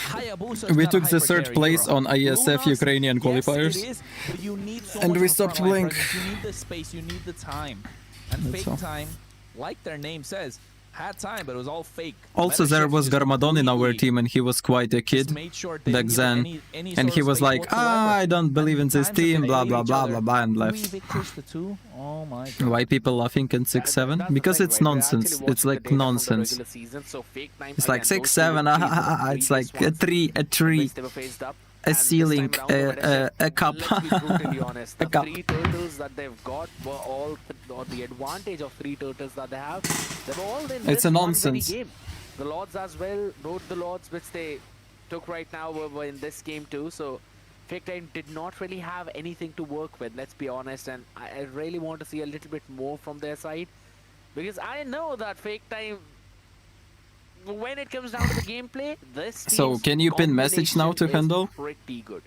Hayabusa is We not took a the hyper third carry place hero. on ISF Lunas, Ukrainian yes, qualifiers. it is, but you need so And much we of a stopped frontline playing. presence. You need the space, you need the time. And That's Fake all. Time, like their name says, had time, but it was all fake. Also, Meta there Shift was just Garmadon in our completely team, and he was quite a kid made sure they back didn't give then. any And sort he of was space like, whatsoever. I don't believe in this Times that they team, blah, ate blah, each blah, other. blah, blah, and 3 left. victories to 2? Oh my god. Why people laughing in 6-7? That's the Because thing, it's right? We're nonsense. actually It's watching the like data from the nonsense. regular season, so Fake Time, It's like again, those 6-7, two victories it's were like the a previous ones 3, which they were faced up. a And this ceiling, time around, the Meta a cup. Let's be brutally honest. A The cup. 3 turtles that they've got were all, or the advantage of 3 turtles that they have, they were all in It's this a one very nonsense. game. The Lords as well, both the Lords which they took right now were in this game too, so Fake Time did not really have anything to work with, let's be honest, and I really want to see a little bit more from their side, because I know that Fake Time, when it comes down to the gameplay, this So, team's can you pin message now to combination is handle? pretty good.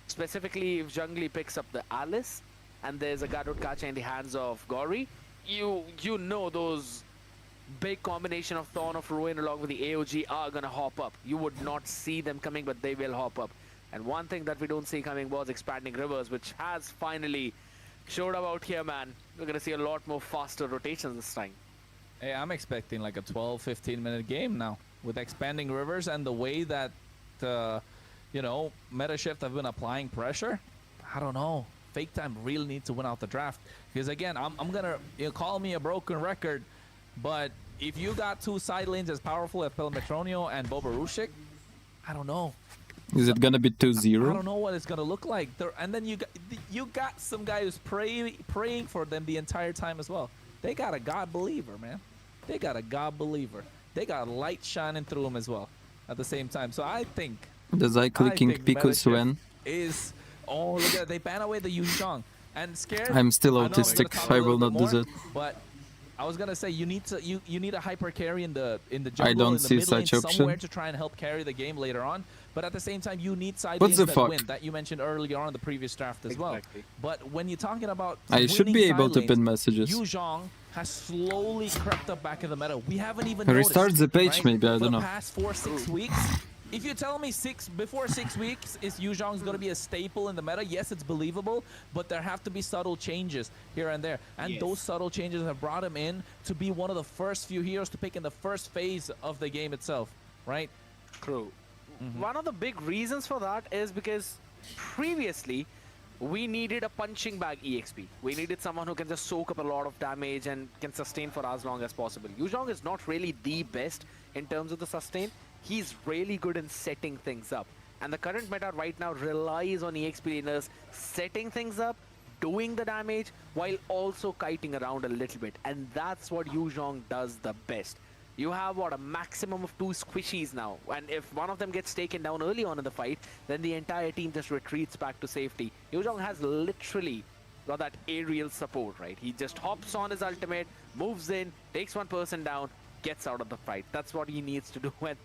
Specifically, if Jungli picks up the Alice, and there's a Gadot Kacha in the hands of Gory, you know those big combination of Thorn of Ruin along with the AOG are gonna hop up. You would not see them coming, but they will hop up. And one thing that we don't see coming was Expanding Rivers, which has finally showed up out here, man. We're gonna see a lot more faster rotations this time. Hey, I'm expecting like a 12-15 minute game now with Expanding Rivers and the way that, you know, Meta Shift have been applying pressure. I don't know. Fake Time really needs to win out the draft because again, I'm gonna call me a broken record, but if you got 2 side lanes as powerful as Pelmetronio and Boborushik, I don't know. Is it gonna be I 2-0? don't know what it's gonna look like. And then you got some guy who's praying for them the entire time as well. They got a God believer, man. They got a God believer. They got light shining through them as well at the same time. So I think Dazai clicking Pico Swen. is oh look at they ban away the Yuzhong and scared. I'm still I know, we're gonna autistic. talk a I will little not bit do more, that. But I was gonna say you need a hyper carry in the jungle, I don't in the see mid lane, such option. somewhere to try and help carry the game later on. But at the same time, you need side What lanes the that fuck? win that you mentioned earlier on in the previous draft as well. But when you're talking about I should winning be side able to lanes, pin messages. Yuzhong has slowly crept up back in the meta. We haven't even Restart noticed, the page, right? maybe, I For don't the know. past 4-6 weeks. If you tell me before 6 weeks is Yuzhong's going to be a staple in the meta, yes, it's believable, but there have to be subtle changes here and there. And those subtle changes have brought him in to be one of the first few heroes to pick in the first phase of the game itself, right? True. One of the big reasons for that is because previously we needed a punching bag EXP. We needed someone who can just soak up a lot of damage and can sustain for as long as possible. Yuzhong is not really the best in terms of the sustain. He's really good in setting things up. And the current meta right now relies on EXP laners setting things up, doing the damage while also kiting around a little bit. And that's what Yu Zhong does the best. You have, what, a maximum of 2 squishies now. And if one of them gets taken down early on in the fight, then the entire team just retreats back to safety. Yu Zhong has literally got that aerial support, right? He just hops on his ultimate, moves in, takes one person down, gets out of the fight. That's what he needs to do. And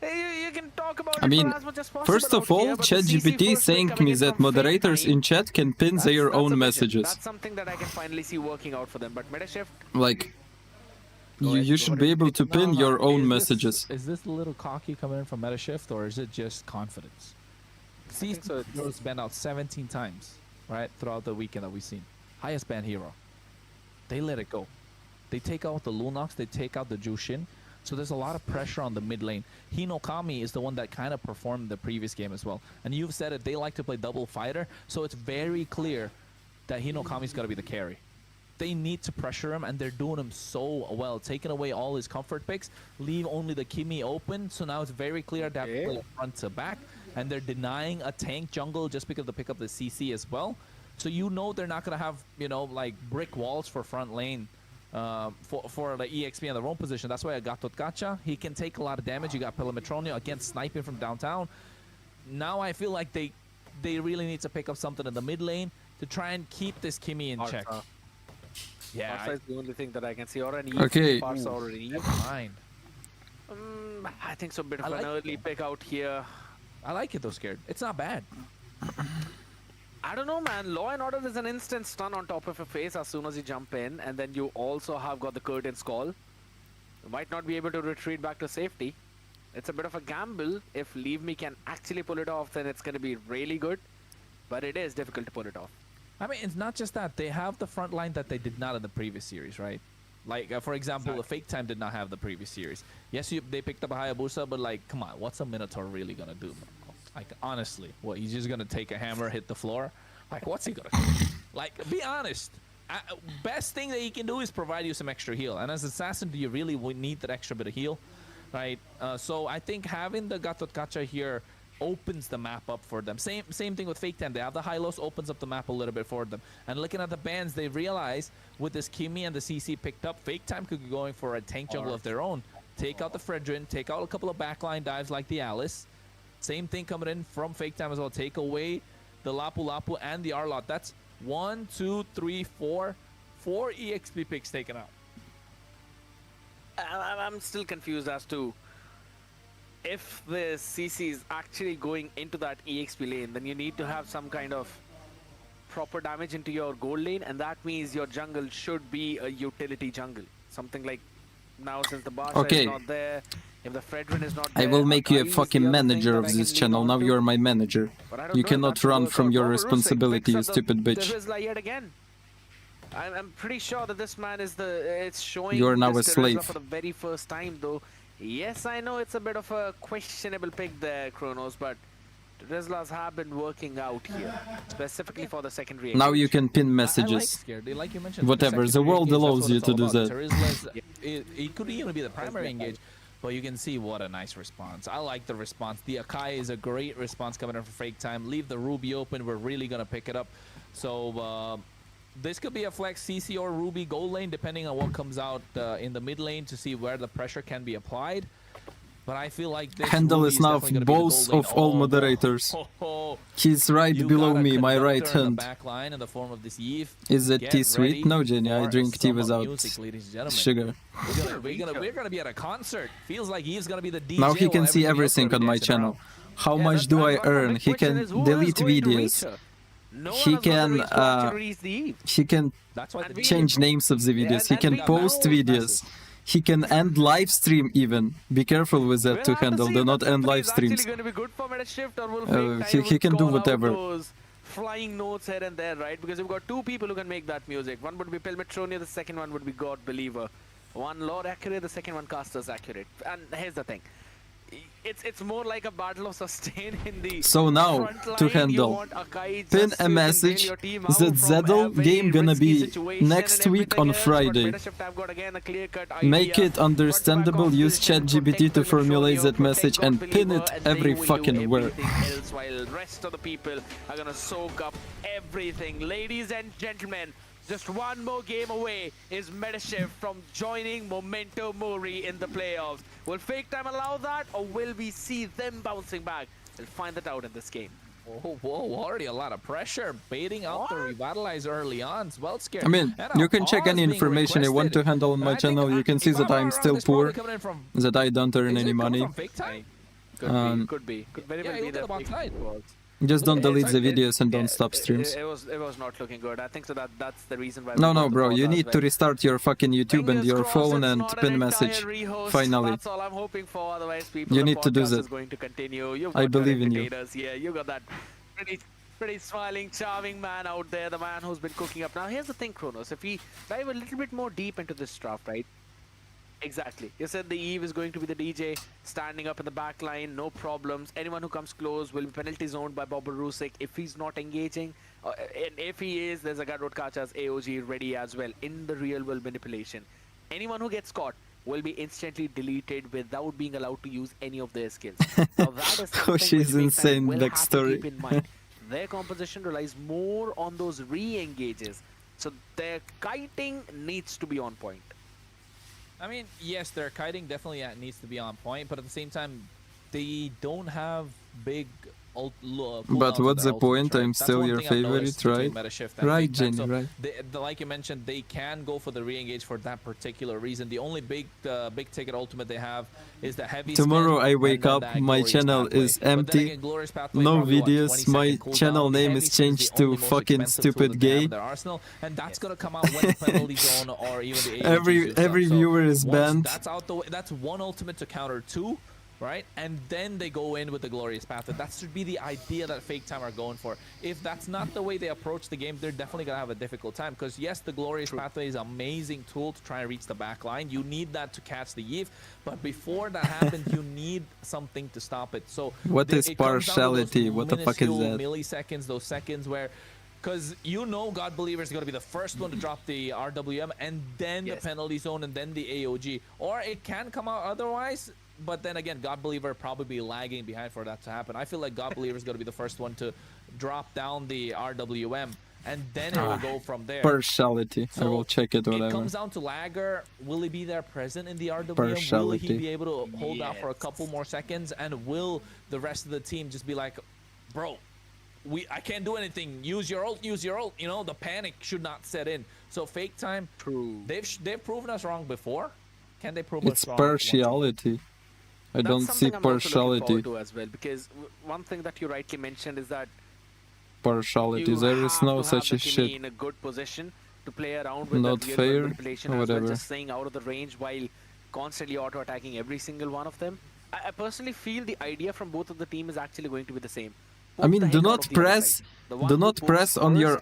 you can talk about it for as much as possible. First of all, ChatGPT is saying me that moderators in chat can pin their own messages. That's something that I can finally see working out for them. But MetaShift, like, you should be able to pin your own messages. Is this a little cocky coming in from MetaShift, or is it just confidence? Season was banned out 17 times, right, throughout the weekend that we've seen. Highest banned hero. They let it go. They take out the Lunox, they take out the Jushin. So there's a lot of pressure on the mid lane. Hinokami is the one that kind of performed the previous game as well. And you've said it, they like to play double fighter. So it's very clear that Hinokami's got to be the carry. They need to pressure him, and they're doing him so well. Taking away all his comfort picks, leave only the Kimi open. So now it's very clear they have to play front to back. And they're denying a tank jungle just because they pick up the CC as well. So you know they're not going to have, you know, like brick walls for front lane. For the EXP in the roam position. That's why I got Gacha. He can take a lot of damage. You got Pelimetronio again sniping from downtown. Now I feel like they really need to pick up something in the mid lane to try and keep this Kimi in check. Yeah, that's the only thing that I can see. Or an okay. Already. Fine. I think so. Bit of an early pick out here. I like it though, Scared. It's not bad. I don't know, man. Law and Order is an instant stun on top of your face as soon as you jump in, and then you also have got the Curtain's Call. You might not be able to retreat back to safety. It's a bit of a gamble. If Leave Me can actually pull it off, then it's going to be really good. But it is difficult to pull it off. I mean, it's not just that. They have the front line that they did not in the previous series, right? Like, for example, the Fake Time did not have the previous series. Yes, they picked up a Hayabusa, but like, come on, what's a Minotaur really going to do? Like, honestly, what, he's just going to take a hammer, hit the floor? Like, what's he going to do? Like, be honest. Best thing that he can do is provide you some extra heal. And as an assassin, do you really need that extra bit of heal? Right? So I think having the Gatot Kacha here opens the map up for them. Same thing with Fake Time. They have the Hylos, opens up the map a little bit for them. And looking at the bans, they realize with this Kimi and the CC picked up, Fake Time could be going for a tank jungle of their own. Take out the Fredrin, take out a couple of backline dives like the Alice. Same thing coming in from Fake Time as well. Take away the Lapu Lapu and the Arlot. That's 1, 2, 3, 4 EXP picks taken out. I'm still confused as to if the CC is actually going into that EXP lane, then you need to have some kind of proper damage into your gold lane, and that means your jungle should be a utility jungle. Something like now, since the Basha is not there, if the Fredrin is not there, I will make you a fucking manager of this channel. Now you're my manager. You cannot run from your responsibility, you stupid bitch. Yet again. I'm pretty sure that this man is it's showing you are now a slave for the very first time, though. Yes, I know it's a bit of a questionable pick there, Kronos, but Rizlas have been working out here, specifically for the secondary. Now you can pin messages. Like you mentioned, whatever, the world allows you to do that. It could even be the primary engage, but you can see what a nice response. I like the response. The Akai is a great response coming in for Fake Time. Leave the Ruby open. We're really going to pick it up. So this could be a flex CC or Ruby gold lane, depending on what comes out in the mid lane to see where the pressure can be applied. But I feel like this Handle is now boss of all moderators. He's right below me, my right hand. In the form of this Eve. Is it tea sweet? No, Jenny, I drink tea without sugar. We're gonna be at a concert. Feels like Eve's gonna be the DJ. Now he can see everything on my channel. How much do I earn? He can delete videos. He can change names of the videos. He can post videos. He can end live stream even. Be careful with that to handle. Do not end live streams. He can do whatever. Flying notes here and there, right? Because we've got two people who can make that music. One would be Pelmetronia, the second one would be God Believer. One Lord accurate, the second one Caster's accurate. And here's the thing. it's more like a battle of sustain in the So now, front to line. You handle, want Akai pin just a to message bail your team out that from a Zeddle very game gonna risky be situation next and week on everything else, Friday. but Metashift have got again a clear-cut Make idea. it understandable, use ChatGPT to formulate that message and pin it every fucking word. Else, while rest of the people are gonna soak up everything. Ladies and gentlemen, just one more game away is Metashift from joining Memento Mori in the playoffs. Will Fake Time allow that, or will we see them bouncing back? We'll find that out in this game. Oh, whoa, already a lot of pressure. Baiting out the Revitalize early on. It's well scared. I mean, you can check any information you want to handle on my channel. You can see that I'm still poor, that I don't earn any money. Could be. Could very well be that Fake Time was. Just don't delete the videos and don't stop streams. It was not looking good. I think so that's the reason why. No, bro, you need to restart your fucking YouTube and your phone and pin message. Finally. That's all I'm hoping for. Otherwise, people, you need to do that. Is going to continue. I believe in you. Yeah, you got that pretty smiling, charming man out there, the man who's been cooking up. Now, here's the thing, Kronos. If we dive a little bit more deep into this draft, right? Exactly. You said the Eve is going to be the DJ, standing up in the back line, no problems. Anyone who comes close will be penalty zoned by Bobber Rusik if he's not engaging. And if he is, there's a Gadot Kacha's AOG ready as well in the real world manipulation. Anyone who gets caught will be instantly deleted without being allowed to use any of their skills. Now that is something she's insane will backstory. have to keep in mind. Their composition relies more on those re-engages. So their kiting needs to be on point. I mean, yes, their kiting definitely needs to be on point, but at the same time, they don't have big but what's the point? Right? I'm still your favorite, right? Right, Jenny, so right. Like you mentioned, they can go for the re-engage for that particular reason. The only big ticket ultimate they have is the heavy Tomorrow I wake up, my channel is empty, no videos, my channel name is changed to fucking stupid gay. And that's gonna come out when the penalty zone or even the every viewer is banned. That's out the way. That's one ultimate to counter two. Right, and then they go in with the Glorious Pathway. That should be the idea that Fake Time are going for. If that's not the way they approach the game, they're definitely gonna have a difficult time. Because yes, the Glorious Pathway is an amazing tool to try and reach the back line. You need that to catch the Eve, but before that happens, you need something to stop it. So what is partiality? What the fuck is that? Milliseconds, those seconds where. Because you know God Believer is going to be the first one to drop the RWM, and then the penalty zone, and then the AOG. Or it can come out otherwise. But then again, God Believer probably be lagging behind for that to happen. I feel like God Believer is going to be the first one to drop down the RWM, and then it will go from there. Partiality. So I will check it, whatever. It comes down to Lagger. Will he be there present in the RWM? Will he be able to hold out for a couple more seconds? And will the rest of the team just be like, bro, I can't do anything. Use your ult, use your ult. You know, the panic should not set in. So Fake Time, they've proven us wrong before. Can they prove us wrong? It's partiality. I don't see partiality. To as well, because one thing that you rightly mentioned is that partiality. There is no such a shit. In a good position to play around with not the fair manipulation or whatever. Well, just staying out of the range while constantly auto-attacking every single one of them. I personally feel the idea from both of the team is actually going to be the same. I mean, do not press on your.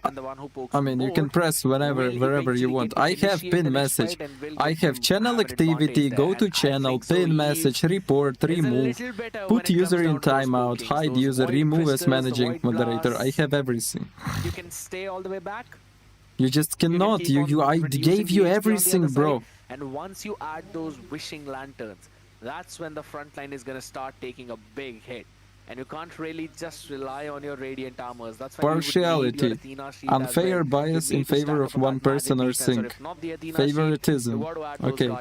I mean, you can press wherever you want. I have pin message. I have channel activity. Go to channel, pin message, report, remove, put user in timeout, hide user, remove as managing moderator. I have everything. You can stay all the way back. You just cannot. I gave you everything, bro. And once you add those wishing lanterns, that's when the front line is gonna start taking a big hit. And you can't really just rely on your Radiant Armors. That's why partiality, unfair bias in favor of one person or thing. Favoritism. Okay.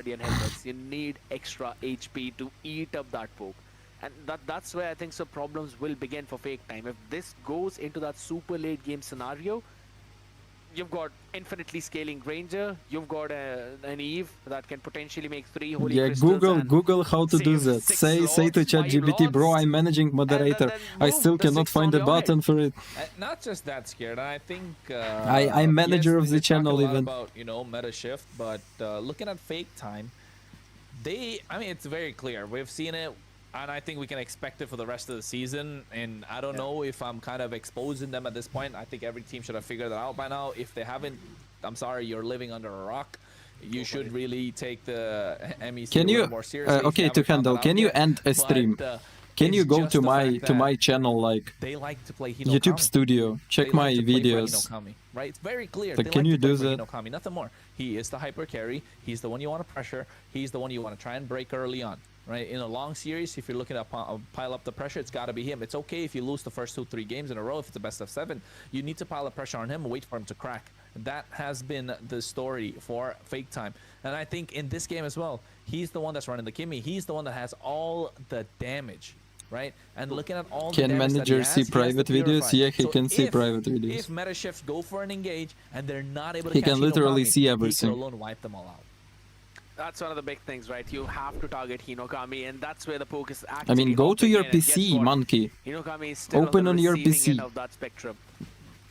You need extra HP to eat up that poke. And that's where I think some problems will begin for Fake Time. If this goes into that super late game scenario, you've got infinitely scaling Ranger, you've got an Eve that can potentially make 3 holy crystals. Google how to do that. Say to ChatGPT, bro, I'm managing moderator. I still cannot find a button for it. Not just that scared. I think I'm manager of the channel even. About, meta shift, but looking at Fake Time, I mean, it's very clear. We've seen it. And I think we can expect it for the rest of the season. And I don't know if I'm kind of exposing them at this point. I think every team should have figured that out by now. If they haven't, I'm sorry, you're living under a rock. you should really take the MEC Can a you little more seriously. okay, to handle, can you end a stream? Can you go to my channel, like they like to play YouTube studio, check my videos? Right? It's very clear. Like, they can like you to play do for that? Hinokami, nothing more. He is the hyper carry. He's the one you want to pressure. He's the one you want to try and break early on. Right? In a long series, if you're looking to pile up the pressure, it's got to be him. It's okay if you lose the first 2-3 games in a row. If it's a best of 7, you need to pile up pressure on him and wait for him to crack. That has been the story for Fake Time. And I think in this game as well, he's the one that's running the Kimmy. He's the one that has all the damage. Right? And looking at all the Can manager see private videos? Yeah, he can see private videos. If meta shifts go for an engage and they're not able to He catch can literally Hinokami, see everything. he can alone wipe them all out. That's one of the big things, right? You have to target Hinokami, and that's where the poke is actually. I mean, go to your hopping in, and PC, guess what? monkey. Hinokami is still Open on on the your receiving PC. end of that spectrum.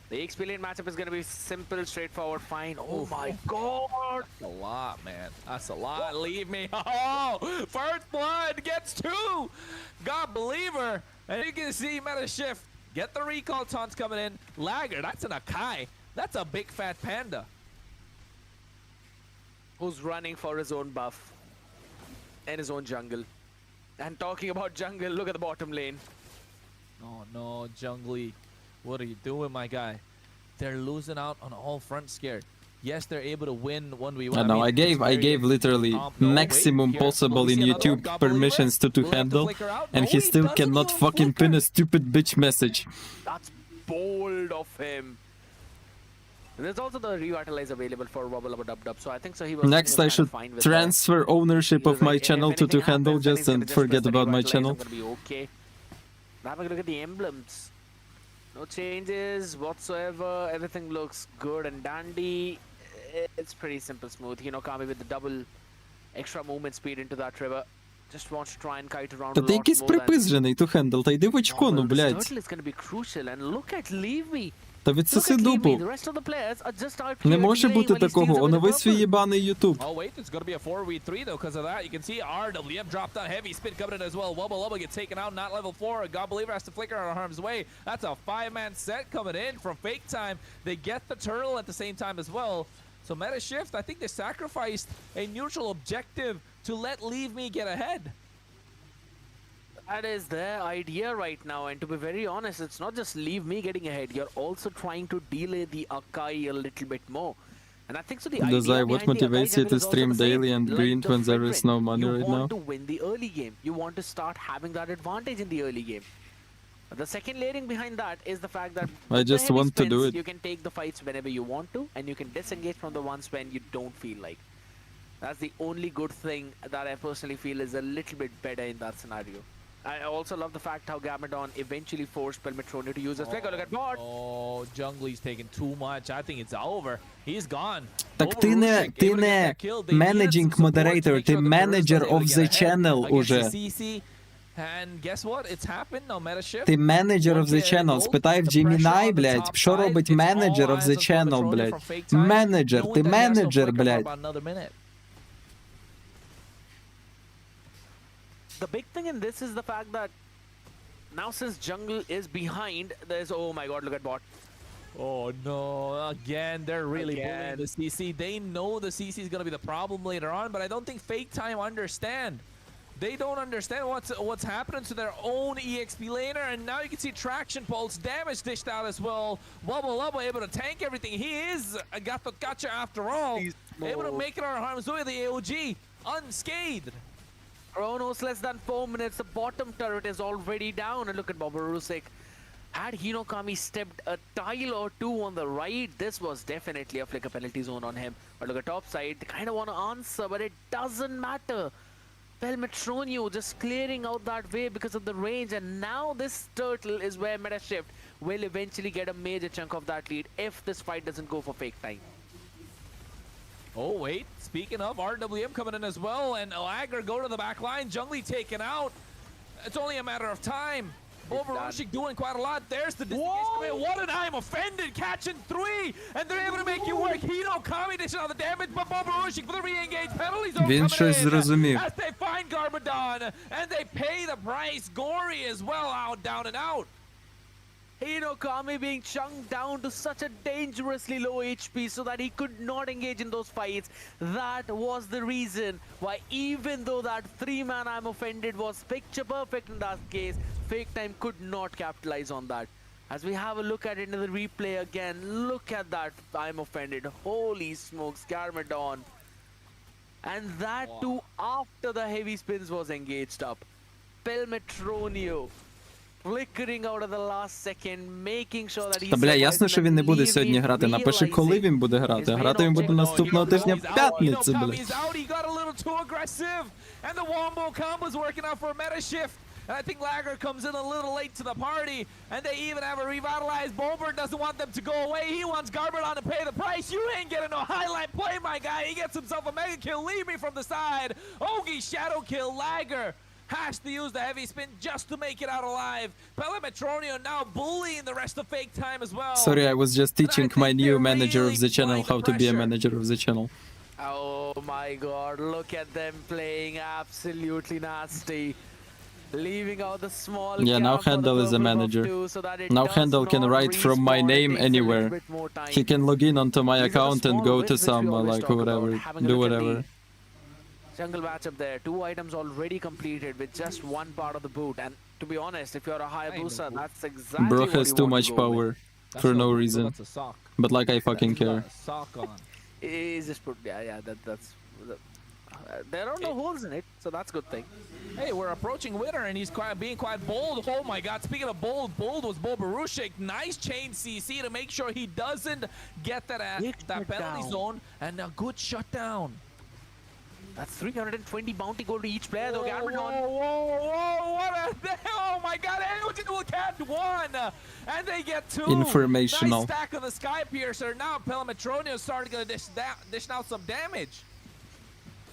The XP lane matchup is going to be simple, straightforward, fine. Oh my god! That's a lot, man. That's a lot. Leave me. Oh, first blood gets 2. God believer. And you can see meta shift. Get the recall taunts coming in. Lagger, that's an Akai. That's a big fat panda. Who's running for his own buff and his own jungle. And talking about jungle, look at the bottom lane. Oh no, Jungly. What are you doing, my guy? They're losing out on all fronts scared. Yes, they're able to win 1v1. I know, I gave literally maximum possible in YouTube permissions to handle, and he still cannot fucking pin a stupid bitch message. That's bold of him. There's also the revitalize available for Wobble Dub Dub, so I think so he was. Next, I should transfer ownership of my channel to handle just and forget about my channel. I'm gonna be okay. Have a look at the emblems. No changes whatsoever. Everything looks good and dandy. It's pretty simple, smooth. Hinokami with the double extra movement speed into that river. Just wants to try and kite around. Та ти якийсь припизжений, то хендл, та йди в очко, ну, блядь. Turtle is going to be crucial, and look at Leavy. Та відсоси дупу. Не може бути такого, онови свій єбаний ютуб. Oh wait, it's gonna be a 4v3 though because of that. You can see RWM dropped down, heavy spin coming in as well. Wubba Lubba gets taken out, not level 4. God Believer has to flicker out of harm's way. That's a 5-man set coming in from Fake Time. They get the turtle at the same time as well. So meta shift, I think they sacrificed a neutral objective to let Leave Me get ahead. That is their idea right now, and to be very honest, it's not just Leave Me getting ahead, you're also trying to delay the Akai a little bit more. And I think so the idea Dazai, what behind the motivates Akai you to jungle is also stream the same. daily and Like grind the when there is no Fredrin, money right You now? want to win the early game. You want to start having that advantage in the early game. But the second layering behind that is the fact that I with the just heavy want to do spins, it. You can take the fights whenever you want to, and you can disengage from the ones when you don't feel like. That's the only good thing that I personally feel is a little bit better in that scenario. I also love the fact how Gamadon eventually forced Pelmetroni to use his flicker. Look at bot. Oh, Jungly's taking too much. I think it's over. He's gone. Так ти не managing moderator, ти manager of the channel уже. And guess what? It's happened. No meta shift. Ти manager of the channel. Спитай в Gemini, блядь, що робить manager of the channel, блядь. Менеджер, ти менеджер, блядь. The big thing in this is the fact that now since jungle is behind, there's, oh my god, look at bot. Oh no, again, they're really bullying the CC. They know the CC is going to be the problem later on, but I don't think Fake Time understand. They don't understand what's happening to their own EXP laner, and now you can see Traction Pulse damage dished out as well. Wubba Lubba able to tank everything. He is a gotcha after all. Able to make it out of harm's way, the AOG, unscathed. Chronos less than 4 minutes. The bottom turret is already down. And look at Boborusik. Had Hinokami stepped a tile or two on the right, this was definitely a flicker penalty zone on him. But look at top side. They kind of want to answer, but it doesn't matter. Pelmetronio just clearing out that way because of the range. And now this turtle is where Meta Shift will eventually get a major chunk of that lead if this fight doesn't go for Fake Time. Oh, wait. Speaking of, RWM coming in as well, and Lagger go to the back line. Jungly taken out. It's only a matter of time. Overrushing doing quite a lot. There's the disengagement. What an I'm offended. Catching 3, and they're able to make you work. Hinokami dishing out the damage, but Overrushing for the re-engage. Penalties are coming in as they find Garbodon, and they pay the price. Gory as well, out, down and out. Hinokami being chunked down to such a dangerously low HP so that he could not engage in those fights. That was the reason why, even though that 3-man I'm offended was picture perfect in that case, Fake Time could not capitalize on that. As we have a look at it in the replay again, look at that I'm offended. Holy smokes, Garmadon. And that too after the heavy spins was engaged up. Pelmetronio flickering out of the last second, making sure that he... Та бля, ясно, що він не буде сьогодні грати. Напиши, коли він буде грати. Грати він буде наступного тижня в п'ятницю, бля. And I think Lager comes in a little late to the party, and they even have a revitalized Bolbert, doesn't want them to go away. He wants Garbert to pay the price. You ain't getting no highlight play, my guy. He gets himself a mega kill. Leave me from the side. Ogi shadow kill. Lager has to use the heavy spin just to make it out alive. Pelmetronio now bullying the rest of Fake Time as well. Sorry, I was just teaching my new manager of the channel how to be a manager of the channel. Oh my god, look at them playing absolutely nasty. Leaving out the small Yeah, now Handel is a manager. Now Handel can write from my name anywhere. He can log in onto my account and go to some, like, whatever, do whatever. Jungle matchup there, 2 items already completed with just 1 part of the boot. And to be honest, if you're a Hayabusa, that's exactly Bro what has you too want much to go power with. for no reason. But like I fucking care. He's just put, yeah, that's... there are no holes in it, so that's a good thing. Hey, we're approaching winter, and he's being quite bold. Oh my god, speaking of bold was Bobarushik. Nice chain CC to make sure he doesn't get that penalty zone, and a good shutdown. That's 320 bounty gold to each player, though. Whoa, what a... Oh my god, AOG will catch 1, and they get 2. Informational. Nice stack on the Sky Piercer. Now Pelmetronio started to dish out some damage.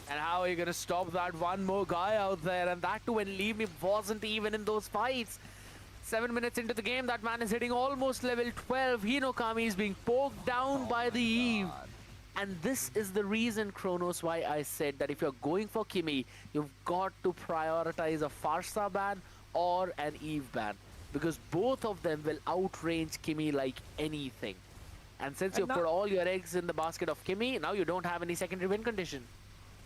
And how are you going to stop that one more guy out there? And that too when Leave Me wasn't even in those fights. 7 minutes into the game, that man is hitting almost level 12. Hinokami is being poked down by the Eve. And this is the reason, Kronos, why I said that if you're going for Kimi, you've got to prioritize a Farsa ban or an Eve ban. Because both of them will outrange Kimi like anything. And since you put all your eggs in the basket of Kimi, now you don't have any secondary win condition.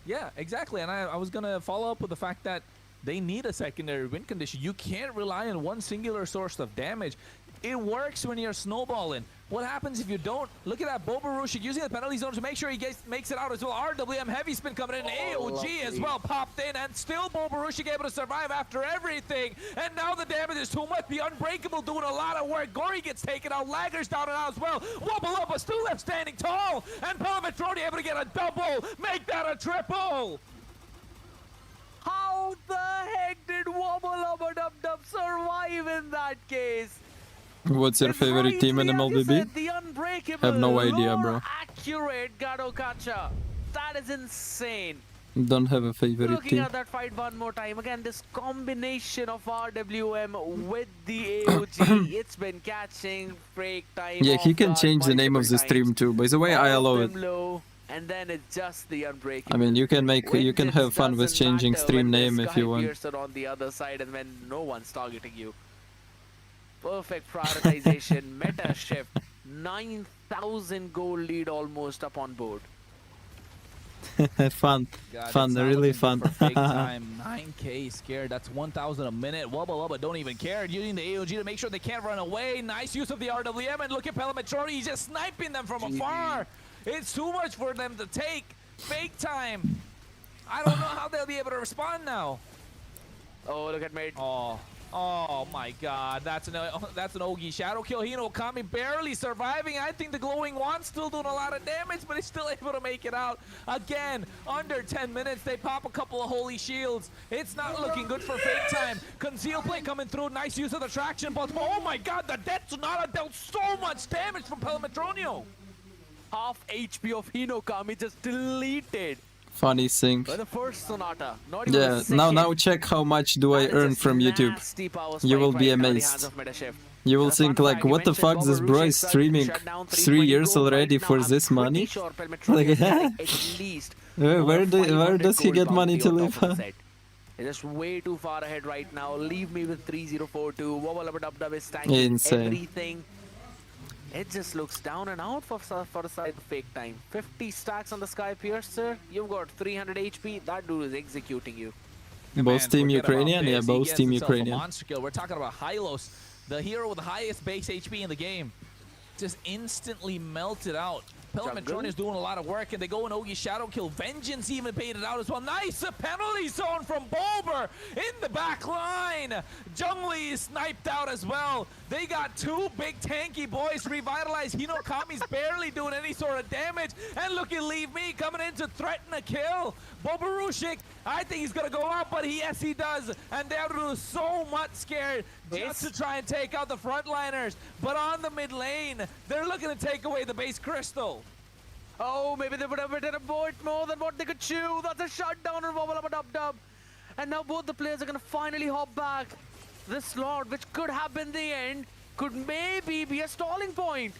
Yeah, exactly. And I was going to follow up with the fact that they need a secondary win condition. You can't rely on one singular source of damage. It works when you're snowballing. What happens if you don't? Look at that, Bobarushik using the penalty zone to make sure he makes it out as well. RWM heavy spin coming in. AOG as well popped in, and still Bobarushik able to survive after everything. And now the damage is too much. The Unbreakable doing a lot of work. Gory gets taken out. Lager's down and out as well. Wobble Up still left standing tall. And Pelmetroni able to get a double. Make that a triple. How the heck did Wobble Up Dub survive in that case? What's your favorite team in MLBB? I have no idea, bro. Accurate Gadokacha. That is insane. Don't have a favorite Looking team. at that fight one more time. Again, this combination of RWM with the AOG. It's been catching Fake Time. Yeah, he can change the name of the stream too. By the way, I allow it. And then it's just the Unbreakable. I mean, you can have fun with changing stream name if you want. Piercer on the other side, and when no one's targeting you. Perfect prioritization, meta shift, 9,000 gold lead almost up on board. Fun, really fun. Fake Time, 9k scared, that's 1,000 a minute. Wubba don't even care, using the AOG to make sure they can't run away. Nice use of the RWM, and look at Pelmetroni, he's just sniping them from afar. It's too much for them to take. Fake Time, I don't know how they'll be able to respond now. Oh, look at mate. Oh my god, that's an Ogi shadow kill. Hinokami barely surviving. I think the glowing wand still doing a lot of damage, but he's still able to make it out. Again, under 10 minutes, they pop a couple of holy shields. It's not looking good for Fake Time. Conceal play coming through, nice use of the traction, but oh my god, the Death Sonata dealt so much damage from Pelmetronio. Half HP of Hinokami just deleted. Funny thing. The first Sonata, not even yeah, now check how much do I earn from YouTube. You will be amazed. You will think like, what the fuck, this bro is streaming 3 years already for this money? Like, where does he get money to live? is just way too far ahead right now. Leave me with 3042. Wobble is tanking Insane. everything. It just looks down and out for the side of Fake Time. 50 stacks on the Sky Piercer. You've got 300 HP. That dude is executing you. Both team Ukrainian, yeah, both team Ukrainian. Monster kill. We're talking about Hylos, the hero with the highest base HP in the game. Just instantly melted out. Pelimetron is doing a lot of work, and they go in Ogi Shadow Kill. Vengeance even paid it out as well. Nice, a penalty zone from Bulber in the back line. Jungli is sniped out as well. They got two big tanky boys revitalized. Hinokami's barely doing any sort of damage. And look at Leave Me coming in to threaten a kill. Bobarushik, I think he's gonna go out, but yes, he does. And they're so much scared just to try and take out the frontliners. But on the mid lane, they're looking to take away the base crystal. Oh, maybe they would have been a bit more than what they could chew. That's a shutdown on Wobble. And now both the players are gonna finally hop back. This Lord, which could have been the end, could maybe be a stalling point.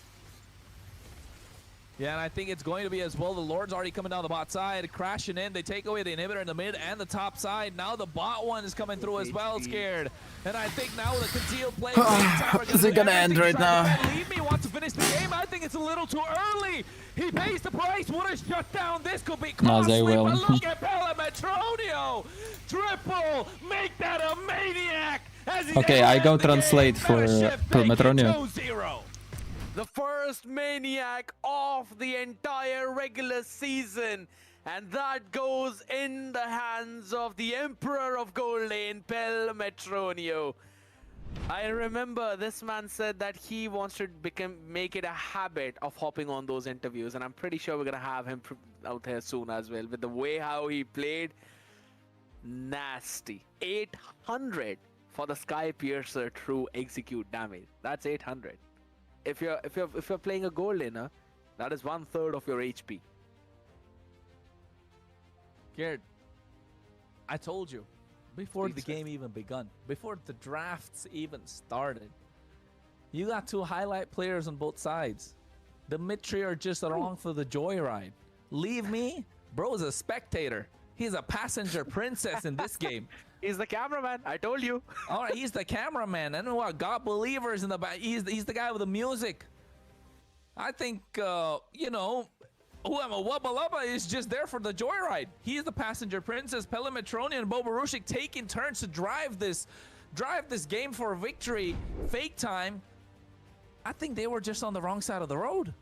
Yeah, and I think it's going to be as well. The Lord's already coming down the bot side, crashing in. They take away the inhibitor in the mid and the top side. Now the bot one is coming through as well, Scared. And I think now with a concealed play, is it gonna end right now? Leave Me wants to finish the game. I think it's a little too early. He pays the price. What a shutdown. This could be costly. No, they will. But look at Pelimetronio. Triple. Make that a maniac. Okay, I go translate for Pelimetronio. The first maniac of the entire regular season. And that goes in the hands of the Emperor of Gold Lane, Pelimetronio. I remember this man said that he wants to make it a habit of hopping on those interviews. And I'm pretty sure we're going to have him out here soon as well. With the way how he played, nasty. 800 for the Sky Piercer true execute damage. That's 800. If you're playing a gold laner, that is 1/3 of your HP. Garrett, I told you before the game even begun, before the drafts even started, you got two highlight players on both sides. The mid three are just along for the joyride. Leave Me, bro, is a spectator. He's a passenger princess in this game. He's the cameraman. I told you. All right, he's the cameraman. And what? God Believers in the back. He's the guy with the music. I think, you know, whoever Wubba is just there for the joyride. He's the passenger princess. Pelimetronian and Bobarushik taking turns to drive this game for a victory. Fake Time. I think they were just on the wrong side of the road.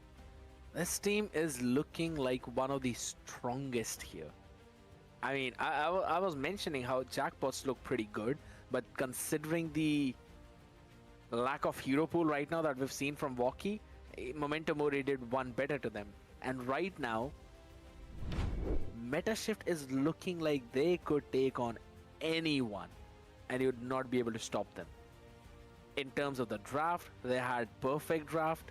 This team is looking like one of the strongest here. I mean, I was mentioning how jackpots look pretty good, but considering the lack of hero pool right now that we've seen from Walkie, Momentum Mori did one better to them. And right now, Metashift is looking like they could take on anyone and you would not be able to stop them. In terms of the draft, they had perfect draft.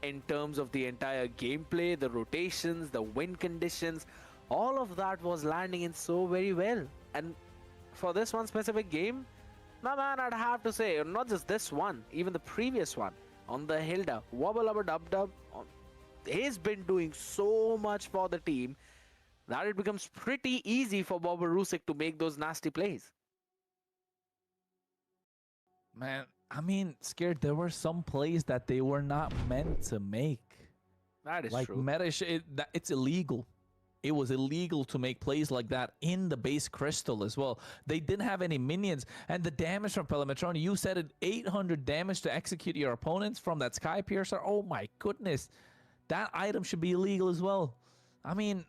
In terms of the entire gameplay, the rotations, the win conditions, all of that was landing in so very well. And for this one specific game, my man, I'd have to say, not just this one, even the previous one on the Hilda, Wobble he's been doing so much for the team that it becomes pretty easy for Bobarushik to make those nasty plays. Man, I mean, Scared, there were some plays that they were not meant to make. That is like true. It's illegal. It was illegal to make plays like that in the base crystal as well. They didn't have any minions. And the damage from Pelimetron, you said it, 800 damage to execute your opponents from that Sky Piercer. Oh my goodness. That item should be illegal as well. I mean,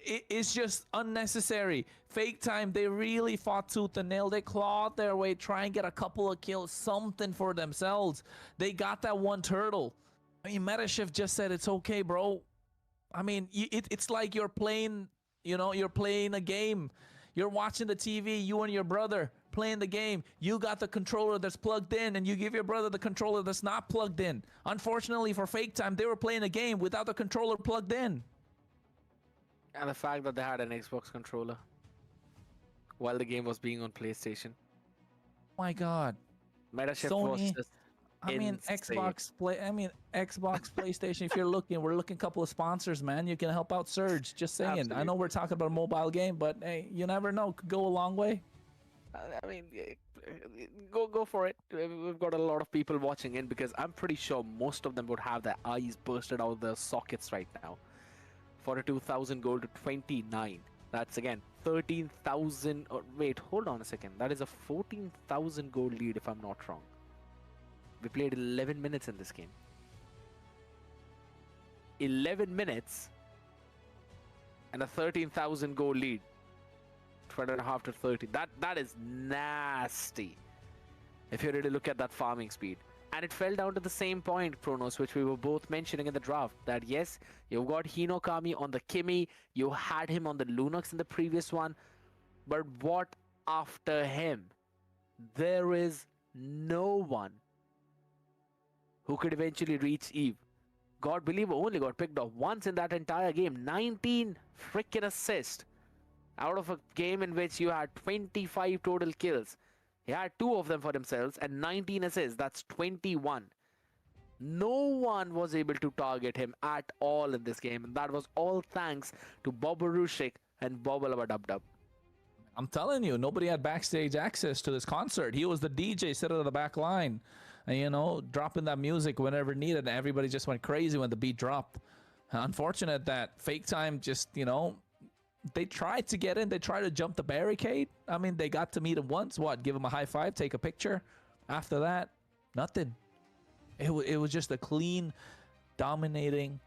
it's just unnecessary. Fake Time, they really fought tooth and nail. They clawed their way, try and get a couple of kills, something for themselves. They got that one turtle. I mean, Metashift just said, it's okay, bro. I mean, it's like you're playing, you know, you're playing a game. You're watching the TV, you and your brother playing the game. You got the controller that's plugged in, and you give your brother the controller that's not plugged in. Unfortunately for Fake Time, they were playing a game without the controller plugged in. And the fact that they had an Xbox controller while the game was being on PlayStation. My God. Metashift was just insane. Xbox, PlayStation. If you're looking, we're looking a couple of sponsors, man. You can help out Surge. Just saying. Absolutely. I know we're talking about a mobile game, but hey, you never know. Could go a long way. I mean, go for it. We've got a lot of people watching in because I'm pretty sure most of them would have their eyes bursted out of their sockets right now. 42,000 gold to 29. That's again 13,000. Oh, wait, hold on a second. That is a 14,000 gold lead if I'm not wrong. We played 11 minutes in this game. 11 minutes and a 13,000 gold lead. 12.5 to 30. That is nasty. If you really look at that farming speed. And it fell down to the same point, Kronos, which we were both mentioning in the draft. That yes, you've got Hinokami on the Kimi. You had him on the Lunox in the previous one. But what after him? There is no one who could eventually reach Eve. God Believer only got picked off once in that entire game. 19 freaking assists. Out of a game in which you had 25 total kills. He had 2 of them for themselves and 19 assists. That's 21. No one was able to target him at all in this game. And that was all thanks to Boborushik and Bobalabadubdub. I'm telling you, nobody had backstage access to this concert. He was the DJ sitting on the back line and, you know, dropping that music whenever needed. And everybody just went crazy when the beat dropped. Unfortunate that Fake Time just, you know, they tried to get in. They tried to jump the barricade. I mean, they got to meet him once. What? Give him a high five, take a picture. After that, nothing. It was just a clean, dominating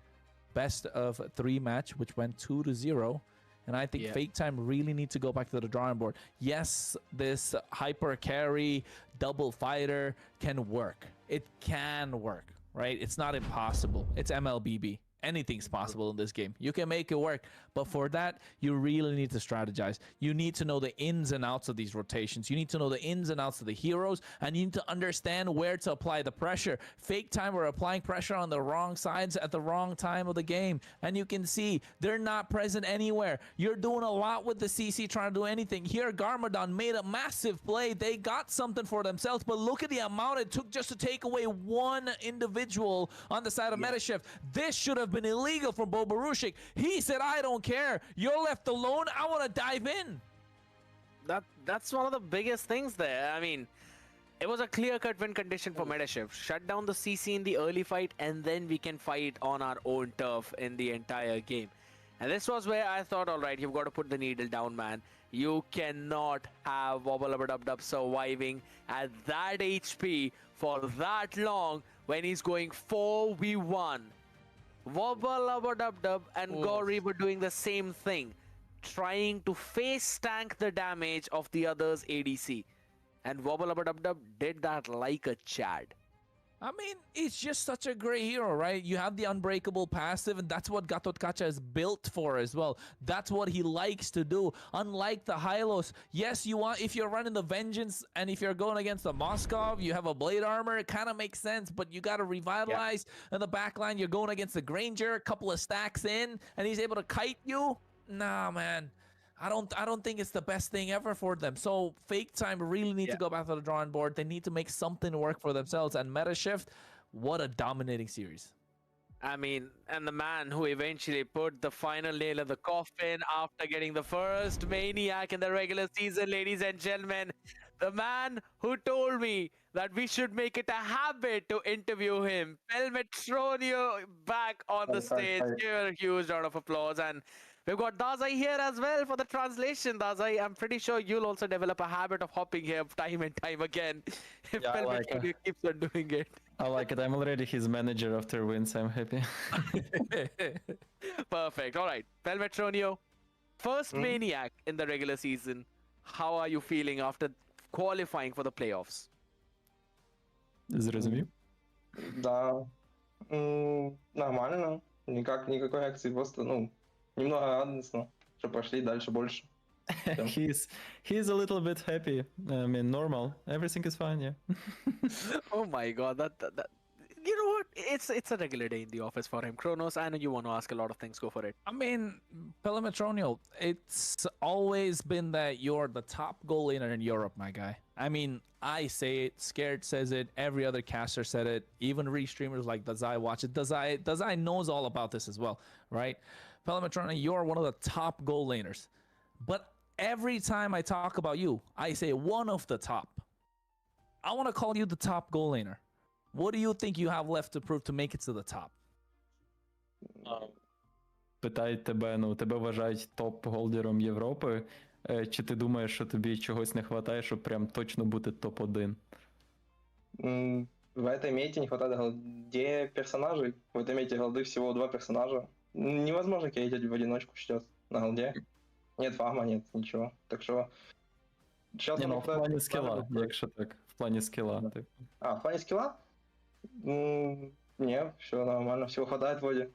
best of 3 match, which went 2-0. And I think Fake Time really needs to go back to the drawing board. Yes, this hyper carry, double fighter can work. It can work, right? It's not impossible. It's MLBB. Anything's possible in this game. You can make it work, but for that, you really need to strategize. You need to know the ins and outs of these rotations. You need to know the ins and outs of the heroes, and you need to understand where to apply the pressure. Fake Time were applying pressure on the wrong sides at the wrong time of the game, and you can see they're not present anywhere. You're doing a lot with the CC trying to do anything. Here, Garmadon made a massive play. They got something for themselves, but look at the amount it took just to take away one individual on the side of Metashift. This should have been illegal from Boborushik. He said, I don't care. You're left alone. I want to dive in. That's one of the biggest things there. I mean, it was a clear-cut win condition for Metashift. Shut down the CC in the early fight, and then we can fight on our own turf in the entire game. And this was where I thought, all right, you've got to put the needle down, man. You cannot have Wobblabadubdub surviving at that HP for that long when he's going 4v1. Wobblabadubdub and Gori were doing the same thing, trying to face tank the damage of the other's ADC. And Wobblabadubdub did that like a Chad. I mean, it's just such a great hero, right? You have the unbreakable passive, and that's what Gatotkacha is built for as well. That's what he likes to do. Unlike the Hylos, yes, you want, if you're running the Vengeance and if you're going against the Moskov, you have a Blade Armor, it kind of makes sense, but you got to revitalize in the backline. You're going against the Granger, a couple of stacks in, and he's able to kite you. Nah, man. I don't think it's the best thing ever for them. So Fake Time really need to go back to the drawing board. They need to make something work for themselves. And Metashift, what a dominating series. I mean, and the man who eventually put the final nail in the coffin after getting the first Maniac in the regular season, ladies and gentlemen. The man who told me that we should make it a habit to interview him. Pelmetronio back on the stage. Give a huge round of applause. And we've got Dazai here as well for the translation. Dazai, I'm pretty sure you'll also develop a habit of hopping here time and time again. If Pelmetronio keeps on doing it. I like it. I'm already his manager after wins. I'm happy. Perfect. All right. Pelmetronio, first Maniac in the regular season. How are you feeling after qualifying for the playoffs? Зрозумів? Да. Нормально. Никакой акции. Просто, немного радостно, что пошли дальше больше. He's a little bit happy. I mean, normal. Everything is fine, yeah. Oh my god, that you know what? It's a regular day in the office for him. Kronos, I know you want to ask a lot of things. Go for it. I mean, Pelmetronio, it's always been that you're the top goal laner in Europe, my guy. I mean, I say it, Scared says it, every other caster said it, even restreamers like Dazai watch it. Dazai knows all about this as well, right? Pelmetronio, you're one of the top goal laners. But every time I talk about you, I say one of the top. I want to call you the top goal laner. What do you think you have left to prove to make it to the top? Питають тебе, ну, тебе вважають топ-голдером Європи, чи ти думаєш, що тобі чогось не вистачає, щоб прям точно бути топ-1? В этой мете не хватает голде персонажей. В этой мете голды всего 2 персонажа. Невозможно керрить в одиночку сейчас на голде. Нет фарма, нет ничего. Так что... Сейчас в плані скилла, якщо так. В плані скилла. Да. В плане скилла? Не, все нормально, всего хватает вроде.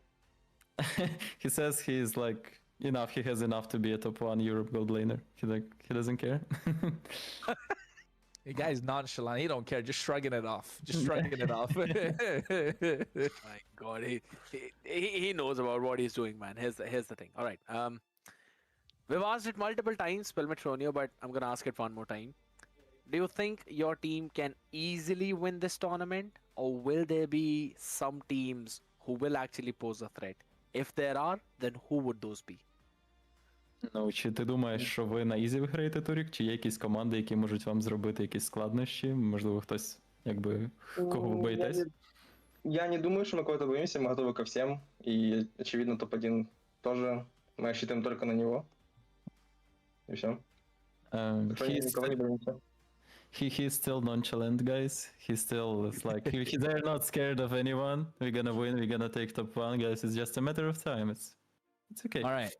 He says he's like enough. He has enough to be a top 1 Europe gold laner. He doesn't care. The guy's nonchalant. He don't care. Just shrugging it off. Just shrugging it off. My God, he knows about what he's doing, man. Here's the thing. All right. We've asked it multiple times, Pelmetronio, but I'm gonna ask it one more time. Do you think your team can easily win this tournament, or will there be some teams who will actually pose a threat? If there are, then who would those be? Ну, чи ти думаєш, що ви на ізі виграєте турік, чи є якісь команди, які можуть вам зробити якісь складнощі? Можливо, хтось, якби, кого ви боїтесь? Я не думаю, что мы кого-то боимся, мы готовы ко всем. И, очевидно, топ-1 тоже. Мы рассчитываем только на него. И все. Никого не боимся. He's still nonchalant, guys. He's still like they're not scared of anyone. We're gonna win. We're gonna take top 1, guys. It's just a matter of time. It's okay. All right.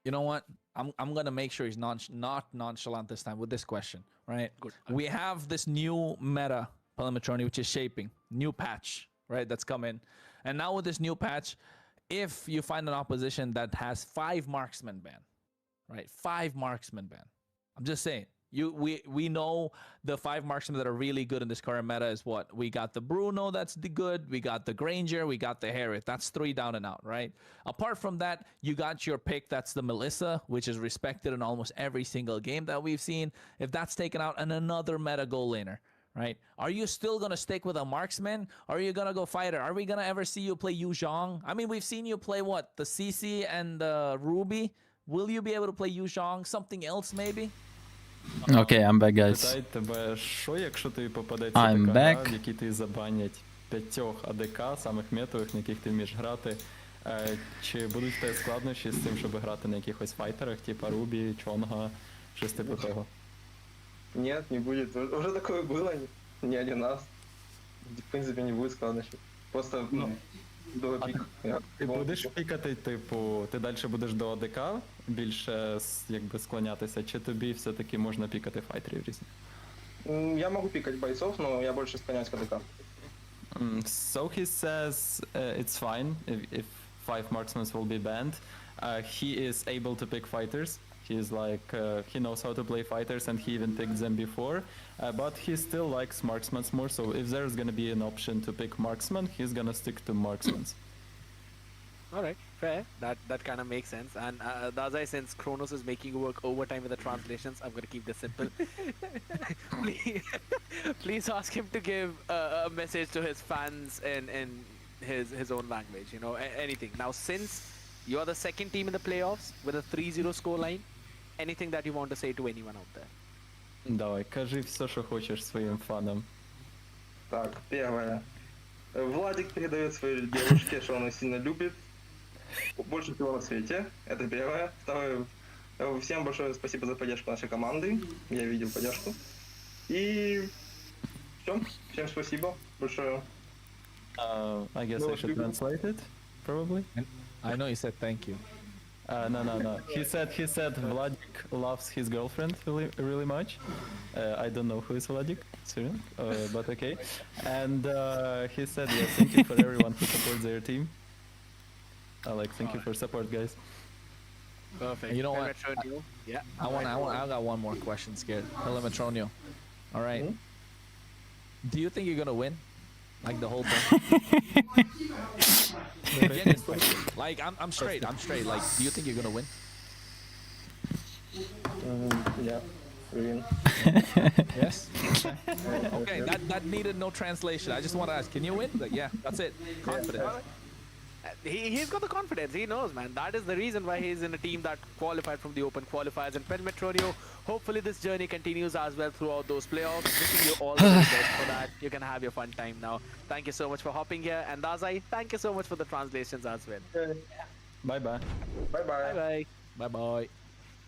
You know what? I'm gonna make sure he's not nonchalant this time with this question. Right? Good. We have this new meta, Pelmetronio, which is shaping. New patch, right? That's come in. And now with this new patch, if you find an opposition that has 5 marksman ban, right? 5 marksman ban. I'm just saying. We know the 5 marksmen that are really good in this current meta is what? We got the Bruno, that's the good. We got the Granger, we got the Harriet. That's 3 down and out, right? Apart from that, you got your pick, that's the Melissa, which is respected in almost every single game that we've seen. If that's taken out, and another meta goal laner, right? Are you still going to stick with a marksman? Or are you going to go fighter? Are we going to ever see you play Yu Zhong? I mean, we've seen you play what? The CC and the Ruby? Will you be able to play Yu Zhong? Something else maybe? Okay, I'm back, guys. Питають тебе, що якщо тобі попадеться така гра, в якій ти забанять 5 АДК, самих метових, на яких ти вмієш грати, чи будуть в тебе складнощі з тим, щоб грати на якихось файтерах, типа Рубі, Чонга, щось типу того? Нет, не будет. Уже такое было не один раз. В принципе, не будет складнощів. Просто, до пік. Ти будеш пікати, типу, ти далі будеш до АДК більше якби склонятися, чи тобі все-таки можна пікати файтерів різних? Я могу пикать бойцов, но я больше склоняюсь к АДК. So he says it's fine if 5 marksmen will be banned. He is able to pick fighters. He's like, he knows how to play fighters and he even picked them before. But he still likes marksmen more, so if there's gonna be an option to pick marksman, he's gonna stick to marksmen. Alright, fair. That kind of makes sense. And Dazai, since Kronos is making you work overtime with the translations, I'm gonna keep this simple. please ask him to give a message to his fans in his own language, you know, anything. Now, since you are the second team in the playoffs with a 3-0 scoreline, anything that you want to say to anyone out there? Давай, кажи все, что хочешь своим фанам. Так, первое. Владик передает своей девушке, что он ее сильно любит. Больше всего на свете. Это первое. Второе. Всем большое спасибо за поддержку нашей команды. Я видел поддержку. И все. Всем спасибо большое. I guess I should translate it, probably. I know you said thank you. No. He said Vladik loves his girlfriend really much. I don't know who is Vladik, seriously, but okay. And he said, yeah, thank you for everyone who supports their team. Thank you for support, guys. Perfect. You know what? Yeah. I got one more question, scared. Pelmetronio. All right. Mm-hmm. Do you think you're gonna win? Like the whole thing? Like I'm straight. Like, do you think you're gonna win? Yeah, we win. Yes. Okay. That needed no translation. I just want to ask, can you win? Like, yeah, that's it. Confident. He's got the confidence. He knows, man. That is the reason why he's in a team that qualified from the Open qualifiers. And Pen Metronio, hopefully this journey continues as well throughout those playoffs. Wishing you all the very best for that. You can have your fun time now. Thank you so much for hopping here. And Dazai, thank you so much for the translations as well. Bye-bye. Bye-bye. Bye-bye. Bye-bye.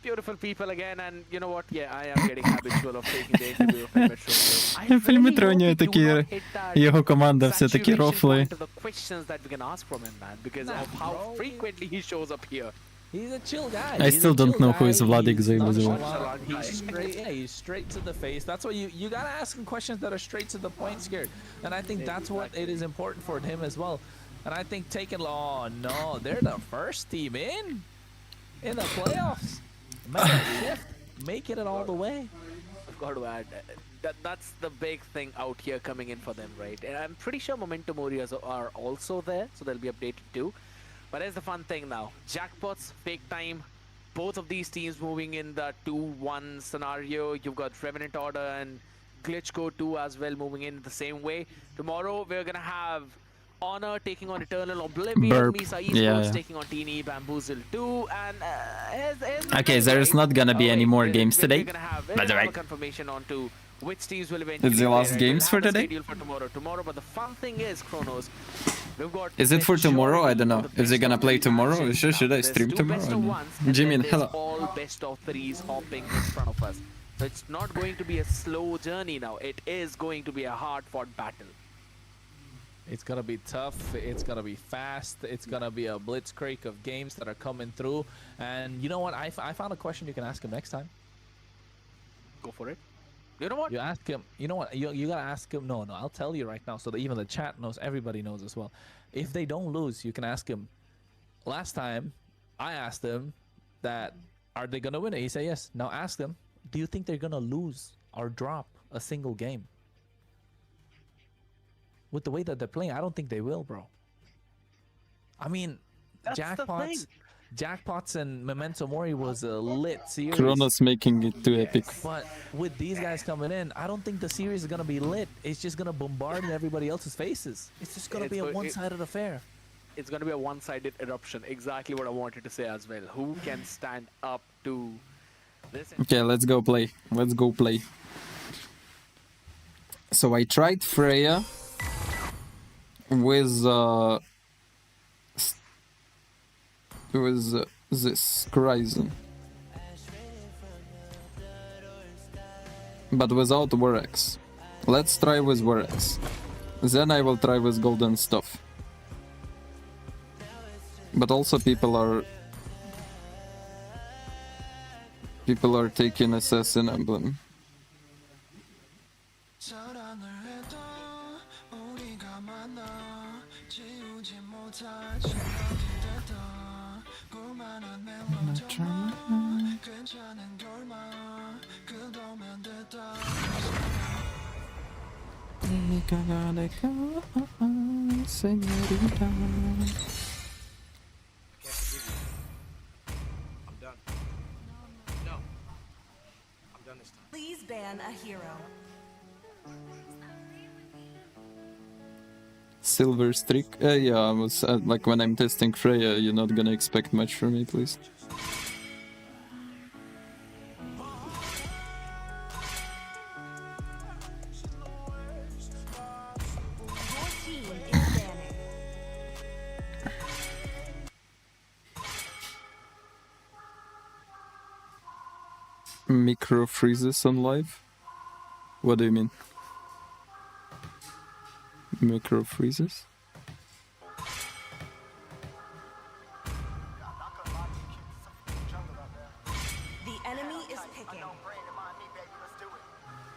Beautiful people again, and you know what? Yeah, I am getting habitual of taking the interview of Pen Metronio. Пельметронio такі, його команда все такі рофли. The questions that we can ask from him, man, because of how frequently he shows up here. He's a chill guy. I still don't know who is Vladik Zaimazov. He's straight to the face. That's why you gotta ask him questions that are straight to the point, Scared. And I think that's what it is important for him as well. And I think taking, oh no, they're the first team in the playoffs. Shift, making it all the way. I've got to add, that's the big thing out here coming in for them, right? And I'm pretty sure Momentum Warriors are also there, so they'll be updated too. But here's the fun thing now. Jackpots, fake time, both of these teams moving in the 2-1 scenario. You've got Revenant Order and Glitch Code 2 as well moving in the same way. Tomorrow we're gonna have Honor taking on Eternal Oblivion, Misa Esports taking on Teeny Bamboozle 2, and Okay, there's not gonna be any more games today, by the way. Confirmation on to which teams will eventually It's the last games for today? for tomorrow, but the fun thing is, Kronos, we've got Is it for tomorrow? I don't know. If they're gonna play tomorrow, should I stream tomorrow? Jimmy, hello. All best of threes hopping in front of us. So it's not going to be a slow journey now. It is going to be a hard-fought battle. It's gonna be tough, it's gonna be fast, it's gonna be a blitzkrieg of games that are coming through. And you know what, I found a question you can ask him next time. Go for it. You know what? You ask him, you know what, you gotta ask him, no, I'll tell you right now, so that even the chat knows, everybody knows as well. If they don't lose, you can ask him, last time, I asked him that, are they gonna win it? He said yes. Now ask them, do you think they're gonna lose or drop a single game? With the way that they're playing, I don't think they will, bro. I mean, Jackpots and Memento Mori was a lit series. Kronos making it too epic. But with these guys coming in, I don't think the series is gonna be lit. It's just gonna bombard in everybody else's faces. It's just gonna be a one-sided affair. It's gonna be a one-sided eruption. Exactly what I wanted to say as well. Who can stand up to this? Okay, let's go play. Let's go play. So I tried Freya with this Horizon, but without Warx. Let's try with Warx. Then I will try with Golden Stuff. But also people are taking Assassin Emblem. Señorita. I'm done. No. I'm done this time. Please ban a hero. Silver streak? Yeah, I was like when I'm testing Freya, you're not gonna expect much from me, please. Micro freezes on live? What do you mean? Micro freezes? The enemy is picking.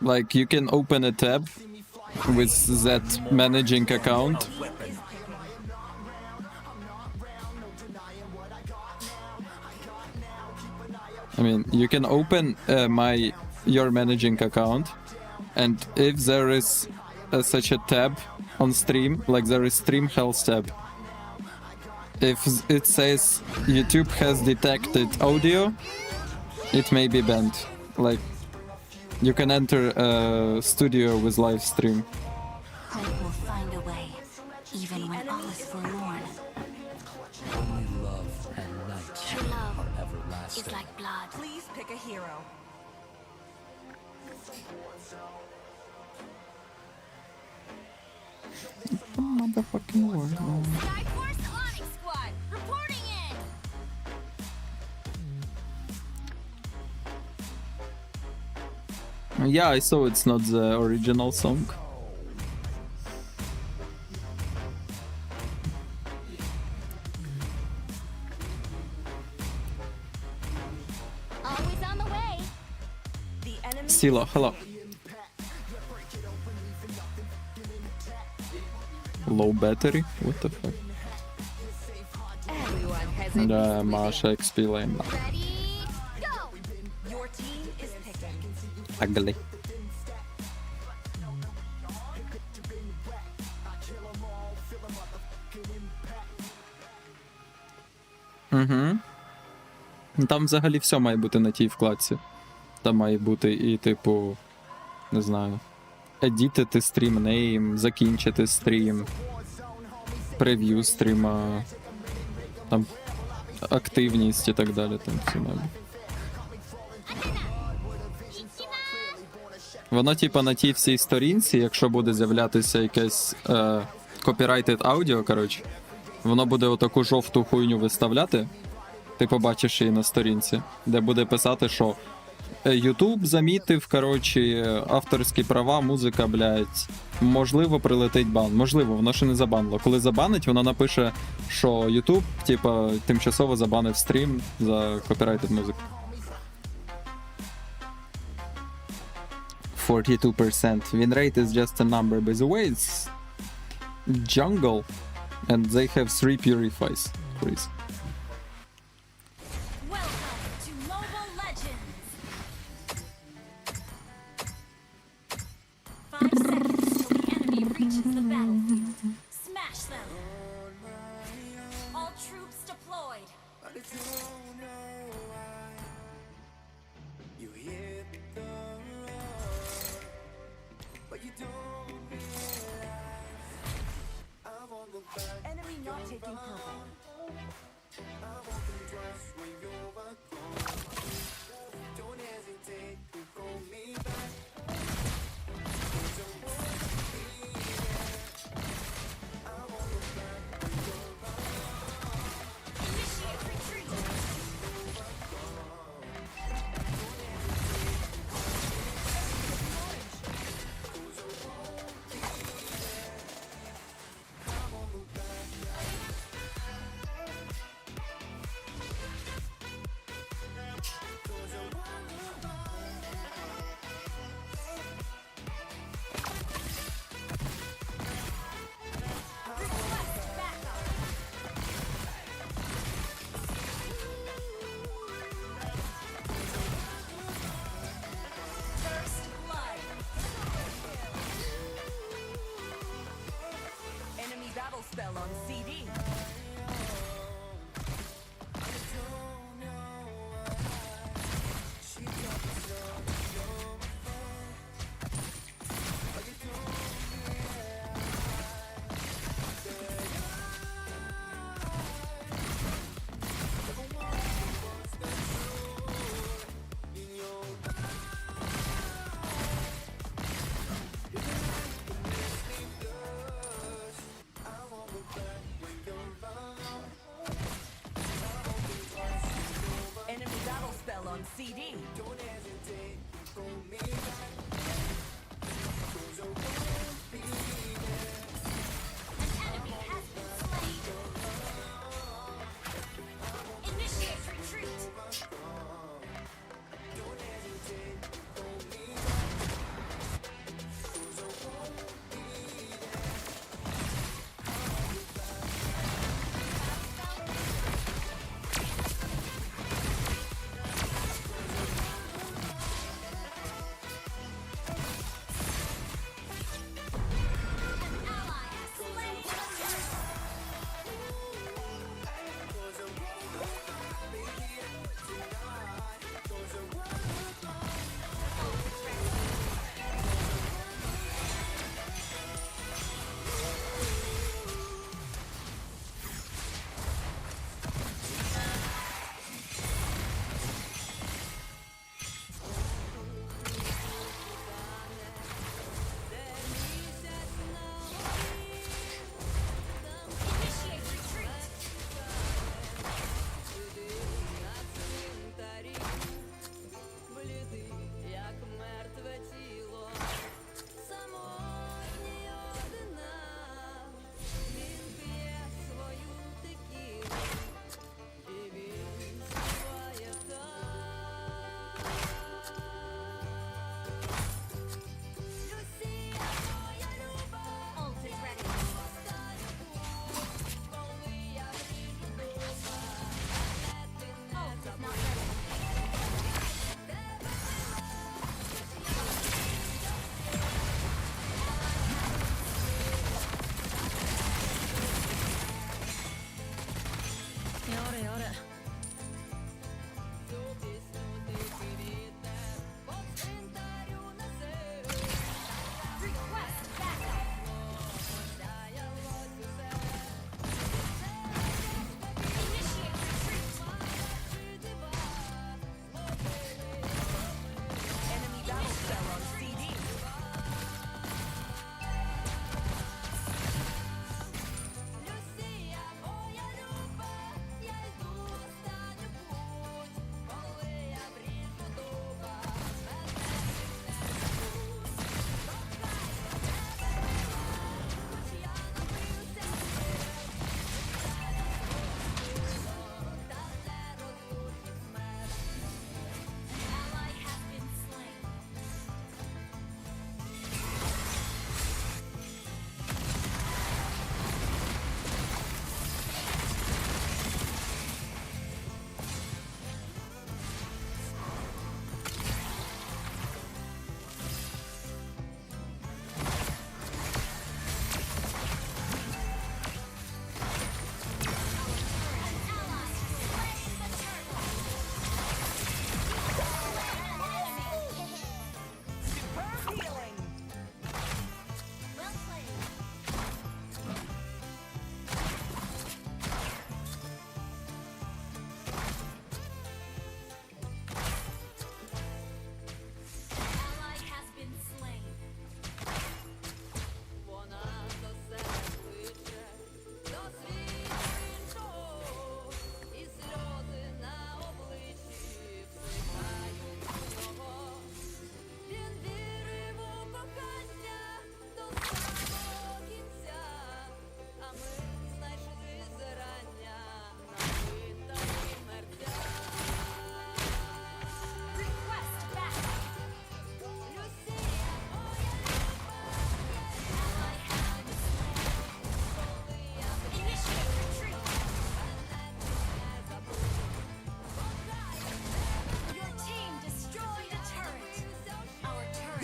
Like you can open a tab with that managing account. I mean, you can open your managing account, and if there is such a tab on stream, like there is stream health tab, if it says YouTube has detected audio, it may be banned. Like, you can enter a studio with live stream. Hope will find a way, even when all is forlorn. tastes like blood. Please pick a hero. Motherfucking war. Skyforce Onyx Squad, reporting in! Yeah, I saw it's not the original song. Always on the way. The enemy Silo, hello. Low battery? What the fuck? Everyone has a Да, Маша XP lane. Ready, go! Your team is picking. Ugly. Угу. Там взагалі все має бути на тій вкладці. Там має бути і, типу, не знаю, едітити стрім нейм, закінчити стрім, прев'ю стріма, там активність і так далі, там все має бути. Воно, типа, на тій всій сторінці, якщо буде з'являтися якесь copyrighted аудіо, коротше, воно буде отаку жовту хуйню виставляти, ти побачиш її на сторінці, де буде писати, що YouTube замітив, коротше, авторські права, музика, блядь, можливо, прилетить бан. Можливо, воно ще не забанило. Коли забанить, воно напише, що YouTube, типа, тимчасово забанив стрім за copyrighted музику. 42%. Win rate is just a number. By the way, it's jungle, and they have 3 purifies. Crazy. Welcome to Mobile Legends! 5 seconds till the enemy reaches the battlefield. Smash them! All troops deployed! Enemy not taking purple. Initiate retreat! Request backup! First blood! Enemy battle spell on CD. Enemy battle spell on CD. An enemy has been slain! Initiate retreat!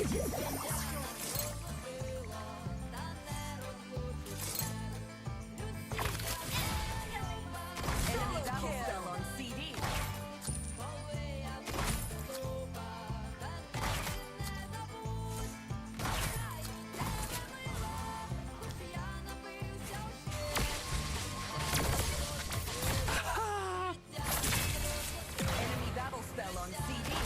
Enemy battle cell on CD. Enemy battle spell on CD.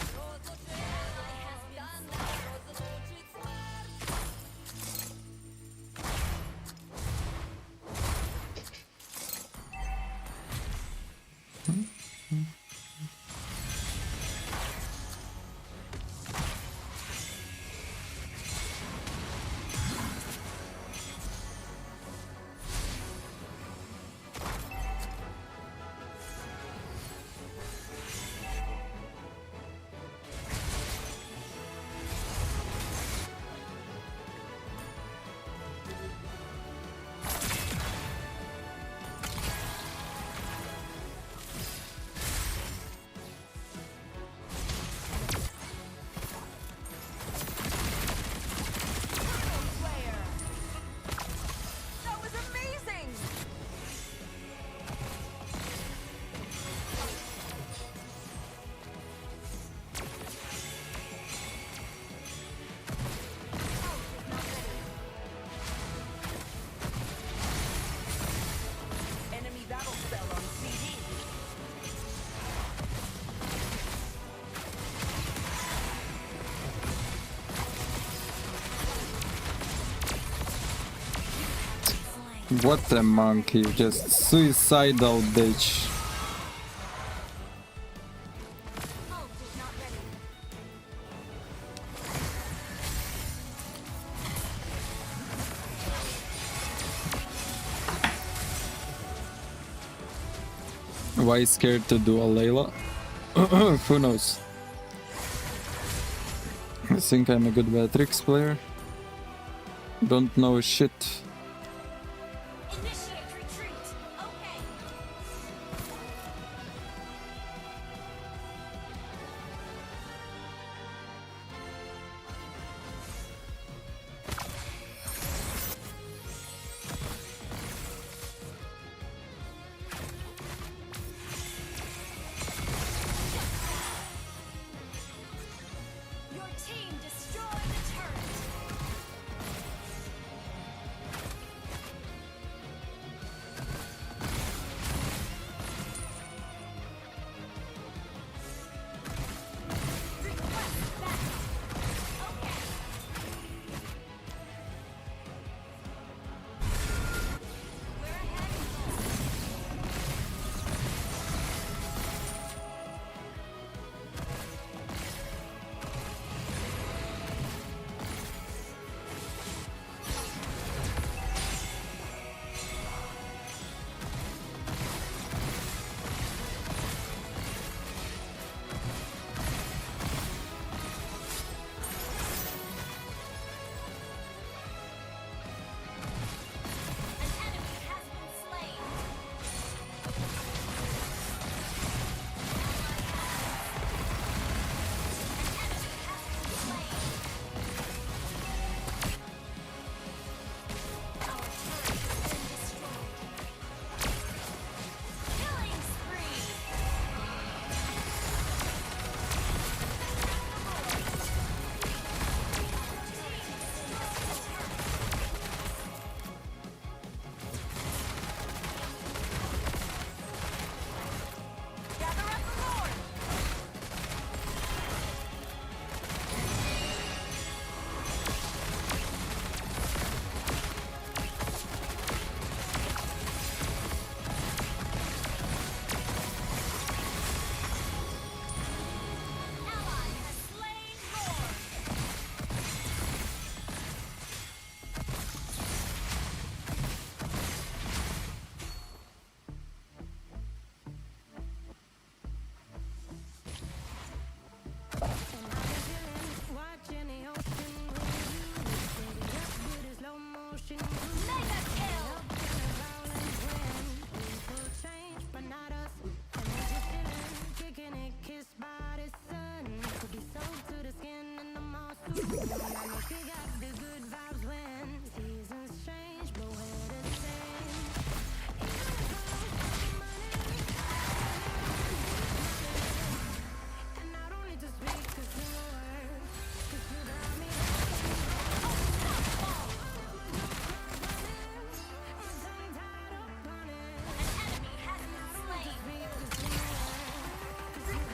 That was amazing! Enemy battle spell on CD. What a monkey, just suicidal bitch. Why scared to do a Layla? Who knows? I think I'm a good Beatrix player. Don't know shit. Initiate retreat. Okay. Your team destroyed the turret.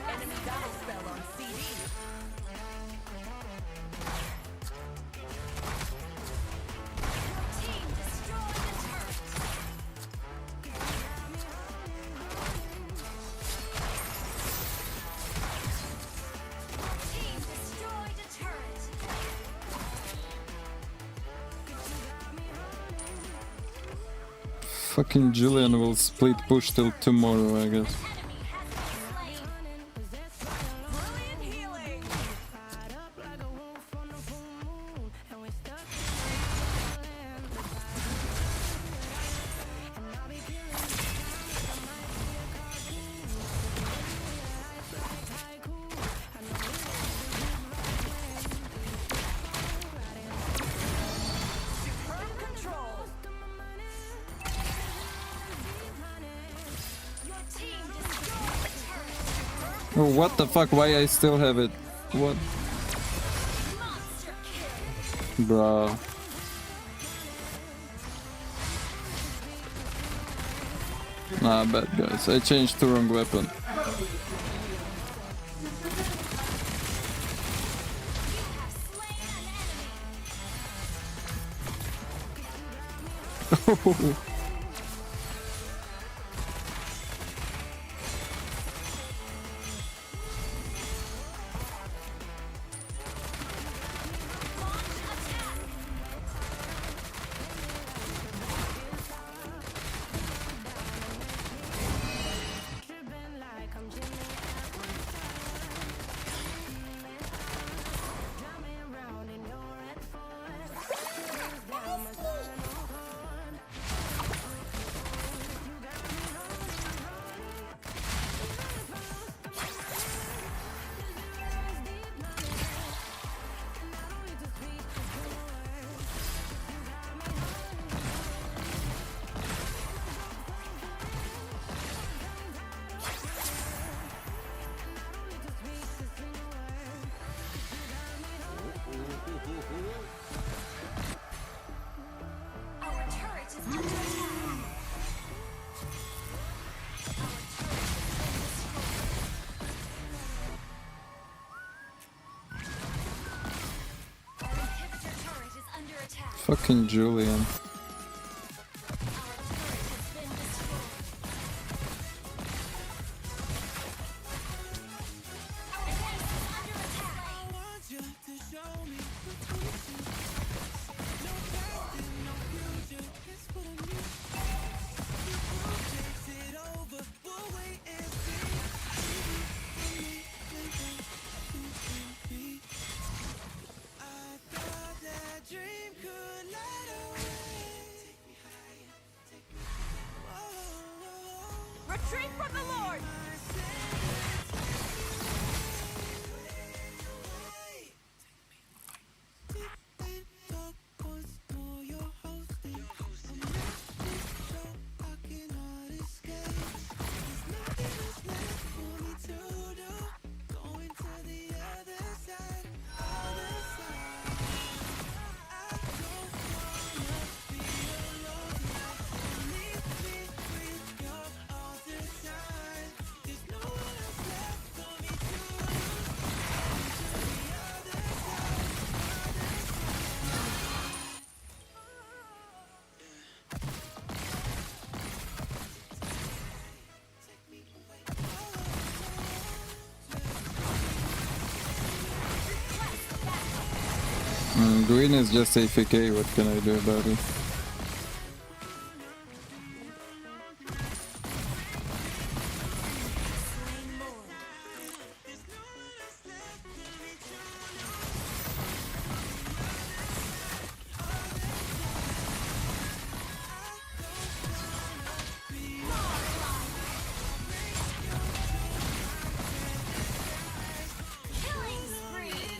Enemy battle spell on CD. Team destroy the turret. Team destroyed a turret. Fucking Julian will split push till tomorrow, I guess. Brilliant healing. Superb control. Your team destroyed a turret. Oh, what the fuck? Why I still have it? What? Monster kill. Bruh. Nah, bad guys. I changed to wrong weapon. Our turret is under attack. Our inhibitor turret is under attack. Fucking Julian. Retreat from the Lord. Green is just AFK, what can I do about it? Killing spree.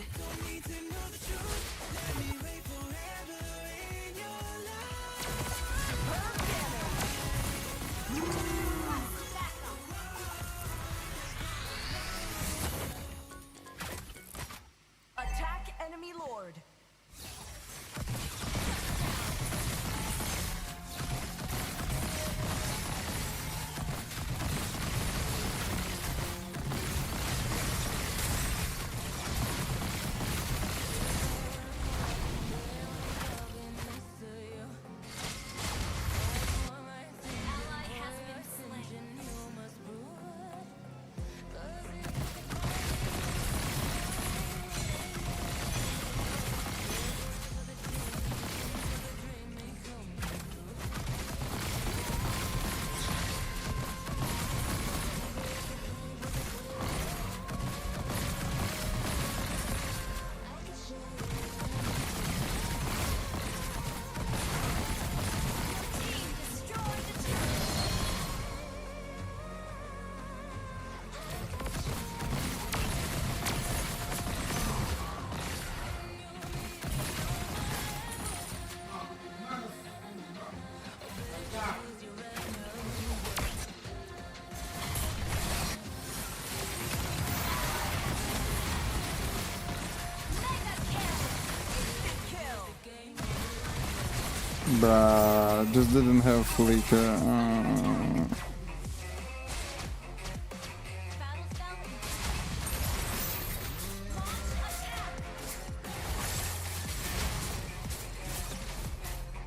Bruh, just didn't have flicker.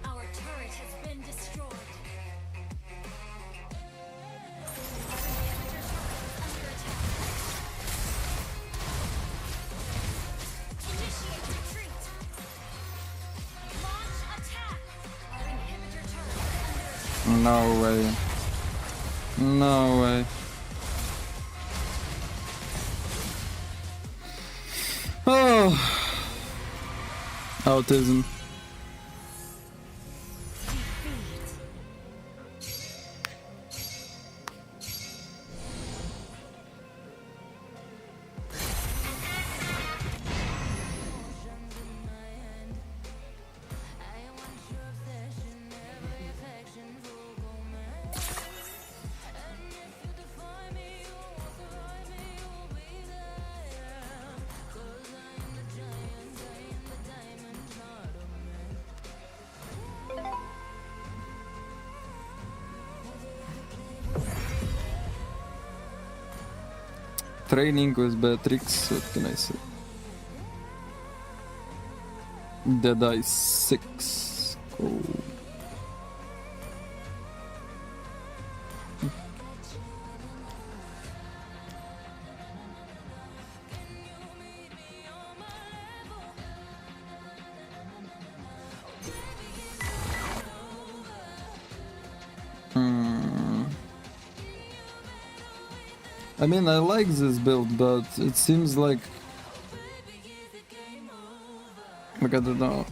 Our turret has been destroyed. Initiate retreat. Launch attack. Our inhibitor turret is under attack. No way. No way. Oh. Autism. Training with Beatrix, what can I say? Dazai 6. Cool. I mean, I like this build, but it seems like I don't know.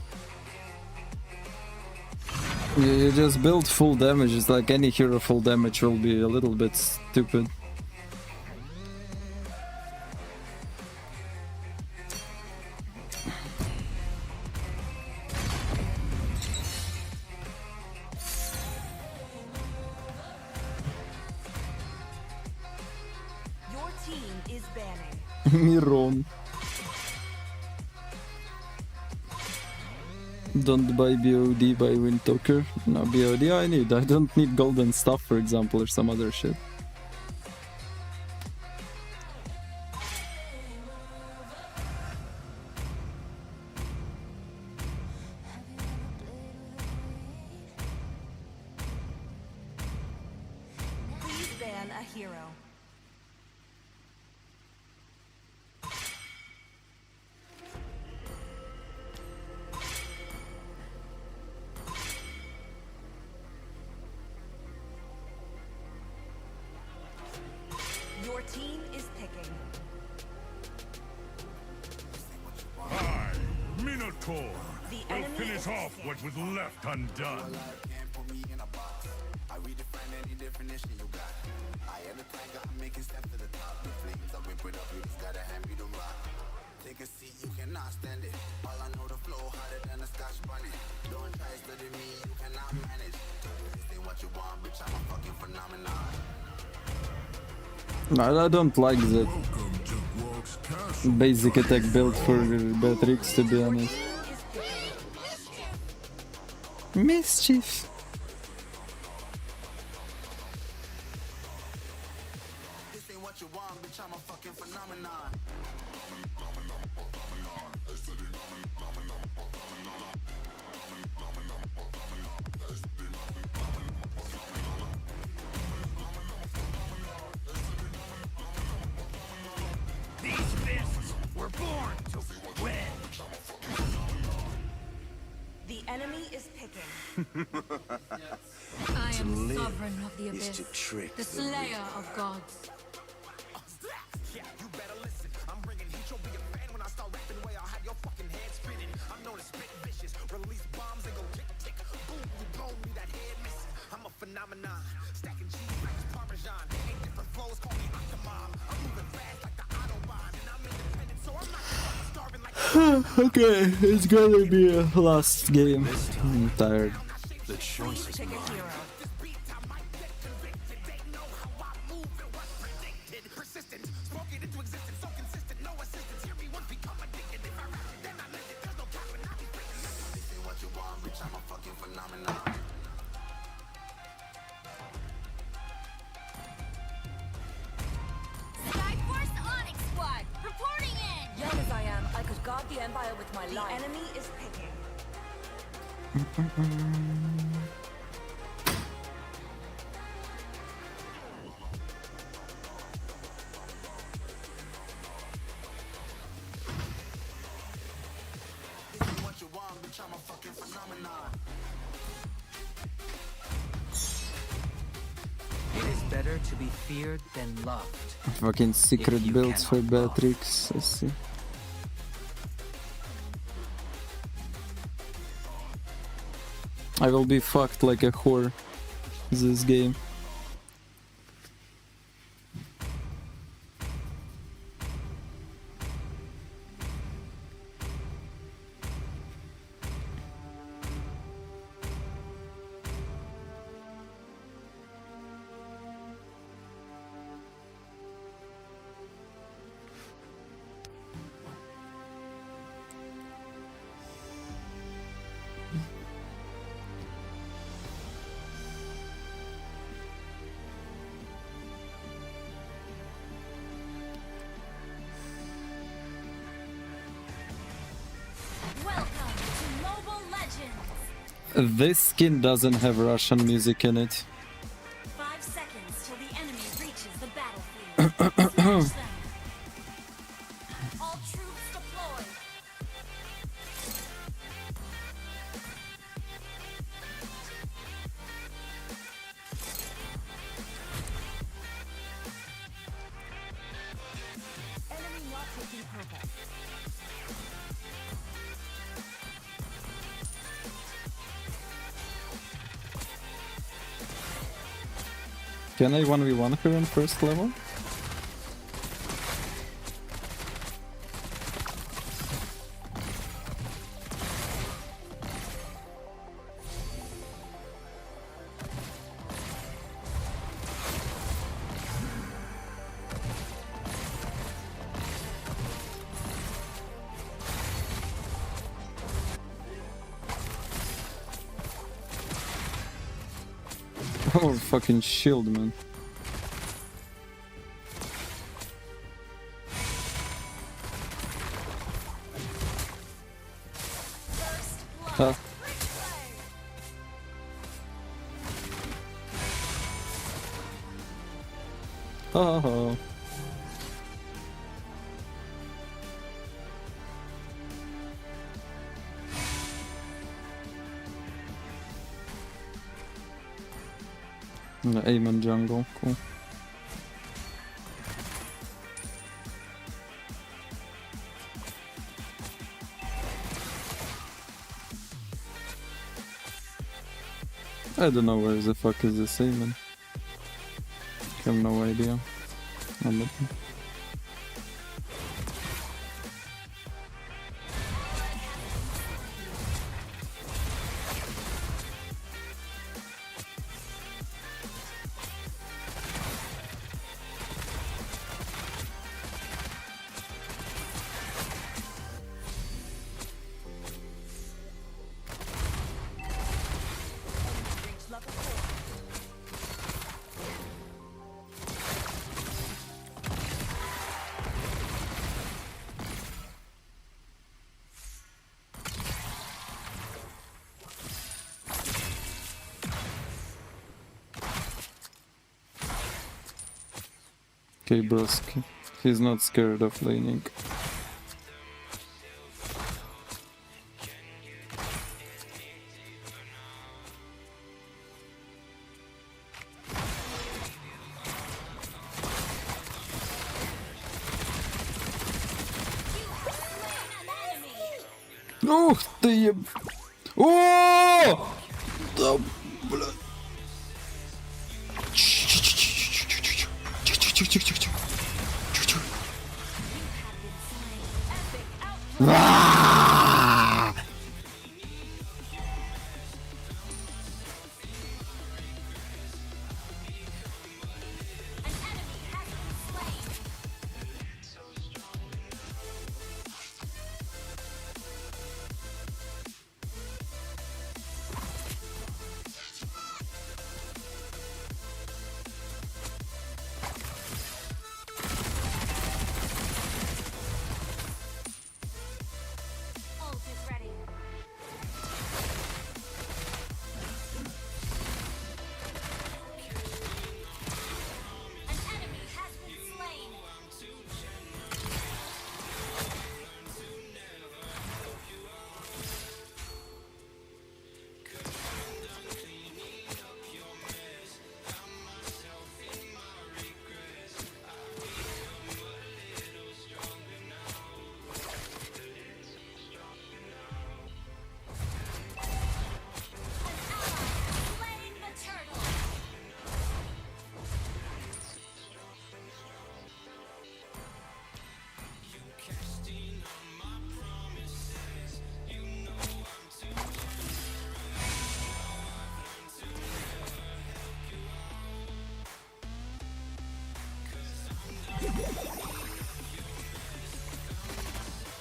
You just build full damage. It's like any hero full damage will be a little bit stupid. Your team is banning. Miron. Don't buy BOD by Windtalker. No, BOD I need. I don't need golden stuff, for example, or some other shit. Please ban a hero. Your team is picking. I, Minotaur, The will enemy finish is off what was left undone. I redefine any definition you got. I am the tiger, I'm making steps to the top. The flames, I whip it up, you just gotta hand me the rock. Take a seat, you cannot stand it. All I know, the flow harder than a scotch bunny. Don't try study me, you cannot manage. This ain't what you want, bitch, I'm a fucking phenomenon. No, I don't like the basic attack build for Beatrix, to be honest. Mischief. This ain't what you want, bitch, I'm a fucking phenomenon. These fists were born to win. The enemy is picking. I am sovereign of the Is to abyss, trick the the slayer of gods. Yeah, you better listen. I'm bringing heat, you'll be a fan when I start rapping. Way I'll have your fucking head spinning. I'm known as spit vicious. Release bombs and go tick tick. Boom, you blow me that head missing. I'm a phenomenon. Stacking cheese like it's Parmesan. Ain't different flows, call me Octomom. I'm moving fast like the Autobahn. And I'm independent, so I'm not starving like Okay, it's gonna be a last game. I'm tired. the choice is mine. This ain't what you want, bitch, I'm a fucking phenomenon. guard the Empire with my life. The enemy is picking. It is better to be feared than loved. Fucking secret builds for Beatrix, I see. I will be fucked like a whore this game. Welcome to Mobile Legends. This skin doesn't have Russian music in it. 5 seconds till the enemy reaches the battlefield. Smash them. All troops deployed. Enemy not taking purple. Can I 1v1 her on first level? Oh, fucking shield, man. Huh. Oh. The aim on jungle, cool. I don't know where the fuck is this aiming. I have no idea. I'm not... Okay, broski. He's not scared of laning. Ух ты еб... О! Да, бля.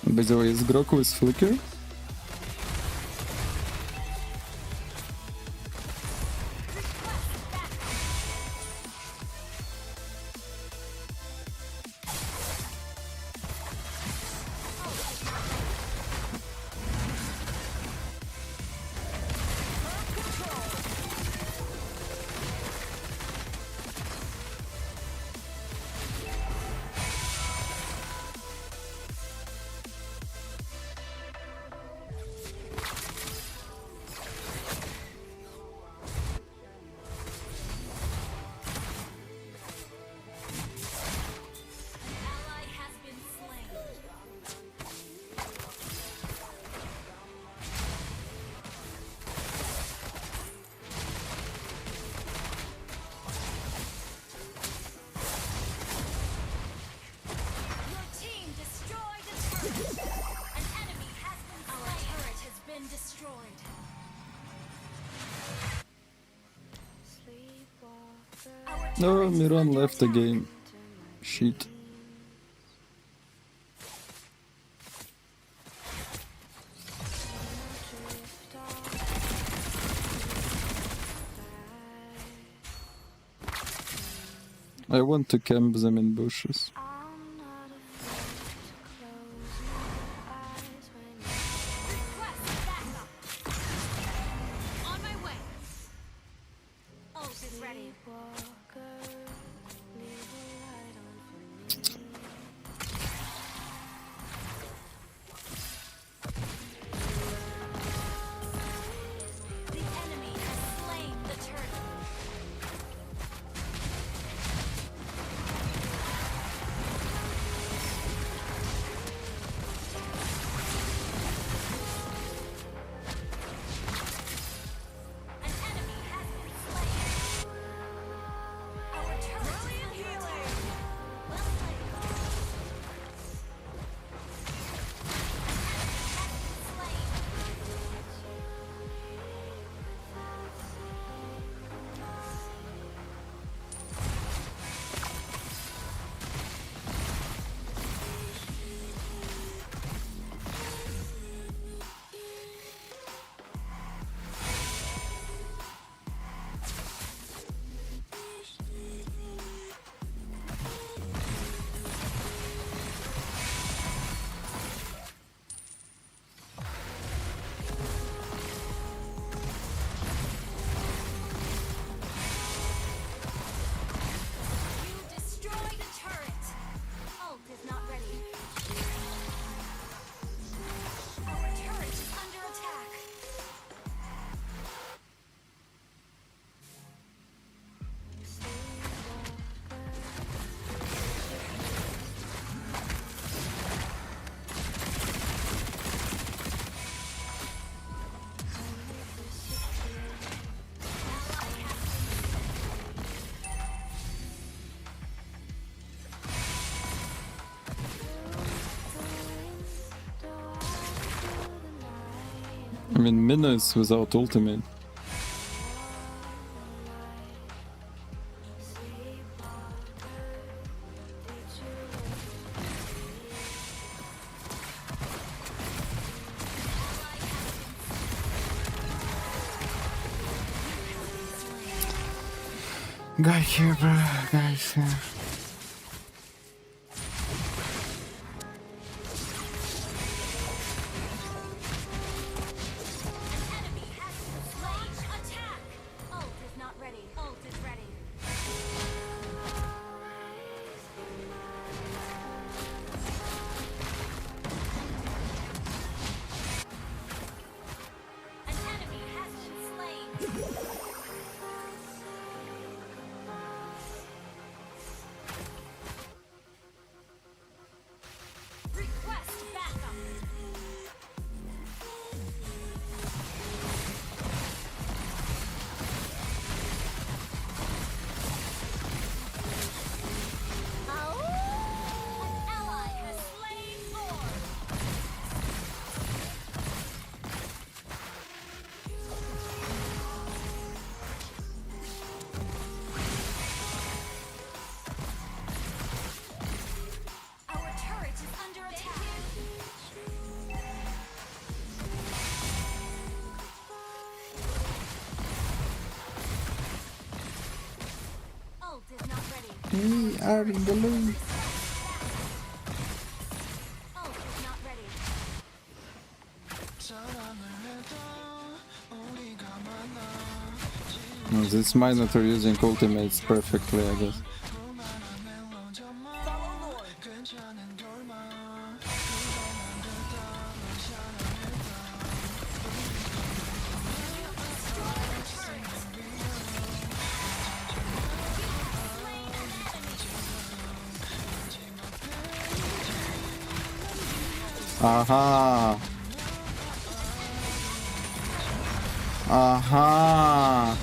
By the way, is Groku with Flicker? No, Miran left the game. Shit. I want to camp them in bushes. I mean, Mina is without ultimate. Guy here, bro. Guys here. We are in the lead. This Minotaur using ultimates perfectly, I guess. Aha! Aha!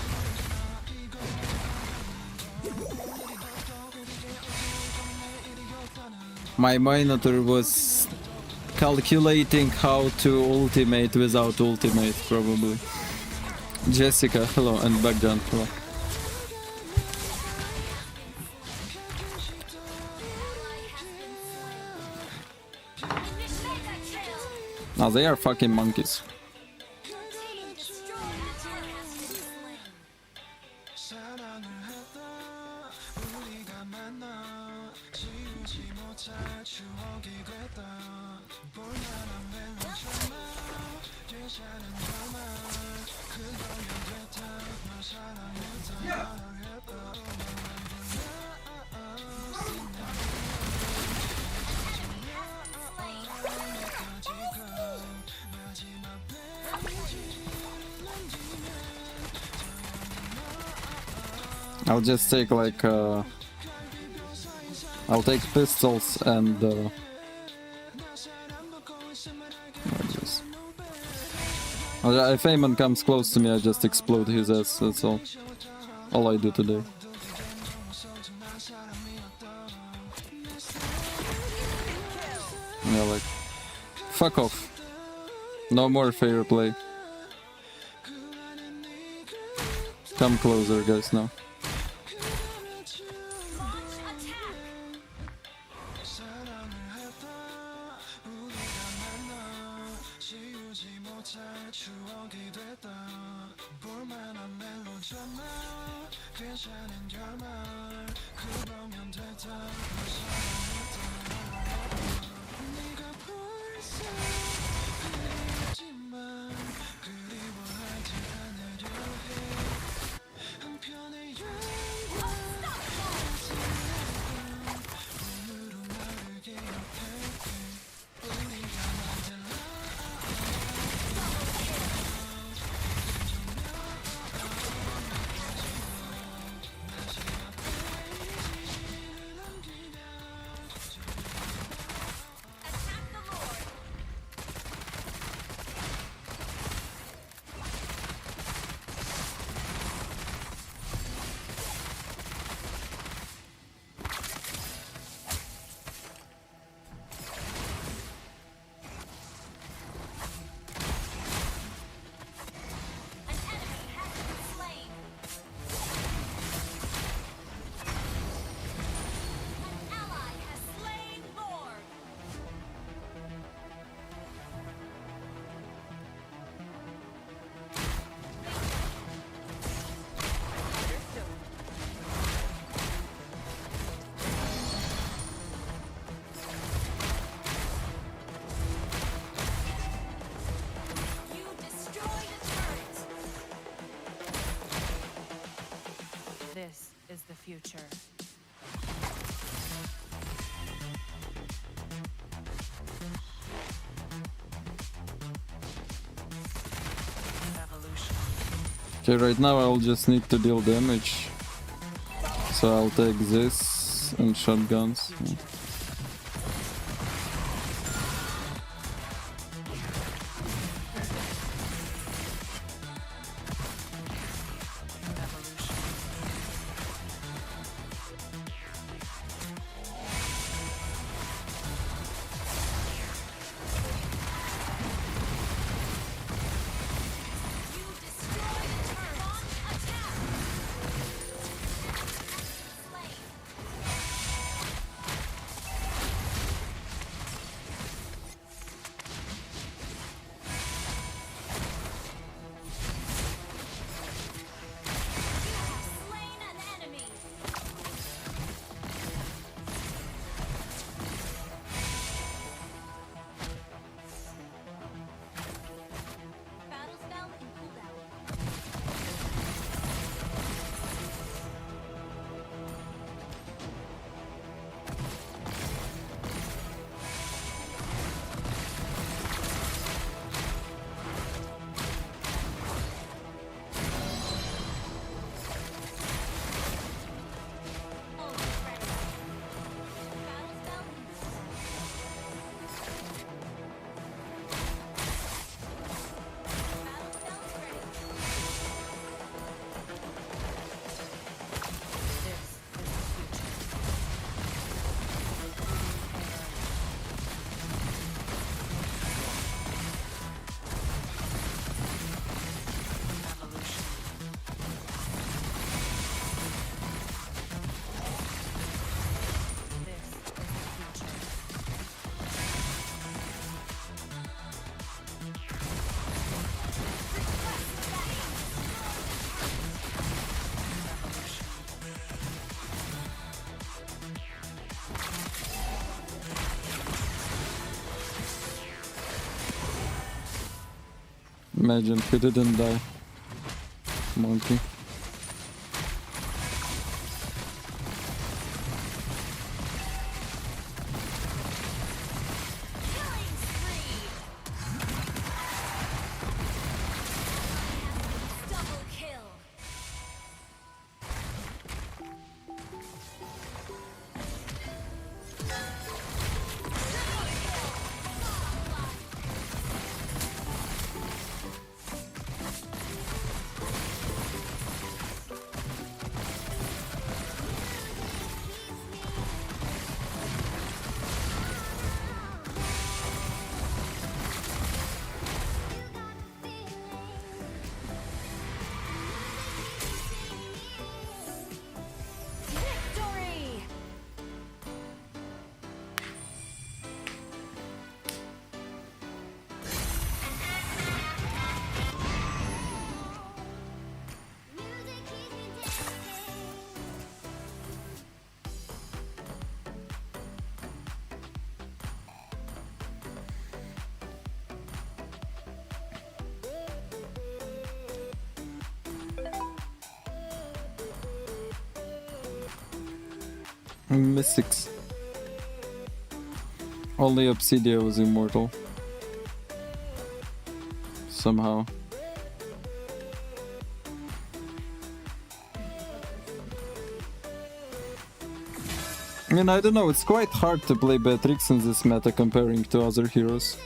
My Minotaur was calculating how to ultimate without ultimate, probably. Jessica, hello, and Bagjan, hello. Now they are fucking monkeys. I'll just take like I'll take pistols and if Eamon comes close to me, I just explode his ass. That's all I do today. Yeah, like fuck off. No more fair play. Come closer, guys, now. This is the future. Okay, right now I'll just need to deal damage. So I'll take this and shotguns. Yeah. Imagine he didn't die. Monkey. Double kill. Victory! Mystics. Only Obsidia was immortal. Somehow. I mean, I don't know, it's quite hard to play Beatrix in this meta comparing to other heroes.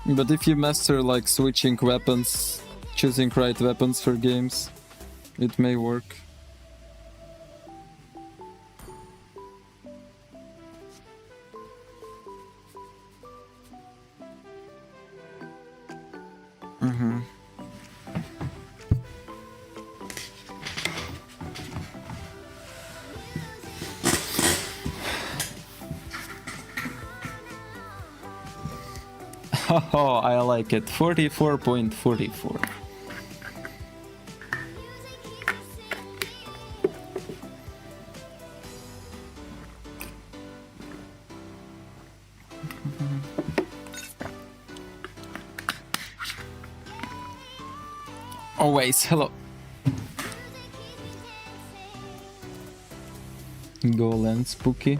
But if you master like switching weapons, choosing right weapons for games, it may work. Oh, I like it. 44.44. Always, hello. Go land, spooky.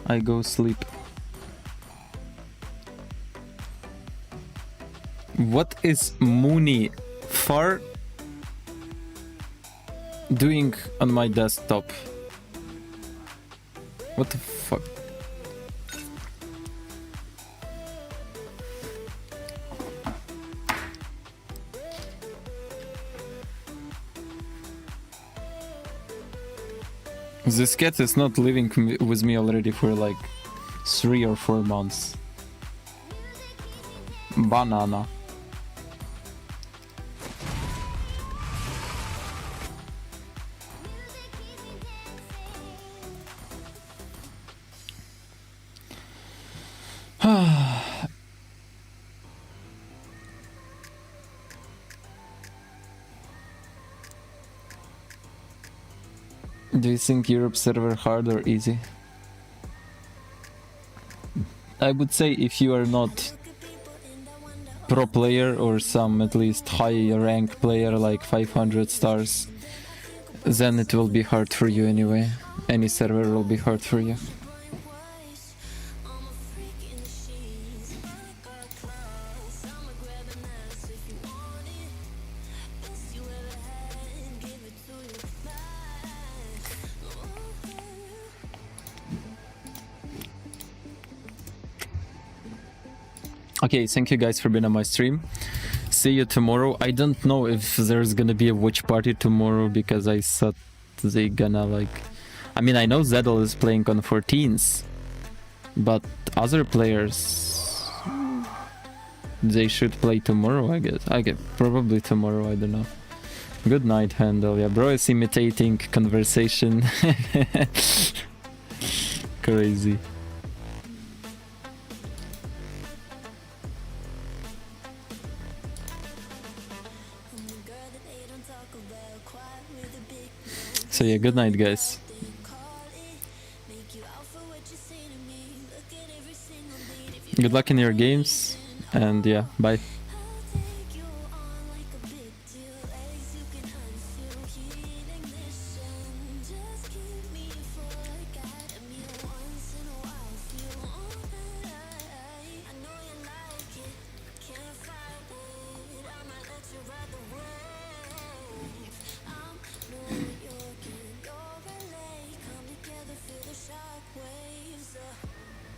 I go sleep. What is Mooney Far doing on my desktop? What the fuck? This cat is not living with me already for like 3 or 4 months. Banana. Do you think Europe server hard or easy? I would say if you are not pro player or some at least high rank player like 500 stars, then it will be hard for you anyway. Any server will be hard for you. Okay, thank you guys for being on my stream. See you tomorrow. I don't know if there's gonna be a watch party tomorrow because I thought they gonna like... I mean, I know Zedel is playing on 14s, but other players... they should play tomorrow, I guess. Probably tomorrow, I don't know. Good night, Handel. Yeah, bro is imitating conversation. Crazy. So yeah, good night, guys. Good luck in your games, and yeah, bye.